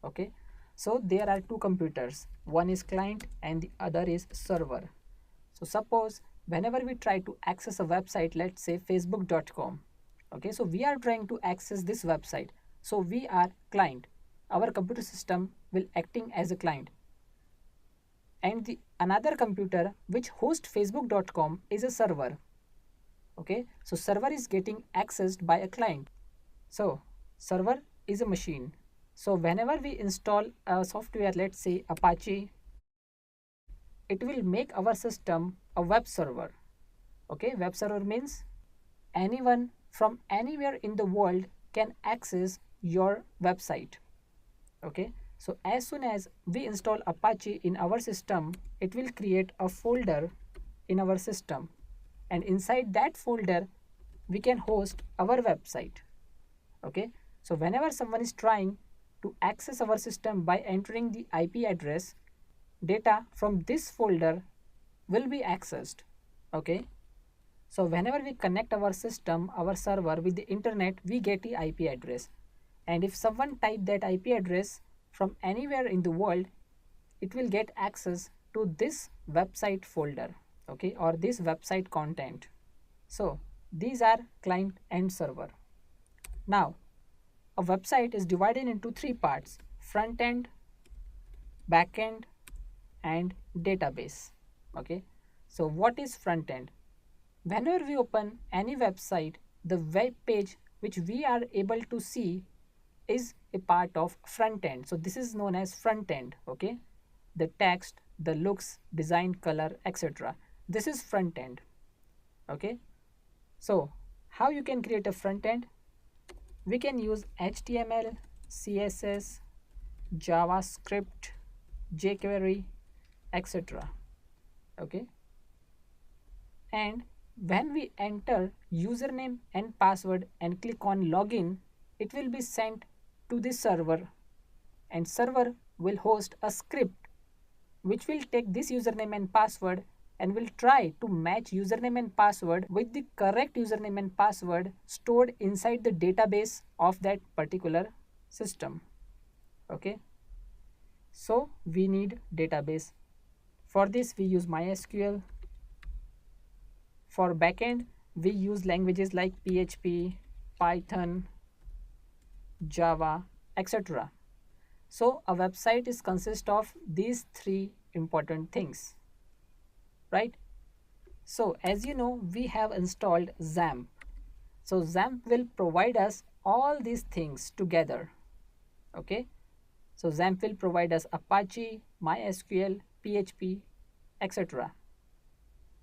Okay, so there are two computers, one is client and the other is server. So suppose whenever we try to access a website, let's say facebook.com, Okay, so we are trying to access this website. So we are client. Our computer system will acting as a client. And the another computer which hosts facebook.com is a server. Okay, so server is getting accessed by a client. So server is a machine. So whenever we install a software, let's say Apache, it will make our system a web server. Okay, web server means anyone from anywhere in the world can access your website. Okay, so as soon as we install Apache in our system, it will create a folder in our system, and inside that folder we can host our website. Okay, so whenever someone is trying to access our system by entering the IP address, data from this folder will be accessed. Okay, so whenever we connect our system, our server with the internet, we get the IP address. And if someone type that IP address from anywhere in the world, it will get access to this website folder, okay, or this website content. So these are client and server. Now, a website is divided into three parts: front end, back end, and database. Okay, so what is front end? Whenever we open any website, the web page which we are able to see is a part of front end. So this is known as front end. Okay, the text, the looks, design, color, etc. This is front end. Okay, so how you can create a front end? We can use HTML, CSS, JavaScript, jQuery, etc. Okay, and when we enter username and password and click on login, it will be sent to the server, and server will host a script which will take this username and password and will try to match username and password with the correct username and password stored inside the database of that particular system. Okay, so we need database. For this we use MySQL. For backend, we use languages like PHP, Python, Java, etc. So a website is consist of these three important things, right? So as you know, we have installed XAMPP. So XAMPP will provide us all these things together. Okay, so XAMPP will provide us Apache, MySQL, PHP, etc.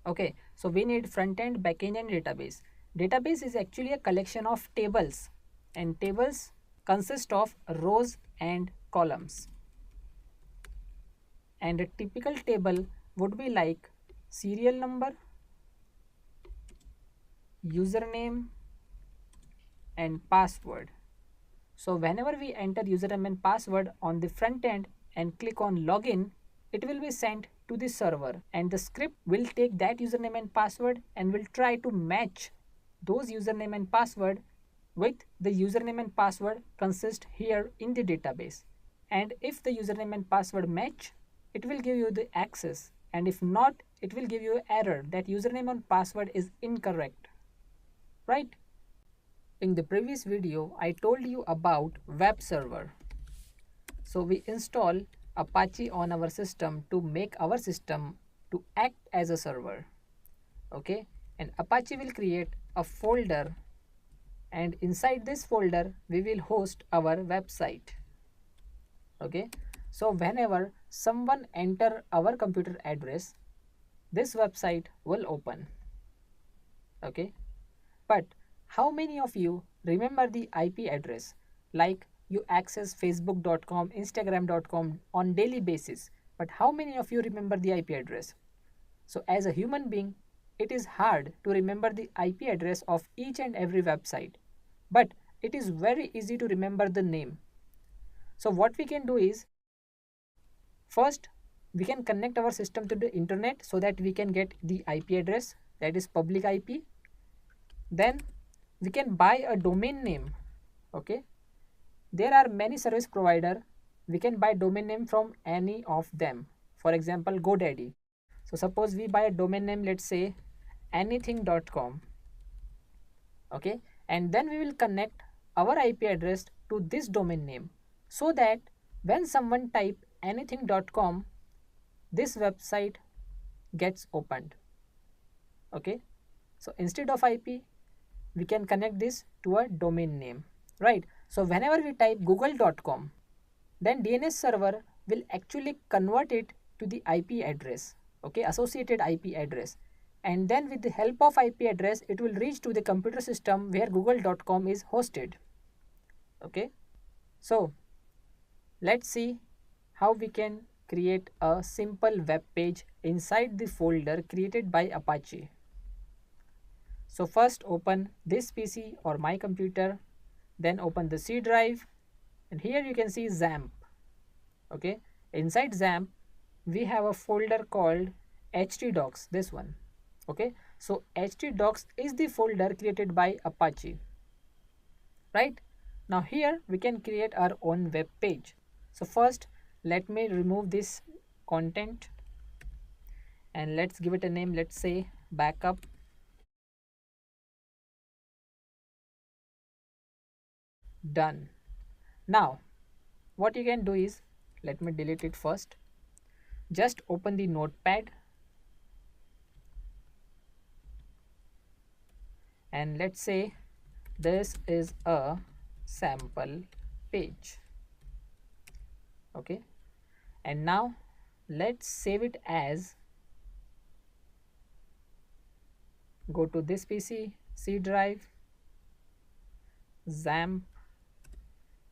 Okay, so we need front end, back end, and database. Database is actually a collection of tables, and tables consist of rows and columns. And a typical table would be like serial number, username, and password. So whenever we enter username and password on the front end and click on login, it will be sent to the server, and the script will take that username and password and will try to match those username and password with the username and password consist here in the database. And if the username and password match, it will give you the access, and if not, it will give you error that username and password is incorrect, right? In the previous video, I told you about web server. So we install Apache on our system to make our system to act as a server. Okay, and Apache will create a folder, and inside this folder we will host our website. Okay, so whenever someone enter our computer address, this website will open. Okay, but how many of you remember the IP address? Like you access facebook.com, instagram.com on daily basis, but how many of you remember the IP address? So as a human being, it is hard to remember the IP address of each and every website, but it is very easy to remember the name. So what we can do is, first we can connect our system to the internet so that we can get the IP address, that is public IP. Then we can buy a domain name. Okay, there are many service provider. We can buy domain name from any of them. For example, GoDaddy. So suppose we buy a domain name, let's say anything.com. Okay, and then we will connect our IP address to this domain name, so that when someone type anything.com, this website gets opened. Okay, so instead of IP, we can connect this to a domain name, right? So whenever we type google.com, then DNS server will actually convert it to the IP address, okay, associated IP address, and then with the help of IP address it will reach to the computer system where google.com is hosted. Okay, so let's see how we can create a simple web page inside the folder created by Apache. So first open this PC or my computer, then open the C drive, and here you can see XAMPP. Okay, inside XAMPP we have a folder called htdocs, this one. Okay, so htdocs is the folder created by Apache, right? Now here we can create our own web page. So first let me remove this content and let's give it a name. Let's say backup. Done. Now what you can do is, let me delete it first. Just open the notepad and let's say this is a sample page. Okay, and now let's save it as, go to this PC, C drive, XAMPP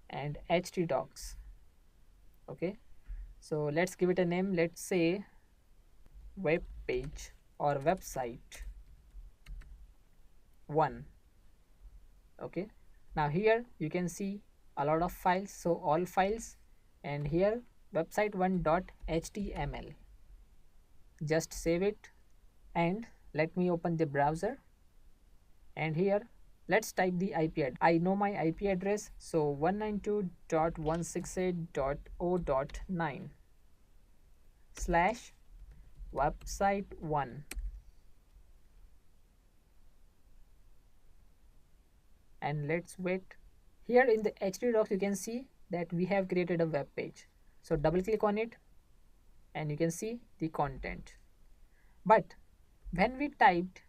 and htdocs. Okay, so let's give it a name. Let's say web page or website 1. Okay, now here you can see a lot of files, so all files, and here website1.html. just save it and let me open the browser, and here let's type the IP address. I know my IP address, so 192.168.0.9 slash website1, and let's wait. Here in the htdocs you can see that we have created a web page, so double click on it and you can see the content. But when we typed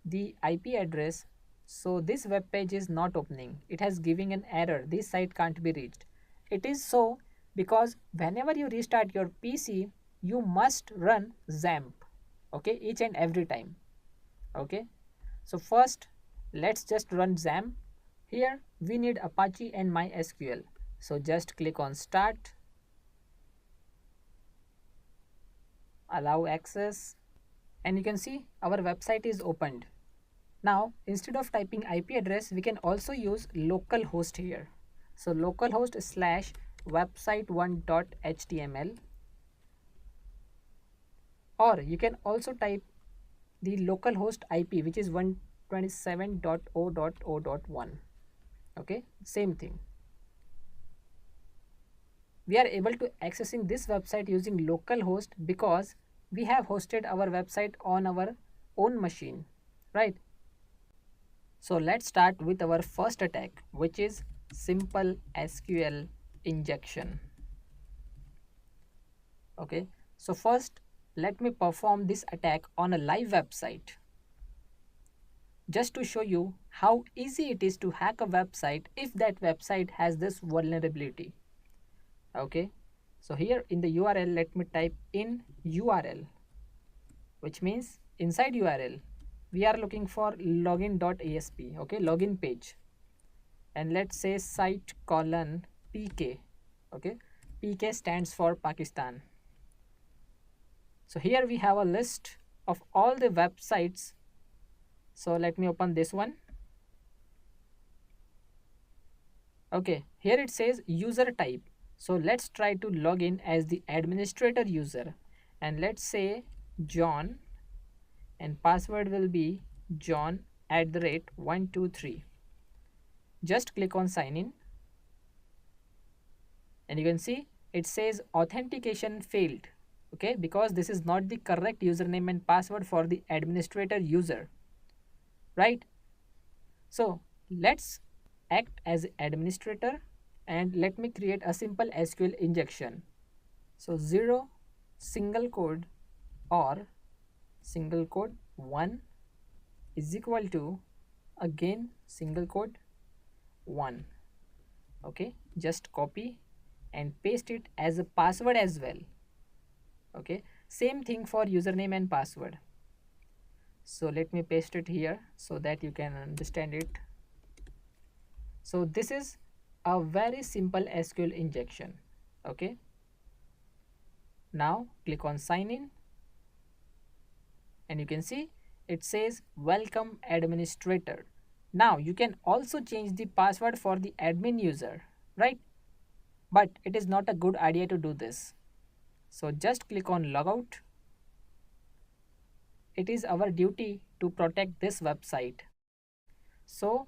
the IP address, so this web page is not opening. It has giving an error, this site can't be reached. It is so because whenever you restart your PC, you must run XAMPP, okay, each and every time. Okay, so first let's just run XAMPP. Here we need Apache and MySQL, so just click on start, allow access, and you can see our website is opened. Now instead of typing IP address, we can also use localhost here. So localhost slash website1.html, or you can also type the localhost IP, which is 127.0.0.1. okay, same thing. We are able to accessing this website using localhost because we have hosted our website on our own machine, right? So let's start with our first attack, which is simple SQL injection. Okay, so first let me perform this attack on a live website, just to show you how easy it is to hack a website if that website has this vulnerability. Okay, so here in the URL, let me type in URL, which means inside URL we are looking for login.asp, okay, login page, and let's say site colon pk. Okay, pk stands for Pakistan. So here we have a list of all the websites, so let me open this one. Okay, here it says user type, so let's try to log in as the administrator user, and let's say John, and password will be John@123. Just click on sign in, and you can see it says authentication failed. Okay, because this is not the correct username and password for the administrator user, right? So Let's act as administrator and let me create a simple SQL injection. So 0 single quote or single quote 1 is equal to again single quote 1. Okay, just copy and paste it as a password as well. Okay, same thing for username and password. So let me paste it here so that you can understand it. So this is a very simple SQL injection. Okay, now click on sign in and you can see it says welcome administrator. Now you can also change the password for the admin user, right? But it is not a good idea to do this. So just click on logout. It is our duty to protect this website. So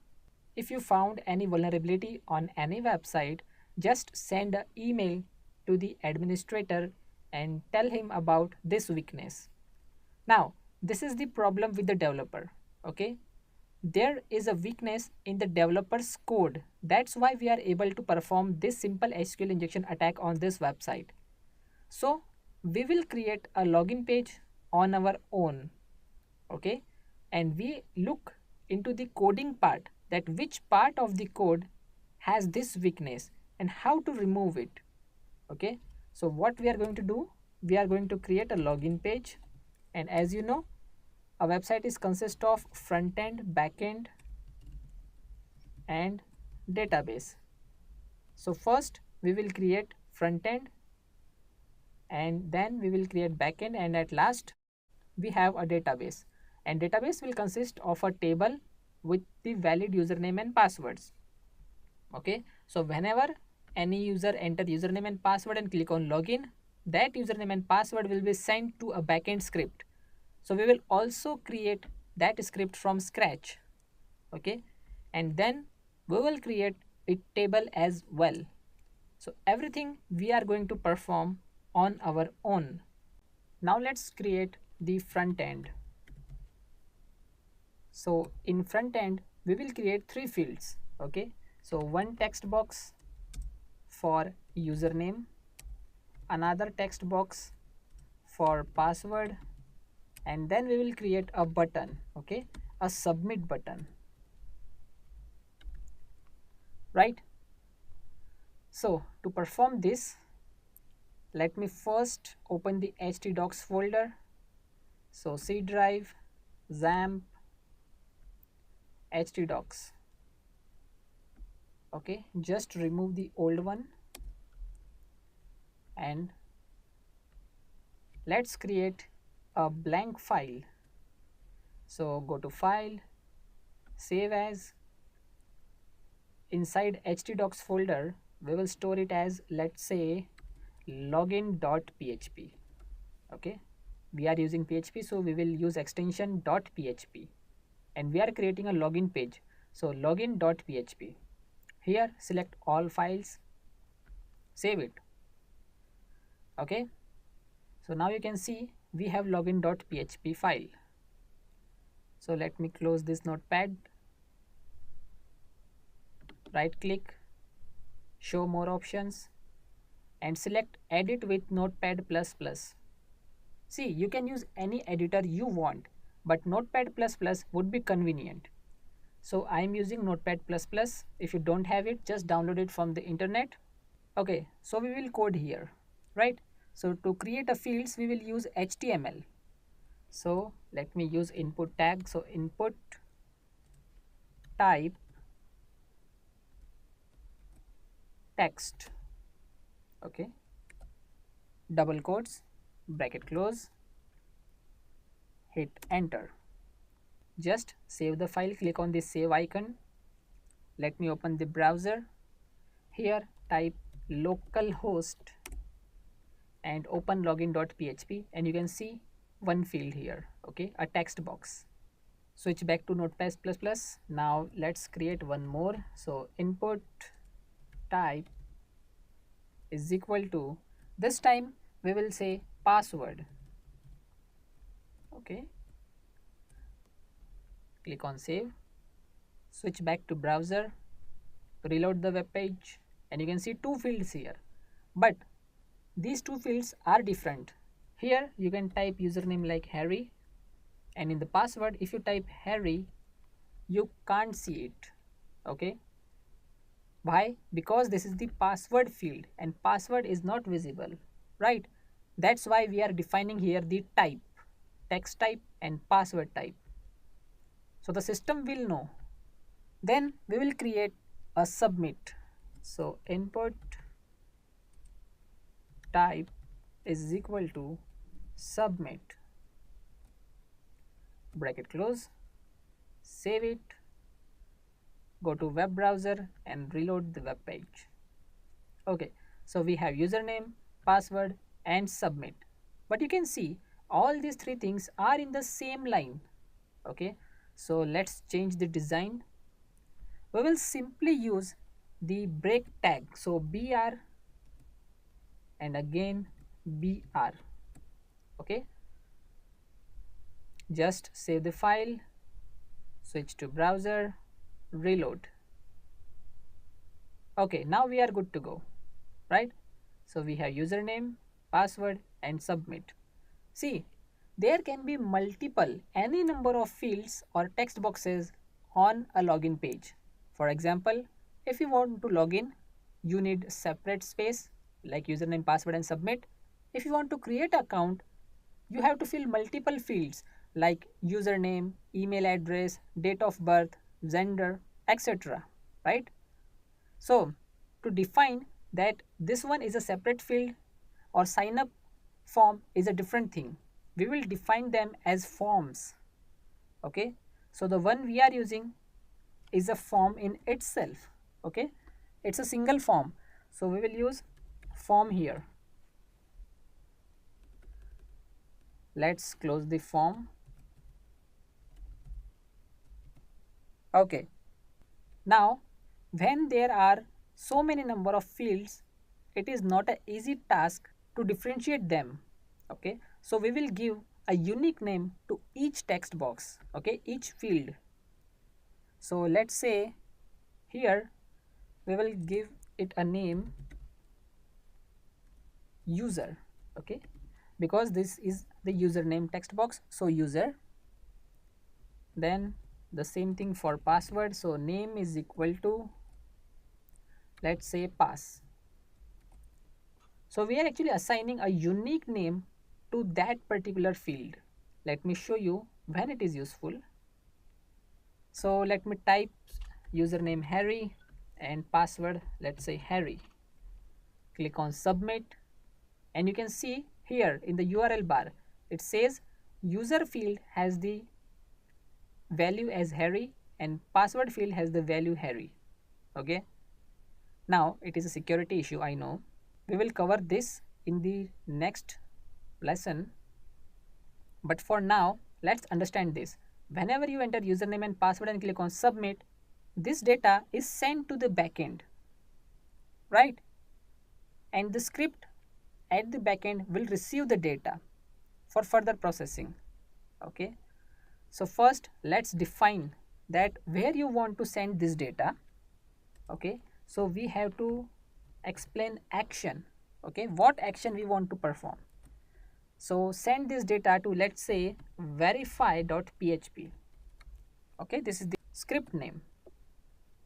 if you found any vulnerability on any website, just send an email to the administrator and tell him about this weakness. Now, this is the problem with the developer. Okay, there is a weakness in the developer's code. That's why we are able to perform this simple SQL injection attack on this website. So we will create a login page on our own. Okay, and we look into the coding part, that which part of the code has this weakness and how to remove it. Okay, so what we are going to do, we are going to create a login page, and as you know, a website is consist of front end, back end and database. So first we will create front end and then we will create back end, and at last we have a database, and database will consist of a table with the valid username and passwords. Okay, so whenever any user enter username and password and click on login, that username and password will be sent to a backend script. So we will also create that script from scratch. Okay, and then we will create a table as well. So everything we are going to perform on our own. Now let's create the front end. So in front end we will create 3 fields. Okay, so one text box for username, another text box for password, and then we will create a button. Okay, a submit button, right? So to perform this, let me first open the htdocs folder. So C drive, XAMPP, htdocs. Okay, just remove the old one and let's create a blank file. So go to file, save as. Inside htdocs folder we will store it as, let's say, login.php. okay, we are using PHP, so we will use extension .php, and we are creating a login page. So login.php, here select all files, save it. Okay, so now you can see we have login.php file. So let me close this notepad, right click, show more options, and select edit with notepad++. See, you can use any editor you want, but notepad++ would be convenient. So I am using notepad++. If you don't have it, just download it from the internet. Okay, so we will code here, right? So to create a fields, we will use HTML. So let me use input tag. So input type text. Okay, double quotes, bracket close, hit enter. Just save the file, click on the save icon. Let me open the browser. Here type localhost and open login.php, and you can see one field here. Okay, a text box. Switch back to notepad++. Now let's create one more. So input type is equal to, this time we will say password. Okay, click on save. Switch back to browser, reload the web page, and you can see two fields here. But these two fields are different. Here you can type username like Harry, and in the password if you type Harry, you can't see it. Okay, why? Because this is the password field and password is not visible, right? That's why we are defining here the type, text type and password type. So the system will know. Then we will create a submit. So input type is equal to submit, bracket close, save it, go to web browser and reload the web page. Okay, so we have username, password and submit. But you can see all these three things are in the same line. Okay, so let's change the design. We will simply use the break tag. So br and again br. Okay, just save the file, switch to browser, reload. Okay, now we are good to go, right? So we have username, password and submit. See, there can be multiple, any number of fields or text boxes on a login page. For example, if you want to log in, you need separate space like username, password and submit. If you want to create an account, you have to fill multiple fields like username, email address, date of birth, gender, etc. Right? So to define that this one is a separate field or sign up form is a different thing. We will define them as forms. Okay. So the one we are using is a form in itself. Okay. It's a single form. So we will use form here. Let's close the form. Okay. Now, when there are so many number of fields, it is not an easy task to differentiate them. Okay, so we will give a unique name to each text box. Okay, each field. So let's say here we will give it a name user. Okay, because this is the username text box. So user. Then the same thing for password. So name is equal to, let's say, pass. So we are actually assigning a unique name to that particular field. Let me show you when it is useful. So let me type username Harry and password, let's say Harry. Click on submit and you can see here in the URL bar it says user field has the value as Harry and password field has the value Harry. Okay, now it is a security issue, I know. We will cover this in the next lesson, but for now let's understand this. Whenever you enter username and password and click on submit, this data is sent to the backend, right? And the script at the backend will receive the data for further processing. Okay, so first let's define that where you want to send this data. Okay, so we have to explain action. Okay, what action we want to perform. So send this data to, let's say, verify.php. Okay, this is the script name.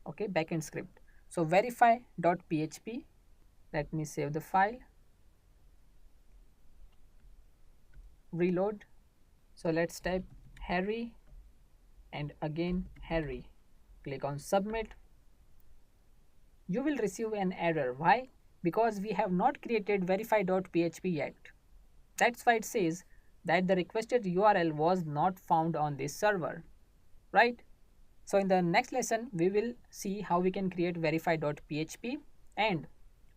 Okay, backend script. So verify.php. Let me save the file. Reload. So let's type Harry and again Harry. Click on submit. You will receive an error. Why? Because we have not created verify.php yet. That's why it says that the requested URL was not found on this server, right? So in the next lesson, we will see how we can create verify.php and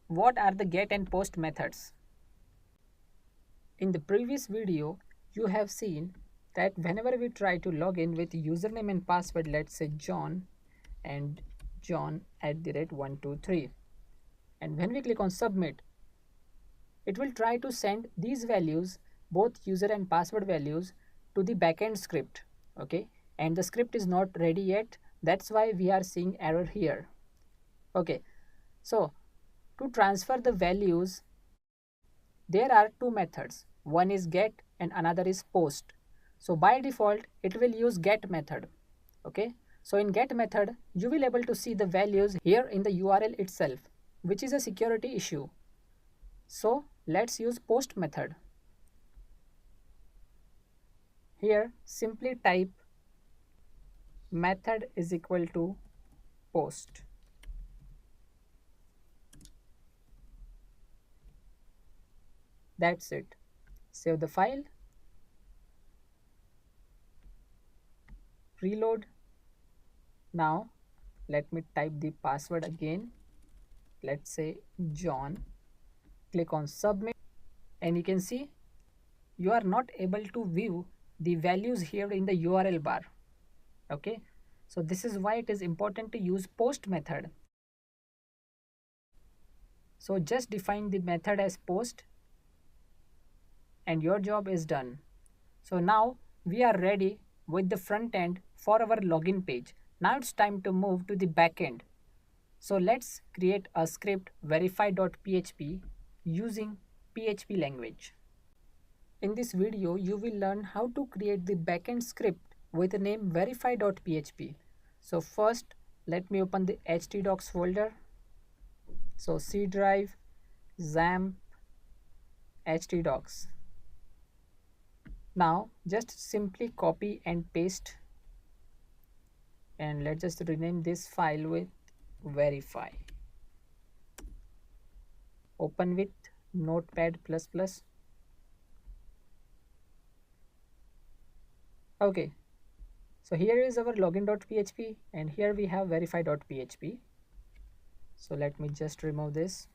what are the get and post methods. In the previous video, you have seen that whenever we try to log in with username and password, let's say John and John@123, and when we click on submit, it will try to send these values, both user and password values, to the backend script. Okay, and the script is not ready yet That's why we are seeing error here. Okay, so to transfer the values, there are two methods. One is get and another is post. So by default, it will use get method. Okay, so in get method, you will able to see the values here in the URL itself, which is a security issue. So let's use post method. Here simply type method is equal to post. That's it. Save the file, reload. Now let me type the password again. Let's say John. Click on submit, and you can see you are not able to view the values here in the URL bar. Okay, so this is why it is important to use post method. So just define the method as post and your job is done. So now we are ready with the front end for our login page. Now it's time to move to the back end. So let's create a script verify.php using PHP language. In this video, you will learn how to create the backend script with the name verify.php. So first, let me open the htdocs folder. So C drive, XAMPP, htdocs. Now just simply copy and paste, and let's just rename this file with verify. Open with Notepad++. Okay, so here is our login.php and here we have verify.php. So let me just remove this.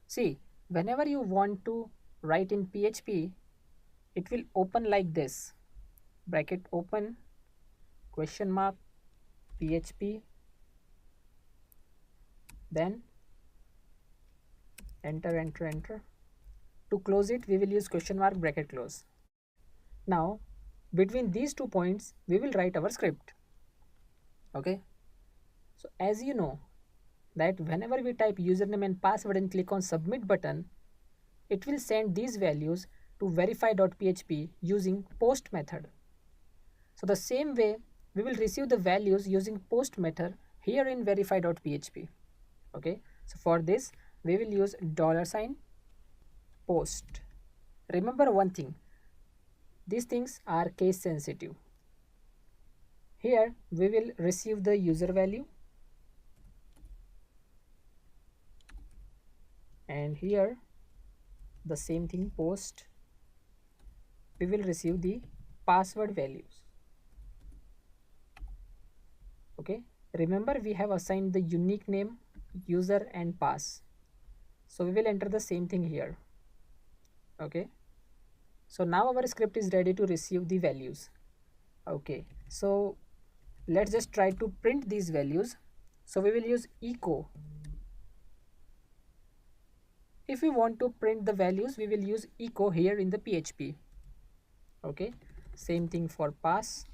See, whenever you want to write in PHP, it will open like this, bracket open, question mark, PHP, then enter, enter, enter. To close it, we will use question mark, bracket close. Now, between these 2 points, we will write our script. Okay. So as you know that whenever we type username and password and click on submit button, it will send these values to verify.php using post method. So the same way we will receive the values using post method here in verify.php. Okay. So for this we will use $post. Remember one thing, these things are case sensitive. Here we will receive the user value, and here the same thing, post, we will receive the password values. Okay, remember we have assigned the unique name, user and pass, so we will enter the same thing here. Okay, so now our script is ready to receive the values. Okay, so let's just try to print these values. So we will use echo. If we want to print the values, we will use echo here in the PHP. Okay, same thing for pass.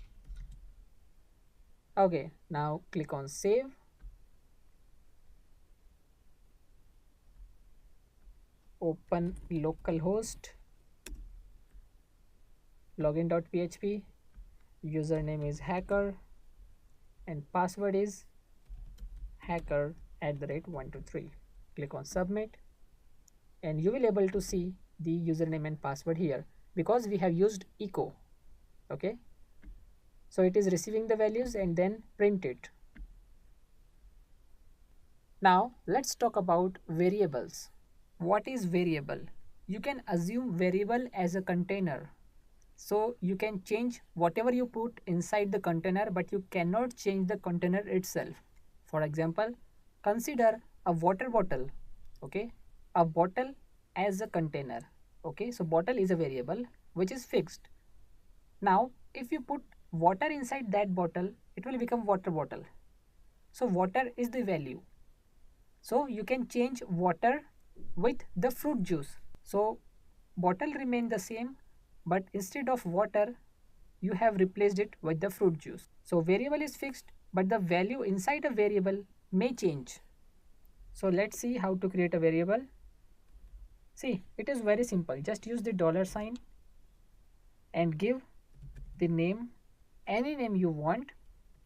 Okay, now click on save. Open localhost, login.php, username is hacker and password is hacker@123. Click on submit and you will able to see the username and password here because we have used echo. Okay, so it is receiving the values and then print it. Now let's talk about variables. What is variable? You can assume variable as a container. So you can change whatever you put inside the container, but you cannot change the container itself. For example, consider a water bottle. Okay, a bottle as a container. Okay, so bottle is a variable which is fixed. Now if you put water inside that bottle, it will become water bottle. So water is the value. So you can change water with the fruit juice. So bottle remain the same, but instead of water you have replaced it with the fruit juice. So variable is fixed, but the value inside a variable may change. So let's see how to create a variable. See, it is very simple. Just use the dollar sign and give the name, any name you want,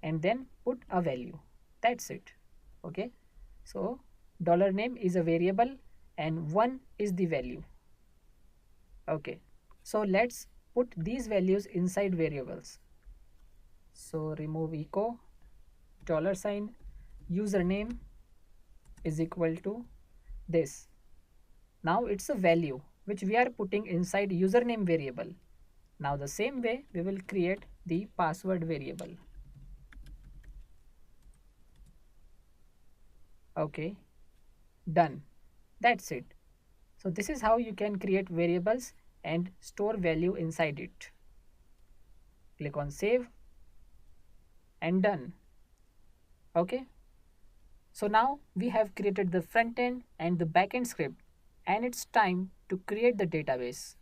and then put a value. That's it. Okay. So dollar name is a variable and 1 is the value. Okay. So let's put these values inside variables. So remove echo, dollar sign, username is equal to this. Now it's a value which we are putting inside username variable. Now the same way we will create the password variable. Okay, done. That's it. So this is how you can create variables and store value inside it. Click on save and done. Okay. So now we have created the front end and the backend script, and it's time to create the database.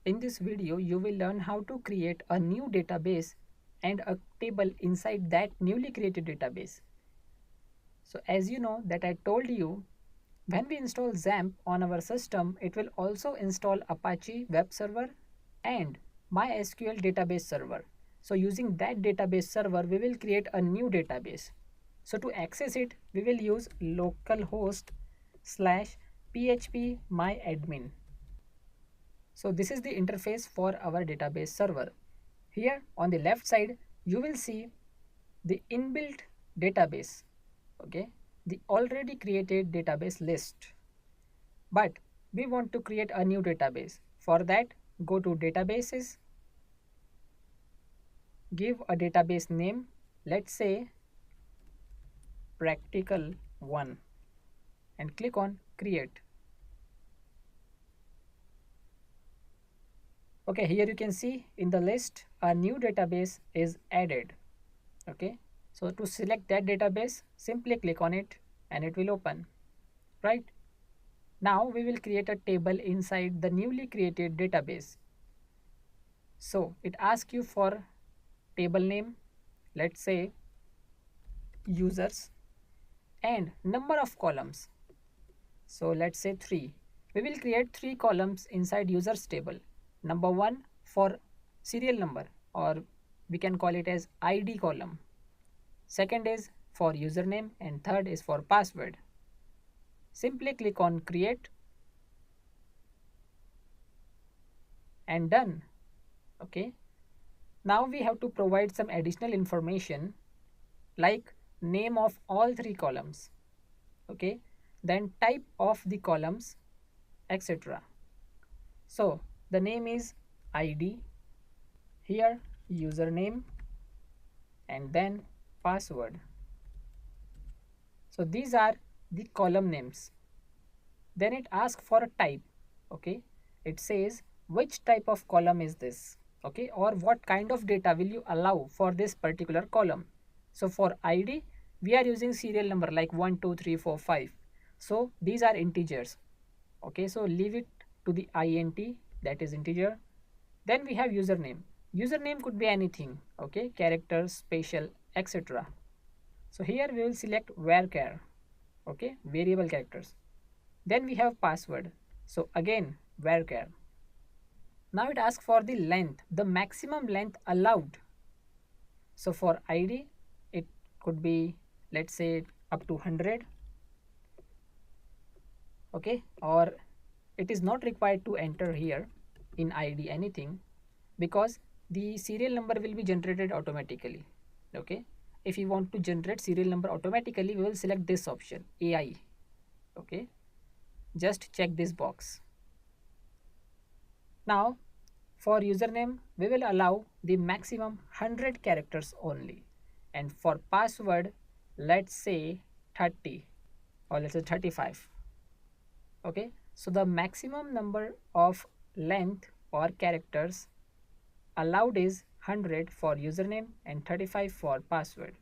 In this video, you will learn how to create a new database and a table inside that newly created database. So as you know that I told you, when we install XAMPP on our system, it will also install Apache web server and MySQL database server. So using that database server, we will create a new database. So to access it, we will use localhost/php myadmin. So this is the interface for our database server. Here on the left side, you will see the inbuilt database, okay, the already created database list. But we want to create a new database. For that, go to databases, give a database name, let's say practical 1, and click on create. Okay, here you can see in the list a new database is added. Okay, so to select that database, simply click on it and it will open. Right, now we will create a table inside the newly created database. So it asks you for table name, let's say users, and number of columns. So let's say 3. We will create 3 columns inside users table. Number 1 for serial number, or we can call it as ID column. Second is for username and third is for password. Simply click on create and done. Okay. Now we have to provide some additional information like name of all 3 columns. Okay. Then type of the columns, etc. So the name is ID, here username, and then password. So these are the column names. Then it asks for a type. Okay, it says which type of column is this, okay, or what kind of data will you allow for this particular column. So for ID we are using serial number like 1 2 3 4 5. So these are integers. Okay, so leave it to the int, that is integer. Then we have username. Username could be anything, okay, characters, special, etc. So here we will select varchar, okay, variable characters. Then we have password. So again varchar. Now it asks for the length, the maximum length allowed. So for ID it could be, let's say, up to 100, okay, or it is not required to enter here in ID anything, because the serial number will be generated automatically. Okay, if you want to generate serial number automatically, we will select this option AI. Okay, just check this box. Now for username we will allow the maximum 100 characters only, and for password let's say 30, or let's say 35. Okay, so the maximum number of length or characters allowed is 100 for username and 35 for password.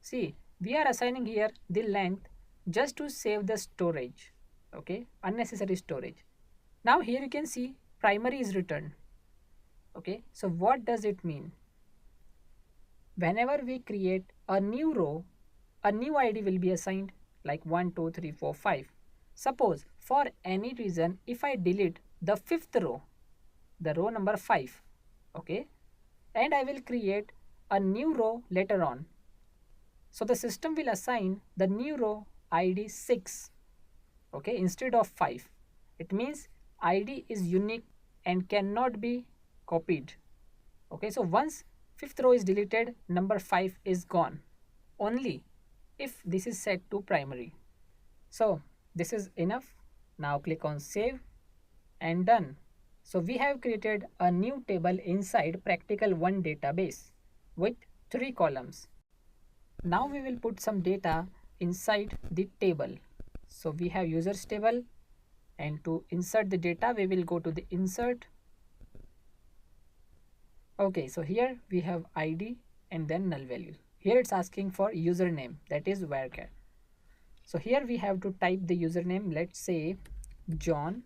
See, we are assigning here the length just to save the storage, okay, unnecessary storage. Now here you can see primary is returned. Okay, so what does it mean? Whenever we create a new row, a new ID will be assigned like 1, 2, 3, 4, 5. Suppose for any reason if I delete the fifth row, the row number 5, okay, and I will create a new row later on. So the system will assign the new row ID 6, okay, instead of 5. It means ID is unique and cannot be copied. Okay, so once fifth row is deleted, number 5 is gone only if this is set to primary. So this is enough. Now click on save and done. So we have created a new table inside practical 1 database with 3 columns. Now we will put some data inside the table. So we have users table, and to insert the data we will go to the insert. Okay, so here we have ID and then null value. Here it's asking for username, that is varchar. So here we have to type the username, let's say John,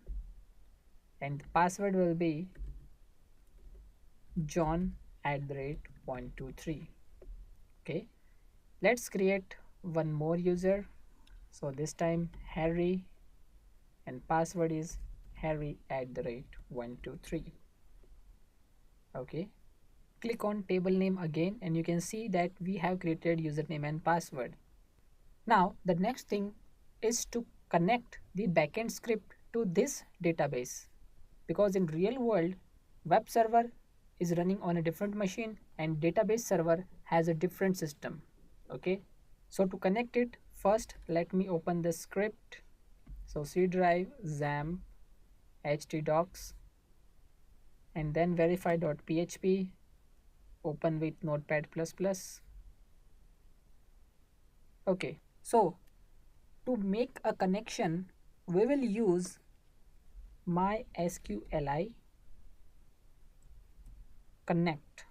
and the password will be John@123. Okay, let's create one more user. So this time Harry, and password is Harry@123. Okay, click on table name again and you can see that we have created username and password. Now the next thing is to connect the backend script to this database, because in real world web server is running on a different machine and database server has a different system. Okay, so to connect it, first let me open the script. So C drive XAMPP htdocs and then verify.php, open with notepad++. Okay, so to make a connection we will use mysqli connect.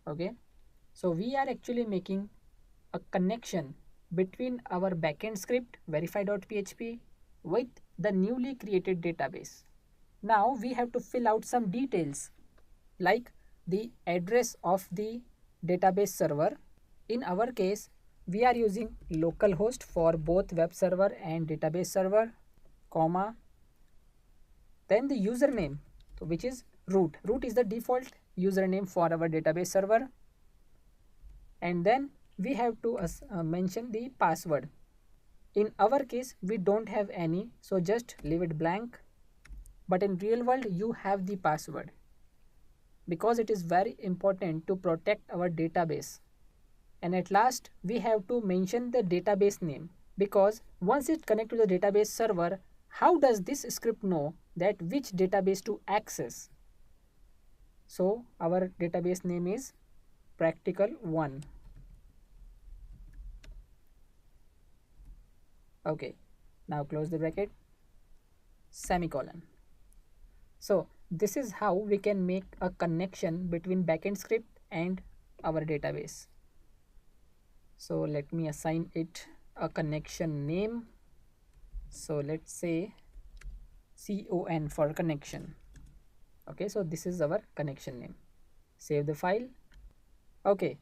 Okay, so we are actually making a connection between our backend script verify.php with the newly created database. Now we have to fill out some details like the address of the database server. In our case we are using localhost for both web server and database server, comma, then the username, which is root. Root is the default username for our database server, and then we have to mention the password. In our case we don't have any, so just leave it blank, but in real world you have the password because it is very important to protect our database. And at last we have to mention the database name, because once it connects to the database server, how does this script know that which database to access? So our database name is practical1. Okay, now close the bracket, semicolon. So this is how we can make a connection between backend script and our database. So let me assign it a connection name. So let's say con for connection. Okay, so this is our connection name. Save the file. Okay,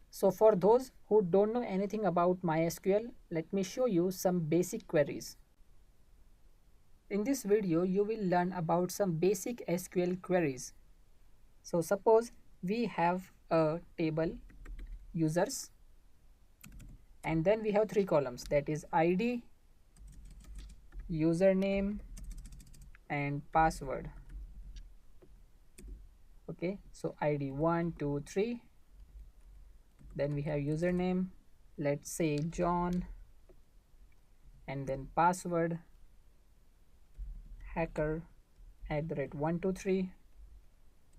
so for those who don't know anything about MySQL, let me show you some basic queries. In this video you will learn about some basic SQL queries. So suppose we have a table users, and then we have 3 columns, that is ID, username and password. Okay, so ID 1, 2, 3, then we have username, let's say John, and then password hacker@123,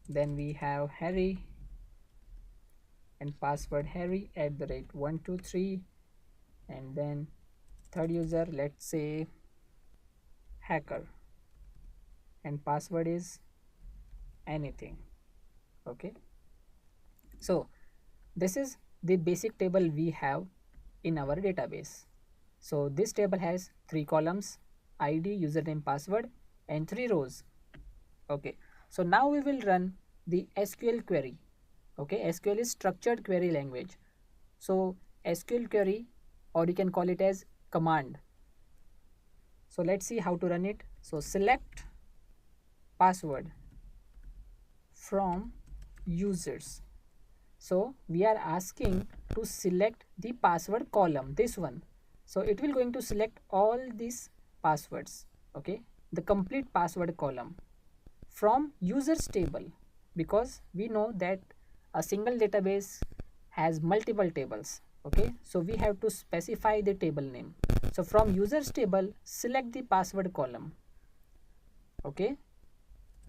then we have Harry and password Harry@123, and then third user, let's say hacker, and password is anything. Okay, so this is the basic table we have in our database. So this table has 3 columns, ID, username, password, and 3 rows. Okay, so now we will run the SQL query. Okay, SQL is structured query language. So SQL query, or you can call it as command. So let's see how to run it. So select password from users. So we are asking to select the password column, this one. So it will going to select all these passwords, okay, the complete password column from users table, because we know that a single database has multiple tables. Okay, so we have to specify the table name. So from users table, select the password column. Okay,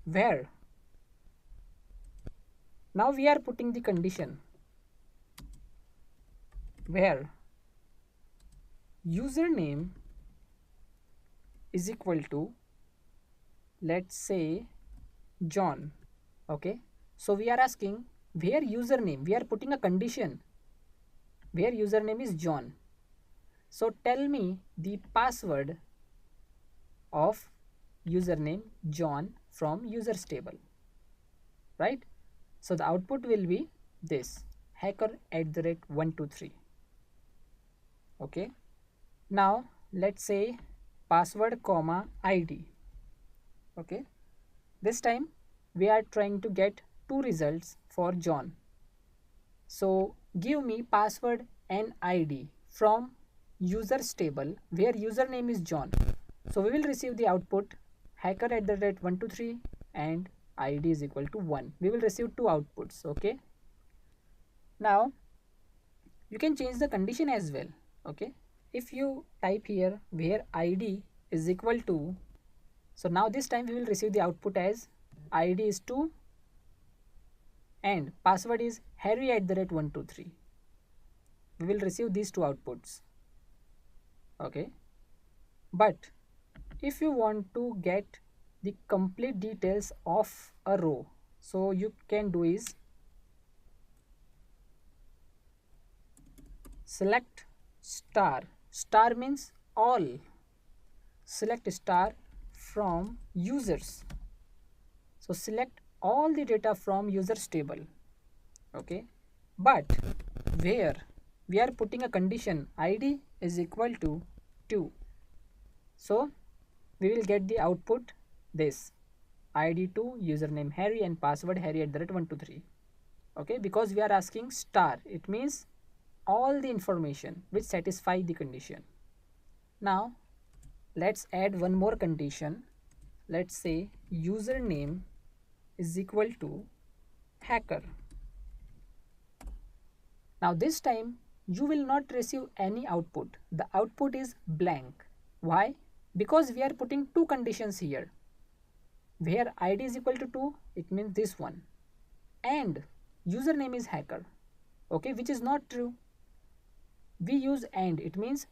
where now we are putting the condition where username is equal to, let's say, John. Okay, so we are asking where username, we are putting a condition where username is John. So tell me the password of username John from users table, right? So the output will be this, hacker@123. Okay, now let's say password comma id. Okay, this time we are trying to get two results for John. So give me password and id from users table where username is John. So we will receive the output hacker@123 and id is equal to 1. We will receive two outputs. Okay, now you can change the condition as well. Okay, if you type here where id is equal to, so now this time we will receive the output as id is 2 and password is harry@123. We will receive these two outputs. Okay, but if you want to get the complete details of a row, so you can do is select star. Star means all. Select star from users. So select all the data from users table. Okay, but where we are putting a condition id is equal to 2. So we will get the output this, id2, username Harry and password harry@123. Okay, because we are asking star, it means all the information which satisfy the condition. Now let's add one more condition. Let's say username is equal to hacker. Now this time you will not receive any output. The output is blank. Why? Because we are putting two conditions here. Where id is equal to 2, it means this one, and username is hacker. Okay, which is not true. We use and, it means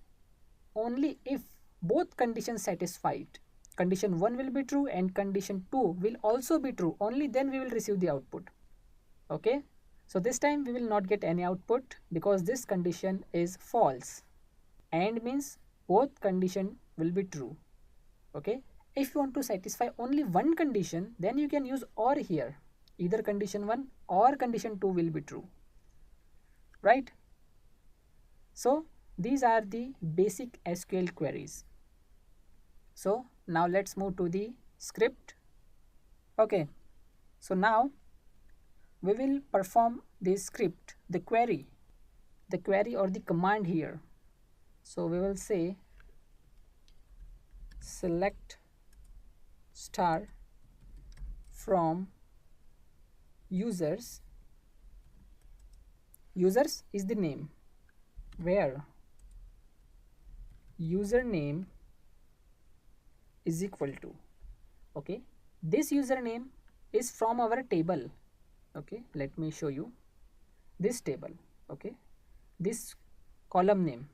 only if both conditions satisfied, condition 1 will be true and condition 2 will also be true, only then we will receive the output. Okay, so this time we will not get any output because this condition is false. And means both condition will be true. Okay, if you want to satisfy only one condition, then you can use or here, either condition 1 or condition 2 will be true, right? So these are the basic SQL queries. So now let's move to the script. Okay, so now we will perform this script, the query or the command here. So we will say select star from users. Users is the name, where username is equal to, okay, this username is from our table. Okay, let me show you this table. Okay, this column name.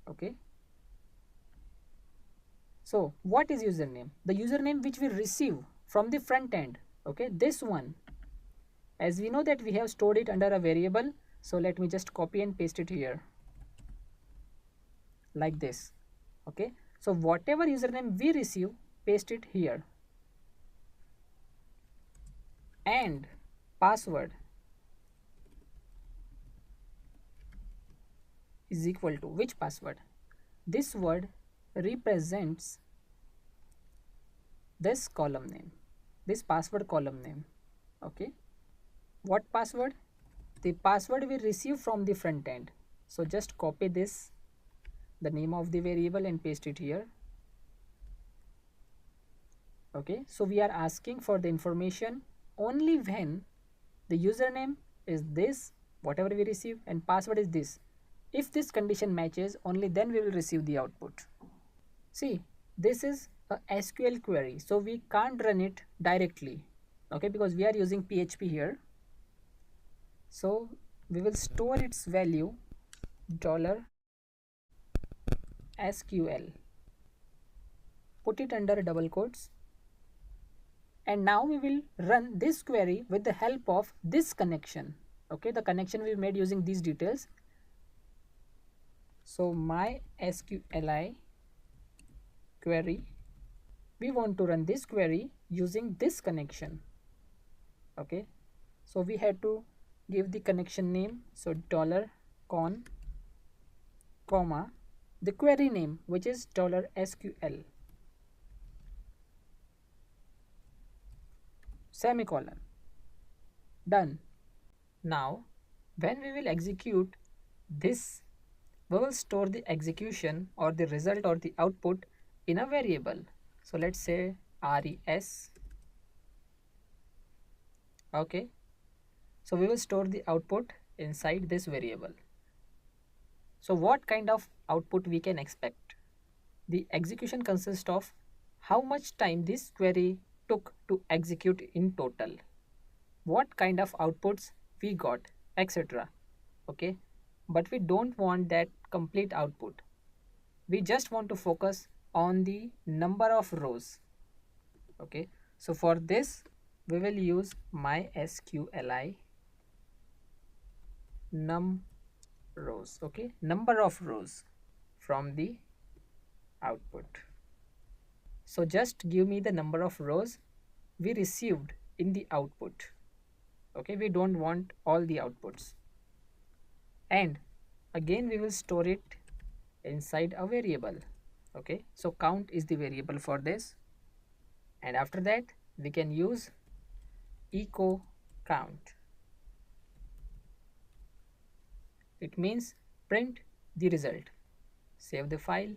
Okay, so what is username? The username which we receive from the front end. Okay, this one, as we know that we have stored it under a variable, so let me just copy and paste it here like this. Okay, so whatever username we receive, paste it here, and password is equal to which password? This word represents this column name, this password column name. Okay, what password? The password we receive from the front end. So just copy this, the name of the variable, and paste it here. Okay, so we are asking for the information only when the username is this, whatever we receive, and password is this. If this condition matches, only then we will receive the output. See, this is a SQL query, so we can't run it directly, okay, because we are using PHP here. So we will store its value $SQL, put it under double quotes, and now we will run this query with the help of this connection. Okay, the connection we made using these details. So my SQLi query, we want to run this query using this connection. Okay, so we had to give the connection name, so $con comma the query name, which is $SQL semicolon. Done. Now when we will execute this, we will store the execution or the result or the output in a variable. So let's say res. Okay, so we will store the output inside this variable. So what kind of output we can expect? The execution consists of how much time this query took to execute in total, what kind of outputs we got, etc. Okay, but we don't want that complete output. We just want to focus on the number of rows. Okay, so for this we will use mysqli num rows. Okay, number of rows from the output. So just give me the number of rows we received in the output. Okay, we don't want all the outputs. And again we will store it inside a variable. Okay, so count is the variable for this, and after that we can use echo count. It means print the result. Save the file.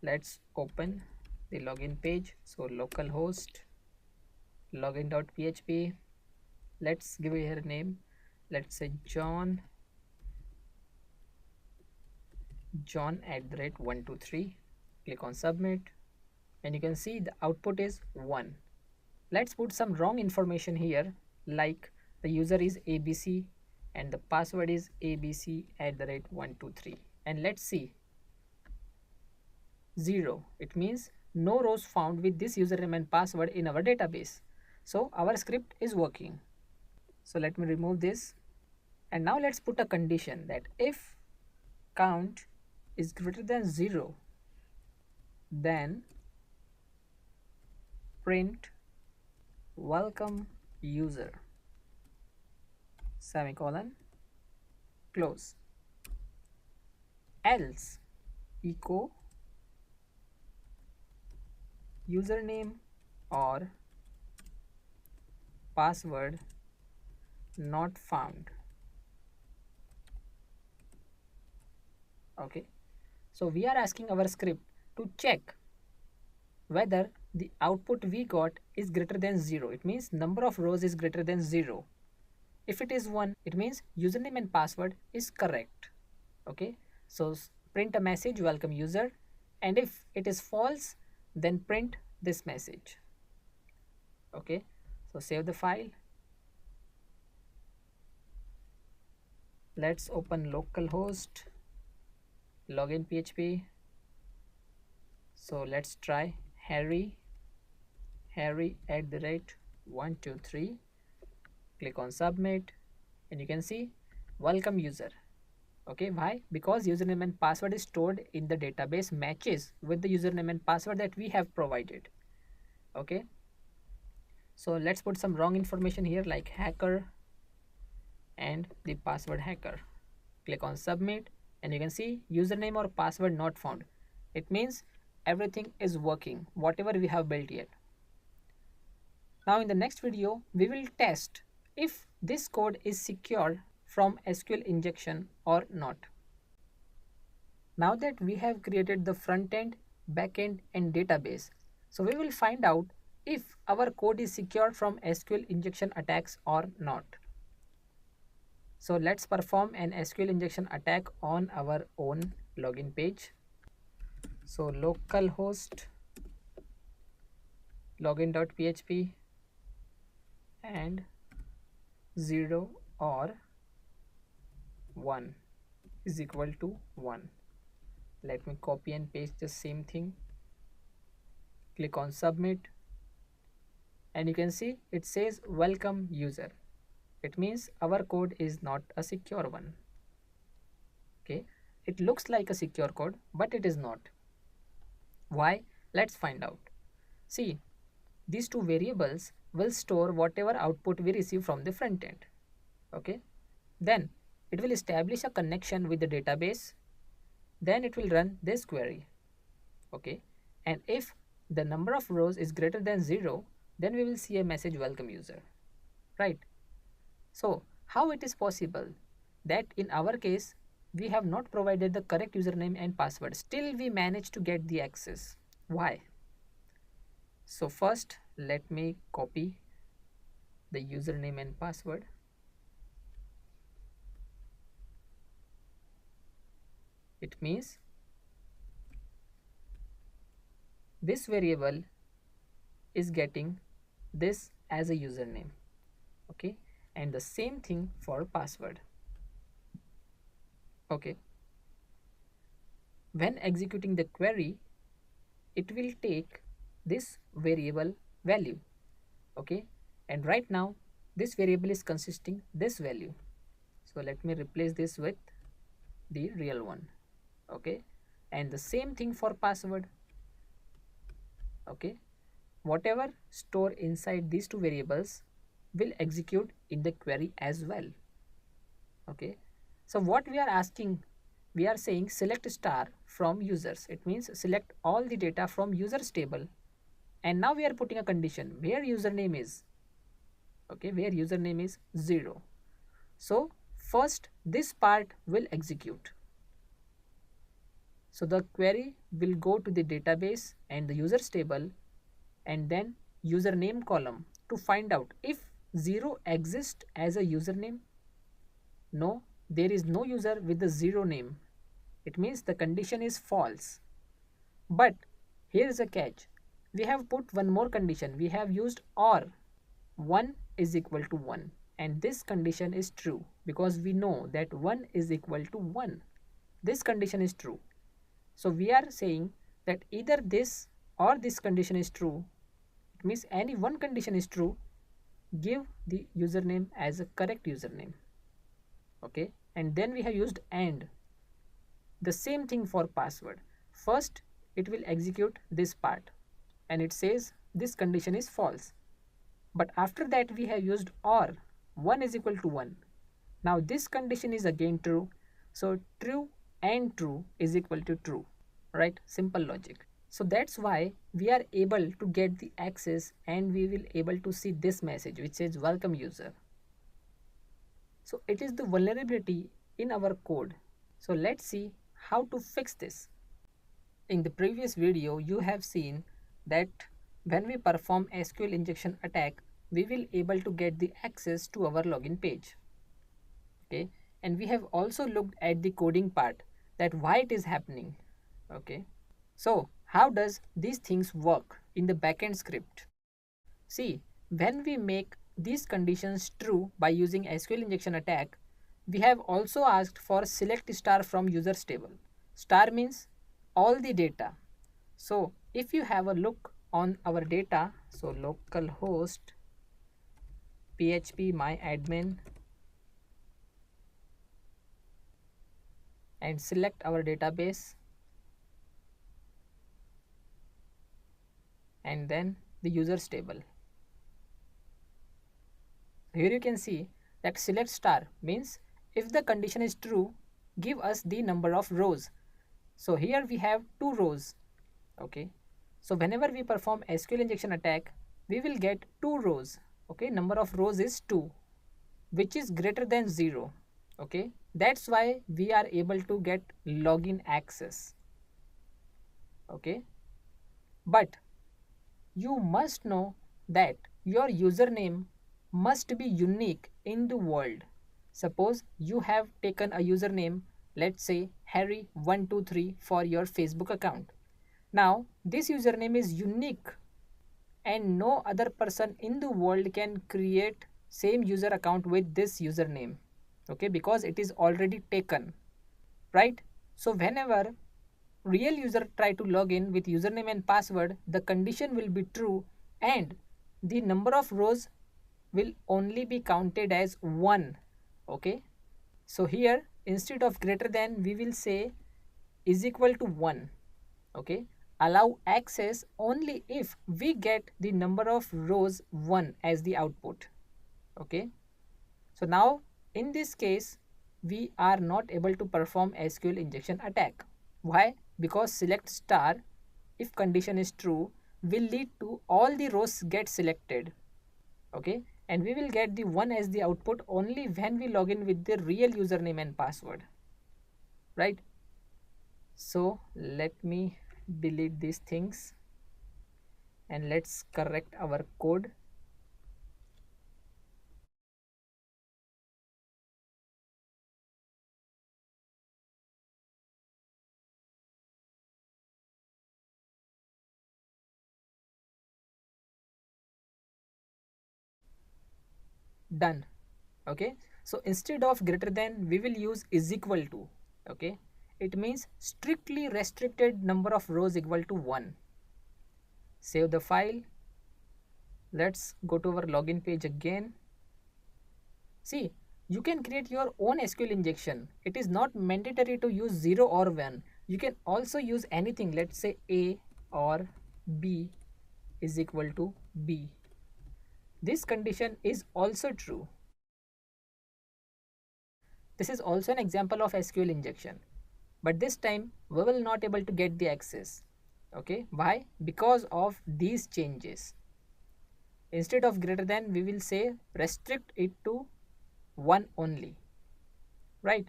Let's open the login page. So localhost login.php. Let's give it a name. Let's say John @123. Click on submit, and you can see the output is 1. Let's put some wrong information here, like the user is ABC and the password is abc@123, and let's see 0. It means no rows found with this username and password in our database. So our script is working. So let me remove this, and now let's put a condition that if count is greater than 0, then print welcome user semicolon close, else echo username or password not found. Okay, so we are asking our script to check whether the output we got is greater than 0. It means number of rows is greater than 0. If it is 1, it means username and password is correct. Okay, so print a message welcome user, and if it is false, then print this message. Okay, so save the file. Let's open localhost login PHP. So let's try Harry @123. Click on submit, and you can see welcome user. Okay, why? Because username and password is stored in the database matches with the username and password that we have provided. Okay, so let's put some wrong information here, like hacker and the password hacker. Click on submit and you can see username or password not found. It means everything is working, whatever we have built yet. Now in the next video, we will test if this code is secure from SQL injection or not. Now that we have created the front end, back end and database, so we will find out if our code is secure from SQL injection attacks or not. So let's perform an SQL injection attack on our own login page. So localhost login.php and 0 or 1 is equal to 1. Let me copy and paste the same thing. Click on submit and you can see it says welcome user. It means our code is not a secure one. Okay, it looks like a secure code, but it is not. Why? Let's find out. See, these two variables will store whatever output we receive from the front end. Okay, then it will establish a connection with the database. Then it will run this query. Okay, and if the number of rows is greater than 0, then we will see a message welcome user, right? So how it is possible that in our case we have not provided the correct username and password, still we managed to get the access? Why? So first let me copy the username and password. It means this variable is getting this as a username. Okay, and the same thing for password. Okay, when executing the query, it will take this variable value. Okay, and right now this variable is consisting this value. So let me replace this with the real one. Okay, and the same thing for password. Okay, whatever store inside these two variables will execute in the query as well. Okay, so what we are asking, we are saying select star from users. It means select all the data from users table, and now we are putting a condition where username is. Okay, where username is 0. So first this part will execute. So the query will go to the database and the users table and then username column to find out if 0 exists as a username. No, there is no user with the 0 name. It means the condition is false. But here is a catch. We have put one more condition. We have used or 1 is equal to 1, and this condition is true because we know that 1 is equal to 1. This condition is true. So we are saying that either this or this condition is true. It means any one condition is true. Give the username as a correct username. Okay, and then we have used and. The same thing for password. First it will execute this part and it says this condition is false. But after that we have used or 1 is equal to 1. Now this condition is again true. So true and true is equal to true, right? Simple logic. So that's why we are able to get the access and we will able to see this message which says welcome user. So it is the vulnerability in our code. So let's see how to fix this. In the previous video you have seen that when we perform SQL injection attack, we will able to get the access to our login page. Okay, and we have also looked at the coding part, that why it is happening. Okay, so how does these things work in the backend script? See, when we make these conditions true by using SQL injection attack, we have also asked for select star from users table. Star means all the data. So if you have a look on our data, so localhost php myadmin and select our database and then the users table. Here you can see that select star means if the condition is true, give us the number of rows. So here we have 2 rows. Okay, so whenever we perform SQL injection attack, we will get 2 rows. Okay, number of rows is 2, which is greater than 0. Okay, that's why we are able to get login access. Okay, but you must know that your username must be unique in the world. Suppose you have taken a username, let's say Harry123 for your Facebook account. Now this username is unique and no other person in the world can create same user account with this username. Okay, because it is already taken, right? So whenever real user try to log in with username and password, the condition will be true and the number of rows will only be counted as 1. Okay, so here instead of greater than we will say is equal to 1. Okay, allow access only if we get the number of rows 1 as the output. Okay, so now in this case we are not able to perform SQL injection attack. Why? Because select star if condition is true will lead to all the rows get selected. Okay, and we will get the 1 as the output only when we log in with the real username and password, right? So let me delete these things and let's correct our code. Done. Okay, so instead of greater than we will use is equal to. Okay, it means strictly restricted number of rows equal to 1. Save the file. Let's go to our login page again. See, you can create your own SQL injection. It is not mandatory to use 0 or 1. You can also use anything. Let's say A or B is equal to B. This condition is also true. This is also an example of SQL injection. But this time we will not able to get the access. Okay, why? Because of these changes. Instead of greater than we will say restrict it to 1 only, right?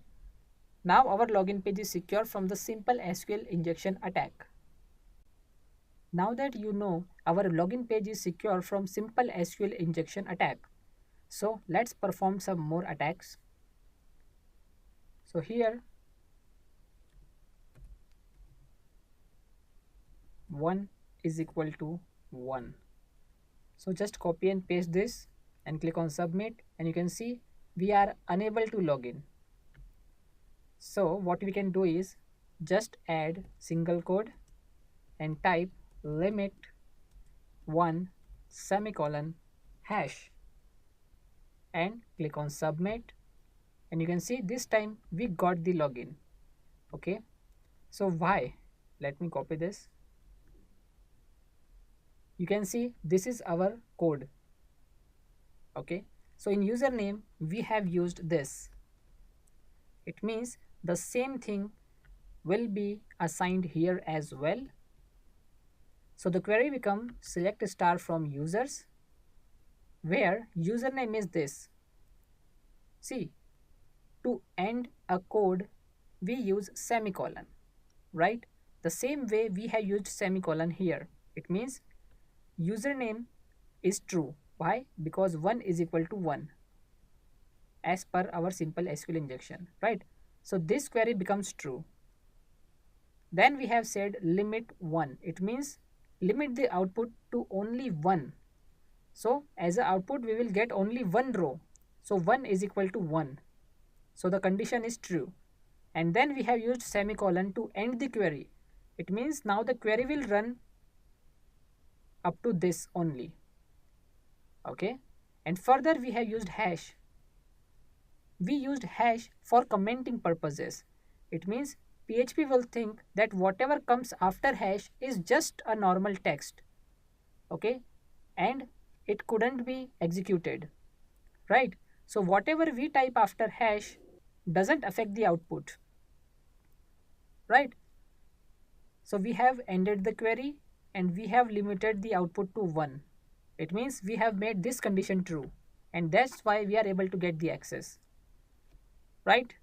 Now our login page is secure from the simple SQL injection attack. Now that you know our login page is secure from simple SQL injection attack, so let's perform some more attacks. So here 1 is equal to 1. So just copy and paste this and click on submit and you can see we are unable to log in. So what we can do is just add single quote and type limit 1 semicolon hash and click on submit and you can see this time we got the login. Okay, so why? Let me copy this. You can see this is our code. Okay, so in username we have used this. It means the same thing will be assigned here as well. So the query become select star from users where username is this. See, to end a code we use semicolon, right? The same way we have used semicolon here. It means username is true. Why? Because 1 is equal to 1 as per our simple SQL injection, right? So this query becomes true. Then we have said limit 1. It means limit the output to only 1. So as an output we will get only 1 row. So 1 is equal to 1. So the condition is true. And then we have used semicolon to end the query. It means now the query will run up to this only. Okay, and further we have used hash. We used hash for commenting purposes. It means PHP will think that whatever comes after hash is just a normal text. Okay, and it couldn't be executed, right? So whatever we type after hash doesn't affect the output. right? So we have ended the query and we have limited the output to 1. It means we have made this condition true, and that's why we are able to get the access, right?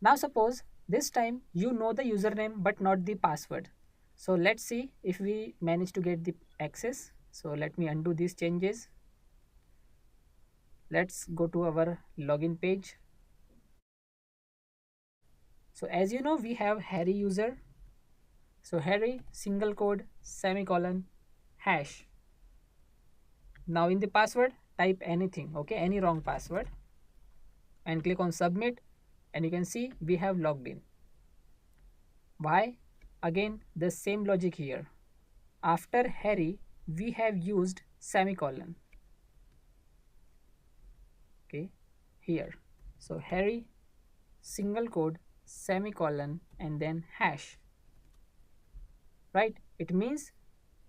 Now suppose this time you know the username but not the password. So let's see if we manage to get the access. So let me undo these changes. Let's go to our login page. So as you know, we have Harry user. So Harry single quote semicolon hash. Now in the password type anything, okay, any wrong password, and click on submit, and you can see we have logged in. Why? Again the same logic here. After Harry we have used semicolon, okay, here. So Harry single quote semicolon and then hash, right? It means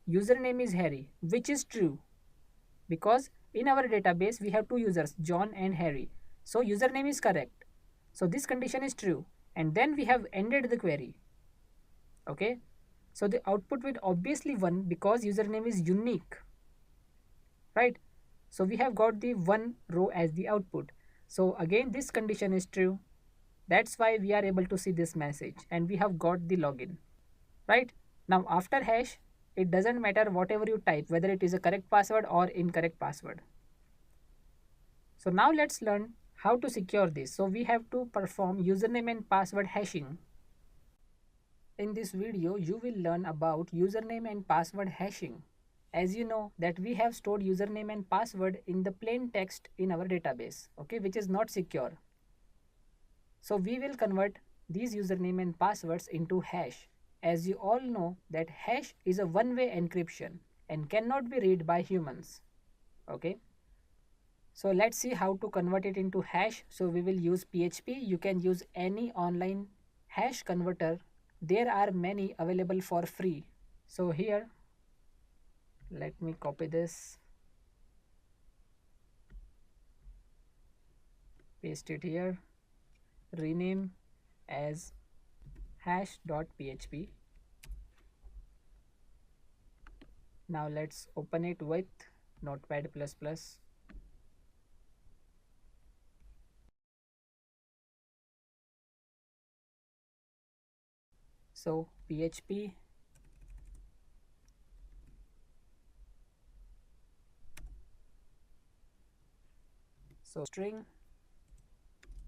username is Harry, which is true because in our database we have two users, John and Harry. So username is correct. So this condition is true, and then we have ended the query. Okay, so the output will obviously 1 because username is unique, right? So we have got the 1 row as the output. So again this condition is true. That's why we are able to see this message and we have got the login, right? Now after hash, it doesn't matter whatever you type, whether it is a correct password or incorrect password. So now let's learn how to secure this. So we have to perform username and password hashing. In this video, you will learn about username and password hashing. As you know that we have stored username and password in the plain text in our database, okay, which is not secure. So we will convert these username and passwords into hash. As you all know that hash is a one-way encryption and cannot be read by humans, okay. So let's see how to convert it into hash. So we will use PHP. You can use any online hash converter. There are many available for free. So here, let me copy this, paste it here, rename as hash.php. Now let's open it with Notepad++. So PHP so string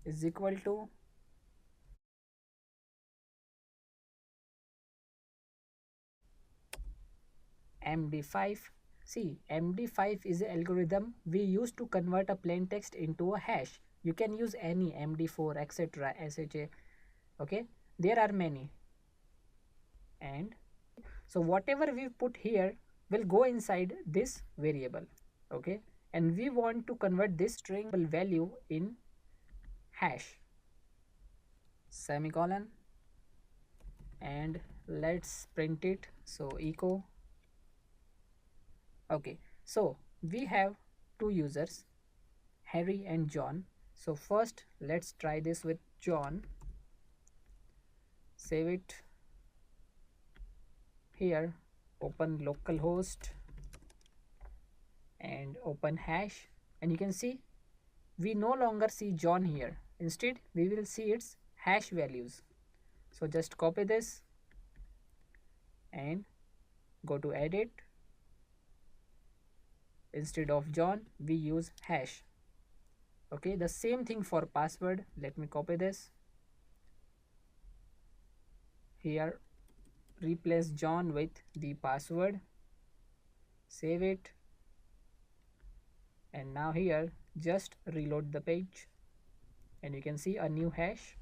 is equal to MD5. See, MD5 is an algorithm we use to convert a plain text into a hash. You can use any MD4, etc., SHA. Okay, there are many. And so whatever we put here will go inside this variable. Okay, and we want to convert this string value in hash, semicolon, and let's print it. So echo. Okay, so we have two users, Harry and John. So first let's try this with John. Save it here, open localhost and open hash, and you can see we no longer see John here. Instead we will see its hash values. So just copy this and go to edit. Instead of John we use hash. Okay, the same thing for password. Let me copy this here, replace John with the password, save it, and now here just reload the page and you can see a new hash.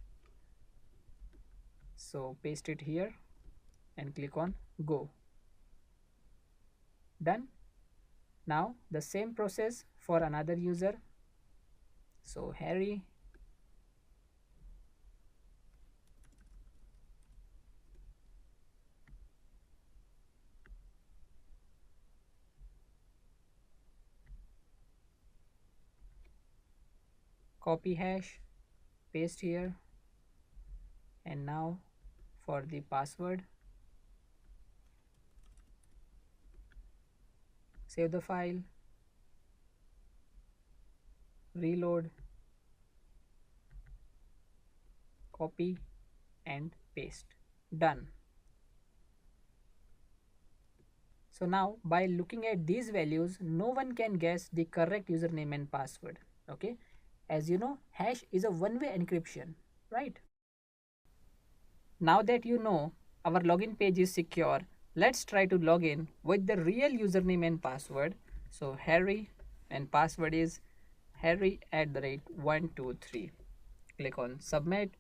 So paste it here and click on go. Done. Now the same process for another user. So Harry, copy hash, paste here, and now for the password. Save the file, reload, copy and paste. Done. So now by looking at these values, no one can guess the correct username and password. Okay, as you know, hash is a one-way encryption, right? Now that you know our login page is secure, let's try to log in with the real username and password. So Harry and password is Harry@123. Click on submit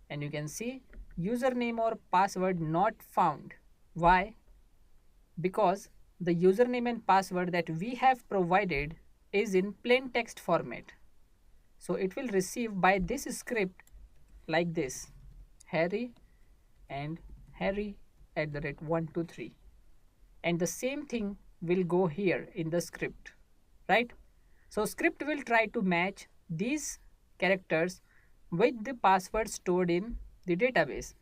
and you can see username or password not found. Why? Because the username and password that we have provided is in plain text format. So it will receive by this script like this, Harry and Harry@123, and the same thing will go here in the script, right? So script will try to match these characters with the password stored in the database.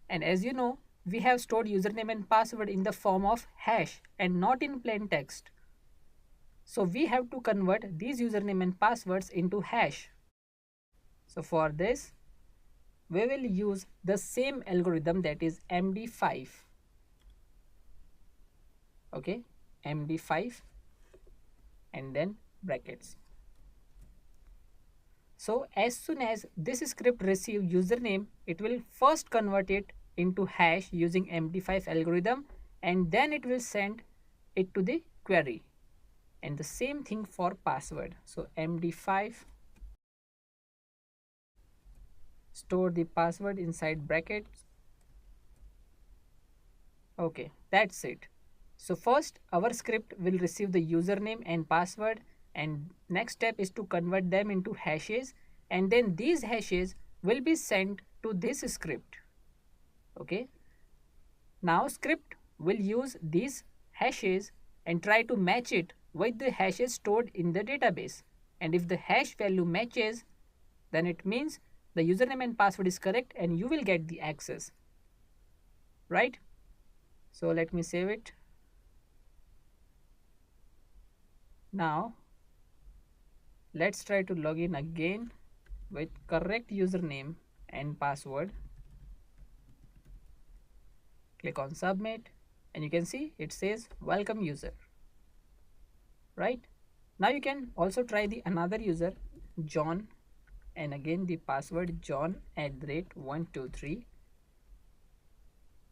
And as you know, we have stored username and password in the form of hash and not in plain text. So we have to convert these username and passwords into hash. So for this, we will use the same algorithm, that is MD5. Okay, MD5 and then brackets. So as soon as this script receives username, it will first convert it into hash using MD5 algorithm, and then it will send it to the query. And the same thing for password. So MD5, store the password inside brackets. Okay, that's it. So first our script will receive the username and password, and next step is to convert them into hashes, and then these hashes will be sent to this script. Okay, now script will use these hashes and try to match it with the hashes stored in the database, and if the hash value matches, then it means the username and password is correct and you will get the access, right? So let me save it. Now let's try to log in again with correct username and password. Click on submit and you can see it says welcome user, right? Now you can also try the another user, John, and again the password John@123.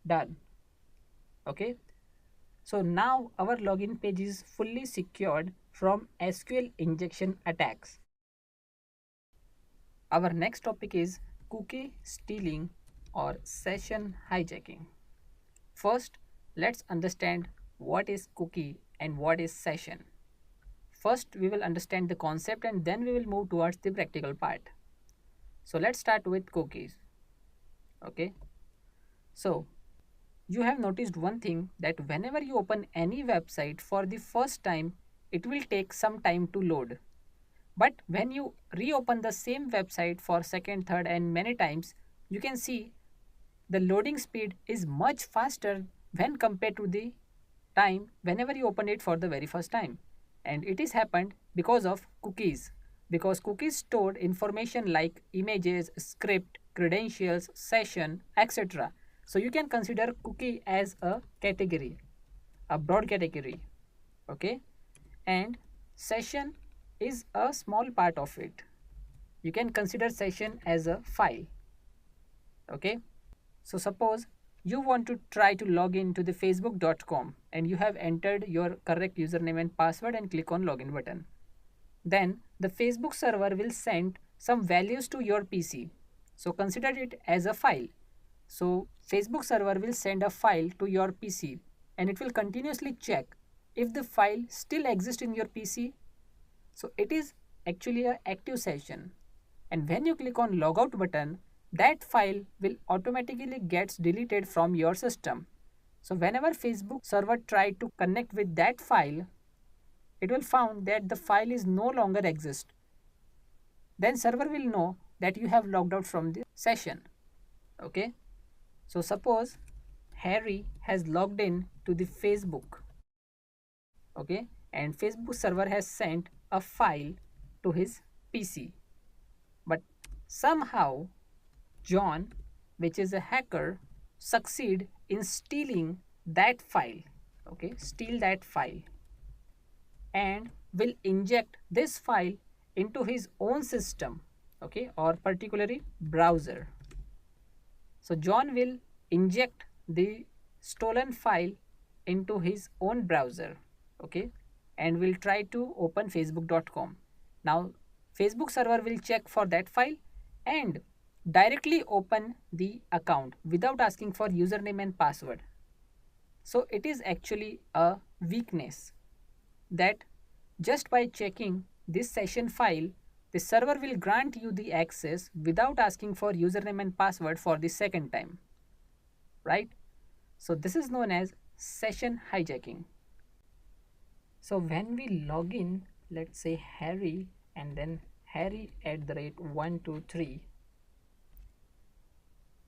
Done. Okay, so now our login page is fully secured from SQL injection attacks. Our next topic is cookie stealing or session hijacking. First, let's understand what is cookie and what is session. First, we will understand the concept and then we will move towards the practical part. So let's start with cookies. Okay, so you have noticed one thing, that whenever you open any website for the first time, it will take some time to load. But when you reopen the same website for second, third and many times, you can see the loading speed is much faster when compared to the time whenever you open it for the very first time. And it is happened because of cookies, because cookies stored information like images, script, credentials, session, etc. So you can consider cookie as a category, a broad category. Okay, and session is a small part of it. You can consider session as a file. Okay, so suppose you want to try to log in to the facebook.com and you have entered your correct username and password and click on login button. Then the Facebook server will send some values to your PC. So consider it as a file. So Facebook server will send a file to your PC and it will continuously check if the file still exists in your PC. So it is actually an active session. And when you click on logout button, that file will automatically gets deleted from your system. So whenever Facebook server try to connect with that file, it will found that the file is no longer exist. Then server will know that you have logged out from the session. Okay, so suppose Harry has logged in to the Facebook, okay, and Facebook server has sent a file to his PC, but somehow John, which is a hacker, succeed in stealing that file, okay, steal that file, and will inject this file into his own system, okay, or particularly browser. So John will inject the stolen file into his own browser, okay, and will try to open facebook.com. Now Facebook server will check for that file and directly open the account without asking for username and password. So it is actually a weakness that just by checking this session file, the server will grant you the access without asking for username and password for the second time, right? So this is known as session hijacking. So when we log in, let's say Harry and then Harry@123,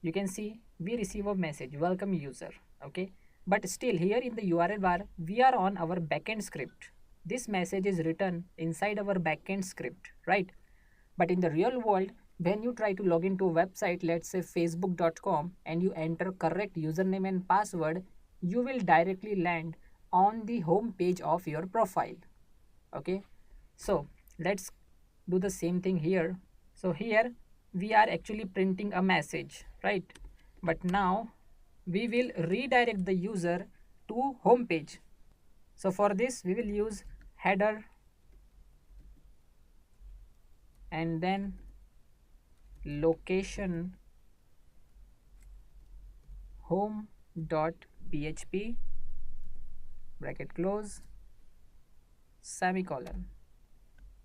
you can see we receive a message, welcome user, okay, but still here in the URL bar we are on our backend script. This message is written inside our backend script, right? But in the real world, when you try to log into a website, let's say facebook.com, and you enter correct username and password, you will directly land on the home page of your profile, okay. So let's do the same thing here. So here we are actually printing a message, right? But now we will redirect the user to home page. So for this we will use header and then location home.php bracket close semicolon.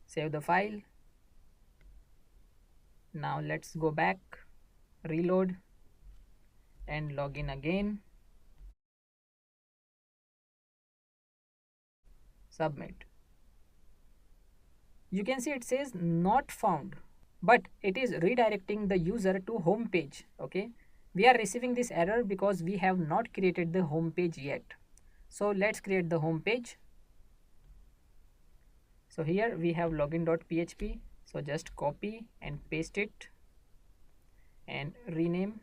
Save the file. Now let's go back, reload and log in again. Submit. You can see it says not found, but it is redirecting the user to home page, okay. We are receiving this error because we have not created the home page yet. So let's create the home page. So here we have login.php, so just copy and paste it and rename,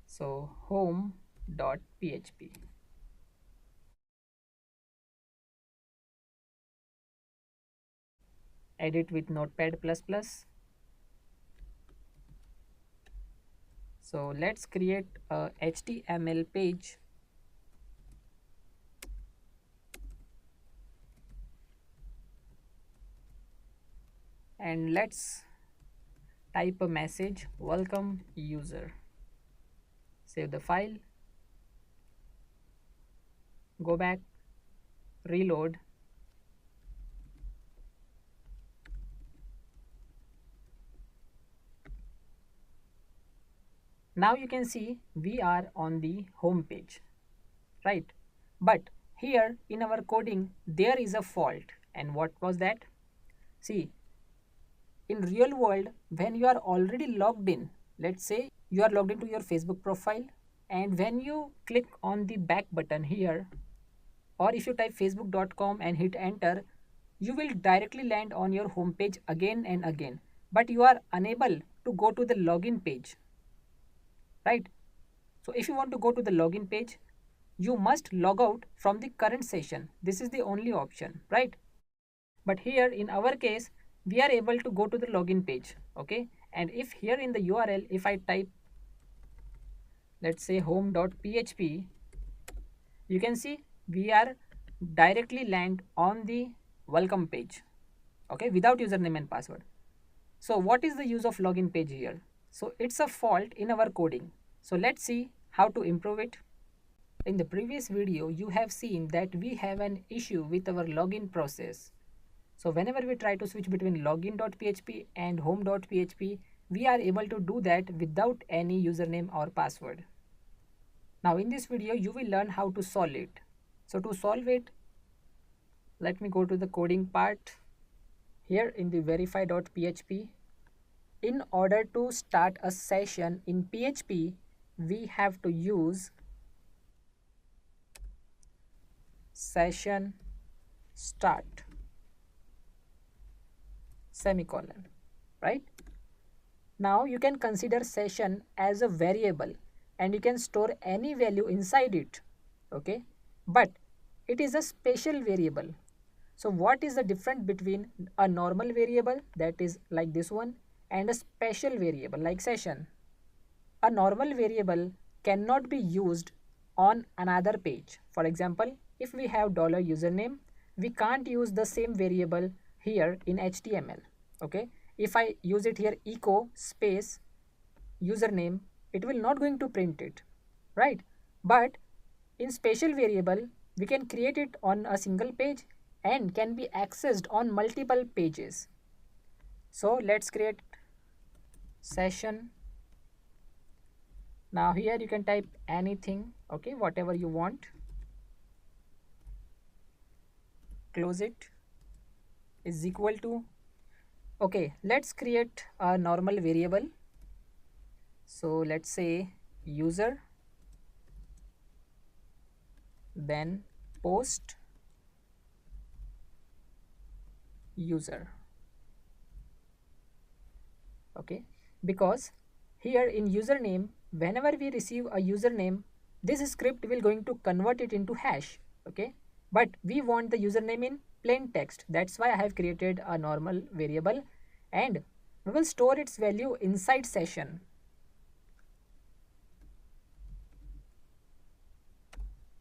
so home.php. Edit with notepad++. So let's create a HTML page. And let's type a message, welcome user. Save the file, go back, reload, now you can see we are on the home page, right? But here in our coding there is a fault. And what was that? See, in real world, when you are already logged in, let's say you are logged into your Facebook profile, and when you click on the back button here, or if you type facebook.com and hit enter, you will directly land on your home page again and again, but you are unable to go to the login page, right? So if you want to go to the login page, you must log out from the current session. This is the only option, right? But here in our case we are able to go to the login page, okay. And if here in the URL, if I type, let's say home.php, you can see we are directly land on the welcome page, okay, without username and password. So what is the use of login page here? So it's a fault in our coding. So let's see how to improve it. In the previous video you have seen that we have an issue with our login process. So whenever we try to switch between login.php and home.php, we are able to do that without any username or password. Now in this video you will learn how to solve it. So to solve it, let me go to the coding part. Here in the verify.php, in order to start a session in PHP, we have to use session start semicolon, right? Now you can consider session as a variable and you can store any value inside it, okay? But it is a special variable. So what is the difference between a normal variable that is like this one and a special variable like session? A normal variable cannot be used on another page. For example, if we have $username, we can't use the same variable here in HTML. Okay, if I use it here echo space username, it will not going to print it, right? But in special variable, we can create it on a single page and can be accessed on multiple pages. So let's create session. Now here you can type anything, okay, whatever you want. Close it. Is equal to, okay, let's create a normal variable. So let's say user, then post user, okay, because here in username, whenever we receive a username, this script will going to convert it into hash, okay, but we want the username in plain text. That's why I have created a normal variable and we will store its value inside session.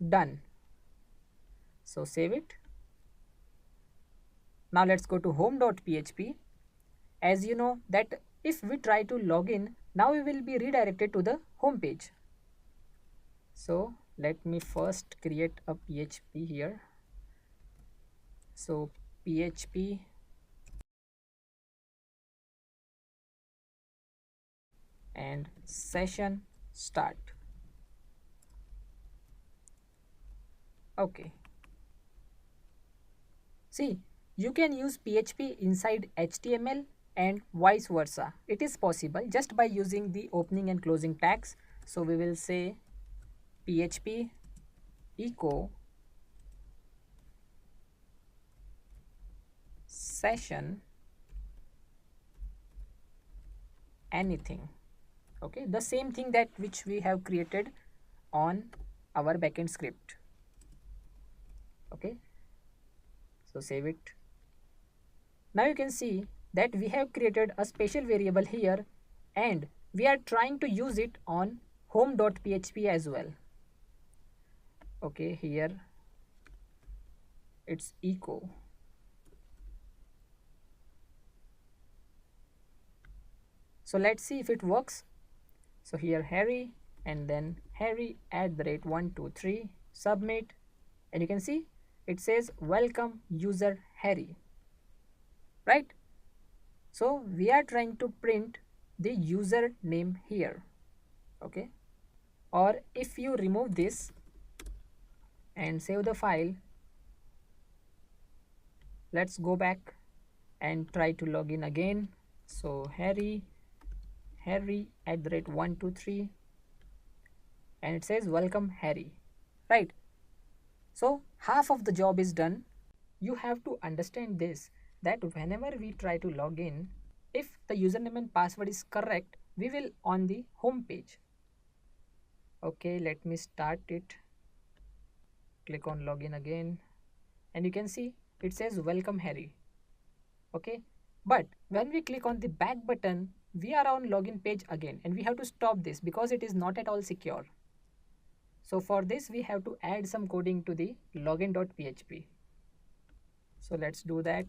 Done. So save it. Now let's go to home.php. As you know that if we try to log in, now we will be redirected to the home page. So let me first create a PHP here. So PHP and session start. Okay. See, you can use PHP inside HTML and vice versa. It is possible just by using the opening and closing tags. So we will say PHP echo session anything, okay, the same thing that which we have created on our backend script, okay. So save it. Now you can see that we have created a special variable here and we are trying to use it on home.php as well, okay. Here it's echo. So let's see if it works. So here Harry and then Harry @123 submit, and you can see it says welcome user Harry, right? So we are trying to print the user name here, okay. Or if you remove this and save the file, let's go back and try to log in again. So Harry @123 and it says welcome Harry, right? So half of the job is done. You have to understand this, that whenever we try to log in, if the username and password is correct, we will on the home page. Okay, let me start it. Click on login again and you can see it says welcome Harry, okay. But when we click on the back button, we are on login page again and we have to stop this because it is not at all secure. So for this we have to add some coding to the login.php. So let's do that.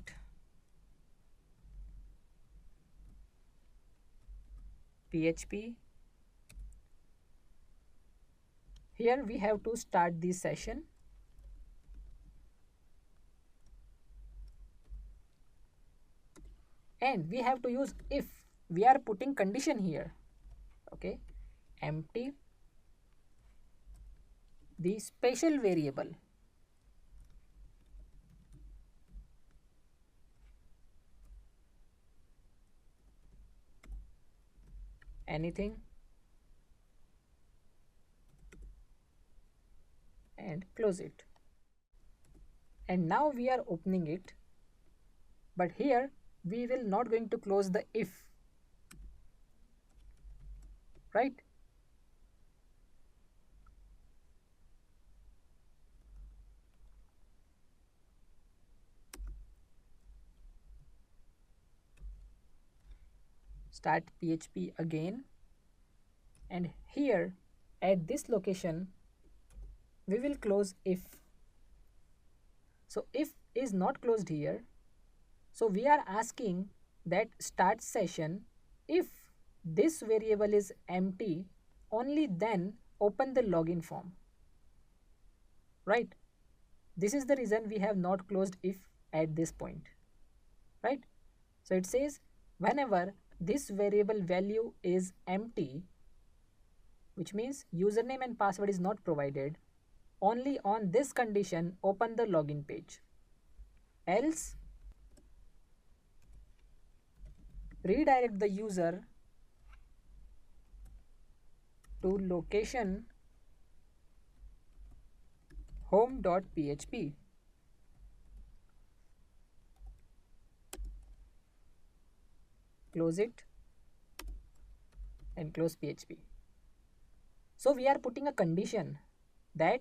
PHP. Here we have to start the session. And we have to use if. We are putting condition here, okay. Empty the special variable. anything and close it. And now we are opening it, but here we will not going to close the if, right? Start PHP again, and here at this location we will close if. So if is not closed here, so we are asking that start session, if this variable is empty, only then open the login form, right? This is the reason we have not closed if at this point, right? So it says whenever this variable value is empty, which means username and password is not provided, only on this condition open the login page. Else redirect the user to location home.php. Close it and close PHP. So we are putting a condition that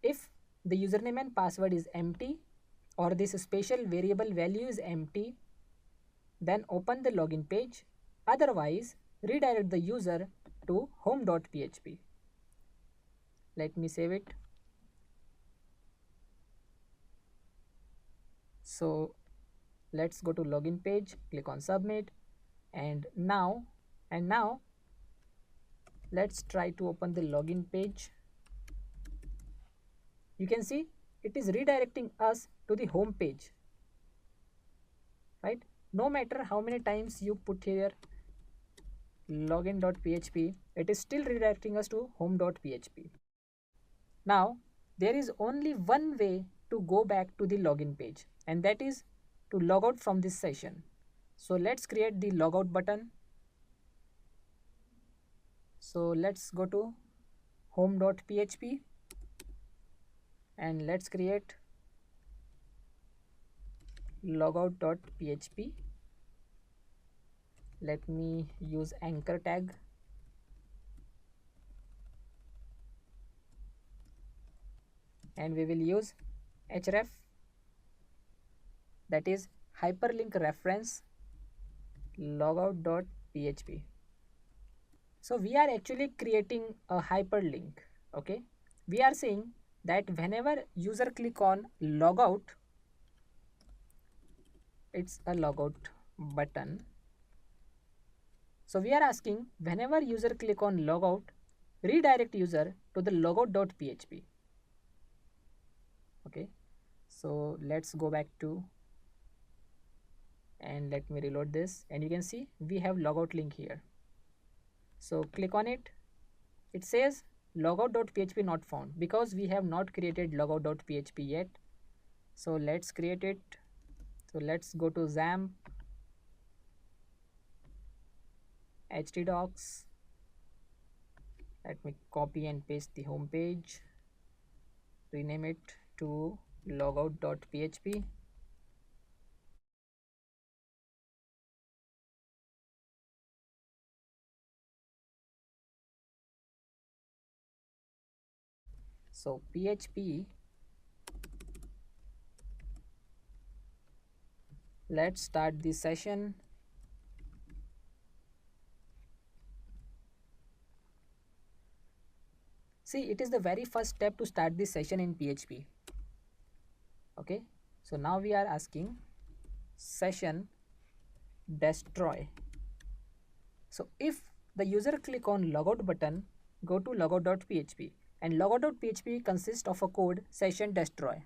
if the username and password is empty or this special variable value is empty, then open the login page. Otherwise, redirect the user to home.php. Let me save it. So let's go to login page, click on submit, and now let's try to open the login page. You can see it is redirecting us to the home page, right? No matter how many times you put here login.php, it is still redirecting us to home.php. Now there is only one way to go back to the login page, and that is to log out from this session. So let's create the logout button. So let's go to home.php and let's create logout.php. Let me use anchor tag. And we will use href, that is hyperlink reference logout.php. So we are actually creating a hyperlink. Okay, we are saying that whenever user click on logout, it's a logout button. So we are asking whenever user click on logout, redirect user to the logout.php. Okay, so let's go back to, and let me reload this, and you can see we have logout link here. So click on it. It says logout.php not found because we have not created logout.php yet. So let's create it. So let's go to XAMPP, htdocs. Let me copy and paste the home page, rename it to logout.php. So PHP, let's start the session. See, it is the very first step to start this session in PHP. Okay, so now we are asking session destroy. So if the user click on logout button, go to logout.php, and logout.php consists of a code session destroy.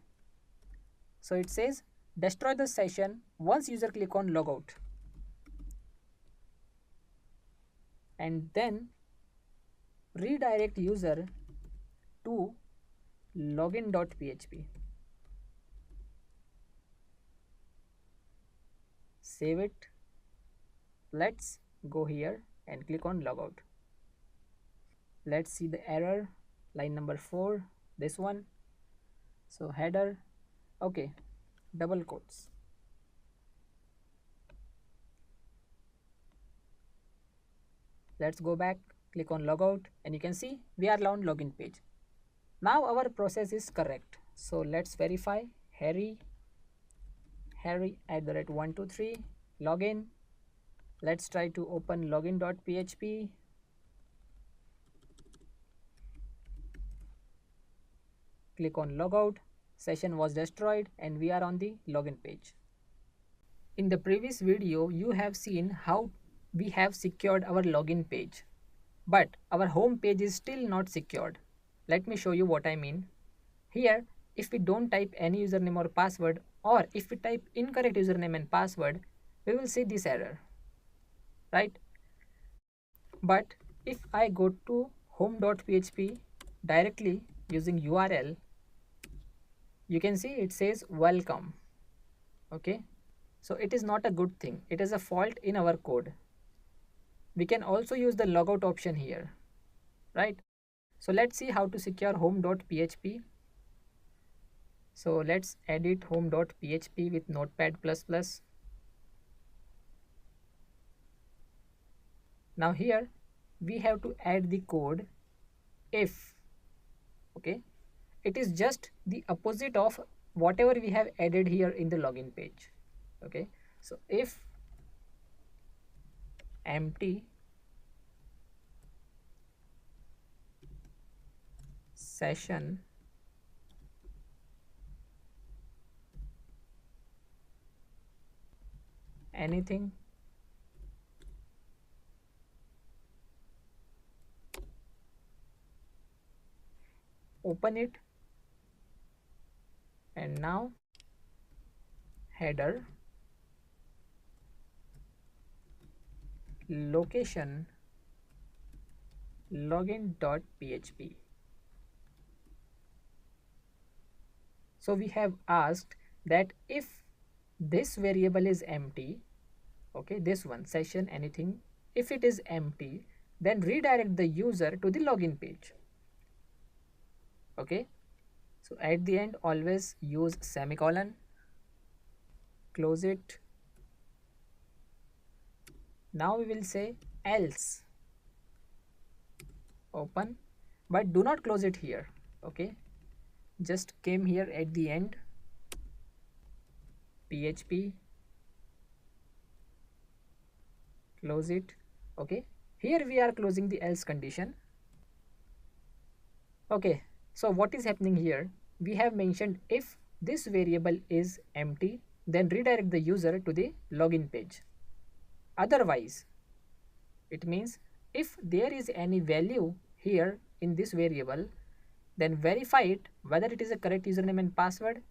So it says destroy the session once user click on logout, and then redirect user to login.php. Save it. Let's go here and click on logout. Let's see the error, line number 4, this one. So header, okay, double quotes. Let's go back, click on logout, and you can see we are on login page. Now our process is correct. So let's verify. Harry @ 123 login. Let's try to open login.php. Click on logout. Session was destroyed and we are on the login page. In the previous video, you have seen how we have secured our login page, but our home page is still not secured. Let me show you what I mean. Here, if we don't type any username or password, or if we type incorrect username and password, we will see this error, right? But if I go to home.php directly using URL, you can see it says welcome. Okay, so it is not a good thing. It is a fault in our code. We can also use the logout option here, right? So let's see how to secure home.php. So let's edit home.php with notepad++. Now here we have to add the code if, okay, it is just the opposite of whatever we have added here in the login page. Okay, so if empty session anything open it, and now header location login.php. So we have asked that if this variable is empty, okay, this one session anything, if it is empty, then redirect the user to the login page. Okay, so at the end always use semicolon, close it. Now we will say else open, but do not close it here. Okay, just came here at the end, php, close it. Okay, here we are closing the else condition. Okay, so what is happening here? We have mentioned if this variable is empty, then redirect the user to the login page. Otherwise, it means if there is any value here in this variable, then verify it whether it is a correct username and password,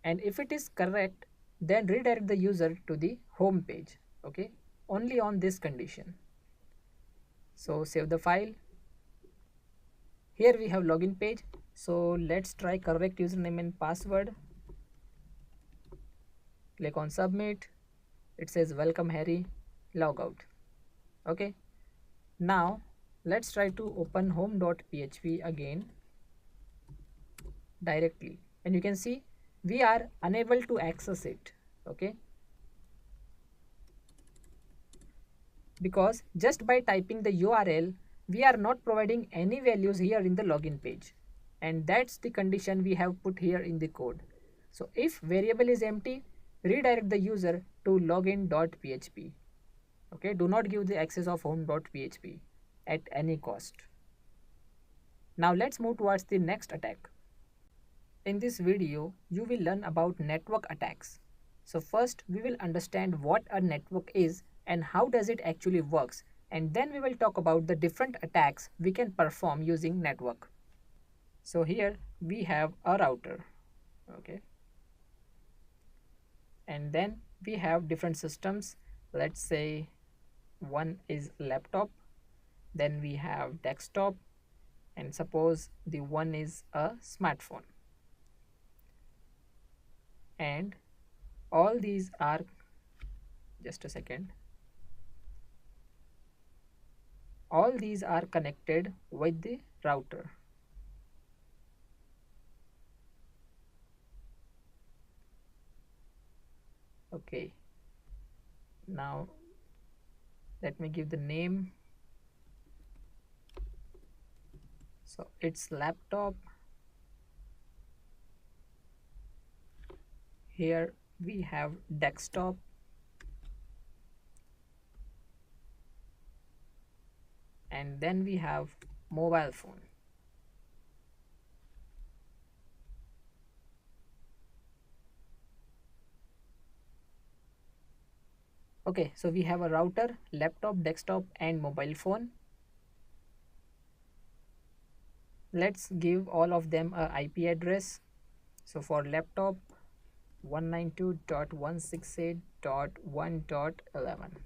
and if it is correct, then redirect the user to the home page. Okay, only on this condition. So save the file. Here we have login page. So let's try correct username and password. Click on submit. It says welcome Harry, log out. Okay, now let's try to open home.php again directly, and you can see we are unable to access it. Okay, because just by typing the URL we are not providing any values here in the login page, and that's the condition we have put here in the code. So if variable is empty, redirect the user to login.php. Okay, do not give the access of home.php at any cost. Now let's move towards the next attack. In this video you will learn about network attacks. So first we will understand what a network is and how does it actually works, and then we will talk about the different attacks we can perform using network. So here we have a router, okay, and then we have different systems. Let's say one is laptop, then we have desktop, and suppose the one is a smartphone, and all these are, just a second, all these are connected with the router. Okay, now let me give the name. So it's laptop. Here we have desktop, and then we have mobile phone. Okay, so we have a router, laptop, desktop, and mobile phone. Let's give all of them a IP address. So for laptop, 192.168.1.11.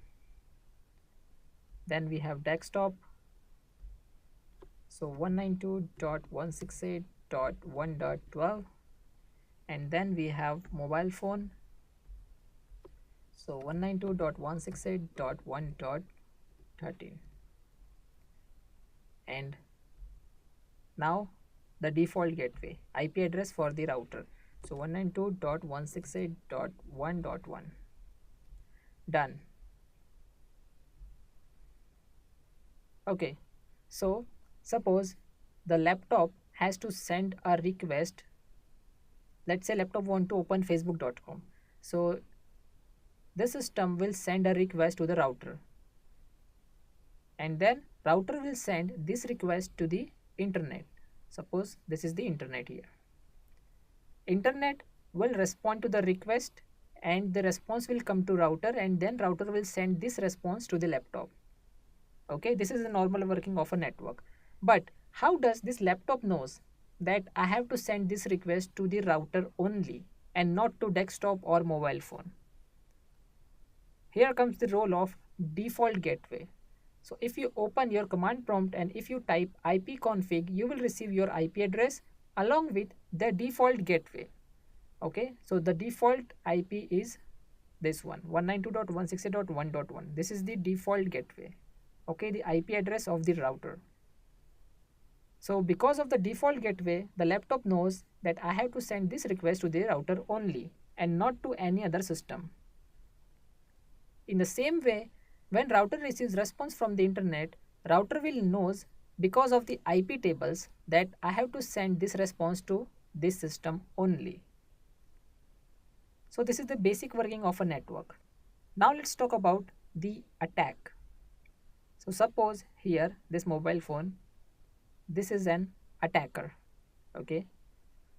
Then we have desktop, so 192.168.1.12. And then we have mobile phone, so 192.168.1.13. And now the default gateway IP address for the router, so 192.168.1.1. Done. Okay, so suppose the laptop has to send a request. Let's say laptop want to open facebook.com. So the system will send a request to the router, and then router will send this request to the internet. Suppose this is the internet here. Internet will respond to the request, and the response will come to router, and then router will send this response to the laptop. Okay, this is the normal working of a network. But how does this laptop knows that I have to send this request to the router only and not to desktop or mobile phone? Here comes the role of default gateway. So if you open your command prompt and if you type ipconfig, you will receive your IP address along with the default gateway. Okay, so the default IP is this one, 192.168.1.1. This is the default gateway. Okay, the IP address of the router. So because of the default gateway, the laptop knows that I have to send this request to the router only and not to any other system. In the same way, when router receives response from the internet, router will knows because of the IP tables that I have to send this response to this system only. So this is the basic working of a network. Now let's talk about the attack. So suppose here this mobile phone, this is an attacker. Okay,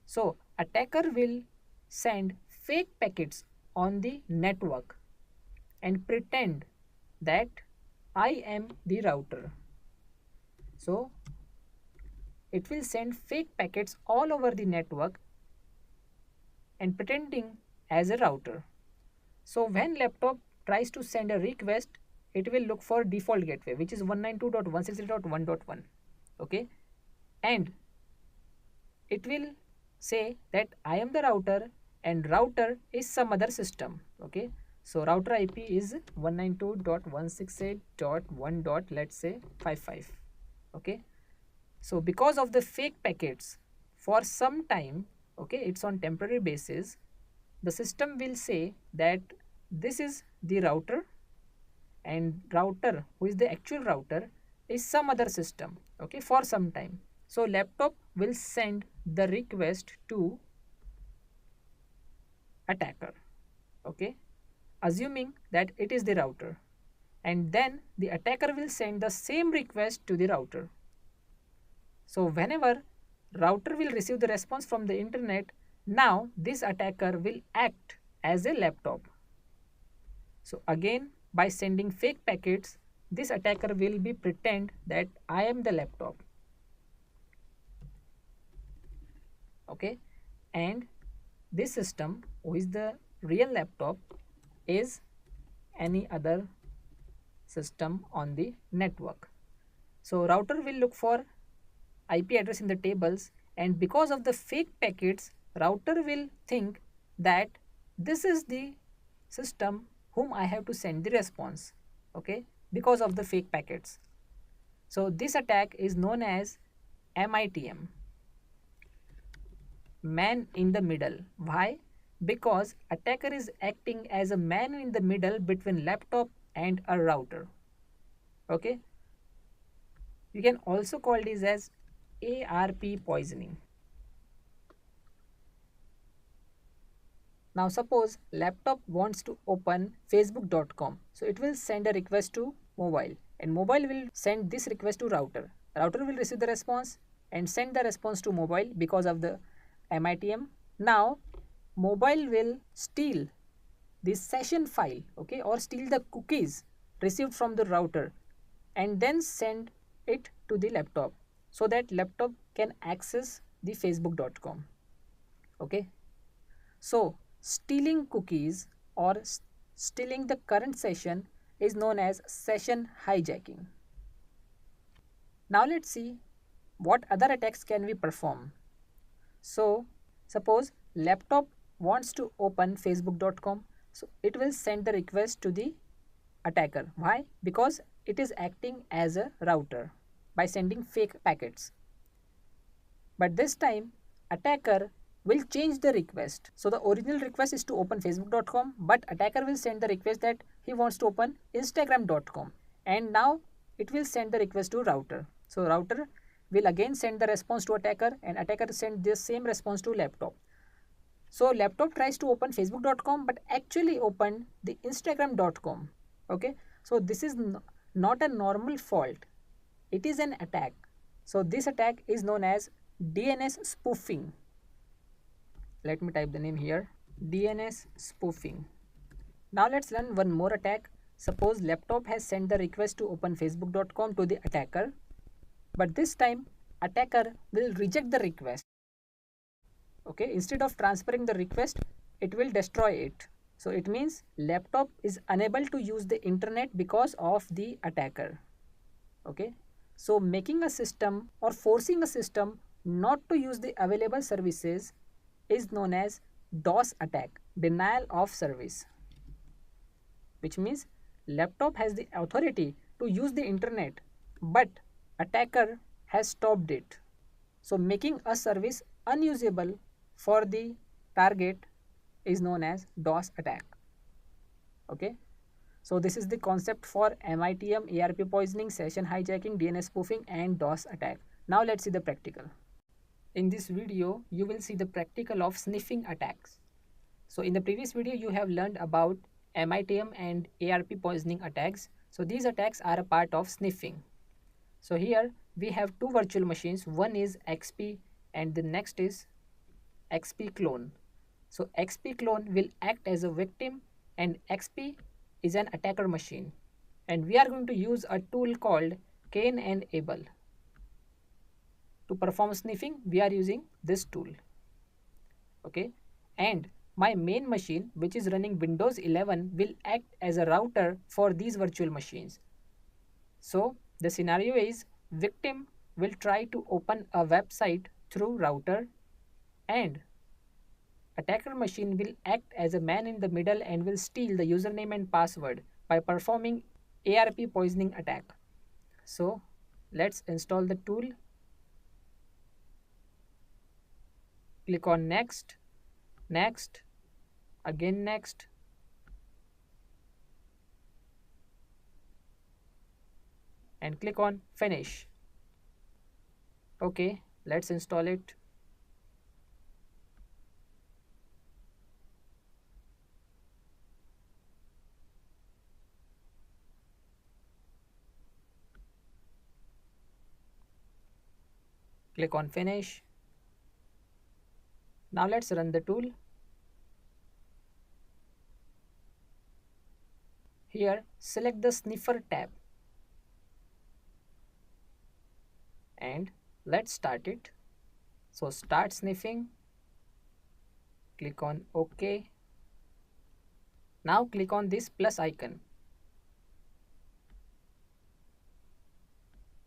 so attacker will send fake packets on the network and pretend that I am the router. So it will send fake packets all over the network and pretending as a router. So when laptop tries to send a request, it will look for default gateway, which is 192.168.1.1. Okay, and it will say that I am the router and router is some other system. Okay, so router IP is 192.168.1. Let's say 55. Okay, so because of the fake packets for some time, okay, it's on temporary basis, the system will say that this is the router and router who is the actual router is some other system. Okay, for some time. So laptop will send the request to attacker. Okay, assuming that it is the router, and then the attacker will send the same request to the router. So whenever router will receive the response from the internet, now this attacker will act as a laptop. So again, by sending fake packets, this attacker will be pretend that I am the laptop. Okay, and this system who is the real laptop is any other system on the network. So router will look for IP address in the tables, and because of the fake packets, router will think that this is the system whom I have to send the response. Okay, because of the fake packets. So this attack is known as MITM, man in the middle. Why? Because attacker is acting as a man in the middle between laptop and a router. Okay, you can also call this as ARP poisoning. Now suppose laptop wants to open facebook.com, so it will send a request to mobile, and mobile will send this request to router. Router will receive the response and send the response to mobile because of the MITM. Now mobile will steal this session file, okay, or steal the cookies received from the router and then send it to the laptop so that laptop can access the facebook.com. Okay, so stealing cookies or stealing the current session is known as session hijacking. Now let's see what other attacks can we perform. So suppose laptop wants to open facebook.com, so it will send the request to the attacker. Why? Because it is acting as a router by sending fake packets. But this time attacker will change the request. So the original request is to open facebook.com, but attacker will send the request that he wants to open instagram.com, and now it will send the request to router. So router will again send the response to attacker, and attacker send this same response to laptop. So laptop tries to open facebook.com but actually opened the instagram.com. Okay, so this is not a normal fault, it is an attack. So this attack is known as DNS spoofing. Let me type the name here, DNS spoofing. Now let's learn one more attack. Suppose laptop has sent the request to open facebook.com to the attacker, but this time attacker will reject the request. Okay, instead of transferring the request, it will destroy it. So it means laptop is unable to use the internet because of the attacker. Okay, so making a system or forcing a system not to use the available services is known as DOS attack, denial of service, which means laptop has the authority to use the internet but attacker has stopped it. So making a service unusable for the target is known as DOS attack. Okay, so this is the concept for MITM, ARP poisoning, session hijacking, DNS spoofing and DOS attack. Now let's see the practical. In this video you will see the practical of sniffing attacks. So in the previous video you have learned about MITM and ARP poisoning attacks. So these attacks are a part of sniffing. So here we have two virtual machines, one is XP and the next is XP clone. So XP clone will act as a victim and XP is an attacker machine, and we are going to use a tool called Cain and Abel. To perform sniffing we are using this tool. Okay, and my main machine, which is running Windows 11, will act as a router for these virtual machines. So the scenario is victim will try to open a website through router and attacker machine will act as a man in the middle and will steal the username and password by performing ARP poisoning attack. So let's install the tool. Click on next, next, again next, and click on finish. Okay, let's install it. Click on finish. Now let's run the tool. Here select the sniffer tab and let's start it. So start sniffing, click on OK. Now click on this plus icon.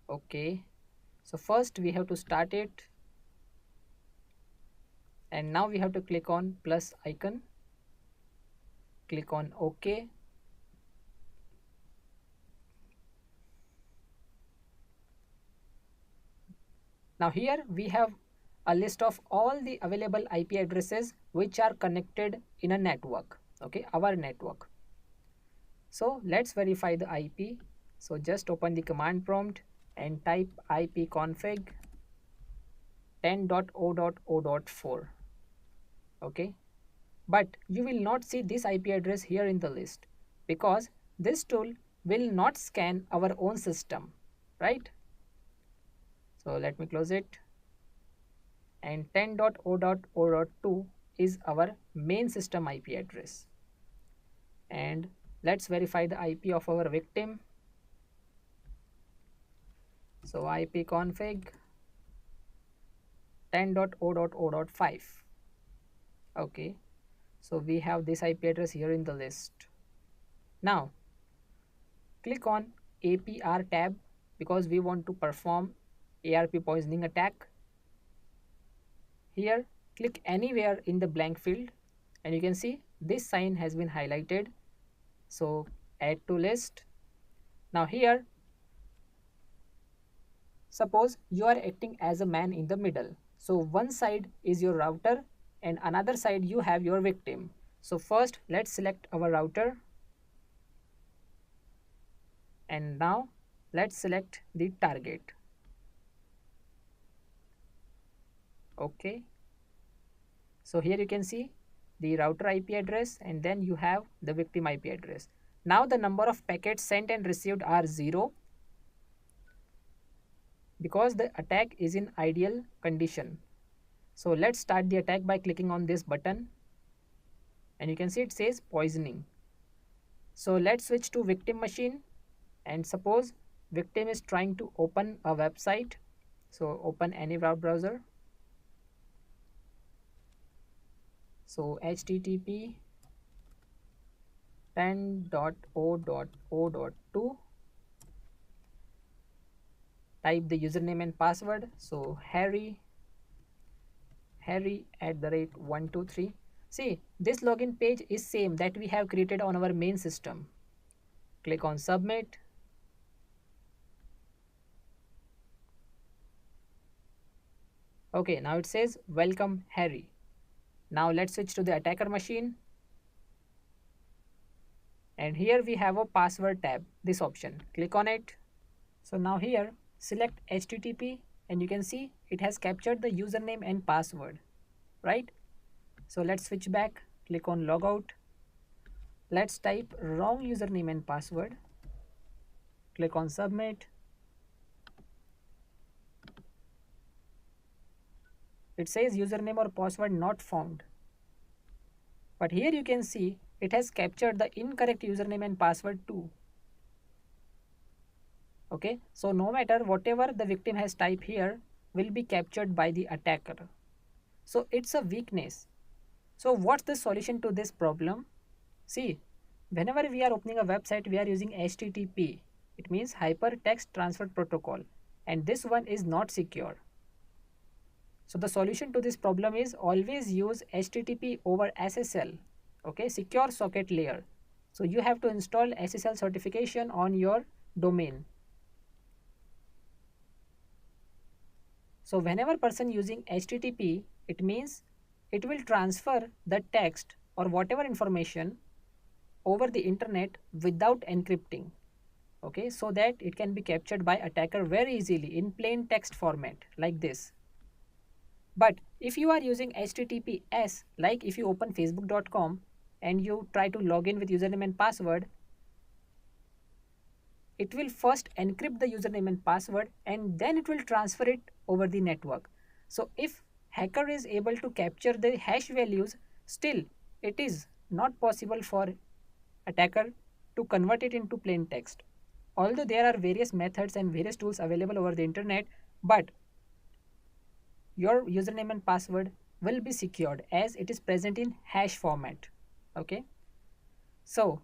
Okay, so first we have to start it, and now we have to click on plus icon, click on OK. Now here we have a list of all the available IP addresses which are connected in a network, okay, our network. So let's verify the IP. So just open the command prompt and type ipconfig 10.0.0.4, okay. But you will not see this IP address here in the list because this tool will not scan our own system, right? So let me close it. And 10.0.0.2 is our main system IP address. And let's verify the IP of our victim. So ipconfig 10.0.0.5. Okay, so we have this IP address here in the list. Now click on APR tab because we want to perform ARP poisoning attack. Here click anywhere in the blank field and you can see this sign has been highlighted. So add to list. Now here suppose you are acting as a man in the middle. So one side is your router and another side you have your victim. So first let's select our router and now let's select the target. Okay. So here you can see the router IP address and then you have the victim IP address. Now the number of packets sent and received are 0 because the attack is in ideal condition. So let's start the attack by clicking on this button and you can see it says poisoning. So let's switch to victim machine and suppose victim is trying to open a website. So open any web browser. So http 10.0.0.2, type the username and password. So Harry @123. See, this login page is same that we have created on our main system. Click on submit. Okay, now it says welcome Harry. Now let's switch to the attacker machine. And here we have a password tab, this option. Click on it. So now here select HTTP and you can see it has captured the username and password, right? So let's switch back, click on logout. Let's type wrong username and password. Click on submit. It says username or password not found. But here you can see it has captured the incorrect username and password too. Okay, so no matter whatever the victim has typed here will be captured by the attacker. So it's a weakness. So what's the solution to this problem? See, whenever we are opening a website, we are using HTTP. It means Hypertext Transfer Protocol, and this one is not secure. So the solution to this problem is always use HTTP over SSL, okay, secure socket layer. So you have to install SSL certification on your domain. So whenever person using HTTP, it means it will transfer the text or whatever information over the internet without encrypting, okay, so that it can be captured by attacker very easily in plain text format like this. But if you are using HTTPS, like if you open facebook.com and you try to log in with username and password, it will first encrypt the username and password and then it will transfer it over the network. So if hacker is able to capture the hash values, still it is not possible for attacker to convert it into plain text. Although there are various methods and various tools available over the internet, but your username and password will be secured as it is present in hash format. Okay, so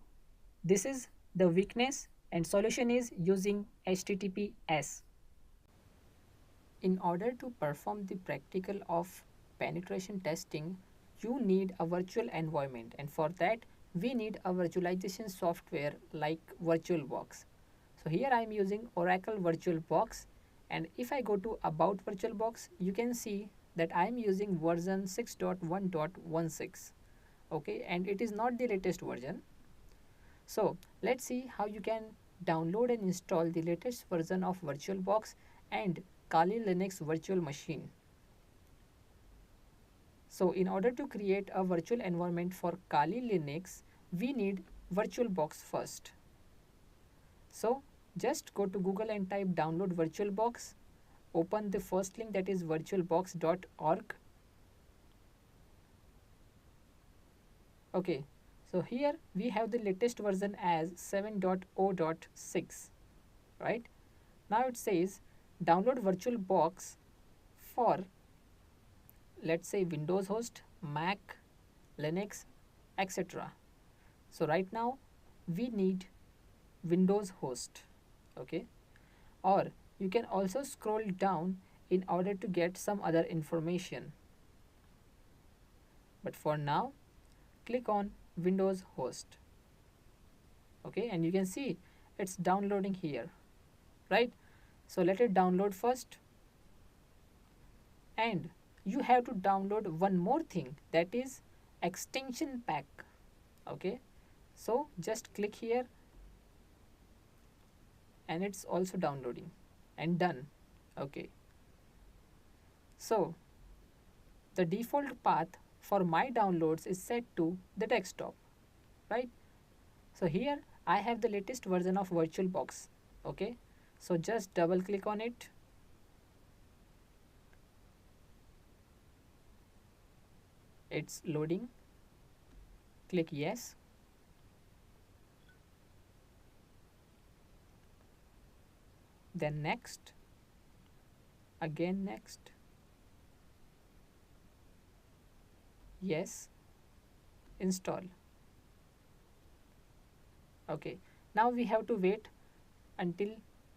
this is the weakness and solution is using HTTPS. In order to perform the practical of penetration testing, you need a virtual environment, and for that we need a virtualization software like VirtualBox. So here I am using Oracle VirtualBox, And if I go to about VirtualBox, you can see that I am using version 6.1.16. Okay, and it is not the latest version. So let's see how you can download and install the latest version of VirtualBox and Kali Linux virtual machine. So in order to create a virtual environment for Kali Linux, we need VirtualBox first. So just go to Google and type download VirtualBox. Open the first link, that is virtualbox.org. Okay, so here we have the latest version as 7.0.6, right? Now it says download VirtualBox for, let's say, Windows host, Mac, Linux, etc. So right now we need Windows host. Okay, or you can also scroll down in order to get some other information, but for now click on Windows host. Okay, and you can see it's downloading here, right? So let it download first, and you have to download one more thing, that is extension pack. Okay, so just click here and it's also downloading and done. Okay, so the default path for my downloads is set to the desktop, right? So here I have the latest version of VirtualBox. Okay, so just double click on it. It's loading. Click yes. Then next. Again next. Yes. Install. Okay, now we have to wait until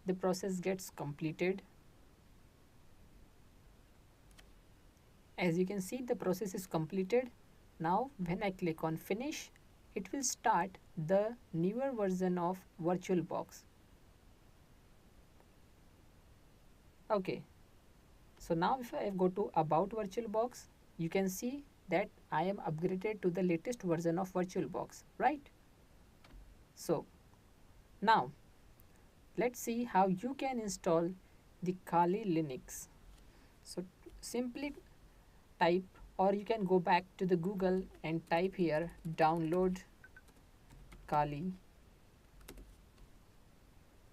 the process gets completed. As you can see, the process is completed. Now when I click on finish, it will start the newer version of VirtualBox. Okay, so now if I go to about VirtualBox, you can see that I am upgraded to the latest version of VirtualBox, right? So now let's see how you can install the Kali Linux. So simply type, or you can go back to the Google and type here download Kali.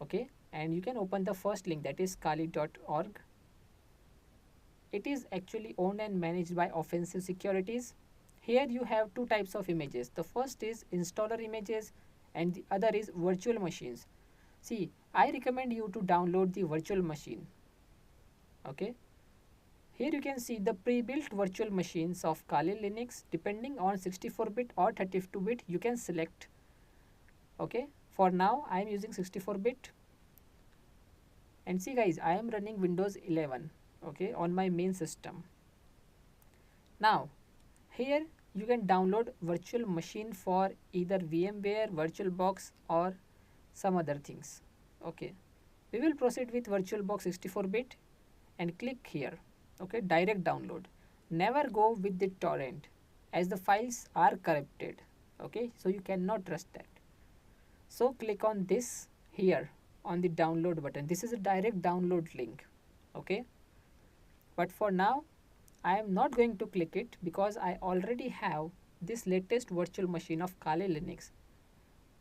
Okay, and you can open the first link, that is kali.org. It is actually owned and managed by Offensive Securities. Here you have two types of images. The first is installer images and the other is virtual machines. See, I recommend you to download the virtual machine. Okay, here you can see the pre-built virtual machines of Kali Linux. Depending on 64-bit or 32-bit, you can select. Okay, for now I am using 64-bit. And see guys, I am running Windows 11, okay, on my main system. Now here you can download virtual machine for either VMware, VirtualBox or some other things. Okay, we will proceed with VirtualBox 64-bit and click here. Okay, direct download. Never go with the torrent as the files are corrupted. Okay, so you cannot trust that. So click on this here on the download button. This is a direct download link. Okay, but for now I am not going to click it because I already have this latest virtual machine of Kali Linux,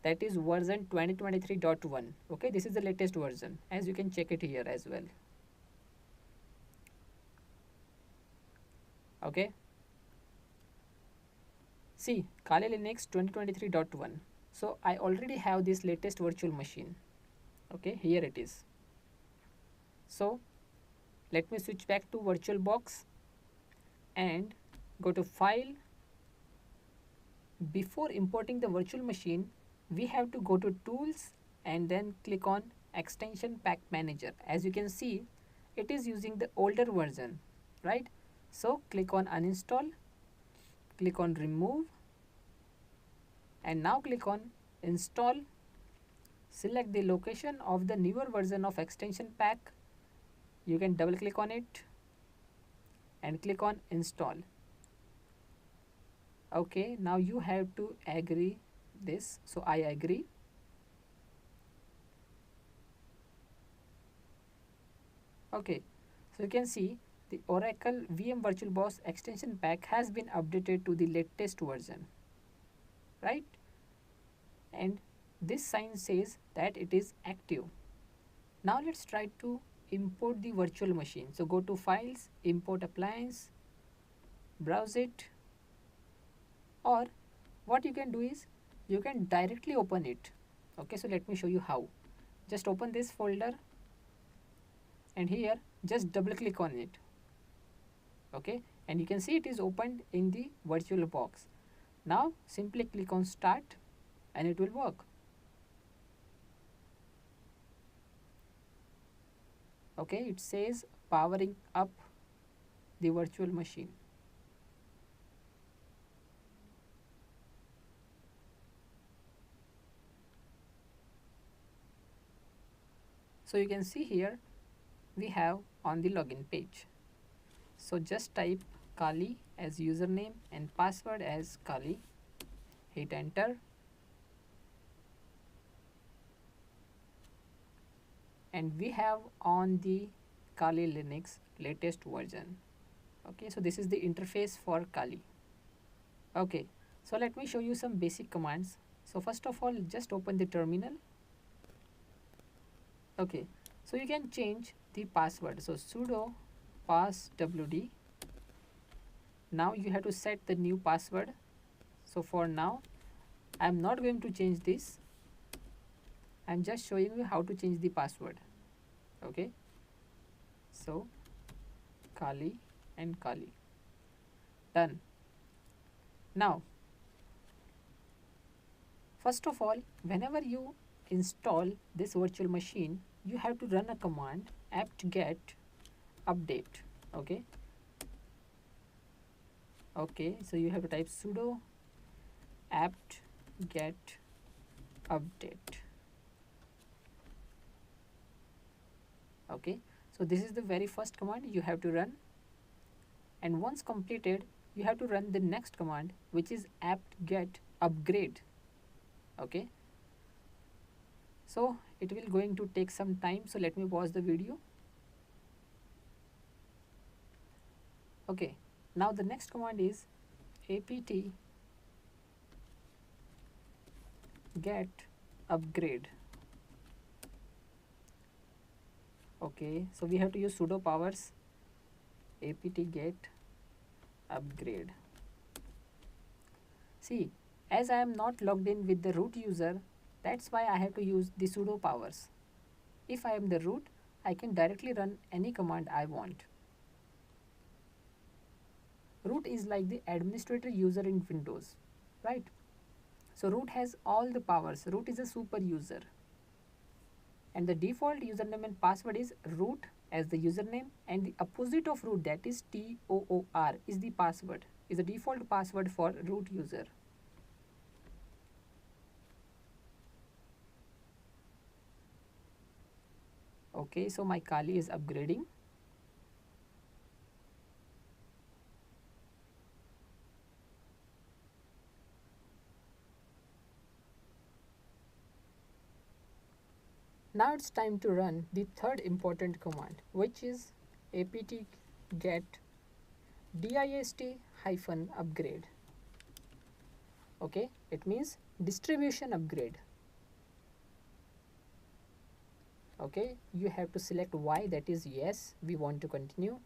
that is version 2023.1. okay, this is the latest version, as you can check it here as well. Okay, see Kali Linux 2023.1. so I already have this latest virtual machine. Okay, here it is. So let me switch back to VirtualBox and go to file. Before importing the virtual machine, we have to go to tools and then click on extension pack manager. As you can see, it is using the older version, right? So click on uninstall, click on remove, and now click on install. Select the location of the newer version of extension pack you can double click on it and click on install. Okay, now you have to agree this, so I agree. Okay, so you can see the Oracle VM VirtualBox extension pack has been updated to the latest version, right? And this sign says that it is active. Now let's try to import the virtual machine. So go to files, import appliance, browse it, or what you can do is you can directly open it. Okay, so let me show you how. Just open this folder and here just double click on it. Okay, and you can see it is opened in the virtual box. Now simply click on start and it will work. Okay, it says powering up the virtual machine. So you can see here we have on the login page. So just type Kali as username and password as Kali. Hit enter. And we have on the Kali Linux latest version. Okay, so this is the interface for Kali. Okay, so let me show you some basic commands. So first of all, just open the terminal. Okay, so you can change the password. So sudo passwd. Now you have to set the new password. So for now, I am not going to change this. I am just showing you how to change the password. Okay, so Kali and Kali. Done. Now, first of all, whenever you install this virtual machine, you have to run a command apt-get update. Okay. Okay, so you have to type sudo apt-get update. Okay, so this is the very first command you have to run, and once completed you have to run the next command, which is apt-get upgrade. Okay, so it will going to take some time, so let me pause the video. Okay, now the next command is apt-get upgrade. Okay, so we have to use sudo powers apt-get upgrade. See, as I am not logged in with the root user, that's why I have to use the sudo powers. If I am the root, I can directly run any command I want. Root is like the administrator user in Windows, right? So root has all the powers. Root is a super user. And the default username and password is root as the username, and the opposite of root, that is TOOR, is the password, is the default password for root user. Okay, so my Kali is upgrading. Now it's time to run the third important command, which is apt-get dist-upgrade. Okay, it means distribution upgrade. Okay, you have to select Y, that is yes, we want to continue.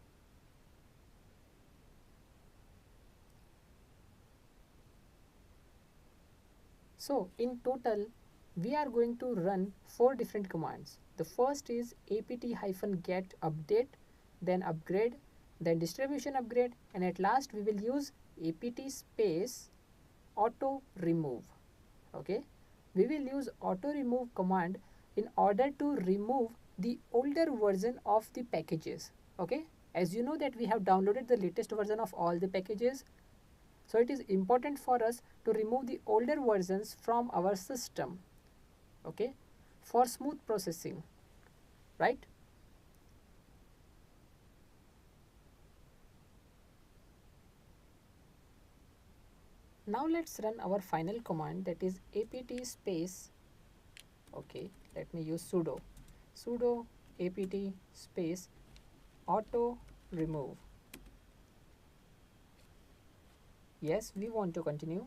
So in total we are going to run 4 different commands. The first is apt-get update, then upgrade, then distribution upgrade, and at last we will use apt space auto remove. Okay, we will use auto remove command in order to remove the older version of the packages. Okay, as you know that we have downloaded the latest version of all the packages, so it is important for us to remove the older versions from our system. Okay, for smooth processing, right? Now let's run our final command, that is apt space, okay, let me use sudo apt space auto remove. Yes, we want to continue.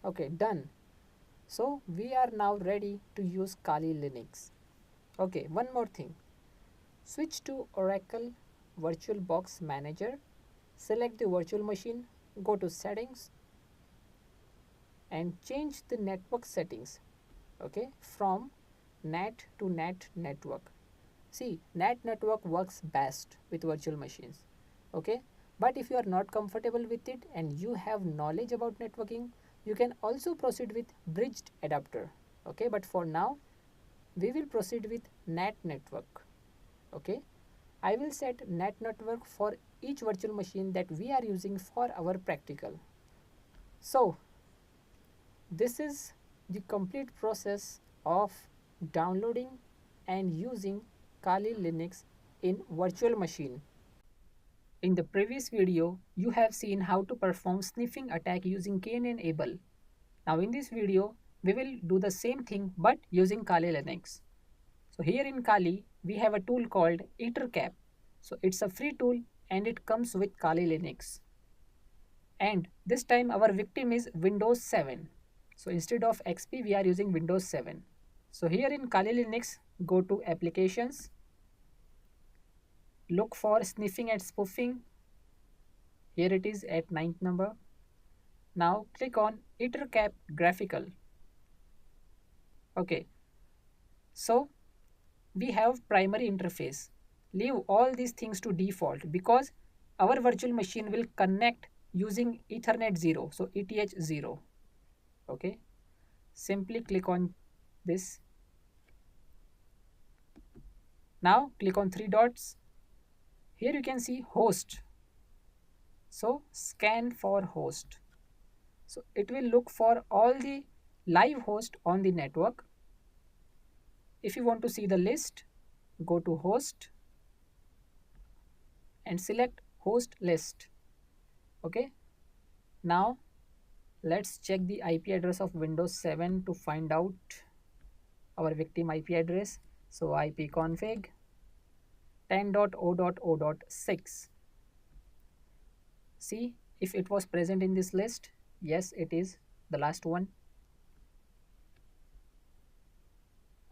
Okay, done. So we are now ready to use Kali Linux. Okay, one more thing. Switch to Oracle VirtualBox Manager, select the virtual machine, go to settings and change the network settings, okay, from NAT to NAT network. See, NAT network works best with virtual machines, okay, but if you are not comfortable with it and you have knowledge about networking, you can also proceed with bridged adapter, okay, but for now we will proceed with NAT network, okay. I will set NAT network for each virtual machine that we are using for our practical. So this is the complete process of downloading and using Kali Linux in virtual machine. In the previous video, you have seen how to perform sniffing attack using knable. Now in this video, we will do the same thing but using Kali Linux. So here in Kali, we have a tool called ettercap. So it's a free tool and it comes with Kali Linux. And this time our victim is Windows 7. So instead of XP, we are using Windows 7. So here in Kali Linux, go to applications, look for sniffing and spoofing. Here it is at 9th number. Now click on ettercap graphical. Okay, so we have primary interface. Leave all these things to default because our virtual machine will connect using Ethernet 0, so ETH 0. Okay, simply click on this. Now click on three dots. Here you can see host. So scan for host. So it will look for all the live host on the network. If you want to see the list, go to host and select host list. Okay. Now let's check the IP address of Windows 7 to find out our victim IP address. So ipconfig 10.0.0.6. See if it was present in this list. Yes, it is the last one.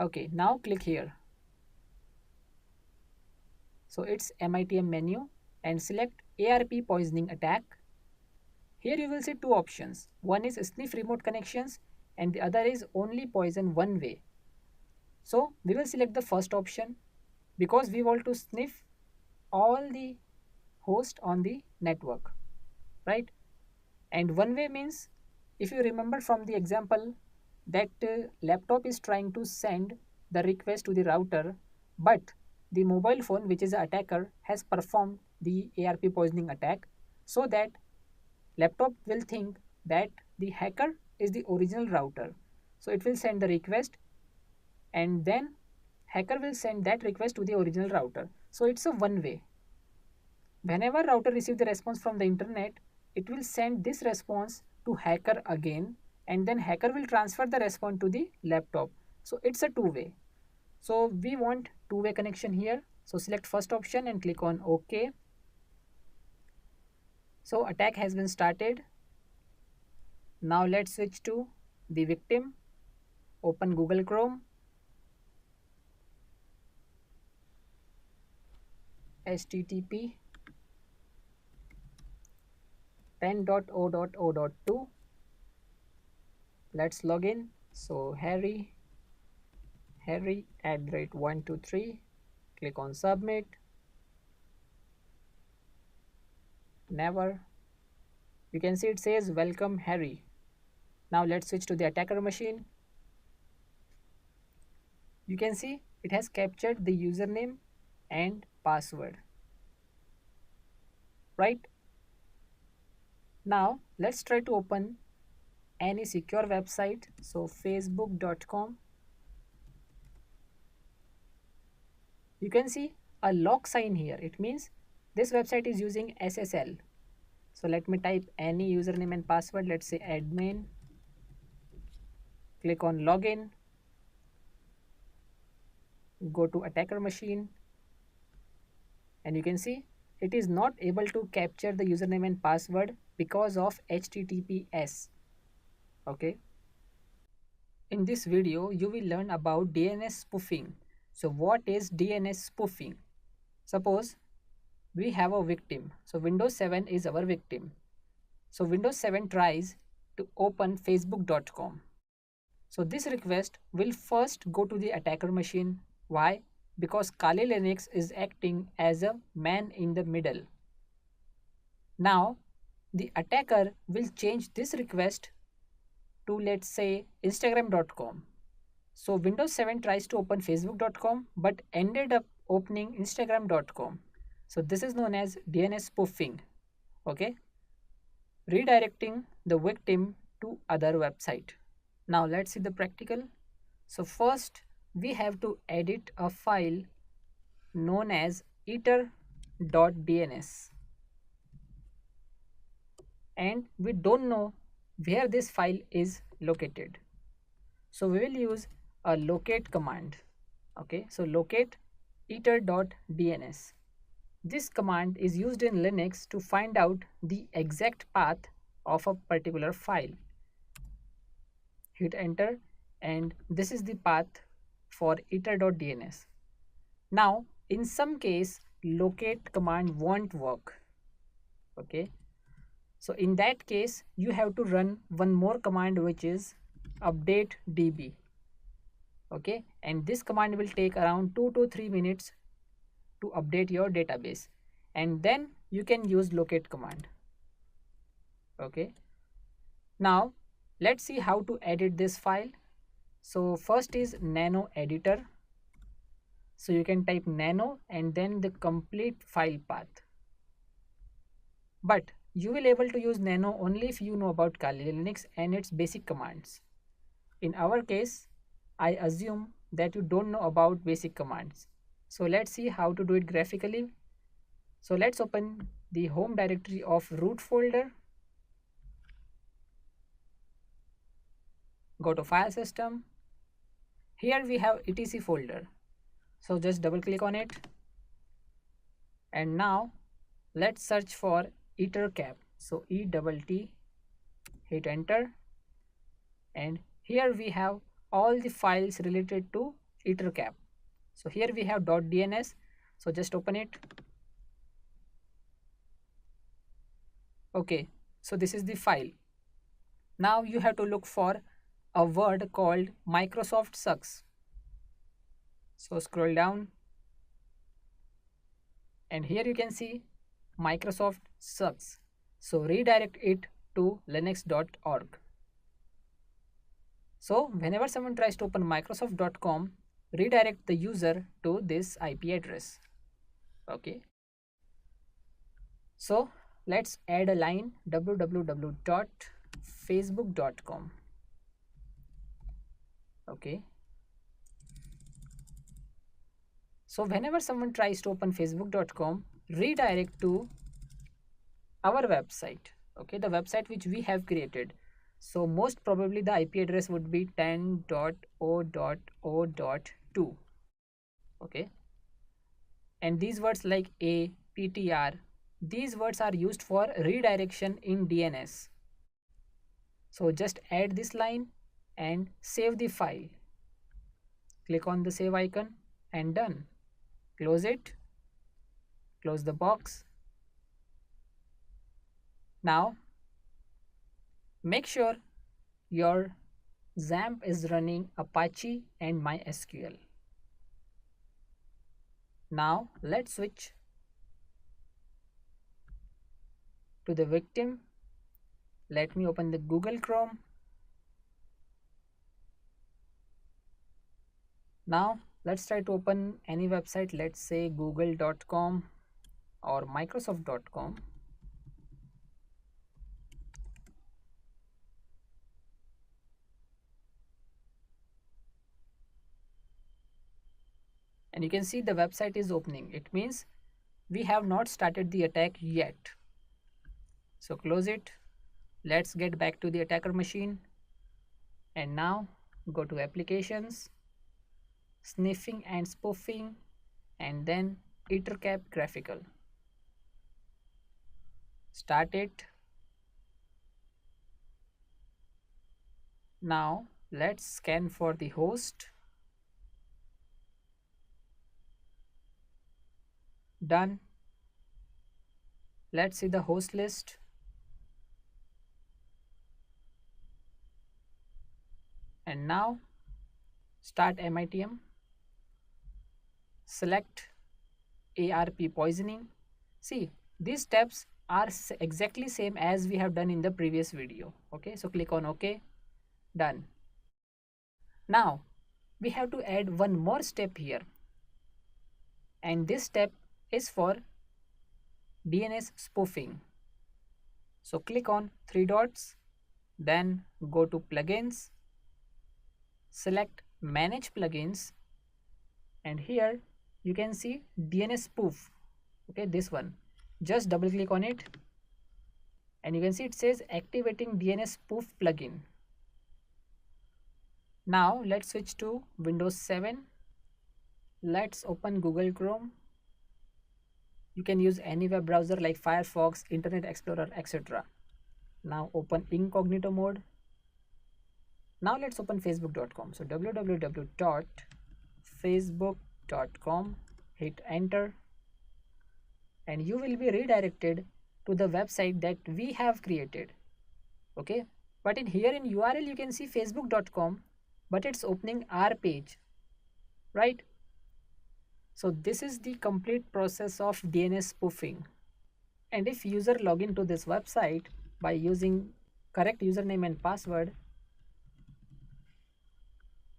Okay, now click here. So it's MITM menu and select ARP poisoning attack. Here you will see two options. One is sniff remote connections and the other is only poison one way. So we will select the first option because we want to sniff all the host on the network, right? And one way means, if you remember from the example, that laptop is trying to send the request to the router, but the mobile phone, which is the attacker, has performed the ARP poisoning attack, so that laptop will think that the hacker is the original router. So it will send the request and then hacker will send that request to the original router. So it's a one way. Whenever router receives the response from the internet, it will send this response to hacker again and then hacker will transfer the response to the laptop. So it's a two-way. So we want two-way connection here. So select first option and click on OK. So attack has been started. Now let's switch to the victim. Open Google Chrome. HTTP 10.0.0.2. Let's log in. So Harry @123. Click on submit. Never. You can see it says welcome Harry. Now let's switch to the attacker machine. You can see it has captured the username and password, right? Now let's try to open any secure website. So facebook.com. You can see a lock sign here. It means this website is using SSL. So let me type any username and password. Let's say admin. Click on login. Go to attacker machine, and you can see it is not able to capture the username and password because of HTTPS. Okay. In this video, you will learn about DNS spoofing. So what is DNS spoofing? Suppose we have a victim. So Windows 7 is our victim. So Windows 7 tries to open facebook.com. So this request will first go to the attacker machine. Why? Because Kali Linux is acting as a man in the middle. Now the attacker will change this request to, let's say, instagram.com. So Windows 7 tries to open facebook.com but ended up opening instagram.com. So this is known as DNS spoofing. Okay, redirecting the victim to other website. Now let's see the practical. So first we have to edit a file known as eater.dns, and we don't know where this file is located. So we will use a locate command. Okay, so locate eater.dns. This command is used in Linux to find out the exact path of a particular file. Hit enter, and this is the path for eater.dns. Now in some case locate command won't work. Okay, so in that case you have to run one more command, which is update db. Okay, and this command will take around 2 to 3 minutes to update your database, and then you can use locate command. Okay, now let's see how to edit this file. So first is nano editor. So you can type nano and then the complete file path, but you will able to use nano only if you know about Kali Linux and its basic commands. In our case, I assume that you don't know about basic commands. So let's see how to do it graphically. So let's open the home directory of root folder. Go to file system. Here we have etc folder. So just double click on it. And now let's search for ettercap. So ETT, hit enter. And here we have all the files related to ettercap. So here we have .dns. So just open it. Okay, so this is the file. Now you have to look for a word called Microsoft sucks. So scroll down, and here you can see Microsoft sucks. So redirect it to linux.org. So whenever someone tries to open microsoft.com, redirect the user to this IP address. Okay, so let's add a line www.facebook.com. Okay, so whenever someone tries to open facebook.com, redirect to our website. Okay, the website which we have created. So most probably the IP address would be 10.0.0.2. Okay, and these words like a, ptr, these words are used for redirection in DNS. So just add this line and save the file. Click on the save icon and done. Close it. Close the box. Now make sure your XAMPP is running Apache and MySQL. Now let's switch to the victim. Let me open the Google Chrome. Now let's try to open any website, let's say google.com or microsoft.com. And you can see the website is opening. It means we have not started the attack yet. So close it. Let's get back to the attacker machine, and now go to applications, sniffing and spoofing, and then ettercap graphical. Start it. Now let's scan for the host. Done. Let's see the host list. And now start MITM. Select ARP poisoning. See, these steps are exactly same as we have done in the previous video. Okay, so click on OK. Done. Now we have to add one more step here, and this step is for DNS spoofing. So click on three dots, then go to plugins, select manage plugins, and here you can see DNS spoof. Okay, this one, just double click on it, and you can see it says activating DNS spoof plugin. Now let's switch to Windows 7. Let's open Google Chrome. You can use any web browser like Firefox, Internet Explorer, etc. Now open incognito mode. Now let's open facebook.com. So www.facebook.com, hit enter, and you will be redirected to the website that we have created. Okay, but in here in URL you can see facebook.com, but it's opening our page, right? So this is the complete process of DNS spoofing. And if user login to this website by using correct username and password,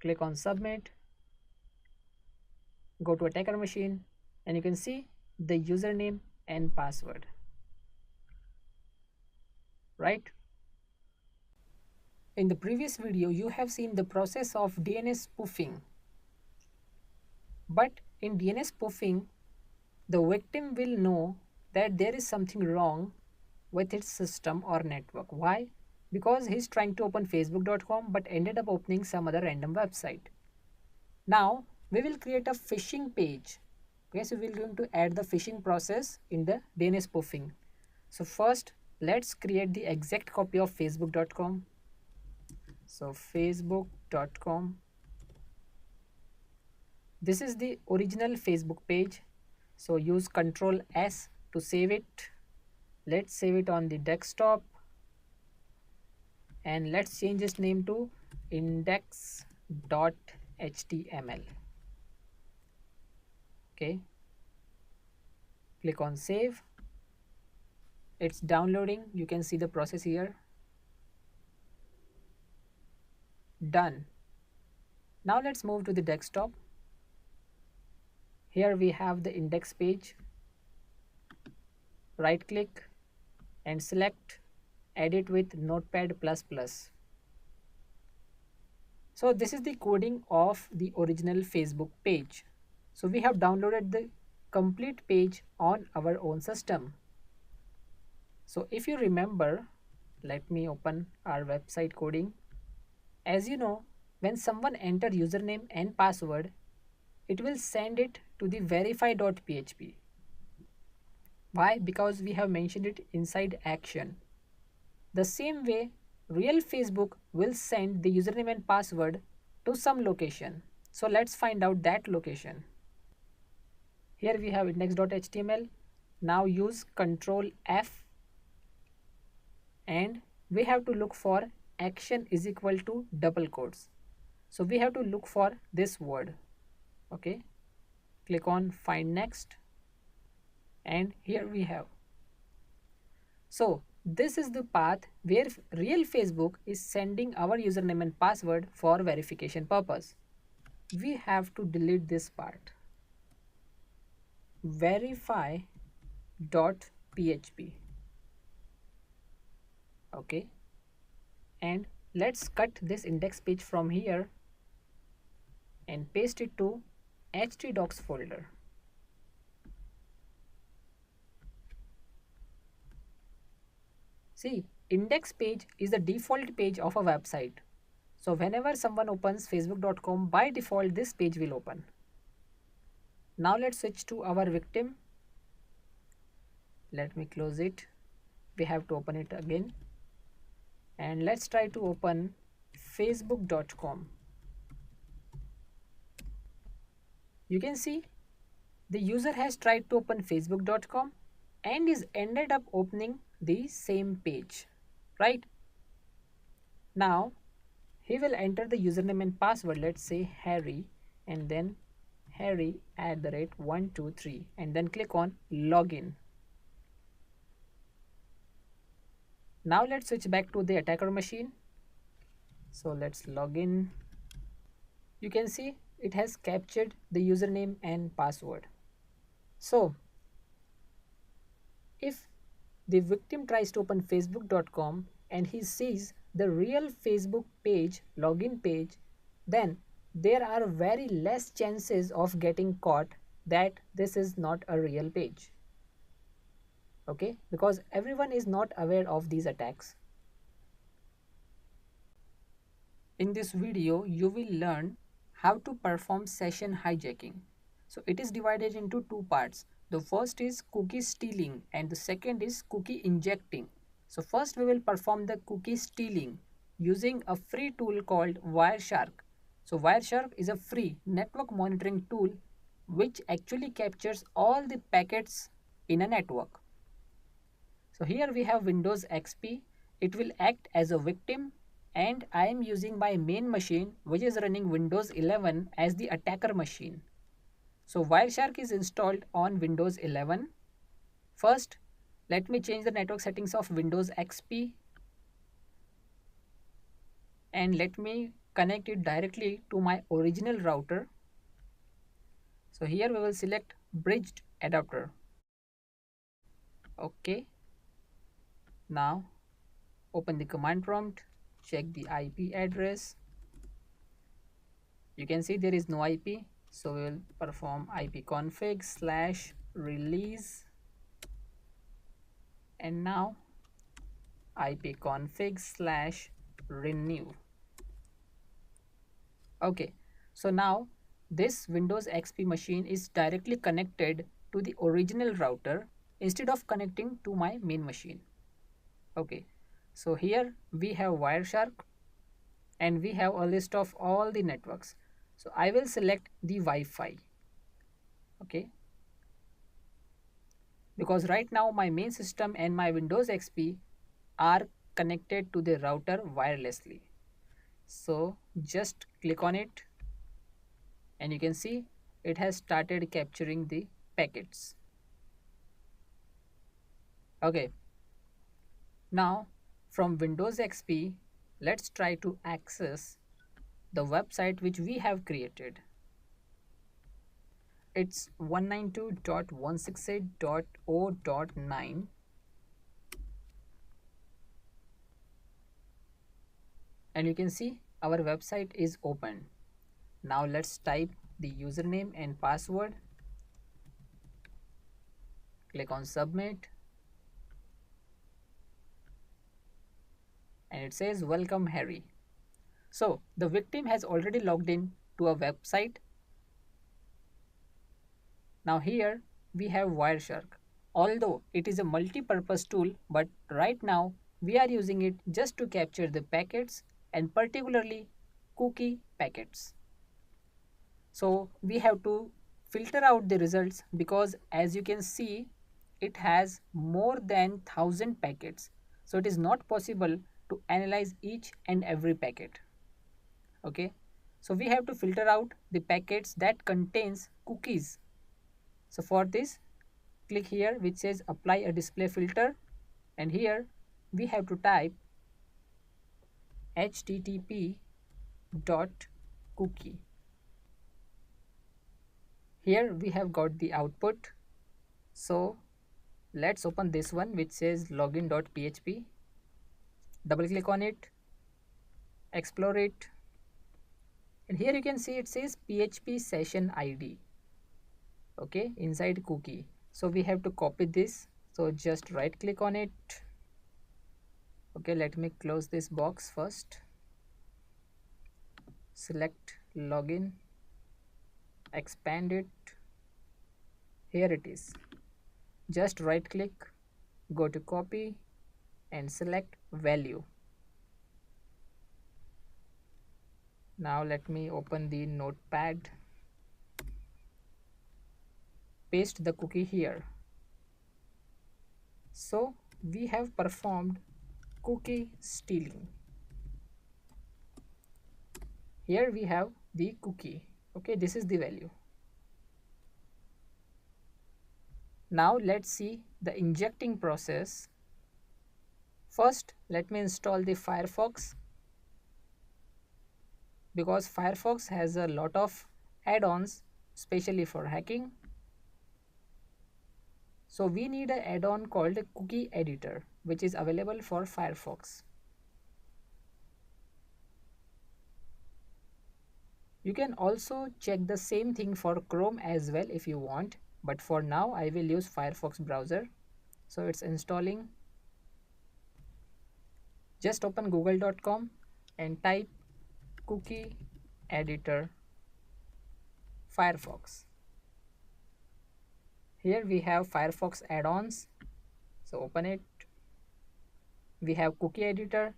click on submit, go to attacker machine, and you can see the username and password, right? In the previous video you have seen the process of DNS spoofing, but in DNS spoofing the victim will know that there is something wrong with its system or network. Why? Because he's trying to open facebook.com but ended up opening some other random website. Now we will create a phishing page. Okay, so we're going to add the phishing process in the DNS spoofing. So first let's create the exact copy of facebook.com. So facebook.com, this is the original Facebook page. So use Ctrl S to save it. Let's save it on the desktop, and let's change its name to index.html. Okay, click on save. It's downloading. You can see the process here. Done. Now let's move to the desktop. Here we have the index page. Right click and select edit with notepad++. So this is the coding of the original Facebook page. So we have downloaded the complete page on our own system. So if you remember, let me open our website coding. As you know, when someone enter username and password, it will send it to the verify.php. Why? Because we have mentioned it inside action. The same way, real Facebook will send the username and password to some location. So let's find out that location. Here we have index.html. Now use Ctrl F, and we have to look for action is equal to double quotes. So we have to look for this word. Okay, click on find next, and here we have. So this is the path where real Facebook is sending our username and password for verification purpose. We have to delete this part, verify.php. Okay, and let's cut this index page from here and paste it to htdocs folder. See, index page is the default page of a website. So whenever someone opens facebook.com, by default this page will open. Now let's switch to our victim. Let me close it. We have to open it again. And let's try to open facebook.com. You can see the user has tried to open facebook.com and is ended up opening the same page, right? Now he will enter the username and password. Let's say Harry, and then Harry@123, and then click on login. Now let's switch back to the attacker machine. So let's log in. You can see it has captured the username and password. So if the victim tries to open facebook.com and he sees the real Facebook page, login page, then there are very less chances of getting caught that this is not a real page. Okay, because everyone is not aware of these attacks. In this video, you will learn how to perform session hijacking. So it is divided into two parts. The first is cookie stealing and the second is cookie injecting. So first we will perform the cookie stealing using a free tool called Wireshark. So Wireshark is a free network monitoring tool which actually captures all the packets in a network. So here we have Windows XP. It will act as a victim, and I am using my main machine which is running Windows 11 as the attacker machine. So Wireshark is installed on Windows 11. First, let me change the network settings of Windows XP and let me connect it directly to my original router. So here we will select bridged adapter. Okay. Now open the command prompt, check the IP address. You can see there is no IP, so we will perform ipconfig/release, and now ipconfig/renew. Okay, so now this Windows XP machine is directly connected to the original router instead of connecting to my main machine. Okay, so here we have Wireshark and we have a list of all the networks. So I will select the Wi-Fi. Okay, because right now my main system and my Windows XP are connected to the router wirelessly. So just click on it and you can see it has started capturing the packets. Okay, now from Windows XP, let's try to access the website which we have created. It's 192.168.0.9, and you can see our website is open. Now let's type the username and password. Click on submit and it says welcome Harry. So the victim has already logged in to a website. Now here we have Wireshark. Although it is a multi-purpose tool, but right now we are using it just to capture the packets and particularly cookie packets. So we have to filter out the results because as you can see it has more than 1000 packets. So it is not possible to analyze each and every packet. Okay, so we have to filter out the packets that contains cookies. So for this, click here which says apply a display filter, and here we have to type http://cookie. Here we have got the output. So let's open this one which says login.php. Double click on it, explore it, and here you can see it says PHP session ID. Okay, inside cookie. So we have to copy this. So just right click on it, Okay, let me close this box first. Select login, expand it. Here it is. Just right click, go to copy and select value. Now let me open the notepad. Paste the cookie here. So we have performed cookie stealing. Here we have the cookie. Okay, this is the value. Now let's see the injecting process. First, let me install the Firefox, because Firefox has a lot of add-ons especially for hacking. So we need an add-on called Cookie Editor, which is available for Firefox. You can also check the same thing for Chrome as well if you want, but for now I will use Firefox browser. So it's installing. Just open google.com and type Cookie Editor Firefox. Here we have Firefox add-ons, so open it. We have Cookie Editor,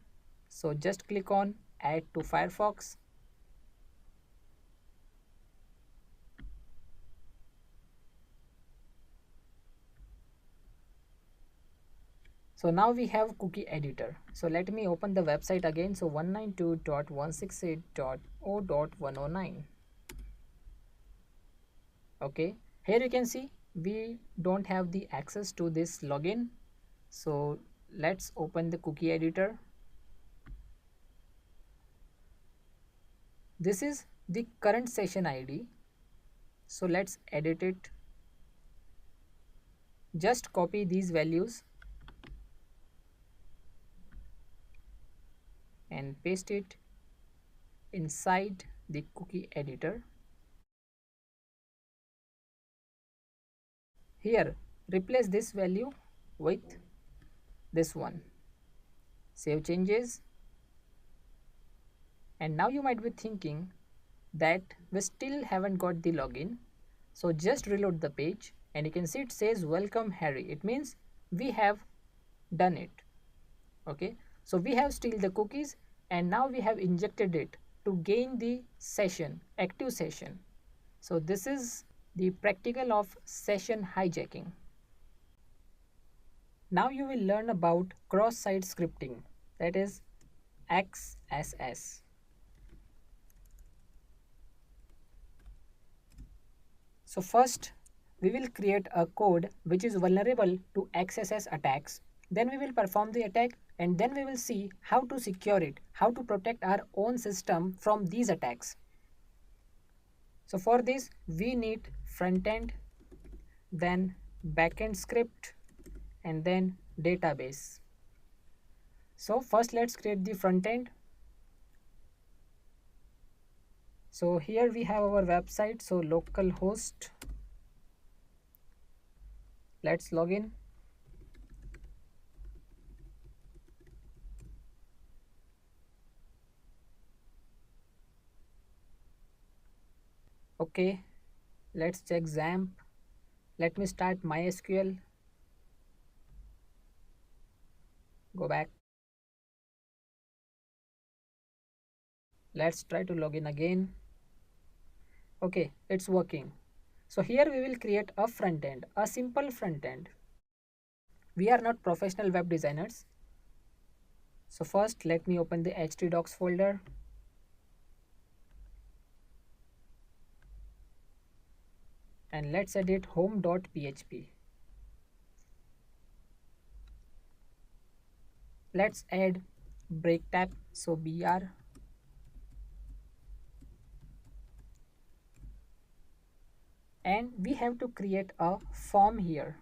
so just click on Add to Firefox. So now we have Cookie Editor. So let me open the website again. So 192.168.0.109. Okay, here you can see we don't have the access to this login. So let's open the Cookie Editor. This is the current session ID. So let's edit it. Just copy these values and paste it inside the Cookie Editor. Here, replace this value with this one. Save changes. And now you might be thinking that we still haven't got the login. So just reload the page and you can see it says welcome Harry. It means we have done it. Okay, so we have steal the cookies and now we have injected it to gain the session, active session. So this is the practical of session hijacking. Now you will learn about cross-site scripting, that is XSS. So first we will create a code which is vulnerable to XSS attacks. Then we will perform the attack and then we will see how to secure it, how to protect our own system from these attacks. So for this we need front end, then backend script, and then database. So first let's create the front end. So here we have our website, so localhost. Let's log in. Okay, let's check XAMPP. Let me start MySQL. Go back. Let's try to log in again. Okay, it's working. So here we will create a front end, a simple front end. We are not professional web designers. So first let me open the htdocs folder. And let's edit home.php. Let's add break tab, so br. And we have to create a form here.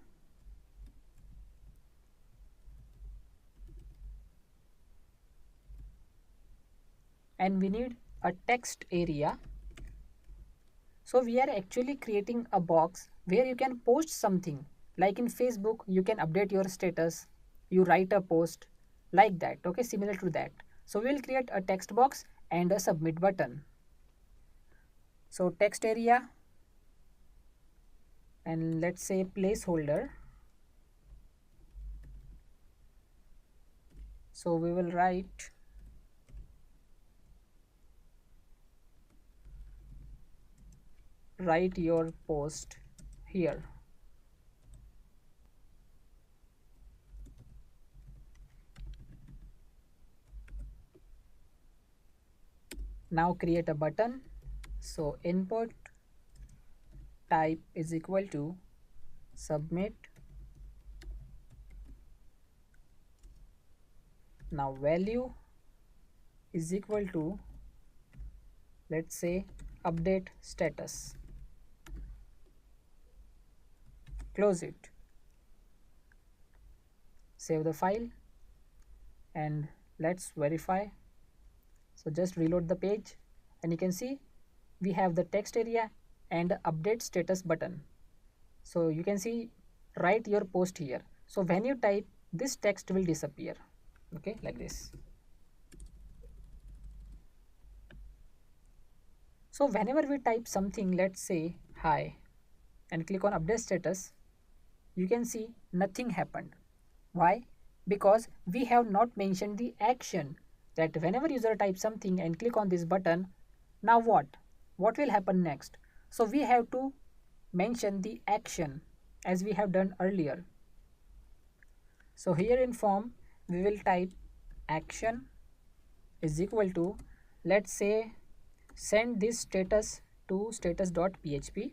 And we need a text area. So we are actually creating a box where you can post something. Like in Facebook, you can update your status, you write a post, like that. Okay, similar to that. So we will create a text box and a submit button. So text area, and let's say placeholder. So we will write your post here. Now create a button. So input type is equal to submit. Now value is equal to, let's say, update status. Close it. Save the file and let's verify. So just reload the page and you can see we have the text area and update status button. So you can see write your post here. So when you type, this text will disappear. Okay, like this. So whenever we type something, let's say hi, and click on update status, you can see nothing happened. Why? Because we have not mentioned the action, that whenever user types something and click on this button, now what? What will happen next? So we have to mention the action as we have done earlier. So here in form we will type action is equal to, let's say, send this status to status.php,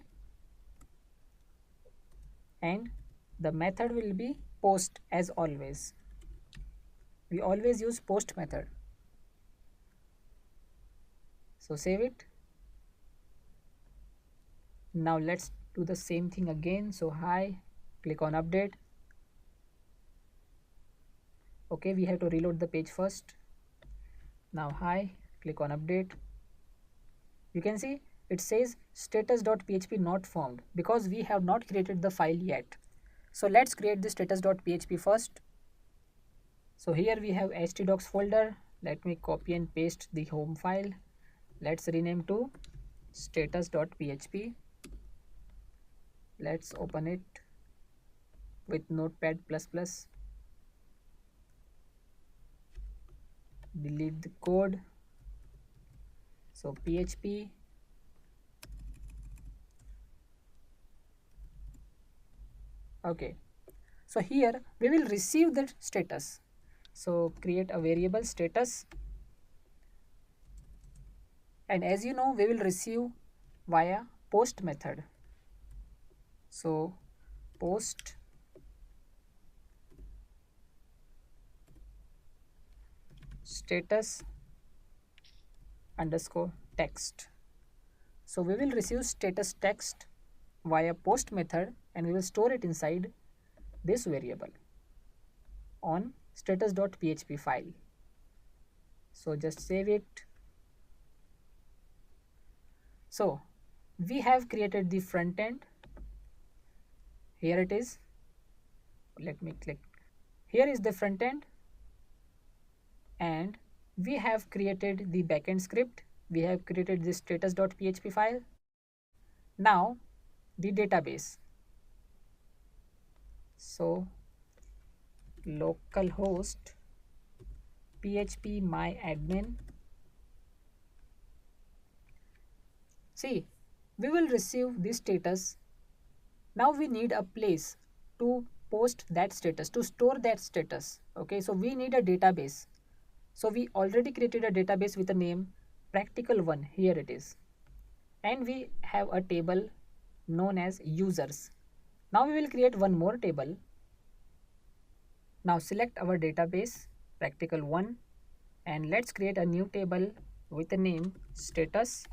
and the method will be post. As always, we always use post method. So save it. Now let's do the same thing again. So hi, click on update. Okay, we have to reload the page first. Now hi, click on update. You can see it says status.php not found because we have not created the file yet. So let's create the status.php first. So here we have htdocs folder. Let me copy and paste the home file. Let's rename to status.php. Let's open it with notepad++. Delete the code. So php okay. So here we will receive the status. So create a variable status, and as you know we will receive via post method. So post status underscore text. So we will receive status text via post method and we will store it inside this variable on status.php file. So just save it. So we have created the front end. Here it is. Let me click. Here is the front end, and we have created the backend script. We have created this status.php file. Now the database. So localhost php myadmin. See, we will receive this status. Now we need a place to post that status, to store that status. Okay, so we need a database. So we already created a database with a name practical1. Here it is. And we have a table known as users. Now we will create one more table. Now select our database practical1 and let's create a new table with the name status,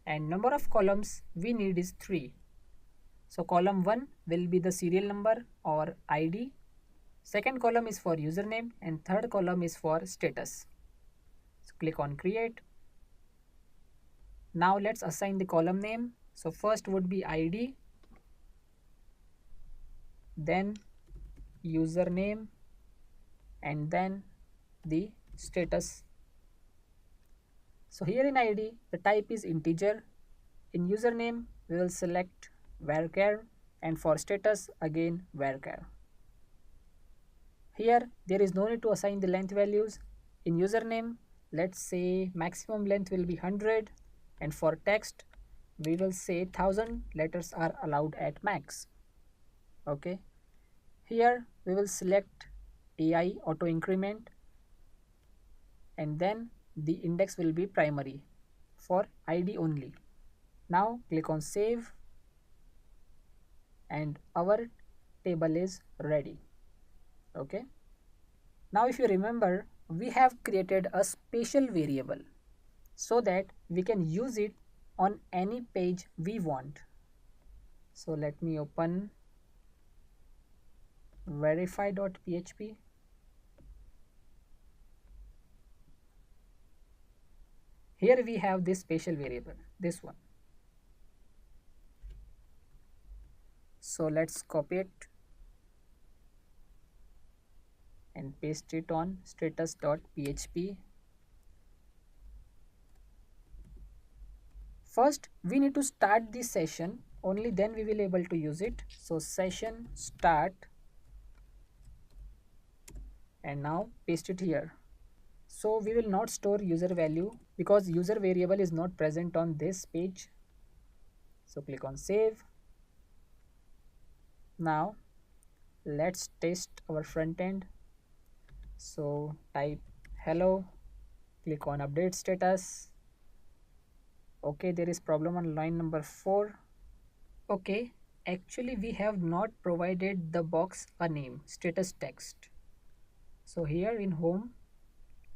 and number of columns we need is 3. So column 1 will be the serial number or ID, second column is for username, and third column is for status. So click on create. Now let's assign the column name. So first would be ID, then username, and then the status. So here in ID the type is integer. In username we will select varchar, and for status again varchar. Here there is no need to assign the length values. In username, let's say maximum length will be 100, and for text we will say 1000 letters are allowed at max. Okay, here we will select AI auto increment, and then the index will be primary for ID only. Now click on save, and our table is ready. Okay, now if you remember, we have created a special variable so that we can use it on any page we want. So let me open verify.php. Here we have this special variable, this one. So let's copy it and paste it on status.php. First we need to start this session, only then we will able to use it. So session start, and now paste it here. So we will not store user value because user variable is not present on this page. So click on save. Now let's test our front end. So type hello, click on update status. Okay, there is problem on line number 4. Okay, actually we have not provided the box a name, status text. So here in home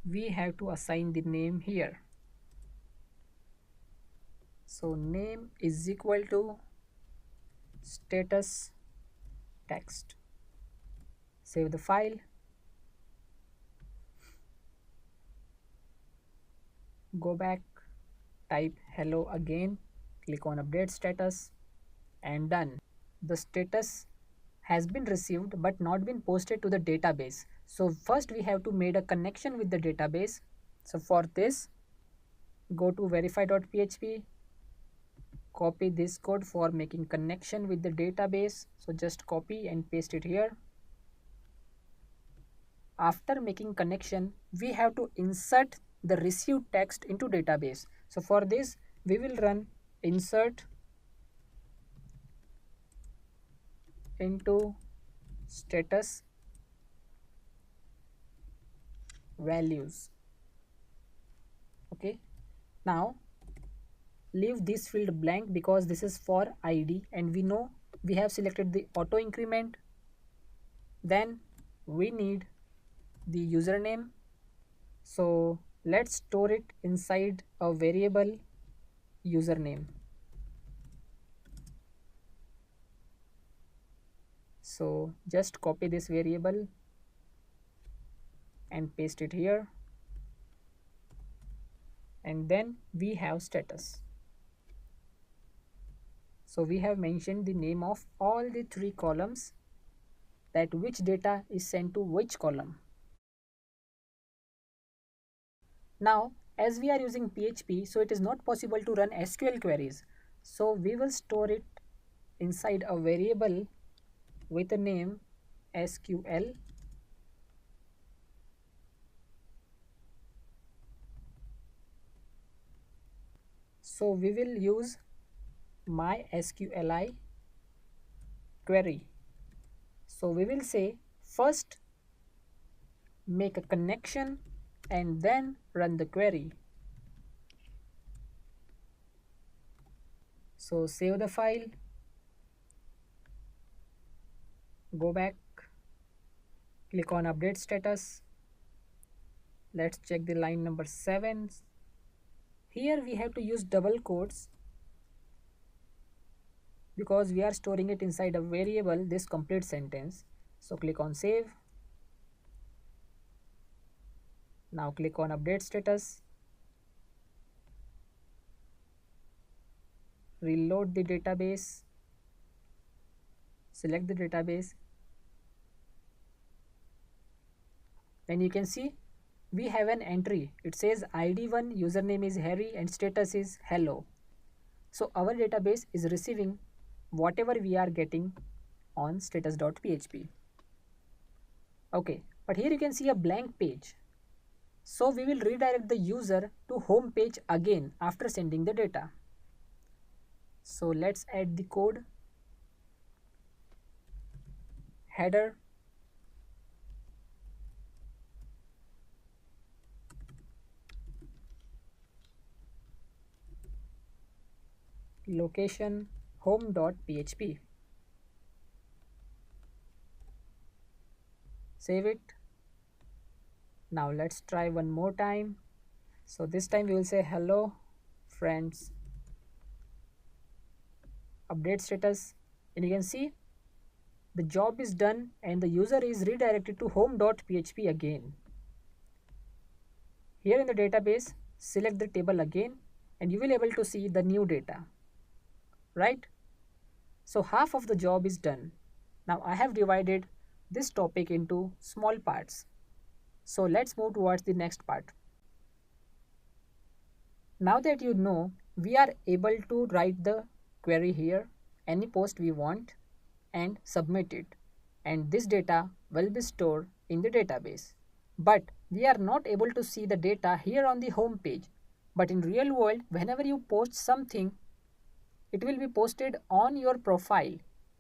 we have to assign the name here. So name is equal to status text. Save the file, go back, type hello again, click on update status, and done. The status has been received but not been posted to the database. So first we have to make a connection with the database. So for this, go to verify.php, copy this code for making connection with the database. So just copy and paste it here. After making connection, we have to insert the received text into database. So for this we will run insert into status values. Okay, now leave this field blank because this is for ID, and we know we have selected the auto increment. Then we need the username, so let's store it inside a variable username. So just copy this variable and paste it here, and then we have status. So we have mentioned the name of all the 3 columns, that which data is sent to which column. Now as we are using PHP, so it is not possible to run SQL queries. So we will store it inside a variable with the name SQL. So we will use MySQLi query. So we will say first make a connection and then run the query. So save the file, go back, click on update status. Let's check the line number 7. Here we have to use double quotes because we are storing it inside a variable, this complete sentence. So click on save. Now click on update status, reload the database, select the database, then you can see we have an entry. It says ID1, username is Harry, and status is hello. So our database is receiving whatever we are getting on status.php. Okay, but here you can see a blank page. So we will redirect the user to home page again after sending the data. So let's add the code. Header, location, home.php. Save it. Now let's try one more time. So this time we will say hello friends, update status, and you can see the job is done and the user is redirected to home.php again. Here in the database, select the table again and you will able to see the new data, right? So half of the job is done. Now I have divided this topic into small parts. So let's move towards the next part. Now that you know, we are able to write the query here, any post we want, and submit it. And this data will be stored in the database. But we are not able to see the data here on the home page. But in real world, whenever you post something, it will be posted on your profile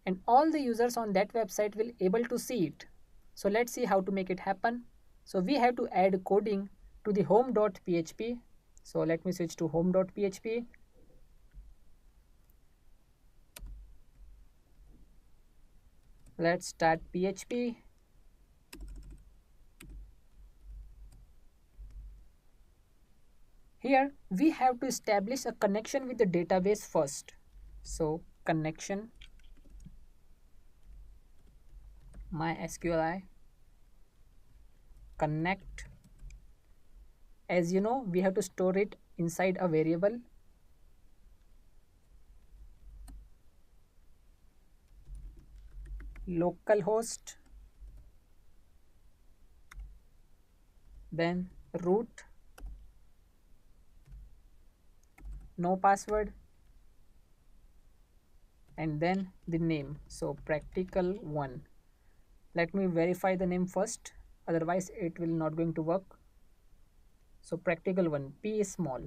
and all the users on that website will able to see it. So let's see how to make it happen. So we have to add coding to the home.php. So let me switch to home.php. Let's start PHP. Here we have to establish a connection with the database first. So connection MySQLi connect. As you know, we have to store it inside a variable. Localhost, then root, no password, and then the name. So practical one. Let me verify the name first, otherwise it will not going to work. So practical one, P is small,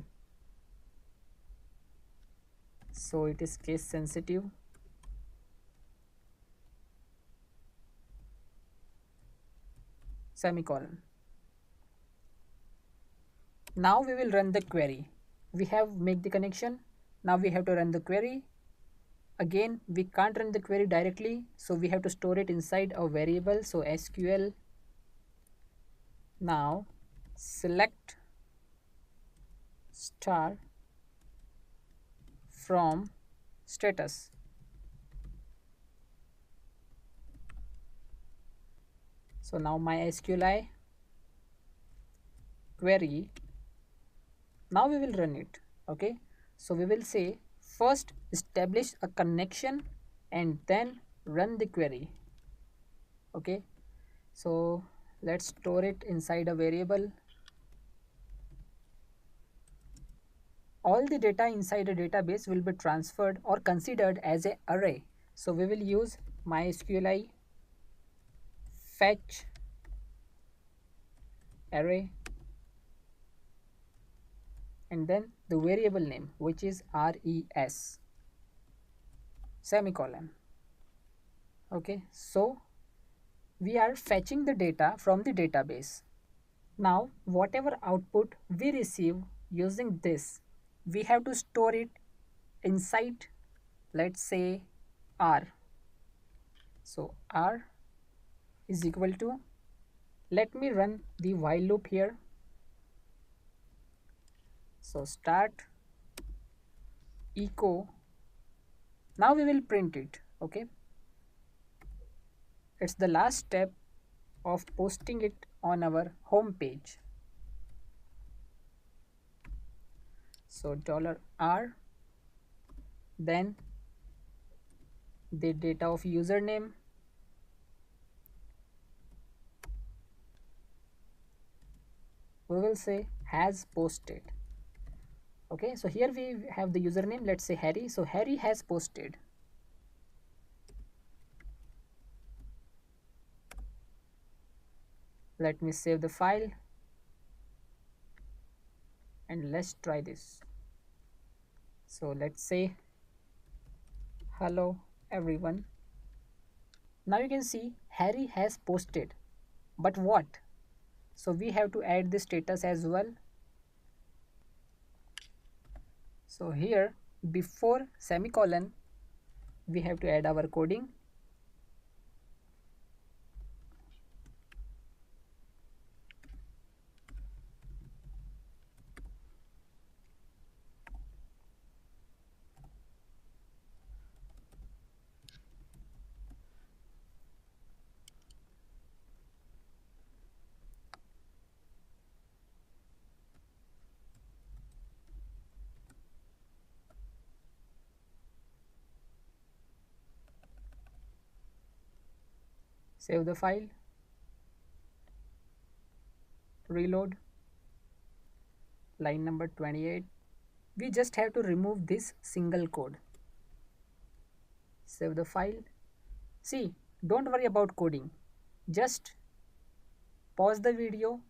so it is case sensitive. Semicolon. Now we will run the query. We have make the connection. Now we have to run the query. Again, we can't run the query directly, so we have to store it inside a variable. So SQL. Now select star from status. So now MySQLi query. Now we will run it. Okay, so we will say first establish a connection and then run the query. Okay, so let's store it inside a variable. All the data inside a database will be transferred or considered as an array. So we will use MySQLi fetch array and then the variable name, which is res, semicolon. Okay, so we are fetching the data from the database. Now whatever output we receive using this, we have to store it inside, let's say R. So R is equal to, let me run the while loop here. So start echo. Now we will print it. Okay, it's the last step of posting it on our home page. So $R, then the data of username, will say has posted. Okay, so here we have the username, let's say Harry. So Harry has posted. Let me save the file and let's try this. So let's say hello everyone. Now you can see Harry has posted, but what? So we have to add the status as well. So here before semicolon we have to add our coding. Save the file, reload. Line number 28. We just have to remove this single code. Save the file. See, don't worry about coding. Just pause the video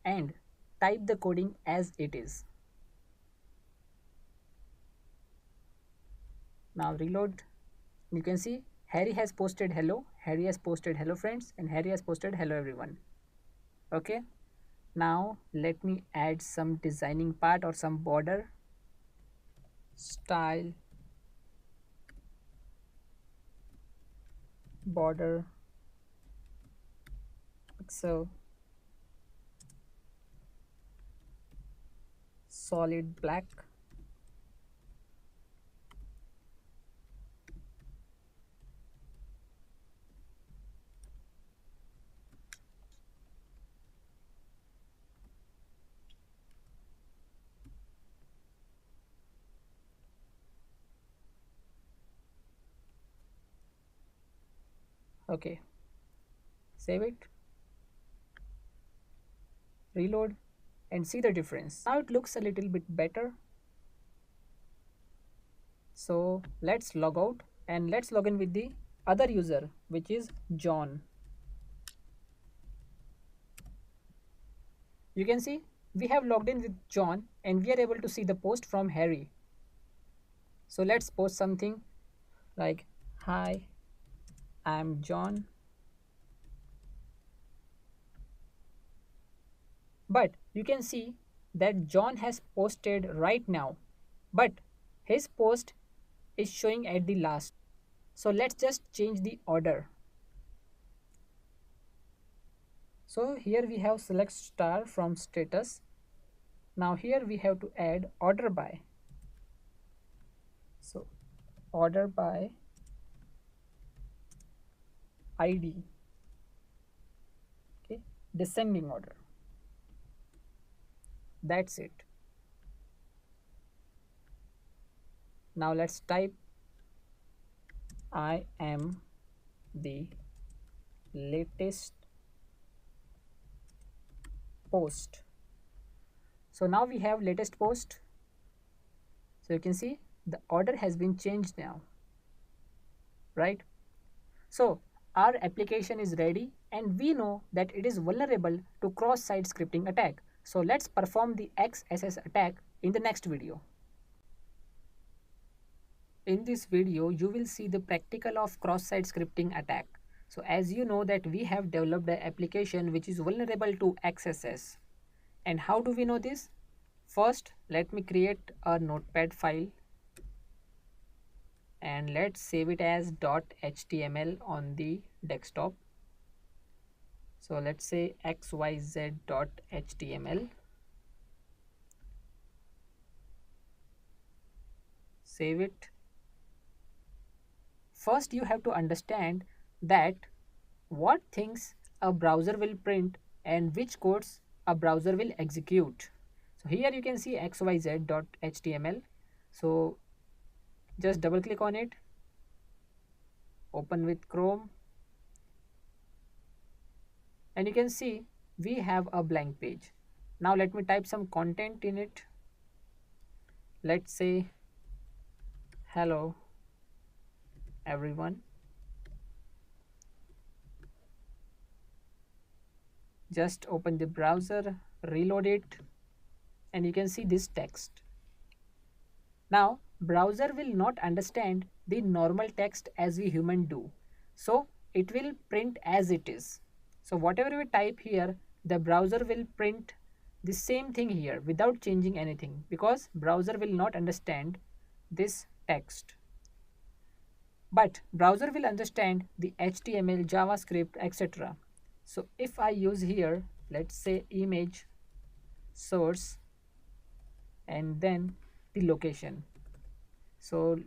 and type the coding as it is. Now reload. You can see Harry has posted hello, Harry has posted hello friends, and Harry has posted hello everyone. Okay. Now let me add some designing part or some border. Style, border, pixel, solid black. Okay, save it, reload, and see the difference. Now it looks a little bit better. So let's log out and let's log in with the other user, which is John. You can see we have logged in with John and we are able to see the post from Harry. So let's post something like, hi, I'm John. But you can see that John has posted right now, but his post is showing at the last. So let's just change the order. So here we have select star from status. Now here we have to add order by. So order by ID. Okay, descending order. That's it. Now let's type I am the latest post. So now we have latest post. So you can see the order has been changed now, right? So our application is ready and we know that it is vulnerable to cross-site scripting attack. So let's perform the XSS attack in the next video. In this video, you will see the practical of cross-site scripting attack. So as you know that we have developed an application which is vulnerable to XSS. And how do we know this? First, let me create a notepad file and let's save it as .html on the desktop. So let's say xyz.html. Save it. First, you have to understand that what things a browser will print and which codes a browser will execute. So here you can see xyz.html. So just double click on it, open with Chrome, and you can see we have a blank page. Now let me type some content in it. Let's say hello everyone. Just open the browser, reload it, and you can see this text. Now browser will not understand the normal text as we human do, so it will print as it is. So whatever we type here, the browser will print the same thing here without changing anything, because browser will not understand this text. But browser will understand the HTML, JavaScript, etc. So if I use here, let's say image source and then the location. So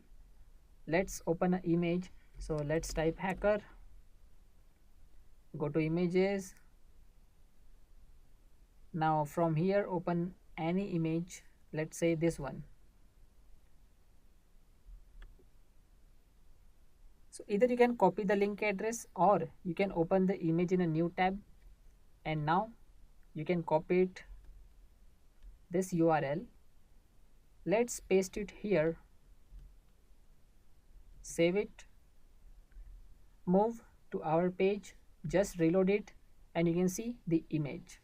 let's open an image. So let's type hacker, go to images. Now from here open any image, let's say this one. So either you can copy the link address or you can open the image in a new tab, and now you can copy it, this URL. Let's paste it here, save it, move to our page, just reload it, and you can see the image.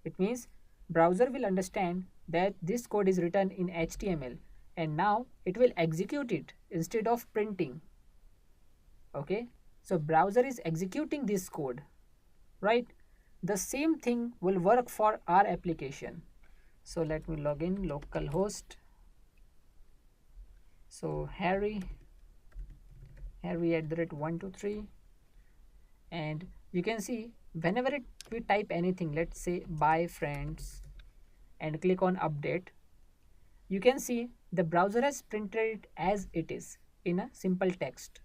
It means browser will understand that this code is written in HTML, and now it will execute it instead of printing. Okay, so browser is executing this code, right? The same thing will work for our application. So let me log in localhost. So Harry at 123, and you can see whenever we type anything, let's say bye friends, and click on update, you can see the browser has printed it as it is in a simple text.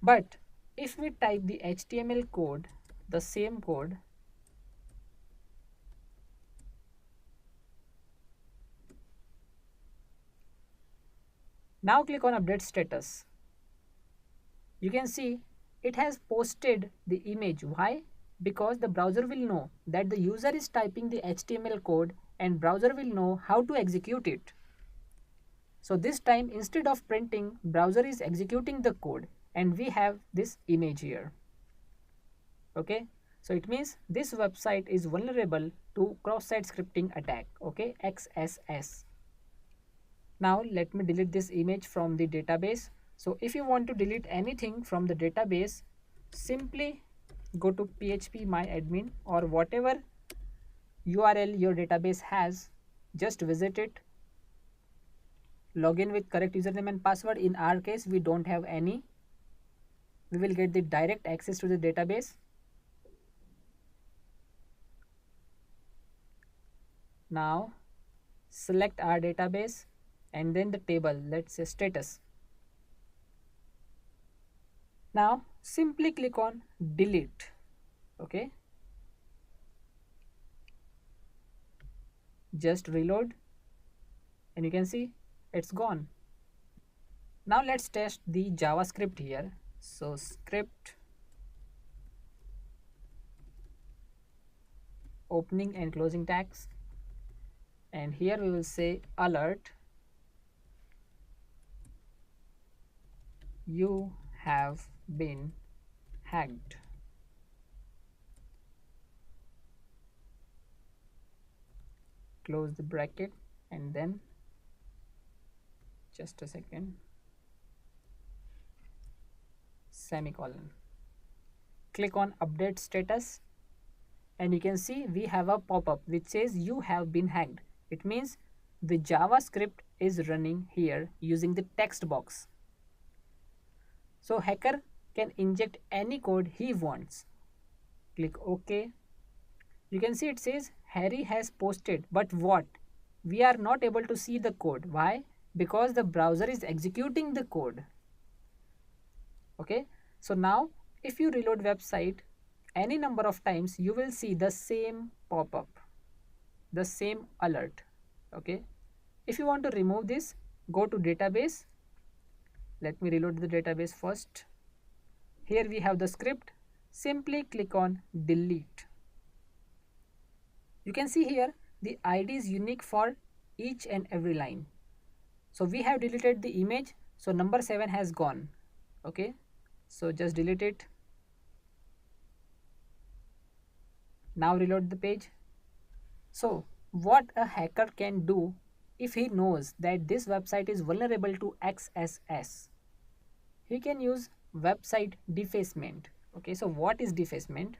But if we type the HTML code, the same code, now click on update status, you can see it has posted the image. Why? Because the browser will know that the user is typing the HTML code, and browser will know how to execute it. So this time instead of printing, browser is executing the code, and we have this image here. Okay, so it means this website is vulnerable to cross-site scripting attack. Okay, XSS. Now let me delete this image from the database. So if you want to delete anything from the database, simply go to php myadmin or whatever URL your database has, just visit it, log in with correct username and password. In our case we don't have any, we will get the direct access to the database. Now select our database and then the table, let's say status. Now simply click on delete. Okay, just reload and you can see it's gone. Now let's test the JavaScript here. So script, opening and closing tags, and here we will say alert, you have been hacked. Close the bracket and then just a second, semicolon. Click on update status and you can see we have a pop-up which says you have been hacked. It means the JavaScript is running here using the text box. So hacker can inject any code he wants. Click OK. You can see it says Harry has posted, but what? We are not able to see the code. Why? Because the browser is executing the code. Okay, so now if you reload website any number of times, you will see the same pop-up, the same alert. Okay, if you want to remove this, go to database. Let me reload the database first. Here we have the script. Simply click on delete. You can see here the ID is unique for each and every line. So we have deleted the image, so number 7 has gone. Okay, so just delete it. Now reload the page. So what a hacker can do if he knows that this website is vulnerable to XSS, he can use website defacement. Okay, so what is defacement?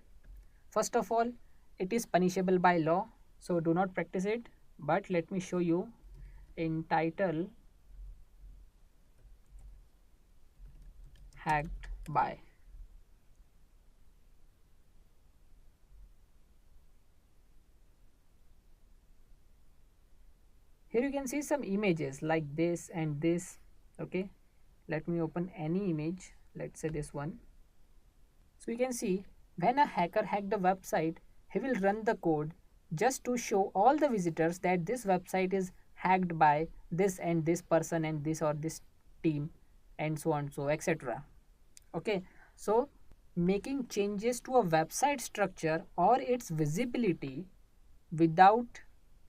First of all, it is punishable by law, so do not practice it. But let me show you in title hacked by. Here you can see some images like this and this. Okay, let me open any image, let's say this one. So you can see when a hacker hacked the website, he will run the code just to show all the visitors that this website is hacked by this and this person and this or this team and so on, so etc. Okay, so making changes to a website structure or its visibility without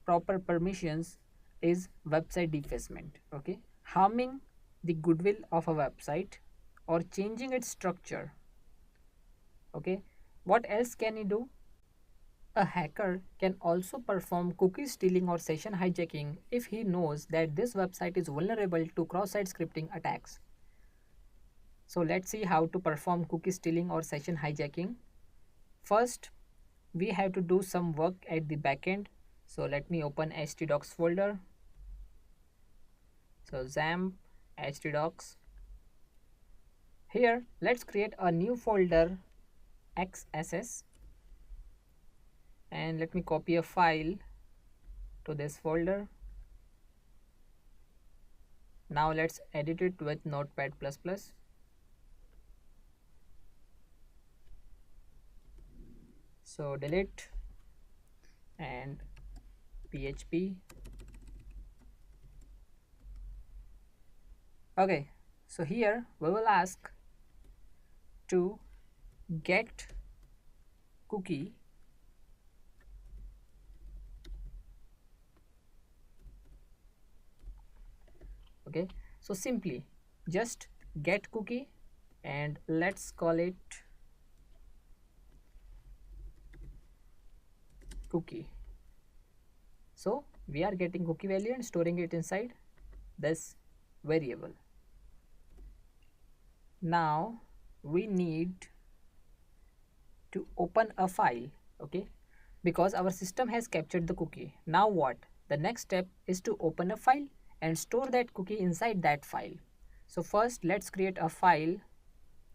proper permissions is website defacement. Okay, harming the goodwill of a website or changing its structure. Okay, what else can he do? A hacker can also perform cookie stealing or session hijacking if he knows that this website is vulnerable to cross-site scripting attacks. So let's see how to perform cookie stealing or session hijacking. First, we have to do some work at the backend. So let me open htdocs folder. So XAMPP htdocs. Here, let's create a new folder XSS. And let me copy a file to this folder. Now let's edit it with Notepad++. So delete and PHP. Okay, so here we will ask to get cookie okay, so simply just get cookie and let's call it cookie. So we are getting cookie value and storing it inside this variable. Now we need to open a file, okay, because our system has captured the cookie. Now what? The next step is to open a file and store that cookie inside that file. So first let's create a file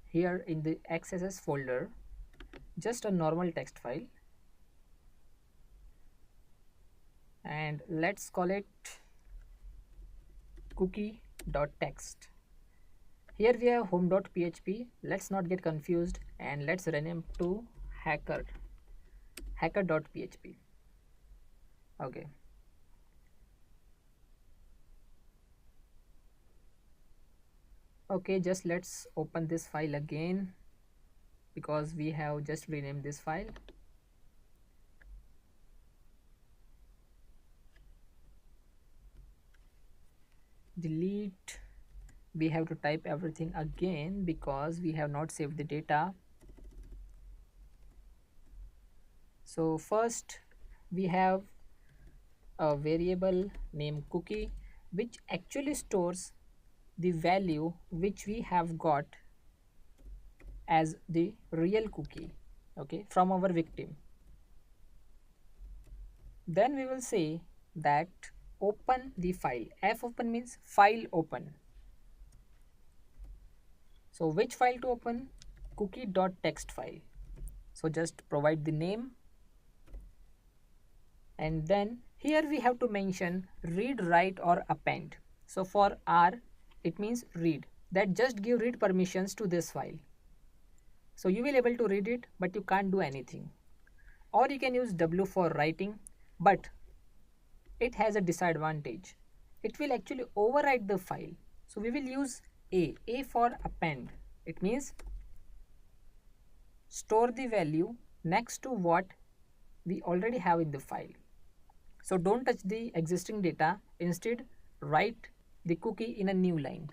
here in the XSS folder, just a normal text file, and let's call it cookie.txt. Here we have home.php. Let's not get confused and let's rename to hacker.php. Okay. Okay, just let's open this file again because we have just renamed this file. Delete. We have to type everything again because we have not saved the data. So first we have a variable named cookie which actually stores the value which we have got as the real cookie, okay, from our victim. Then we will say that open the file. Fopen means file open. So which file to open? Cookie.txt file. So just provide the name and then here we have to mention read, write or append. So for R it means read, that just give read permissions to this file. So you will able to read it but you can't do anything. Or you can use W for writing, but it has a disadvantage. It will actually overwrite the file. So we will use A for append. It means store the value next to what we already have in the file. So don't touch the existing data, instead write the cookie in a new line.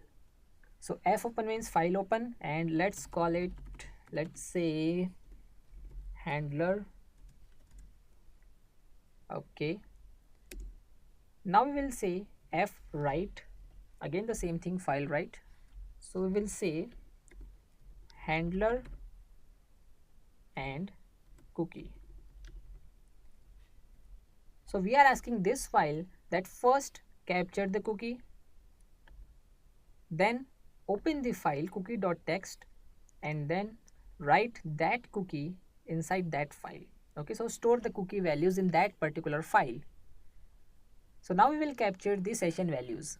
So fopen means file open, and let's call it, let's say, handler. Okay, now we will say f write, again the same thing, file write. So we will say handler and cookie. So we are asking this file that first capture the cookie, then open the file cookie.txt, and then write that cookie inside that file. Okay, so store the cookie values in that particular file. So now we will capture the session values.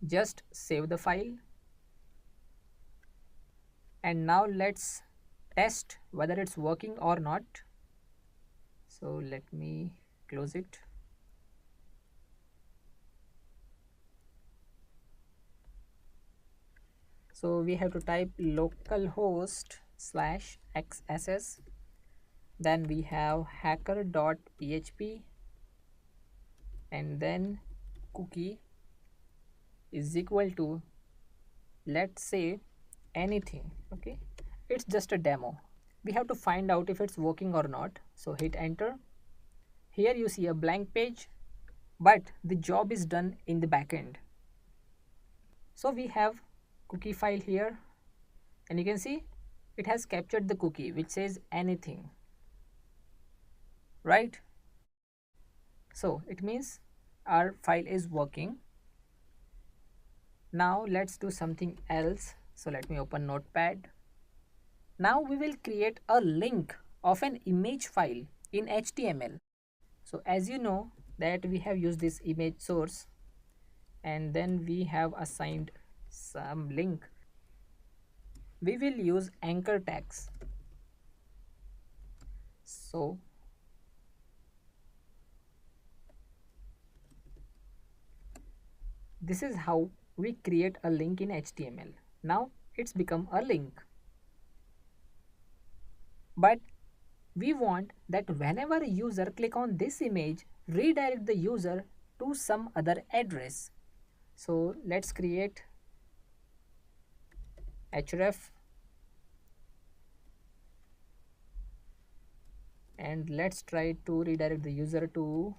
Just save the file, and now let's test whether it's working or not. So let me close it. So we have to type localhost/xss, then we have hacker.php, and then cookie is equal to, let's say, anything. Okay, it's just a demo. We have to find out if it's working or not. So hit enter. Here you see a blank page, but the job is done in the backend. So we have cookie file here, and you can see it has captured the cookie which says anything, right? So it means our file is working. Now let's do something else. So let me open Notepad. Now we will create a link of an image file in HTML. So as you know that we have used this image source, and then we have assigned some link. We will use anchor tags. So this is how we create a link in HTML. Now it's become a link. But we want that whenever a user click on this image, redirect the user to some other address. So let's create href, and let's try to redirect the user to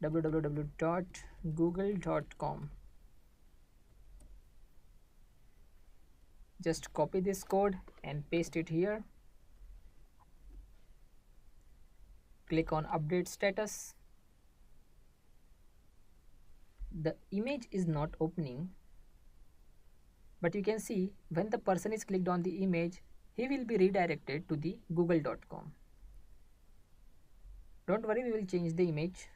www.google.com. Just copy this code and paste it here. Click on update status. The image is not opening, but you can see when the person is clicked on the image, he will be redirected to the google.com. Don't worry, we will change the image.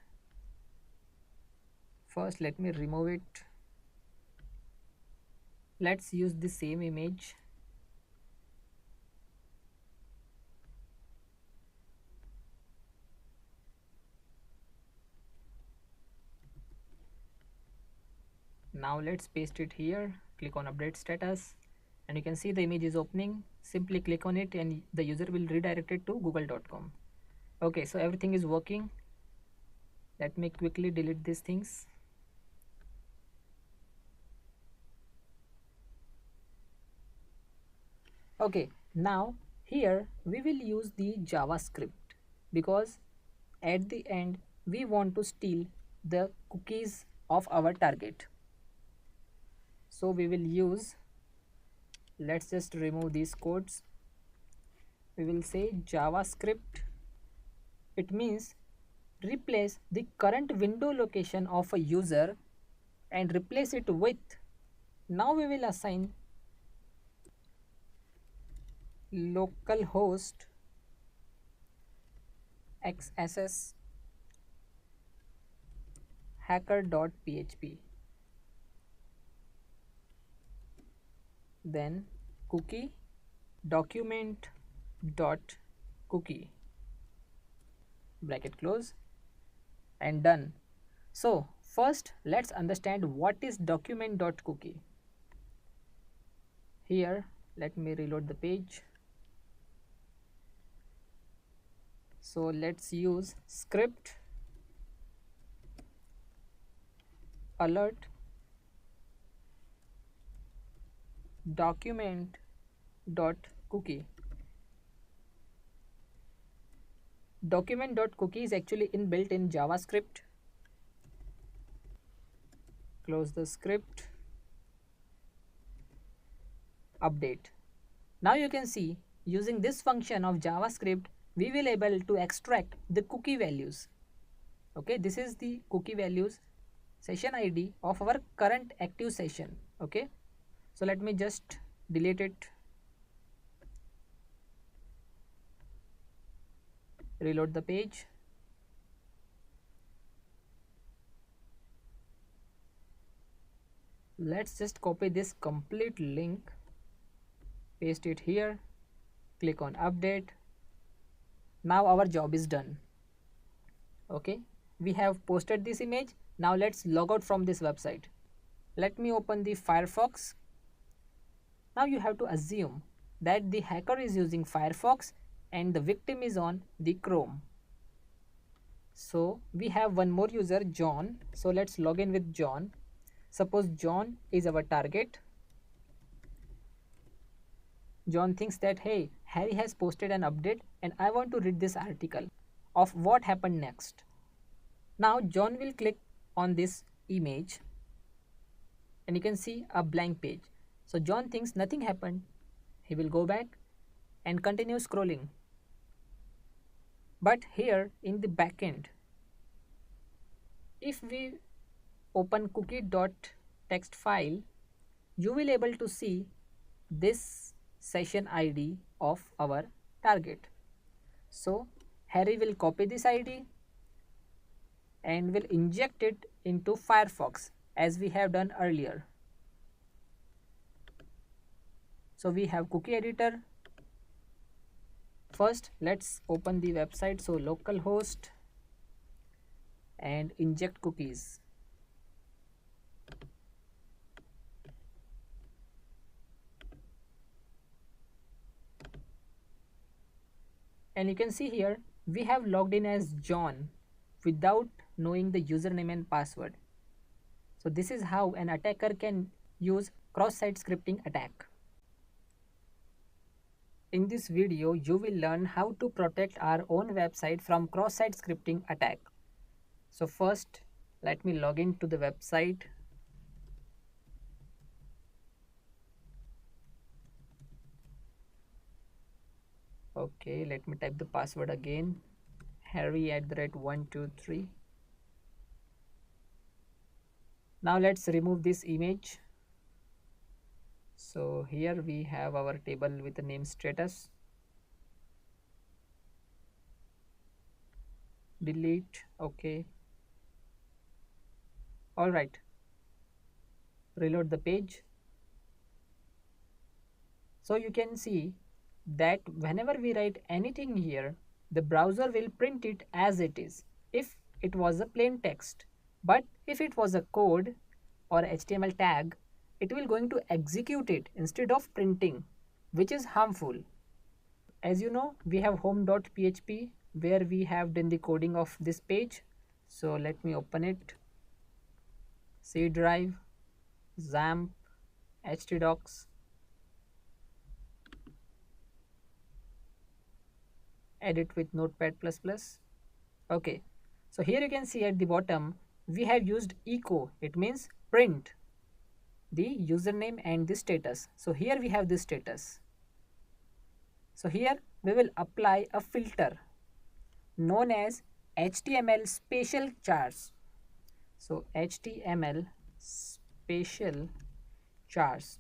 First let me remove it. Let's use the same image. Now let's paste it here. Click on update status, and you can see the image is opening. Simply click on it and the user will redirect it to google.com. Okay, so everything is working. Let me quickly delete these things. Okay, now here we will use the JavaScript, because at the end we want to steal the cookies of our target. So we will use, let's just remove these codes. We will say JavaScript. It means replace the current window location of a user and replace it with, now we will assign localhost xss hacker.php, then cookie document dot cookie, bracket close, and done. So first let's understand what is document dot cookie. Here let me reload the page. So let's use script alert document dot cookie. Document dot cookie is actually inbuilt in JavaScript. Close the script. Update. Now you can see using this function of JavaScript we will able to extract the cookie values. Okay, this is the cookie values session ID of our current active session. Okay, so let me just delete it, reload the page. Let's just copy this complete link, paste it here, click on update. Now our job is done. Okay, we have posted this image. Now let's log out from this website. Let me open the Firefox. Now you have to assume that the hacker is using Firefox and the victim is on the Chrome. So we have one more user, John. So let's log in with John. Suppose John is our target. John thinks that, hey, Harry has posted an update and I want to read this article of what happened next. Now John will click on this image and you can see a blank page. So John thinks nothing happened. He will go back and continue scrolling. But here in the backend, if we open cookie.txt file, you will able to see this session ID of our target. So Harry will copy this ID and will inject it into Firefox as we have done earlier. So we have cookie editor. First let's open the website, so localhost and inject cookies. And you can see here we have logged in as John without knowing the username and password. So this is how an attacker can use cross-site scripting attack. In this video you will learn how to protect our own website from cross-site scripting attack. So first let me log in to the website. Okay, let me type the password again, harry@123. Now let's remove this image. So here we have our table with the name status. Delete. Okay. All right. Reload the page. So you can see that whenever we write anything here, the browser will print it as it is if it was a plain text. But if it was a code or HTML tag, it will going to execute it instead of printing, which is harmful. As you know, we have home.php where we have done the coding of this page. So let me open it. C drive, XAMPP, htdocs, edit with notepad++. Okay, so here you can see at the bottom we have used echo. It means print the username and the status. So here we have the status. So here we will apply a filter known as HTML special chars. So HTML special chars.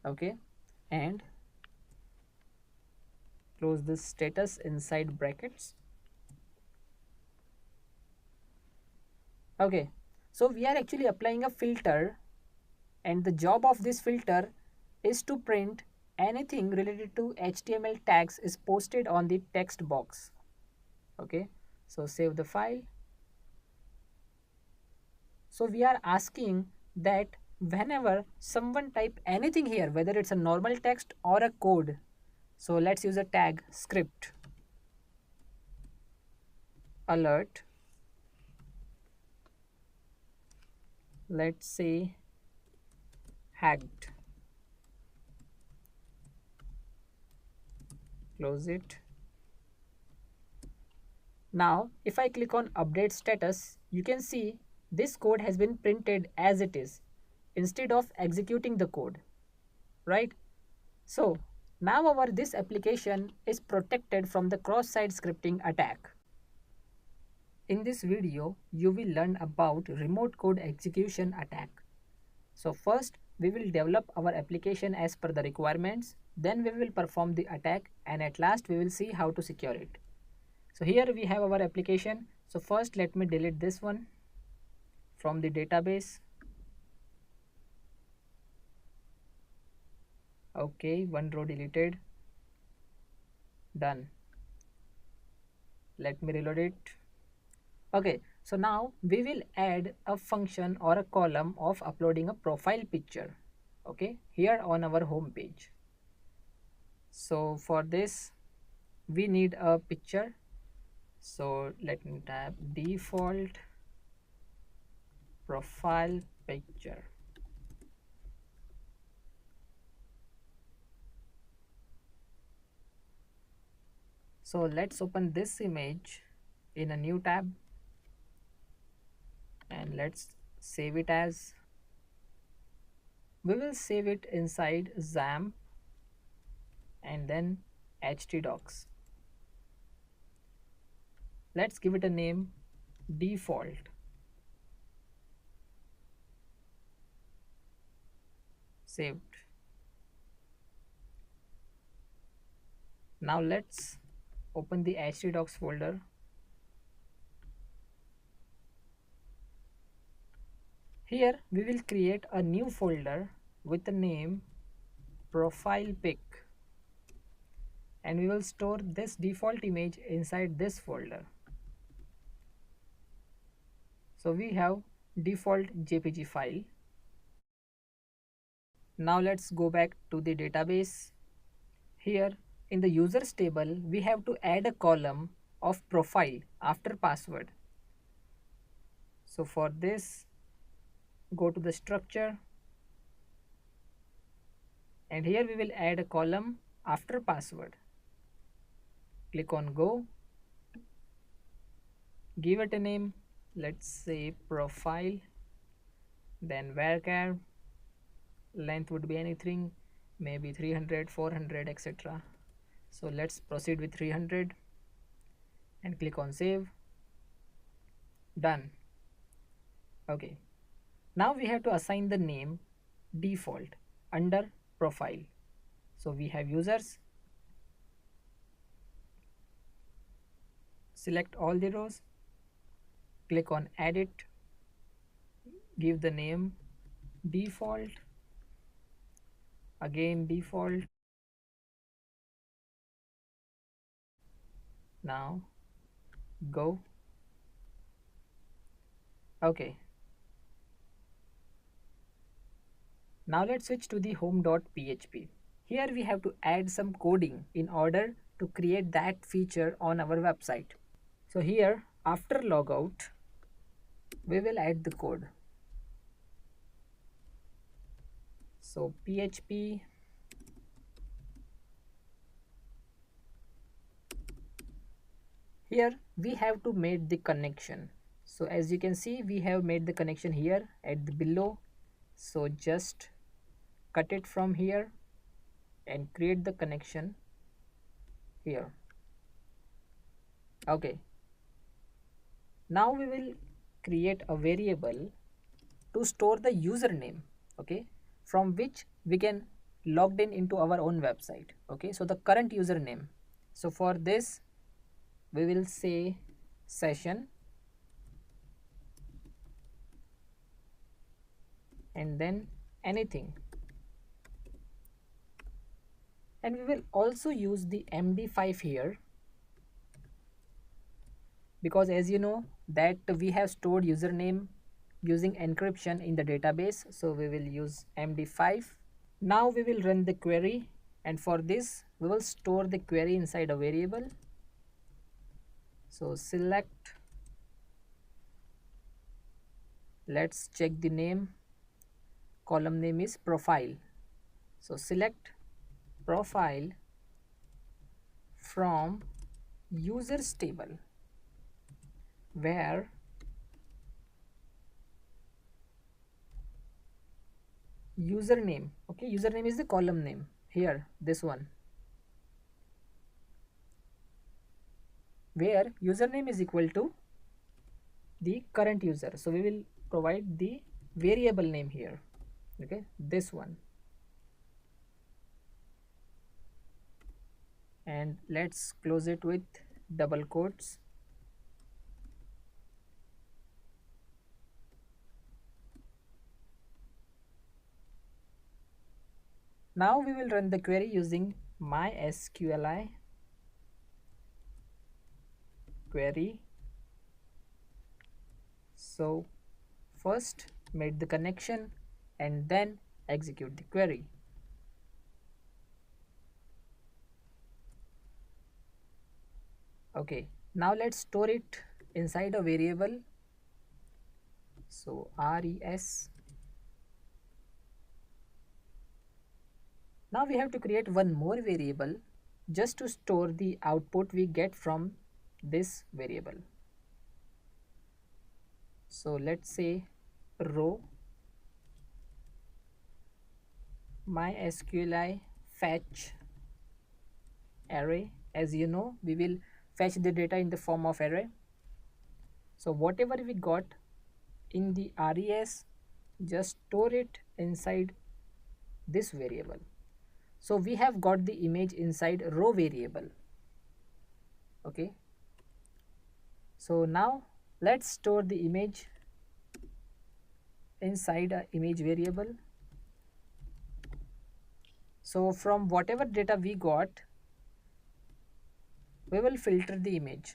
Okay, and close this status inside brackets. Okay, so we are actually applying a filter, and the job of this filter is to print anything related to HTML tags is posted on the text box. Okay, so save the file. So we are asking that whenever someone type anything here, whether it's a normal text or a code, so let's use a tag script alert let's say hacked. Close it. Now if I click on update status, you can see this code has been printed as it is instead of executing the code, right? So now our this application is protected from the cross-site scripting attack. In this video, you will learn about remote code execution attack. So first, we will develop our application as per the requirements, then we will perform the attack, and at last we will see how to secure it. So here we have our application. So first let me delete this one from the database. Okay, one row deleted. Done. Let me reload it. Okay, so now we will add a function or a column of uploading a profile picture. Okay, here on our home page. So for this we need a picture. So let me type default profile picture. So let's open this image in a new tab and let's save it as, we will save it inside XAMPP and then htdocs. Let's give it a name default. Saved. Now let's open the htdocs folder. Here we will create a new folder with the name profile pic, and we will store this default image inside this folder. So we have default jpg file. Now let's go back to the database. Here in the users table we have to add a column of profile after password. So for this, go to the structure and here we will add a column after password. Click on go, give it a name, let's say profile, then varchar, length would be anything, maybe 300, 400, etc. So let's proceed with 300 and click on save. Done. Okay, now we have to assign the name default under profile. So we have users, select all the rows, click on edit, give the name default, again default. Now go. Okay, now let's switch to the home.php. Here we have to add some coding in order to create that feature on our website. So here after logout we will add the code. So php here we have to make the connection. So as you can see we have made the connection here at the below. So just cut it from here and create the connection here. Okay, now we will create a variable to store the username, okay, from which we can logged in into our own website. Okay, so the current username. So for this we will say session and then anything, and we will also use the MD5 here because as you know that we have stored username using encryption in the database, so we will use MD5. Now we will run the query, and for this we will store the query inside a variable. So select Let's check the name. Column name is profile. So select profile from users table, where username, okay, username is the column name here, this one, where username is equal to the current user. So we will provide the variable name here, okay, this one. And let's close it with double quotes. Now we will run the query using MySQLi query. So first make the connection and then execute the query. Okay, now let's store it inside a variable. So res. Now we have to create one more variable just to store the output we get from this variable. So let's say row MySQLi fetch array. As you know, we will fetch the data in the form of array. So whatever we got in the res, just store it inside this variable. So we have got the image inside row variable. Okay, so now let's store the image inside a image variable. So from whatever data we got, we will filter the image.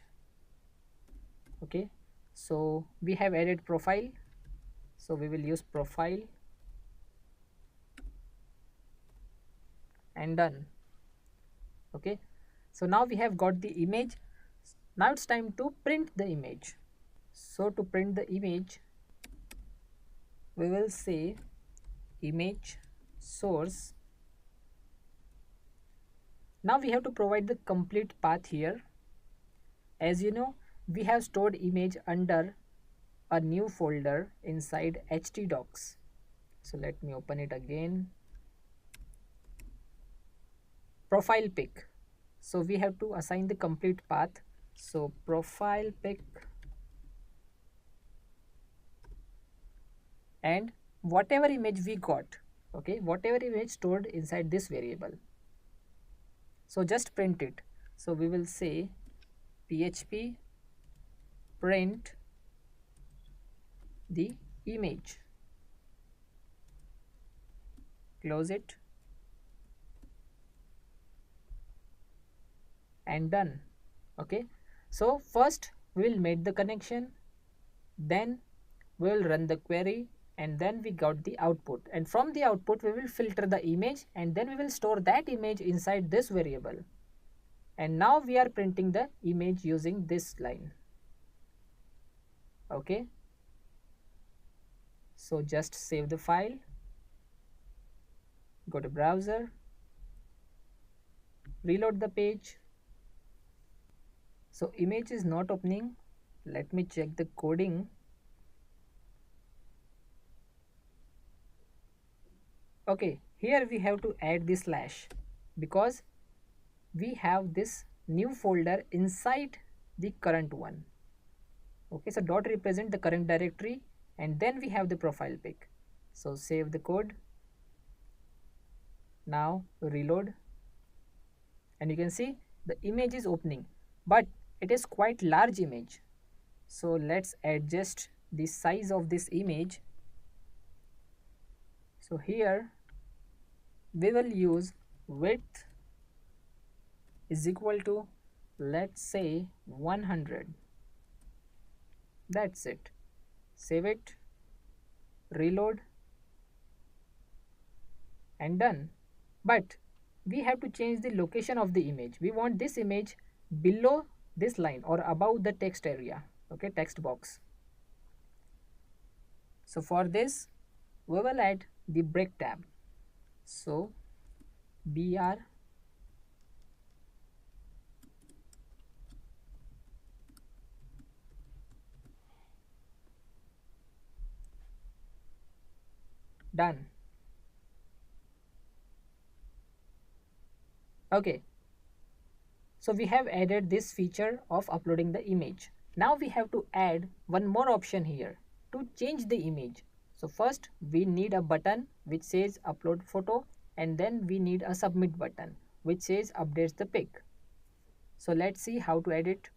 Okay, so we have added profile, so we will use profile and done. Okay, so now we have got the image. Now it's time to print the image. So to print the image, we will say image source. Now we have to provide the complete path here. As you know, we have stored image under a new folder inside htdocs. So let me open it again. Profile pic. So we have to assign the complete path. So profile pic and whatever image we got, okay, whatever image stored inside this variable. So just print it. So we will say php print the image. Close it and done. Okay, so first we will make the connection, then we will run the query, and then we got the output, and from the output we will filter the image, and then we will store that image inside this variable. And now we are printing the image using this line. Okay, so just save the file, go to browser, reload the page. So image is not opening. Let me check the coding. Okay, here we have to add the slash because we have this new folder inside the current one. Okay, so dot represent the current directory, and then we have the profile pic. So save the code. Now reload, and you can see the image is opening, but it is quite large image. So let's adjust the size of this image. So here we will use width is equal to, let's say, 100. That's it. Save it, reload, and done. But we have to change the location of the image. We want this image below this line or above the text area, okay, text box. So for this we will add the break tab. So br done. Okay, so we have added this feature of uploading the image. Now we have to add one more option here to change the image. So first we need a button which says upload photo, and then we need a submit button which says updates the pic. So let's see how to edit.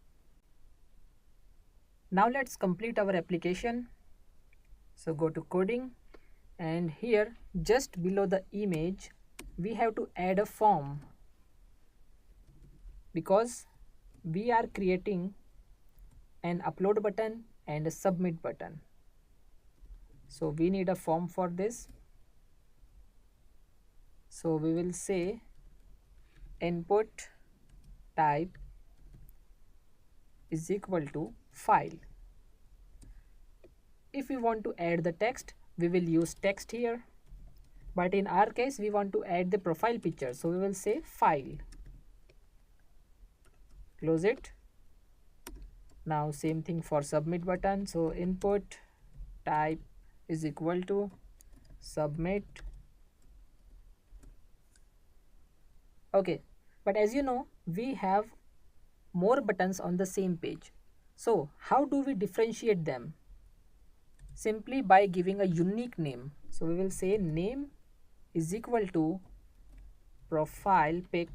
Now let's complete our application. So go to coding, and here just below the image we have to add a form, because we are creating an upload button and a submit button. So we need a form for this. So we will say input type is equal to file. If we want to add the text, we will use text here, but in our case we want to add the profile picture, so we will say file. Close it. Now same thing for submit button. So input type is equal to submit. Okay, but as you know we have more buttons on the same page. So how do we differentiate them? Simply by giving a unique name. So we will say name is equal to profile pic,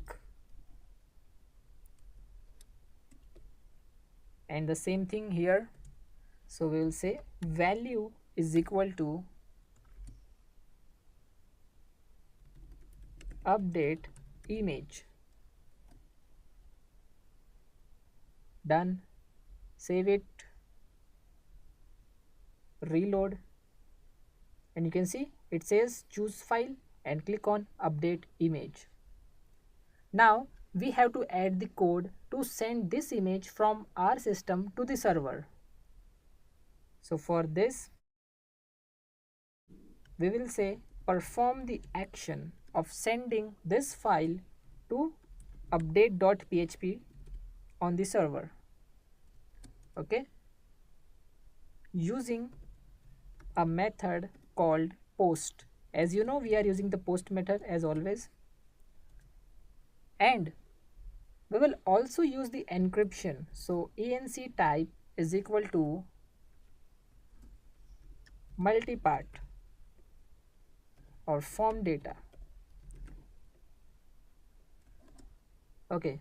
and the same thing here. So we will say value is equal to update image. Done. Save it, reload, and you can see it says choose file and click on update image. Now we have to add the code to send this image from our system to the server. So for this we will say perform the action of sending this file to update.php on the server. Okay, using a method called post. As you know, we are using the post method as always, and we will also use the encryption. So enc type is equal to multipart or form data. Okay,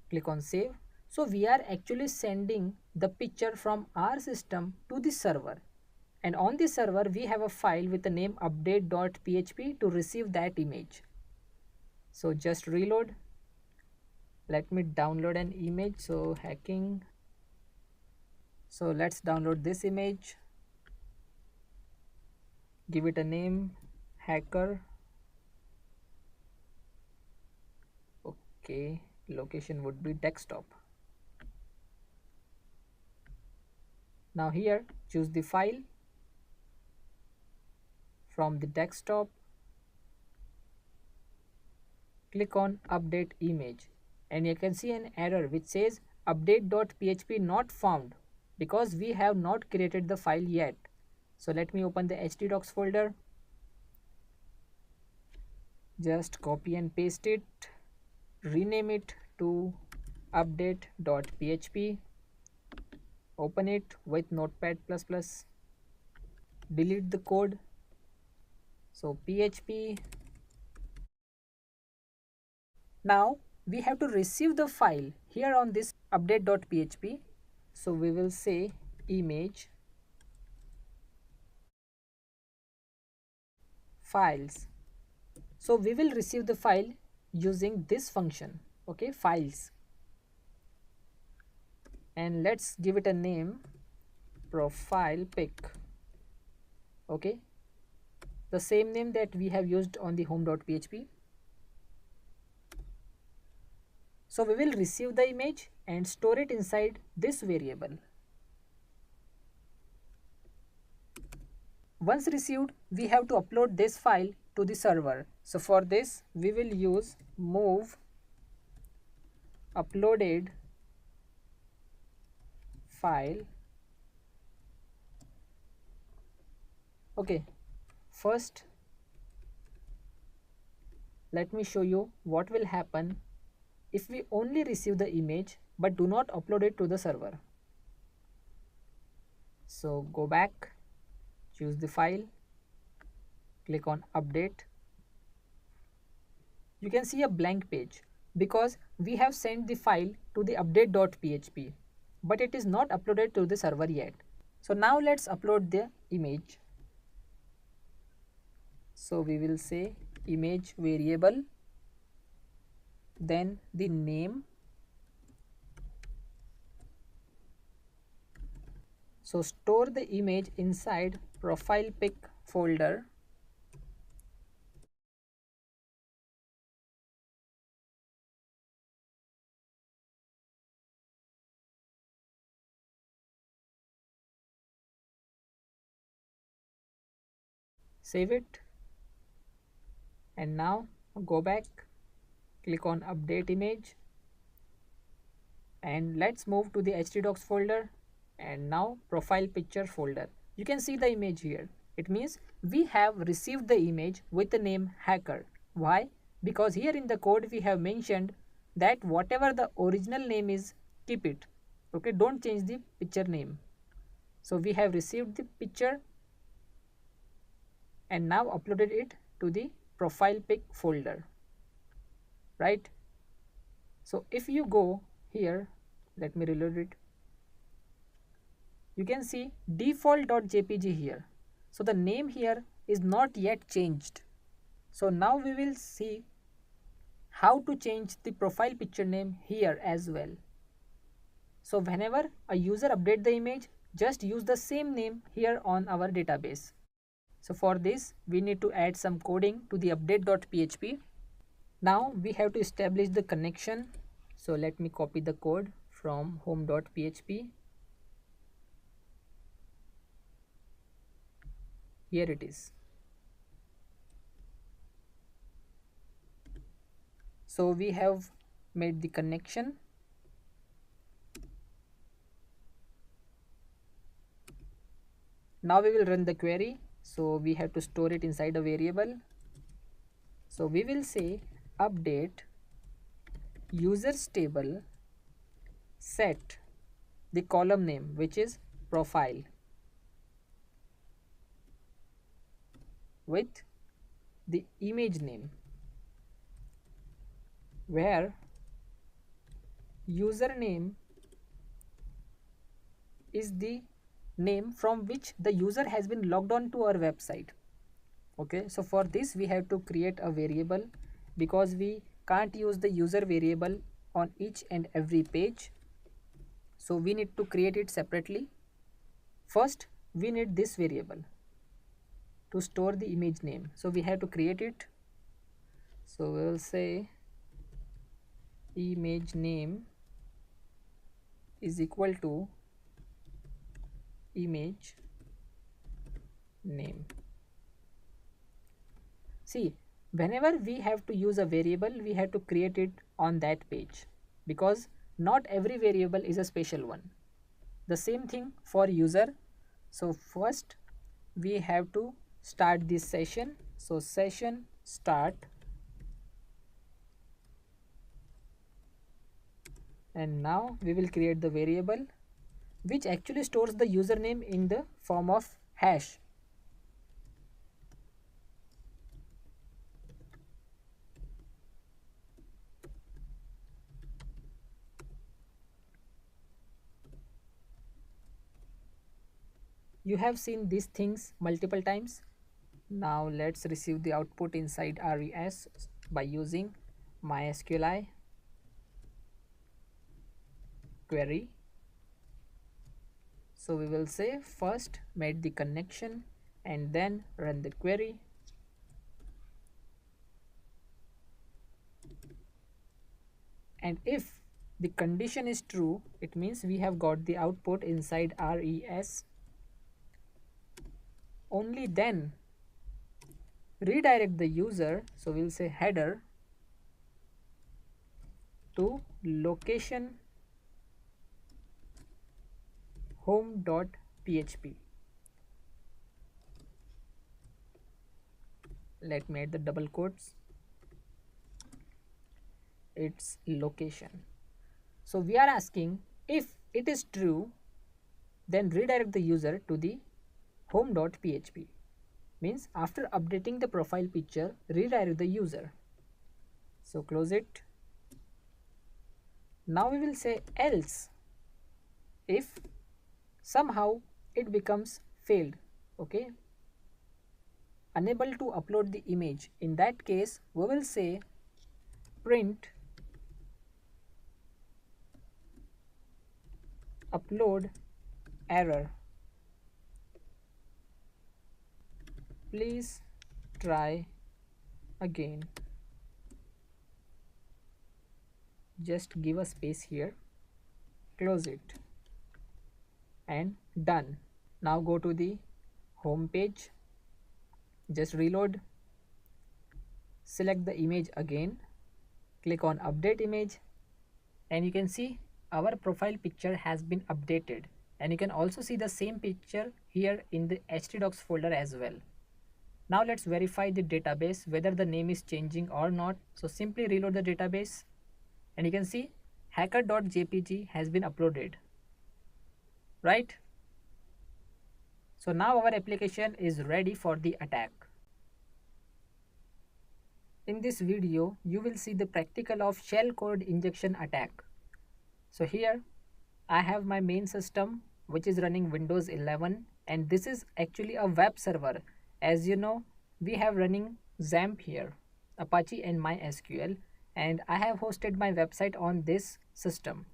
click on save. So we are actually sending the picture from our system to the server, and on the server we have a file with the name update.php to receive that image. So just reload. Let me download an image. So hacking. So let's download this image, give it a name hacker. Okay, location would be desktop. Now here choose the file from the desktop, click on update image, and you can see an error which says update.php not found, because we have not created the file yet. So let me open the htdocs folder, just copy and paste it, rename it to update.php, open it with notepad++, delete the code. So php. Now we have to receive the file here on this update.php. So we will say image files. So we will receive the file using this function, okay, files, and let's give it a name profile pic. Okay, the same name that we have used on the home.php. So we will receive the image and store it inside this variable. Once received, we have to upload this file to the server. So for this we will use move uploaded file. Okay, first let me show you what will happen if we only receive the image but do not upload it to the server. So go back, choose the file, click on update. You can see a blank page because we have sent the file to the update.php, but it is not uploaded to the server yet. So now let's upload the image. So we will say image variable, then the name. So store the image inside profile pic folder. Save it, and now go back, click on update image, and let's move to the htdocs folder, and now profile picture folder. You can see the image here. It means we have received the image with the name hacker. Why? Because here in the code we have mentioned that whatever the original name is, keep it. Okay, don't change the picture name. So we have received the picture and now uploaded it to the profile pic folder, right? So if you go here, let me reload it, you can see default.jpg here. So the name here is not yet changed. So now we will see how to change the profile picture name here as well. So whenever a user update the image, just use the same name here on our database. So for this we need to add some coding to the update.php. Now we have to establish the connection. So let me copy the code from home.php. Here it is. So we have made the connection. Now we will run the query. So we have to store it inside a variable. So we will say update users table set the column name, which is profile, with the image name, where username is the name from which the user has been logged on to our website. Okay, so for this we have to create a variable because we can't use the user variable on each and every page. So we need to create it separately. First we need this variable to store the image name. So we have to create it. So we will say image name is equal to image name. See, whenever we have to use a variable, we have to create it on that page because not every variable is a special one. The same thing for user. So first we have to start this session. So session start, and now we will create the variable which actually stores the username in the form of hash. You have seen these things multiple times. Now let's receive the output inside res by using MySQL query. So we will say first made the connection and then run the query. And if the condition is true, it means we have got the output inside res. only then redirect the user. So we'll say header to location home.php. Let me add the double quotes. Its location. So we are asking, if it is true, then redirect the user to the home.php. Means after updating the profile picture, redirect the user. So close it. Now we will say else if somehow it becomes failed, okay, unable to upload the image. In that case, we will say print upload error. Please try again. Just give a space here, close it, and done. Now go to the home page, just reload, select the image again, click on update image, and you can see our profile picture has been updated, and you can also see the same picture here in the htdocs folder as well. Now let's verify the database whether the name is changing or not. So simply reload the database, and you can see hacker.jpg has been uploaded, right? So now our application is ready for the attack. In this video, you will see the practical of shell code injection attack. So here I have my main system which is running Windows 11, and this is actually a web server. As you know, we have running XAMPP here, Apache and MySQL, and I have hosted my website on this system.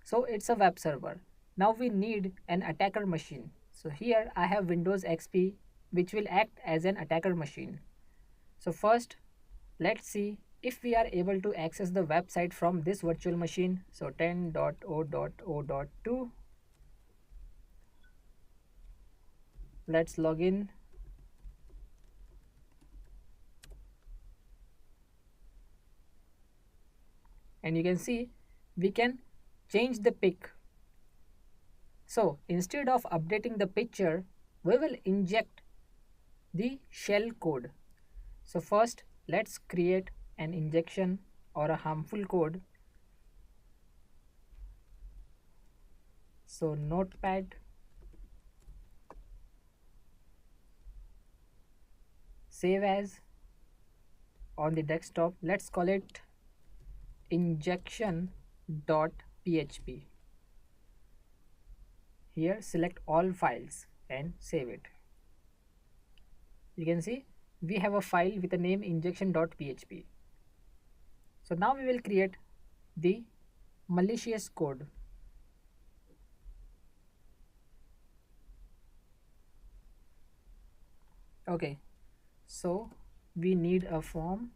So it's a web server. Now we need an attacker machine. So here I have Windows XP which will act as an attacker machine. So first, let's see if we are able to access the website from this virtual machine. So 10.0.0.2, let's log in. And you can see we can change the pic. So instead of updating the picture, we will inject the shell code. So first, let's create an injection or a harmful code. So notepad, save as on the desktop. Let's call it injection.php. Here select all files and save it. You can see we have a file with the name injection.php. So now we will create the malicious code. Okay, so we need a form.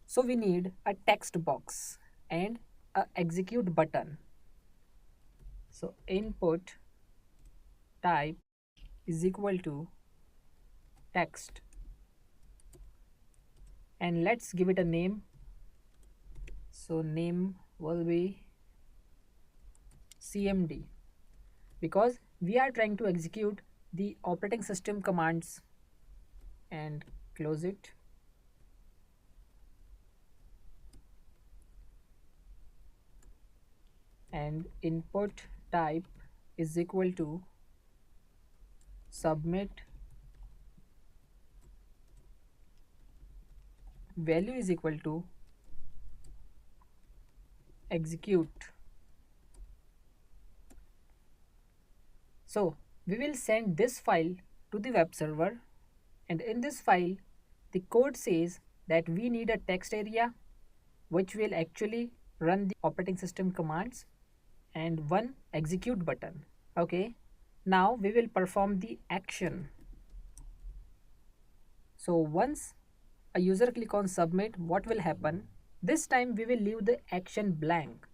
So we need a text box and a execute button. So input type is equal to text, and let's give it a name. So name will be CMD, because we are trying to execute the operating system commands, and close it. And input type is equal to submit, value is equal to execute. So we will send this file to the web server, and in this file the code says that we need a text area which will actually run the operating system commands, and one execute button. Okay, now we will perform the action. So once a user click on submit, what will happen? This time we will leave the action blank.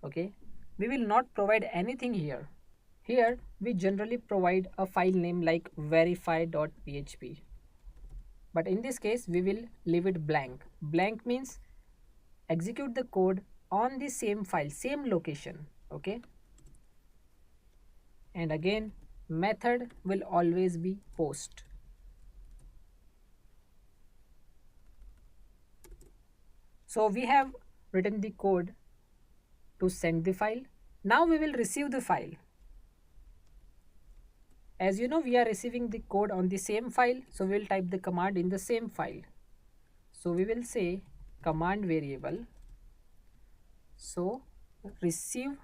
Okay, we will not provide anything here. Here we generally provide a file name like verify.php, but in this case we will leave it blank. Blank means execute the code on the same file, same location. Okay, and again method will always be post. So we have written the code to send the file. Now we will receive the file. As you know, we are receiving the code on the same file, so we will type the command in the same file. So we will say command variable, so receive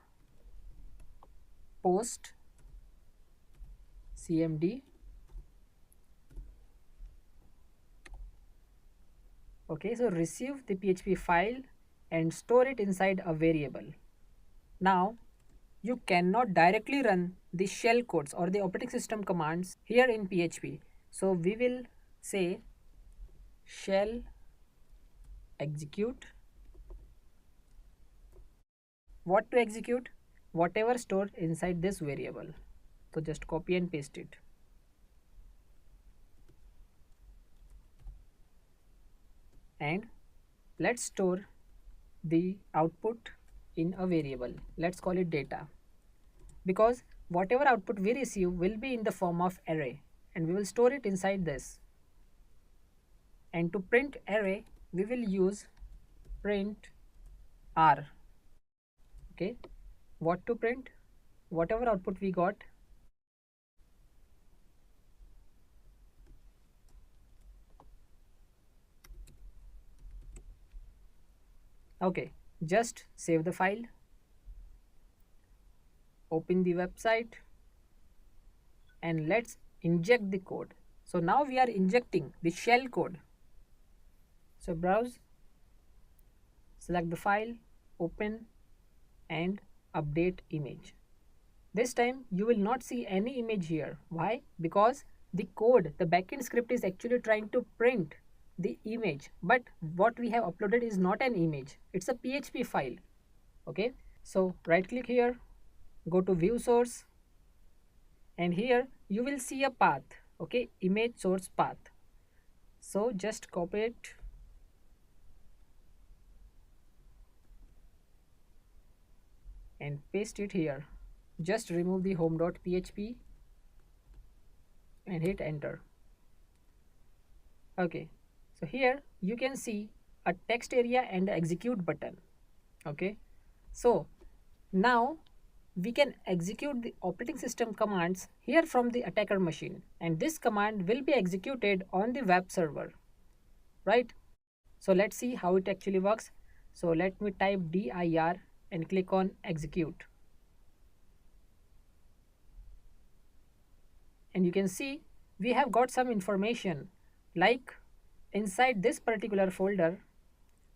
post cmd. Okay, so receive the PHP file and store it inside a variable. Now you cannot directly run the shell codes or the operating system commands here in PHP. So we will say shell execute. What to execute? Whatever stored inside this variable. So just copy and paste it. And let's store the output in a variable. Let's call it data, because whatever output we receive will be in the form of array, and we will store it inside this. And to print array we will use print r. Okay, what to print? Whatever output we got. Okay, just save the file, open the website, and let's inject the code. So now we are injecting the shell code. So browse, select the file, open, and update image. This time you will not see any image here. Why? Because the code, the backend script is actually trying to print the image, but what we have uploaded is not an image, it's a PHP file. Okay, so right click here, go to view source, and here you will see a path. Okay, image source path. So just copy it and paste it here. Just remove the home.php and hit enter. Okay, so here you can see a text area and execute button. Okay, so now we can execute the operating system commands here from the attacker machine, and this command will be executed on the web server, right? So let's see how it actually works. So let me type dir and click on execute, and you can see we have got some information, like inside this particular folder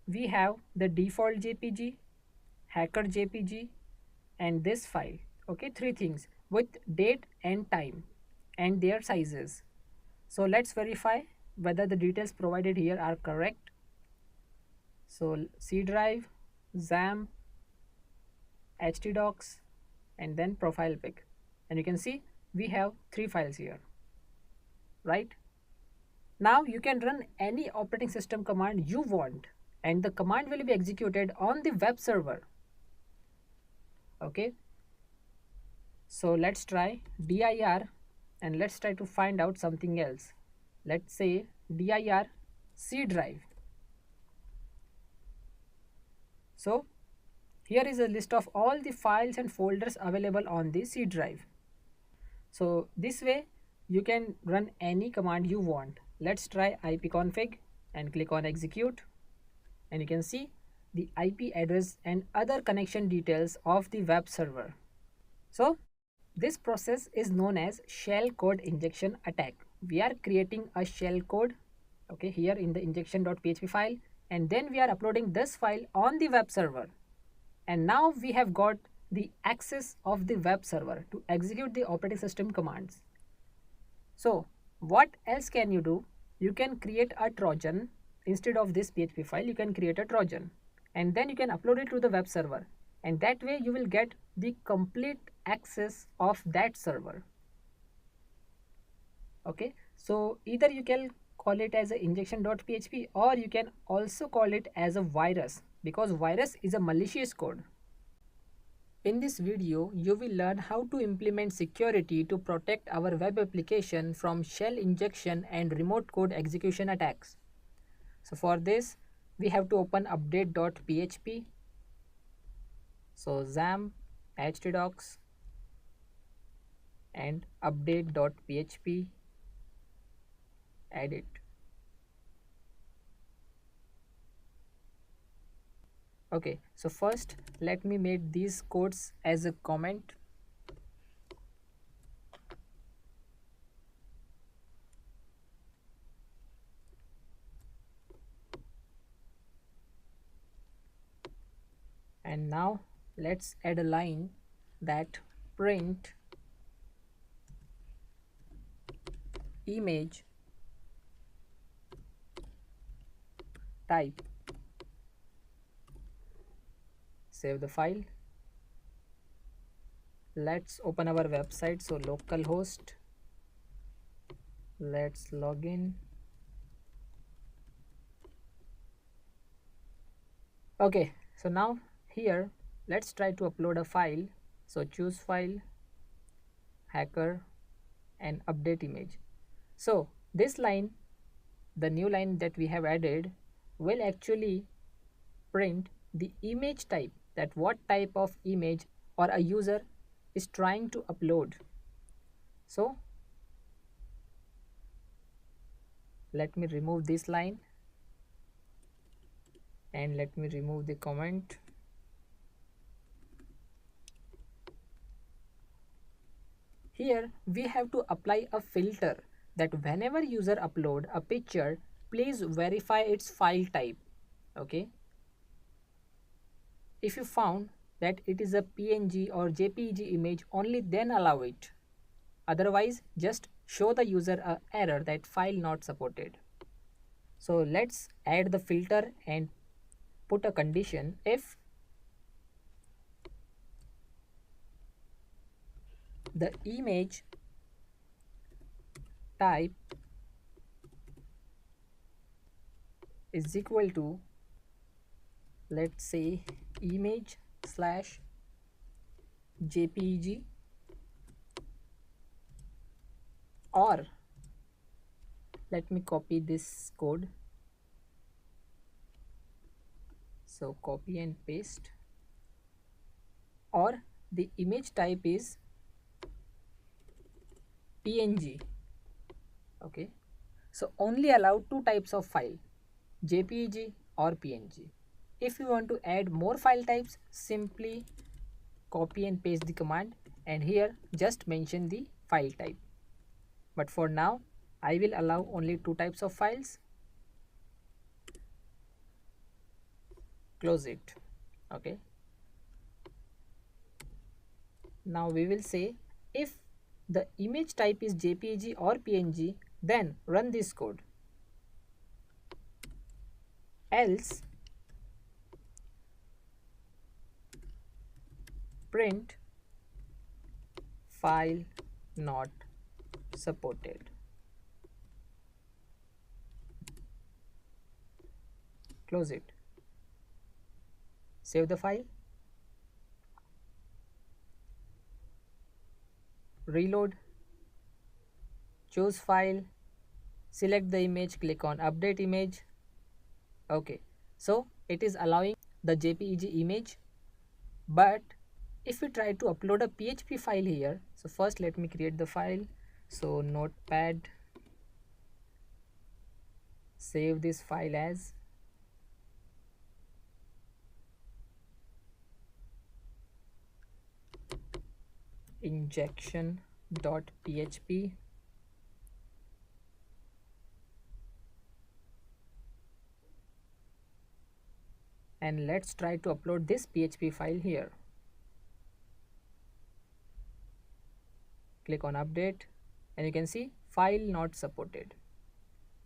we have the default jpg, hacker jpg, and this file. Okay, three things with date and time and their sizes. So let's verify whether the details provided here are correct. So C drive, XAMPP, htdocs, and then profile pic, and you can see we have three files here, right? Now you can run any operating system command you want, and the command will be executed on the web server. Okay, so let's try dir, and let's try to find out something else. Let's say dir C drive. So here is a list of all the files and folders available on the C drive. So this way you can run any command you want. Let's try ipconfig and click on execute, and you can see the IP address and other connection details of the web server. So this process is known as shell code injection attack. We are creating a shell code, okay, here in the injection.php file, and then we are uploading this file on the web server, and now we have got the access of the web server to execute the operating system commands. So what else can you do? You can create a Trojan. Instead of this PHP file, you can create a Trojan. and then you can upload it to the web server, and that way you will get the complete access of that server. Okay, so either you can call it as a injection.php, or you can also call it as a virus, because virus is a malicious code. In this video, you will learn how to implement security to protect our web application from shell injection and remote code execution attacks. So for this, we have to open update.php. So XAMPP, htdocs, and update.php, edit. Okay, so first let me make these codes as a comment. And now let's add a line that print image type. Save the file. Let's open our website. So localhost, let's log in. Okay, so now here let's try to upload a file. So choose file, hacker, and update image. So this line, the new line that we have added, will actually print the image type, that what type of image or a user is trying to upload. So let me remove this line, and let me remove the comment. Here we have to apply a filter that whenever user upload a picture, please verify its file type. Okay, if you found that it is a PNG or JPEG image, only then allow it. Otherwise, just show the user an error that file not supported. So let's add the filter and put a condition: if the image type is equal to, let's say, image slash JPEG, or let me copy this code. So copy and paste, or the image type is PNG. Okay, so only allow two types of file, JPEG or PNG. If you want to add more file types, simply copy and paste the command, and here just mention the file type. But for now, I will allow only two types of files. Close it. Okay, now we will say, if the image type is JPG or PNG, then run this code. Else print file not supported. Close it. Save the file. Reload. Choose file. Select the image. Click on update image. Okay, so it is allowing the JPEG image, but if we try to upload a PHP file here, so first let me create the file. So notepad, save this file as injection.php, and let's try to upload this PHP file here. Click on update, and you can see file not supported.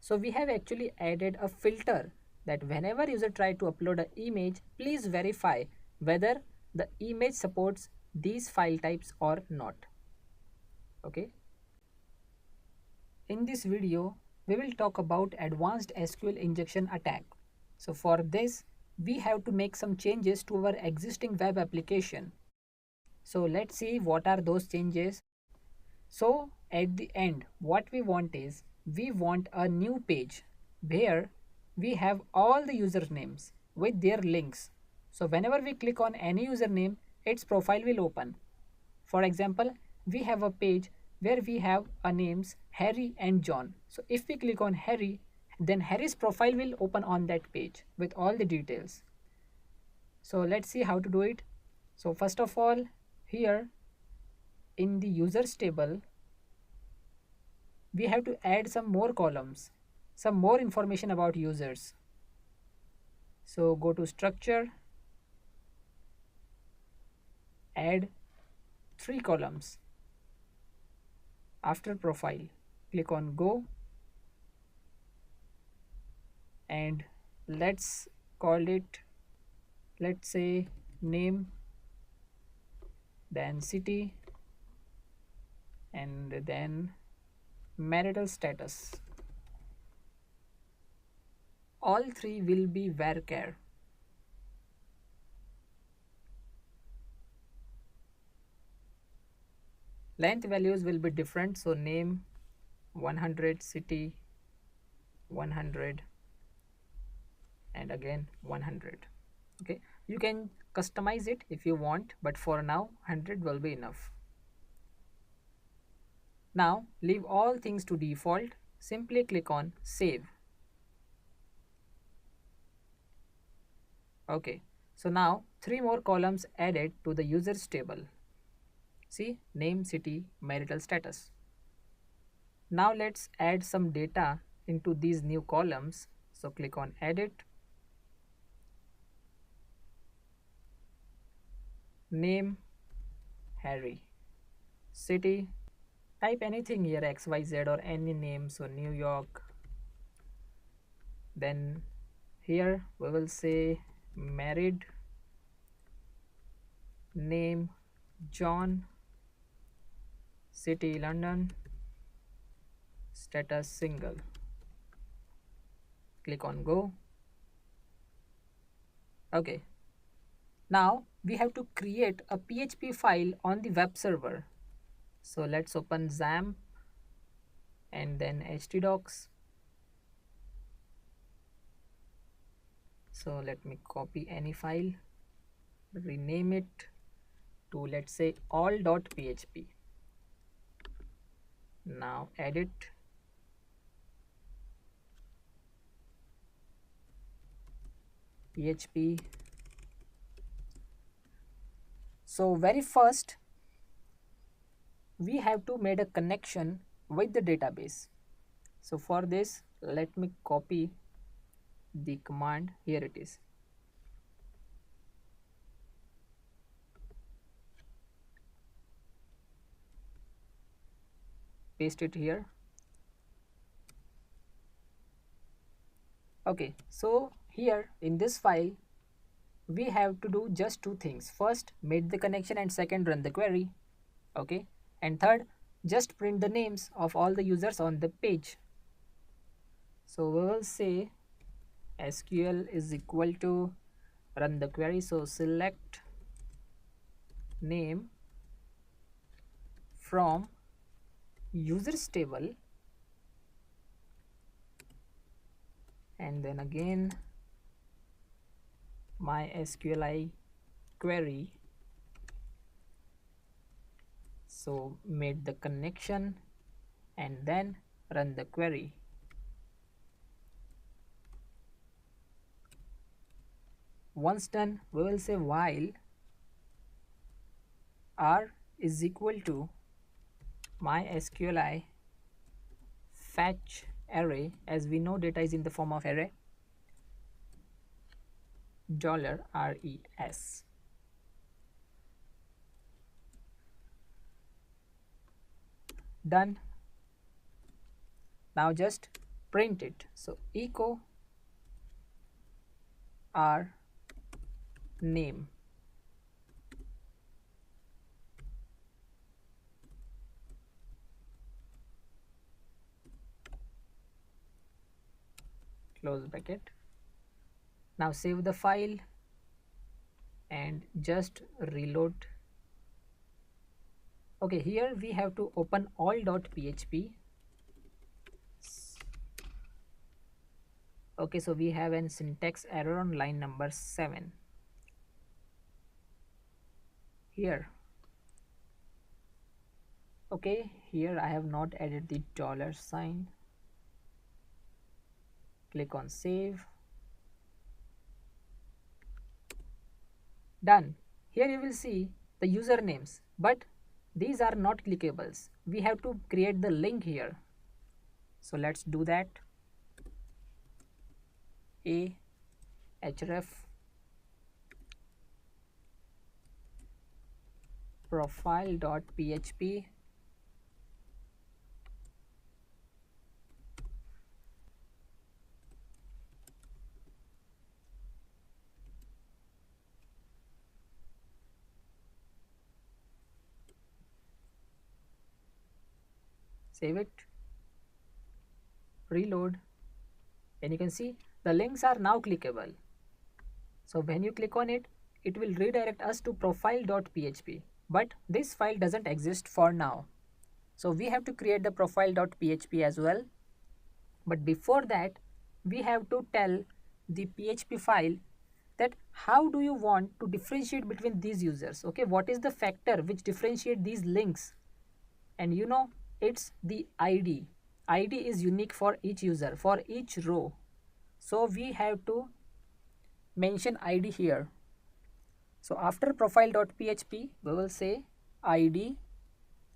So we have actually added a filter that whenever user try to upload an image, please verify whether the image supports these file types or not. Okay. In this video, we will talk about advanced SQL injection attack. So for this, we have to make some changes to our existing web application. So let's see what are those changes. So at the end, what we want is, we want a new page where we have all the usernames with their links. So whenever we click on any username, its profile will open. For example, we have a page where we have a names Harry and John. So if we click on Harry, then Harry's profile will open on that page with all the details. So let's see how to do it. So first of all, here in the users table, we have to add some more columns, some more information about users. So go to structure, add 3 columns. After profile, click on go, and let's call it, let's say, name, then city, and then marital status. All 3 will be varchar. Length values will be different, so name 100, city 100, and again 100. Okay, you can customize it if you want, but for now 100 will be enough. Now leave all things to default, simply click on save. Okay, so now 3 more columns added to the users table. See, name, city, marital status. Now let's add some data into these new columns. So click on edit, name Harry, city, type anything here, XYZ or any name, so New York. Then here we will say married, name John, city London, status single. Click on go. Okay, now we have to create a PHP file on the web server. So let's open XAMPP and then htdocs. So let me copy any file, rename it to, let's say, all.php. Now edit, php. So very first we have to make a connection with the database. So for this, let me copy the command. Here it is. Paste it here. Okay, so here in this file we have to do just 2 things. First, make the connection, and second, run the query. Okay, and third, just print the names of all the users on the page. So we will say SQL is equal to run the query. So select name from users table, and then again my SQLi query. So made the connection and then run the query. Once done, we will say while r is equal to my SQLi fetch array, as we know data is in the form of array, $res. Done. Now just print it. So echo our name. Close bracket. Now save the file and just reload. Okay, here we have to open all.php. Okay, so we have an syntax error on line number 7 here. Okay, here I have not added the dollar sign. Click on save. Done. Here you will see the usernames, but these are not clickables. We have to create the link here. So let's do that. A href profile.php save it, reload, and you can see the links are now clickable. So when you click on it, it will redirect us to profile.php, but this file doesn't exist for now. So we have to create the profile.php as well. But before that, we have to tell the PHP file that how do you want to differentiate between these users. Okay, what is the factor which differentiate these links? And you know, it's the ID. ID is unique for each user, for each row. So we have to mention ID here. So after profile.php, we will say ID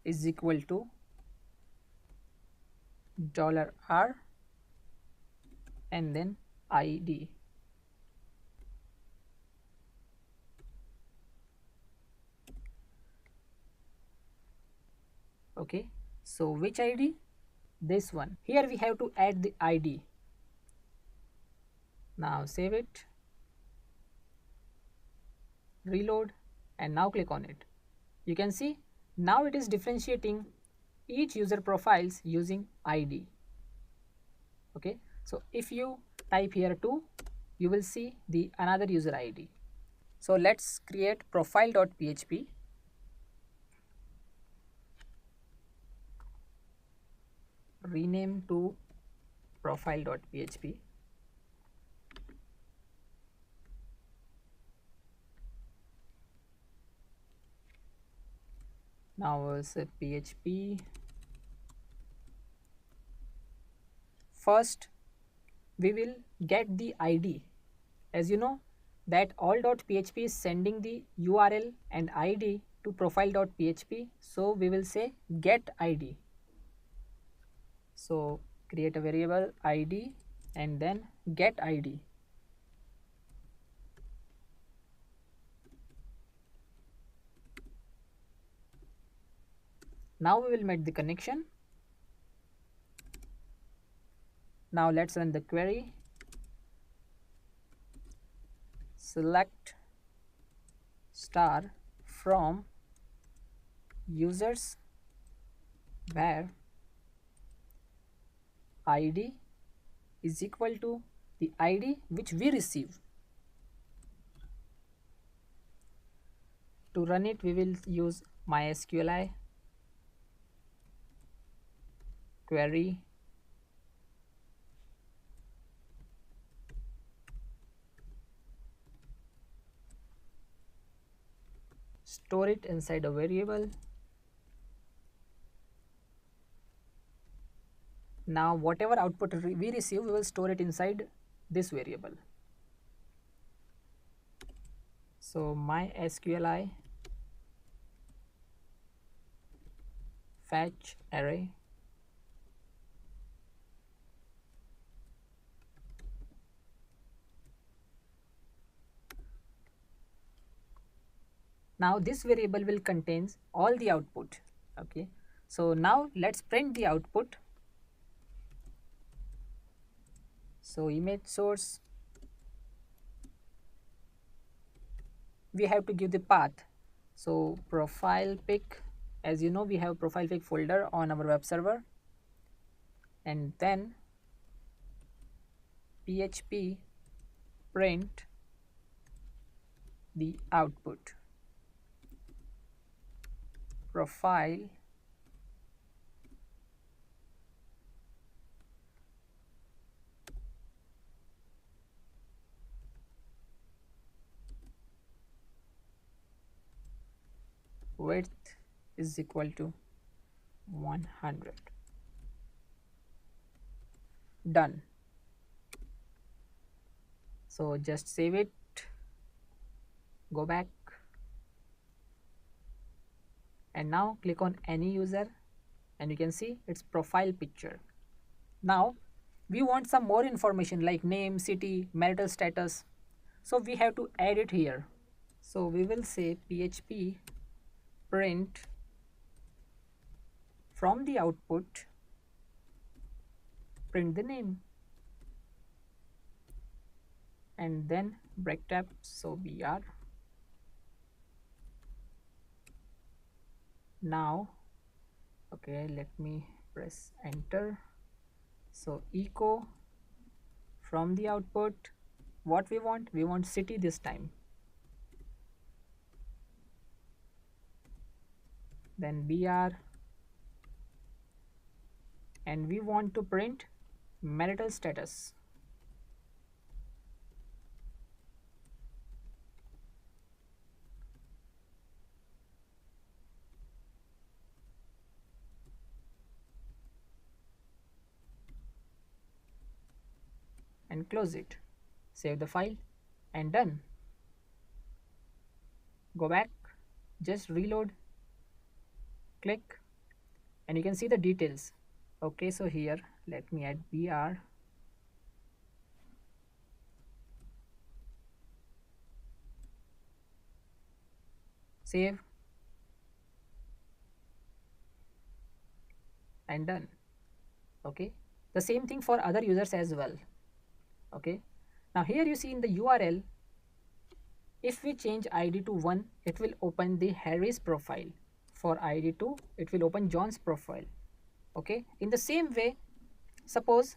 is equal to $R and then ID. Okay, so which ID? This one. Here we have to add the ID. Now save it, reload, and now click on it. You can see now it is differentiating each user profiles using ID. Okay, so if you type here 2, you will see the another user ID. So let's create profile.php. Rename to profile.php. Now we'll say PHP. First, we will get the ID. As you know that all.php is sending the URL and ID to profile.php. So we will say get ID. So create a variable ID and then get ID. Now we will make the connection. Now let's run the query. Select star from users where ID is equal to the ID which we receive. To run it, we will use MySQLi query store it inside a variable. Now whatever output we receive, we will store it inside this variable. So MySQLi fetch array now this variable will contains all the output. Okay, so now let's print the output. So image source we have to give the path. So profile pic, as you know, we have profile pic folder on our web server, and then php print the output profile width is equal to 100. Done. So just save it, go back, and now click on any user, and you can see its profile picture. Now we want some more information like name, city, marital status, so we have to add it here. So we will say php print from the output print the name, and then break tab, so br. Now okay, let me press enter. So echo from the output, what we want city this time, then br, and we want to print marital status. And close it, save the file, and done. Go back, just reload, click, and you can see the details. Okay, so here let me add br, save, and done. Okay, the same thing for other users as well. Okay, now here you see in the url, if we change id to 1, it will open the Harry's profile. For id 2, it will open John's profile. Okay, in the same way, suppose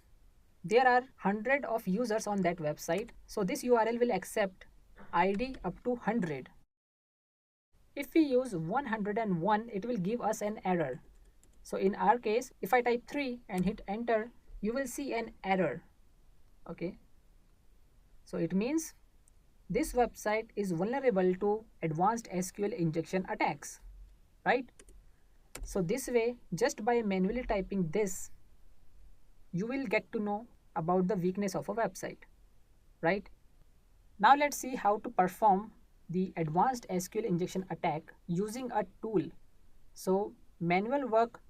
there are 100 of users on that website, so this url will accept id up to 100. If we use 101, it will give us an error. So in our case, if I type 3 and hit enter, you will see an error. Okay, so it means this website is vulnerable to advanced SQL injection attacks, right? So this way, just by manually typing this, you will get to know about the weakness of a website, right? Now let's see how to perform the advanced SQL injection attack using a tool. So manual work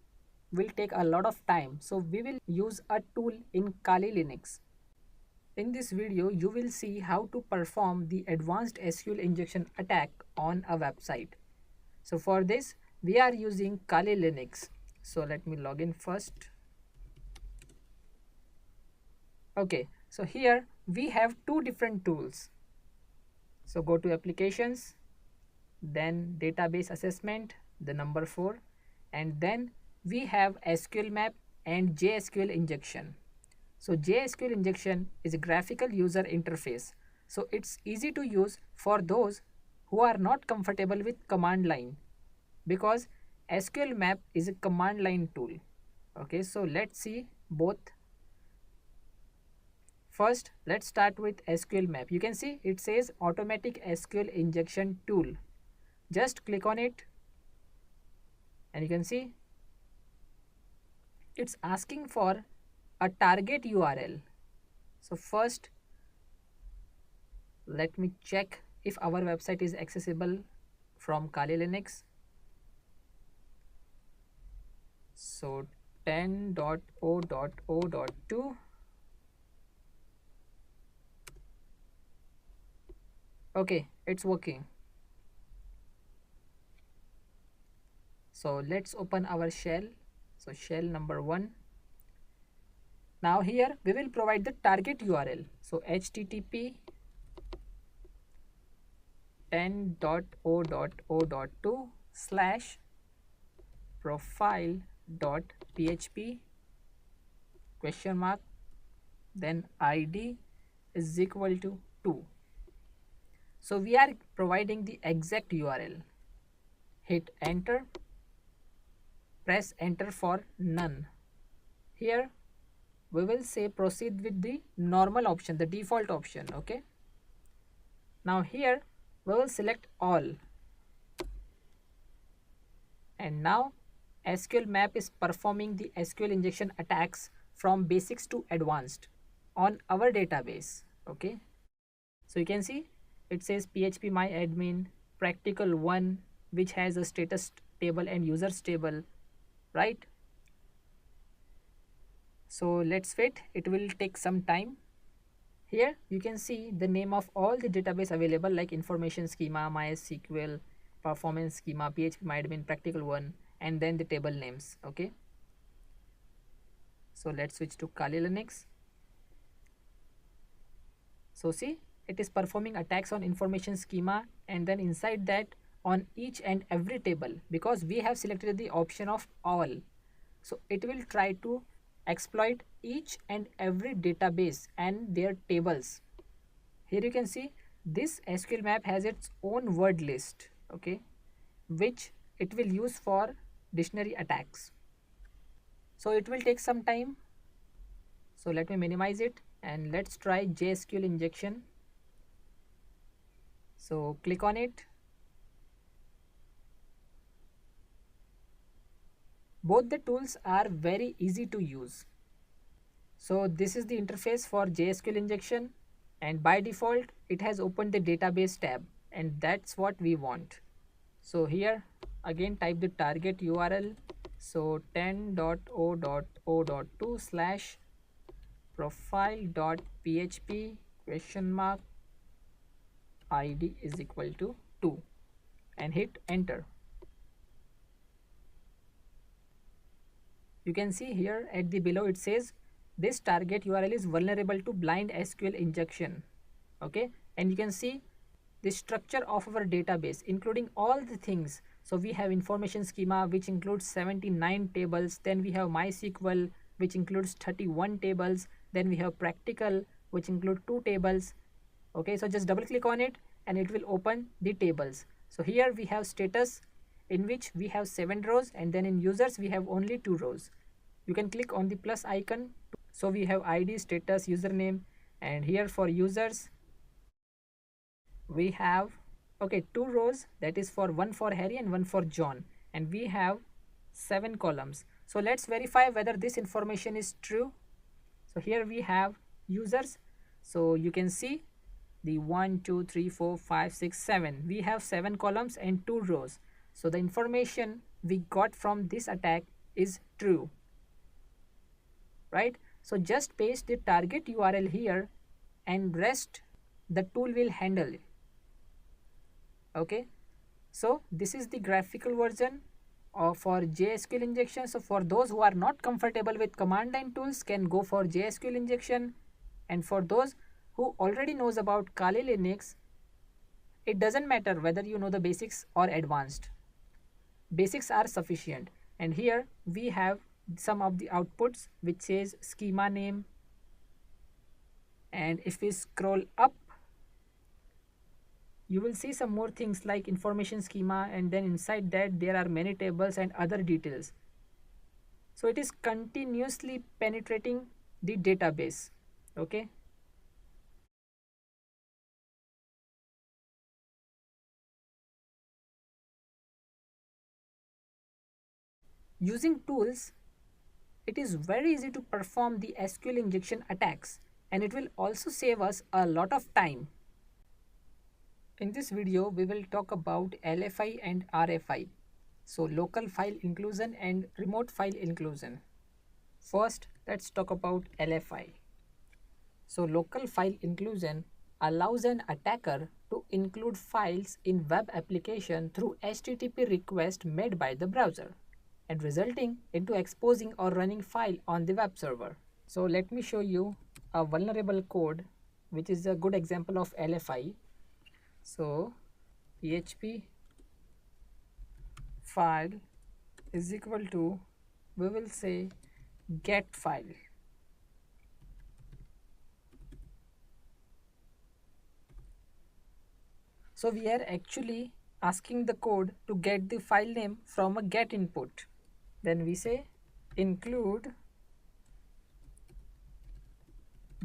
will take a lot of time, so we will use a tool in Kali Linux. In this video, you will see how to perform the advanced SQL injection attack on a website. So for this, we are using Kali Linux. So let me log in first. Okay, so here we have two different tools. So go to applications, then database assessment, the number 4, and then we have SQL map and JSQL injection. So JSQL injection is a graphical user interface. So it's easy to use for those who are not comfortable with command line, because SQL map is a command line tool. Okay, so let's see both. First, let's start with SQL map. You can see it says automatic SQL injection tool. Just click on it, and you can see it's asking for a target URL. So first, let me check if our website is accessible from Kali Linux. So 10.0.0.2. Okay, it's working. So let's open our shell. So shell number 1. Now here we will provide the target URL. So http 10.0.0.2 slash profile.php question mark, then id is equal to 2. So we are providing the exact URL. Hit enter, press enter for none. Here we will say proceed with the normal option, the default option. Okay, now here we will select all, and now SQL map is performing the SQL injection attacks from basics to advanced on our database. Okay, so you can see it says php my admin practical 1, which has a status table and users table, right? So let's wait, it will take some time. Here you can see the name of all the database available, like information schema, MySQL, performance schema, php my admin practical 1, and then the table names. Okay, so let's switch to Kali Linux. So see, it is performing attacks on information schema, and then inside that on each and every table, because we have selected the option of all. So it will try to exploit each and every database and their tables. Here you can see this SQL map has its own word list, okay, which it will use for dictionary attacks. So it will take some time. So let me minimize it and let's try JSQL injection. So click on it. Both the tools are very easy to use. So this is the interface for JSQL injection, and by default it has opened the database tab, and that's what we want. So here again type the target URL. So 10.0.0.2 slash profile.php question mark id is equal to 2 and hit enter. You can see here at the below it says this target URL is vulnerable to blind SQL injection. Okay, and you can see the structure of our database including all the things. So we have information schema, which includes 79 tables, then we have MySQL, which includes 31 tables, then we have practical, which include 2 tables. Okay, so just double click on it and it will open the tables. So here we have status, in which we have 7 rows, and then in users we have only 2 rows. You can click on the plus icon. So we have ID, status, username, and here for users we have 2 rows, that is for one for Harry and one for John, and we have 7 columns. So let's verify whether this information is true. So here we have users. So you can see the 1 2 3 4 5 6 7, we have 7 columns and 2 rows. So the information we got from this attack is true, right? So just paste the target URL here and rest the tool will handle it. Okay, so this is the graphical version for JSQL injection. So for those who are not comfortable with command line tools can go for JSQL injection, and for those who already knows about Kali Linux, it doesn't matter whether you know the basics or advanced. Basics are sufficient, and here we have some of the outputs which says schema name, and if we scroll up you will see some more things like information schema, and then inside that there are many tables and other details. So it is continuously penetrating the database. Okay, using tools it is very easy to perform the SQL injection attacks, and it will also save us a lot of time. In this video we will talk about LFI and RFI, so local file inclusion and remote file inclusion. First let's talk about LFI. So local file inclusion allows an attacker to include files in web application through HTTP request made by the browser, and resulting into exposing or running file on the web server. So let me show you a vulnerable code which is a good example of LFI. So php file is equal to, we will say, get file. So we are actually asking the code to get the file name from a get input. Then we say include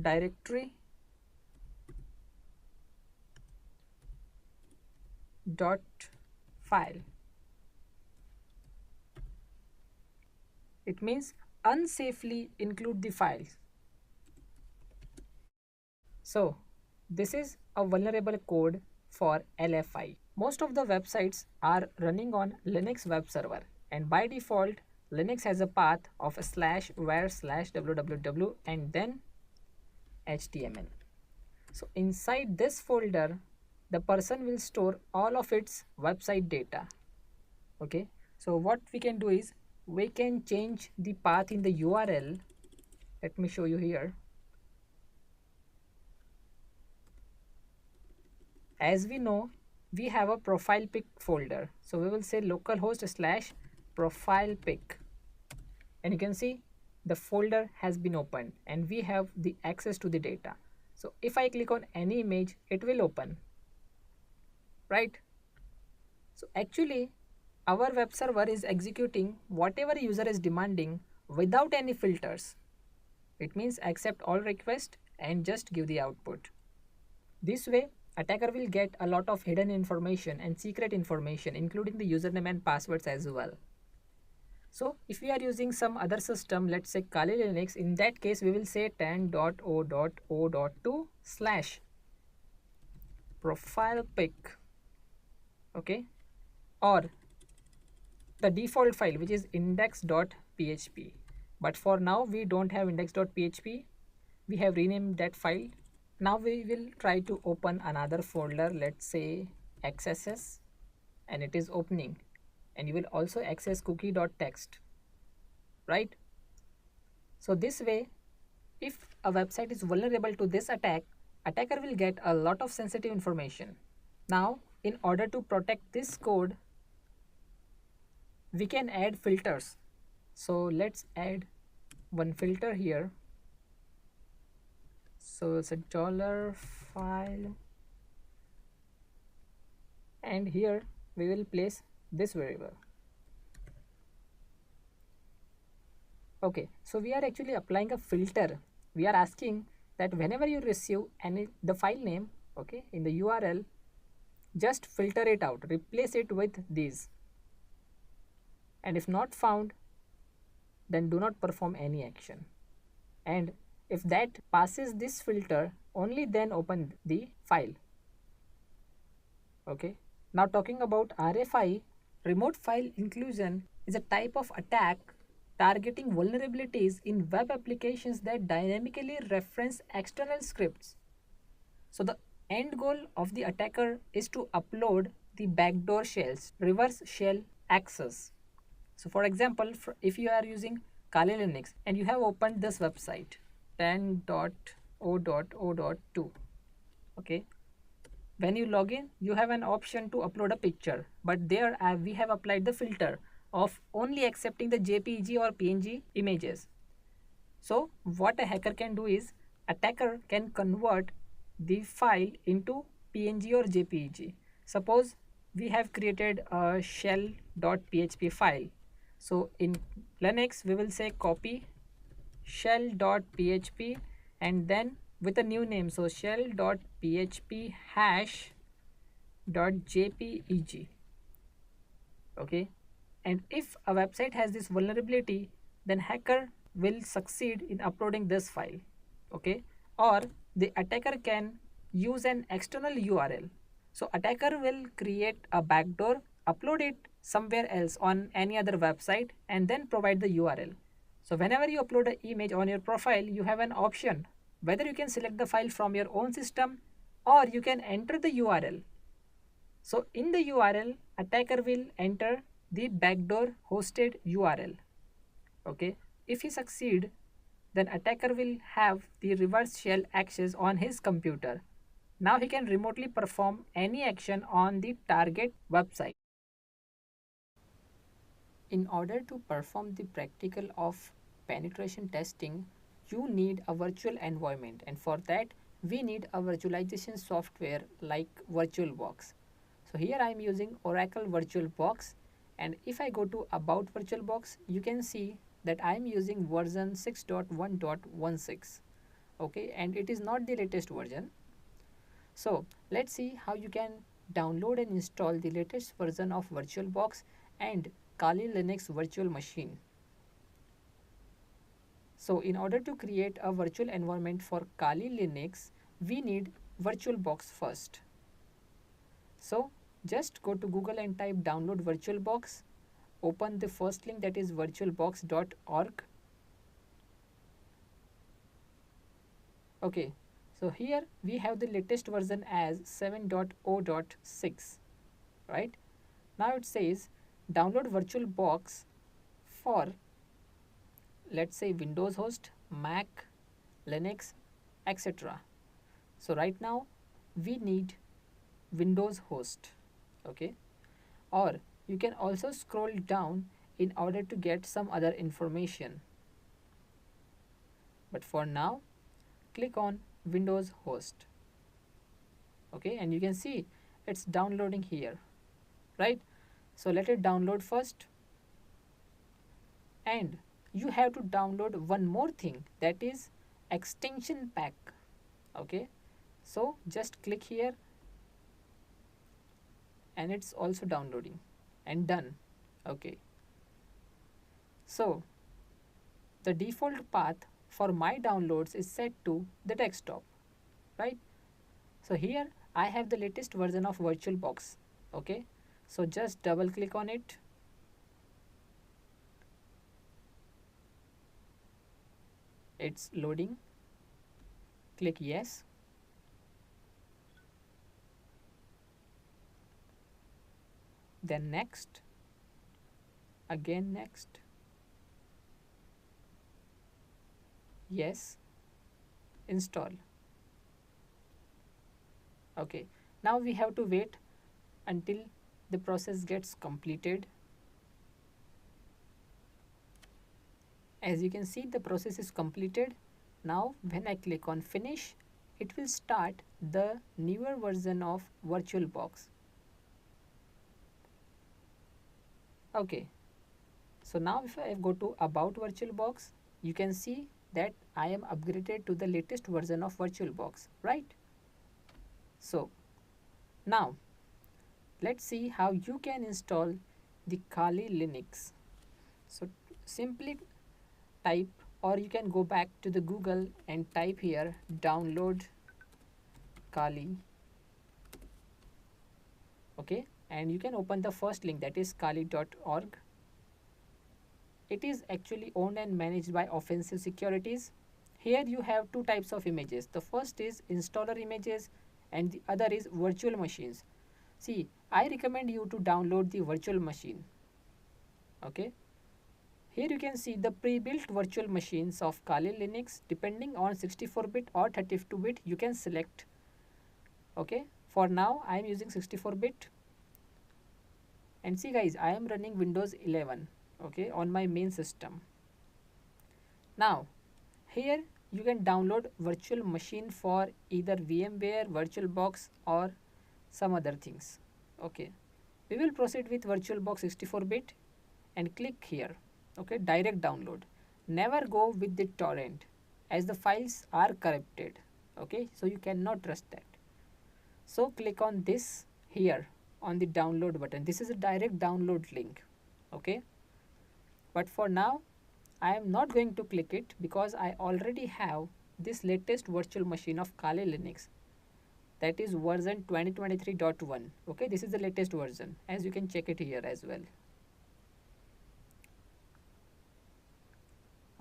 directory dot file. It means unsafely include the files. So this is a vulnerable code for LFI. Most of the websites are running on Linux web server, and by default Linux has a path of /var/www and then HTML. So inside this folder the person will store all of its website data. Okay, so what we can do is we can change the path in the URL. Let me show you here. As we know, we have a profile pic folder, so we will say localhost / profile pic, and you can see the folder has been opened and we have the access to the data. So if I click on any image, it will open, right? So actually our web server is executing whatever user is demanding without any filters. It means accept all requests and just give the output. This way attacker will get a lot of hidden information and secret information, including the username and passwords as well. So if we are using some other system, let's say Kali Linux, in that case we will say 10.0.0.2/profile pic, okay, or the default file, which is index.php. But for now we don't have index.php, we have renamed that file. Now we will try to open another folder, let's say XSS, and it is opening, and you will also access cookie.txt, right? So this way, if a website is vulnerable to this attack, attacker will get a lot of sensitive information. Now in order to protect this code, we can add filters. So let's add one filter here. So it's a $file, and here we will place this variable. Okay, so we are actually applying a filter. We are asking that whenever you receive the file name, okay, in the URL, just filter it out, replace it with these, and if not found, then do not perform any action, and if that passes this filter, only then open the file. Okay, now talking about RFI, remote file inclusion is a type of attack targeting vulnerabilities in web applications that dynamically reference external scripts. So the end goal of the attacker is to upload the backdoor shells, reverse shell access. So for example, if you are using Kali Linux and you have opened this website 10.0.0.2, okay, when you log in, you have an option to upload a picture, but there we have applied the filter of only accepting the JPG or PNG images. So what a hacker can do is, attacker can convert the file into PNG or JPG. Suppose we have created a shell.php file. So in Linux we will say copy shell.php and then with a new name, so shell.php hash.jpeg, okay, and if a website has this vulnerability, then hacker will succeed in uploading this file, okay, or the attacker can use an external URL. So attacker will create a backdoor, upload it somewhere else on any other website and then provide the URL. So whenever you upload an image on your profile, you have an option whether you can select the file from your own system or you can enter the URL. So in the URL, attacker will enter the backdoor hosted URL. Okay, if he succeed, then attacker will have the reverse shell access on his computer. Now he can remotely perform any action on the target website. In order to perform the practical of penetration testing, you need a virtual environment, and for that we need a virtualization software like VirtualBox. So here I am using Oracle VirtualBox, and if I go to About VirtualBox, you can see that I am using version 6.1.16. Okay, and it is not the latest version. So let's see how you can download and install the latest version of VirtualBox and Kali Linux virtual machine. So in order to create a virtual environment for Kali Linux, we need VirtualBox first. So just go to Google and type download VirtualBox. Open the first link, that is virtualbox.org. Okay, so here we have the latest version as 7.0.6, right? Now it says download VirtualBox for, let's say, Windows host, Mac, Linux, etc. So right now we need Windows host, okay? Or you can also scroll down in order to get some other information. But for now, click on Windows host, okay? And you can see it's downloading here, right? So let it download first. And you have to download one more thing, that is extension pack. Okay, so just click here and it's also downloading and done. Okay, so the default path for my downloads is set to the desktop, right? So here I have the latest version of VirtualBox. Okay, so just double click on it. It's loading. Click yes. Then next. Again next. Yes. Install. Okay, now we have to wait until the process gets completed. As you can see, the process is completed. Now when I click on finish, it will start the newer version of VirtualBox. Okay, so now if I go to about VirtualBox, you can see that I am upgraded to the latest version of VirtualBox, right? So now let's see how you can install the Kali Linux. So simply type, or you can go back to the Google and type here download Kali. Okay, and you can open the first link, that is kali.org. It is actually owned and managed by Offensive Securities. Here you have two types of images. The first is installer images and the other is virtual machines. See, I recommend you to download the virtual machine. Okay, here you can see the pre-built virtual machines of Kali Linux. Depending on 64-bit or 32-bit, you can select. Okay, for now I am using 64-bit. And see guys, I am running Windows 11, okay, on my main system. Now here you can download virtual machine for either VMware, VirtualBox or some other things. Okay, we will proceed with VirtualBox 64-bit and click here. Okay, direct download. Never go with the torrent as the files are corrupted. Okay, so you cannot trust that. So click on this here on the download button. This is a direct download link. Okay, but for now I am not going to click it because I already have this latest virtual machine of Kali Linux, that is version 2023.1. okay, this is the latest version, as you can check it here as well.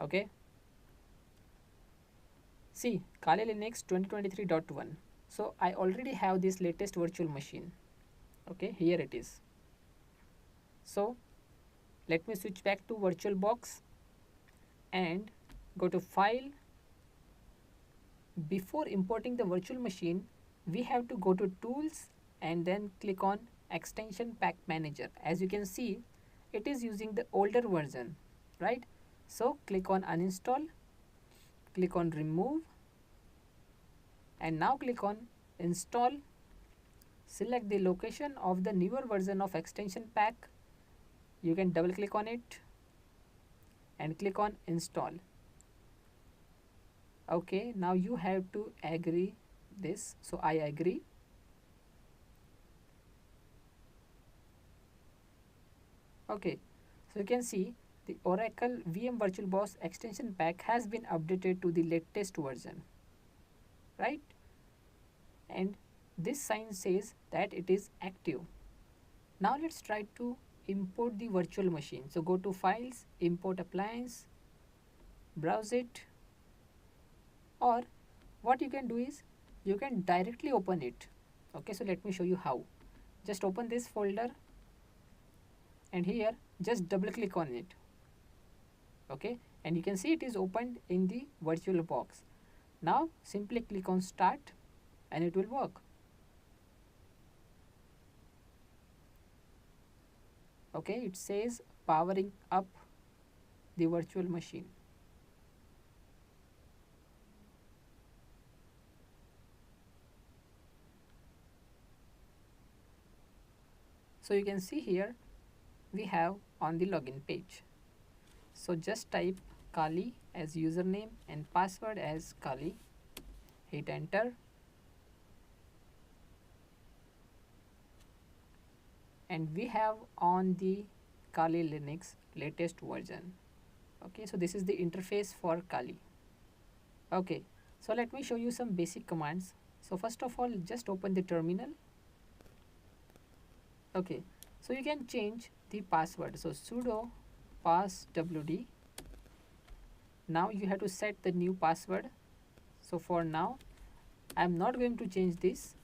Okay, see Kali Linux 2023.1. so I already have this latest virtual machine. Okay, here it is. So let me switch back to VirtualBox and go to file. Before importing the virtual machine, we have to go to tools and then click on extension pack manager. As you can see, it is using the older version, right? So click on uninstall, click on remove, and now click on install. Select the location of the newer version of extension pack. You can double click on it and click on install. Okay, now you have to agree this, so I agree. Okay, so you can see the Oracle VM VirtualBox extension pack has been updated to the latest version, right? And this sign says that it is active. Now let's try to import the virtual machine. So go to files, import appliance, browse it, or what you can do is you can directly open it. Okay, so let me show you how. Just open this folder and here just double click on it. Okay, and you can see it is opened in the virtual box. Now simply click on start and it will work. Okay, it says powering up the virtual machine. So you can see here we have on the login page. So just type Kali as username and password as Kali. Hit enter. And we have on the Kali Linux latest version. Okay, so this is the interface for Kali. Okay, so let me show you some basic commands. So first of all, just open the terminal. Okay, so you can change the password. So sudo passwd. Now you have to set the new password. So for now, I am not going to change this.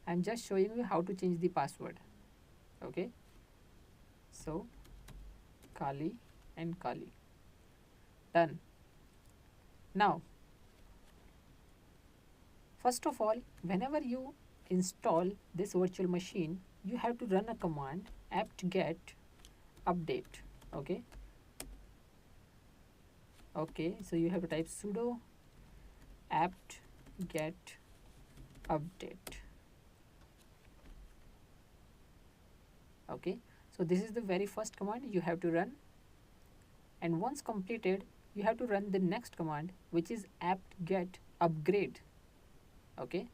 I am just showing you how to change the password. Okay, so Kali and Kali. Done. Now, first of all, whenever you install this virtual machine, you have to run a command apt-get update. Okay. Okay, so you have to type sudo apt-get update. Okay, so this is the very first command you have to run, and once completed you have to run the next command, which is apt-get upgrade. Okay,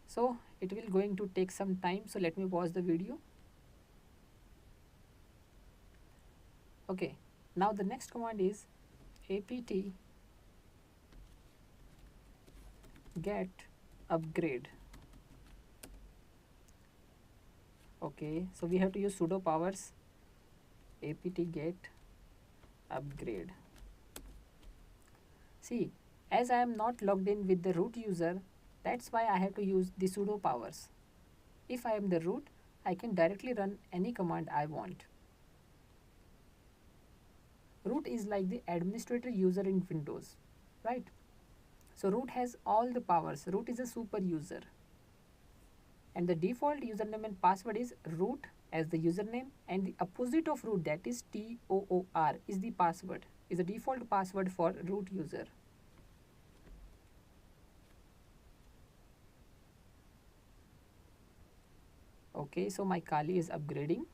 so it will going to take some time, so let me pause the video. Okay, now the next command is apt-get upgrade. Okay, so we have to use sudo powers apt-get upgrade. See, as I am not logged in with the root user, that's why I have to use the sudo powers. If I am the root, I can directly run any command I want. Root is like the administrator user in Windows, right? So root has all the powers. Root is a super user. And the default username and password is root as the username, and the opposite of root, that is TOOR, is the password, is the default password for root user. Okay, so my Kali is upgrading.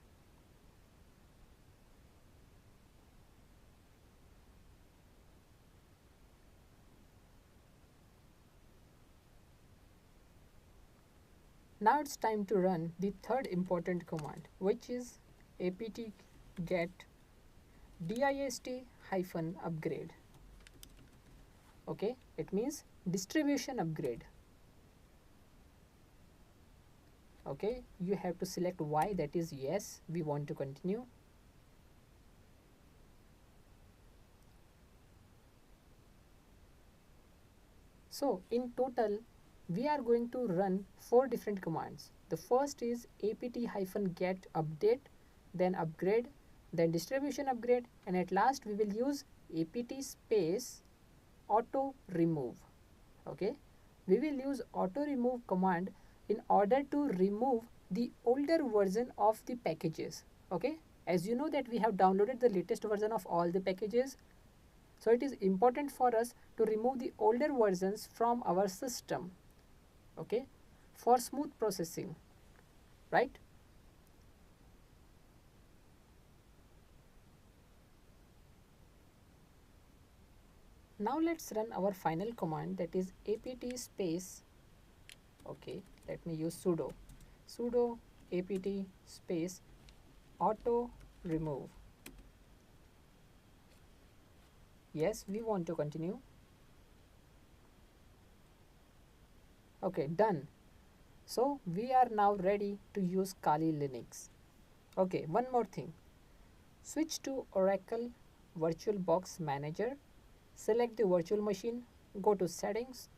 Now it's time to run the third important command, which is apt-get dist-upgrade. Okay, it means distribution upgrade. Okay, you have to select Y, that is yes, we want to continue. So in total we are going to run 4 different commands. The first is apt-get update, then upgrade, then distribution upgrade, and at last we will use apt space auto remove. Okay, we will use auto remove command in order to remove the older version of the packages. Okay, as you know that we have downloaded the latest version of all the packages, so it is important for us to remove the older versions from our system, okay, for smooth processing, right? Now let's run our final command, that is apt space, okay, let me use sudo apt space auto remove. Yes, we want to continue. Okay, done. So we are now ready to use Kali Linux. Okay, one more thing. Switch to Oracle VirtualBox Manager, select the virtual machine, go to settings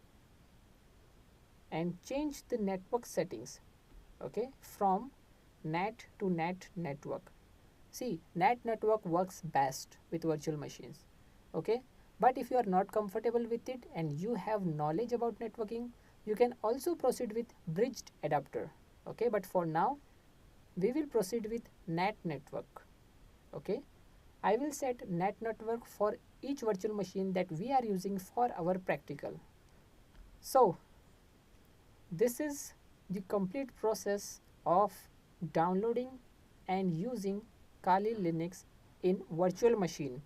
and change the network settings, okay, from NAT to NAT network. See, NAT network works best with virtual machines, okay, but if you are not comfortable with it and you have knowledge about networking, you can also proceed with bridged adapter, okay, but for now we will proceed with NAT network. Okay, I will set NAT network for each virtual machine that we are using for our practical. So this is the complete process of downloading and using Kali Linux in virtual machine.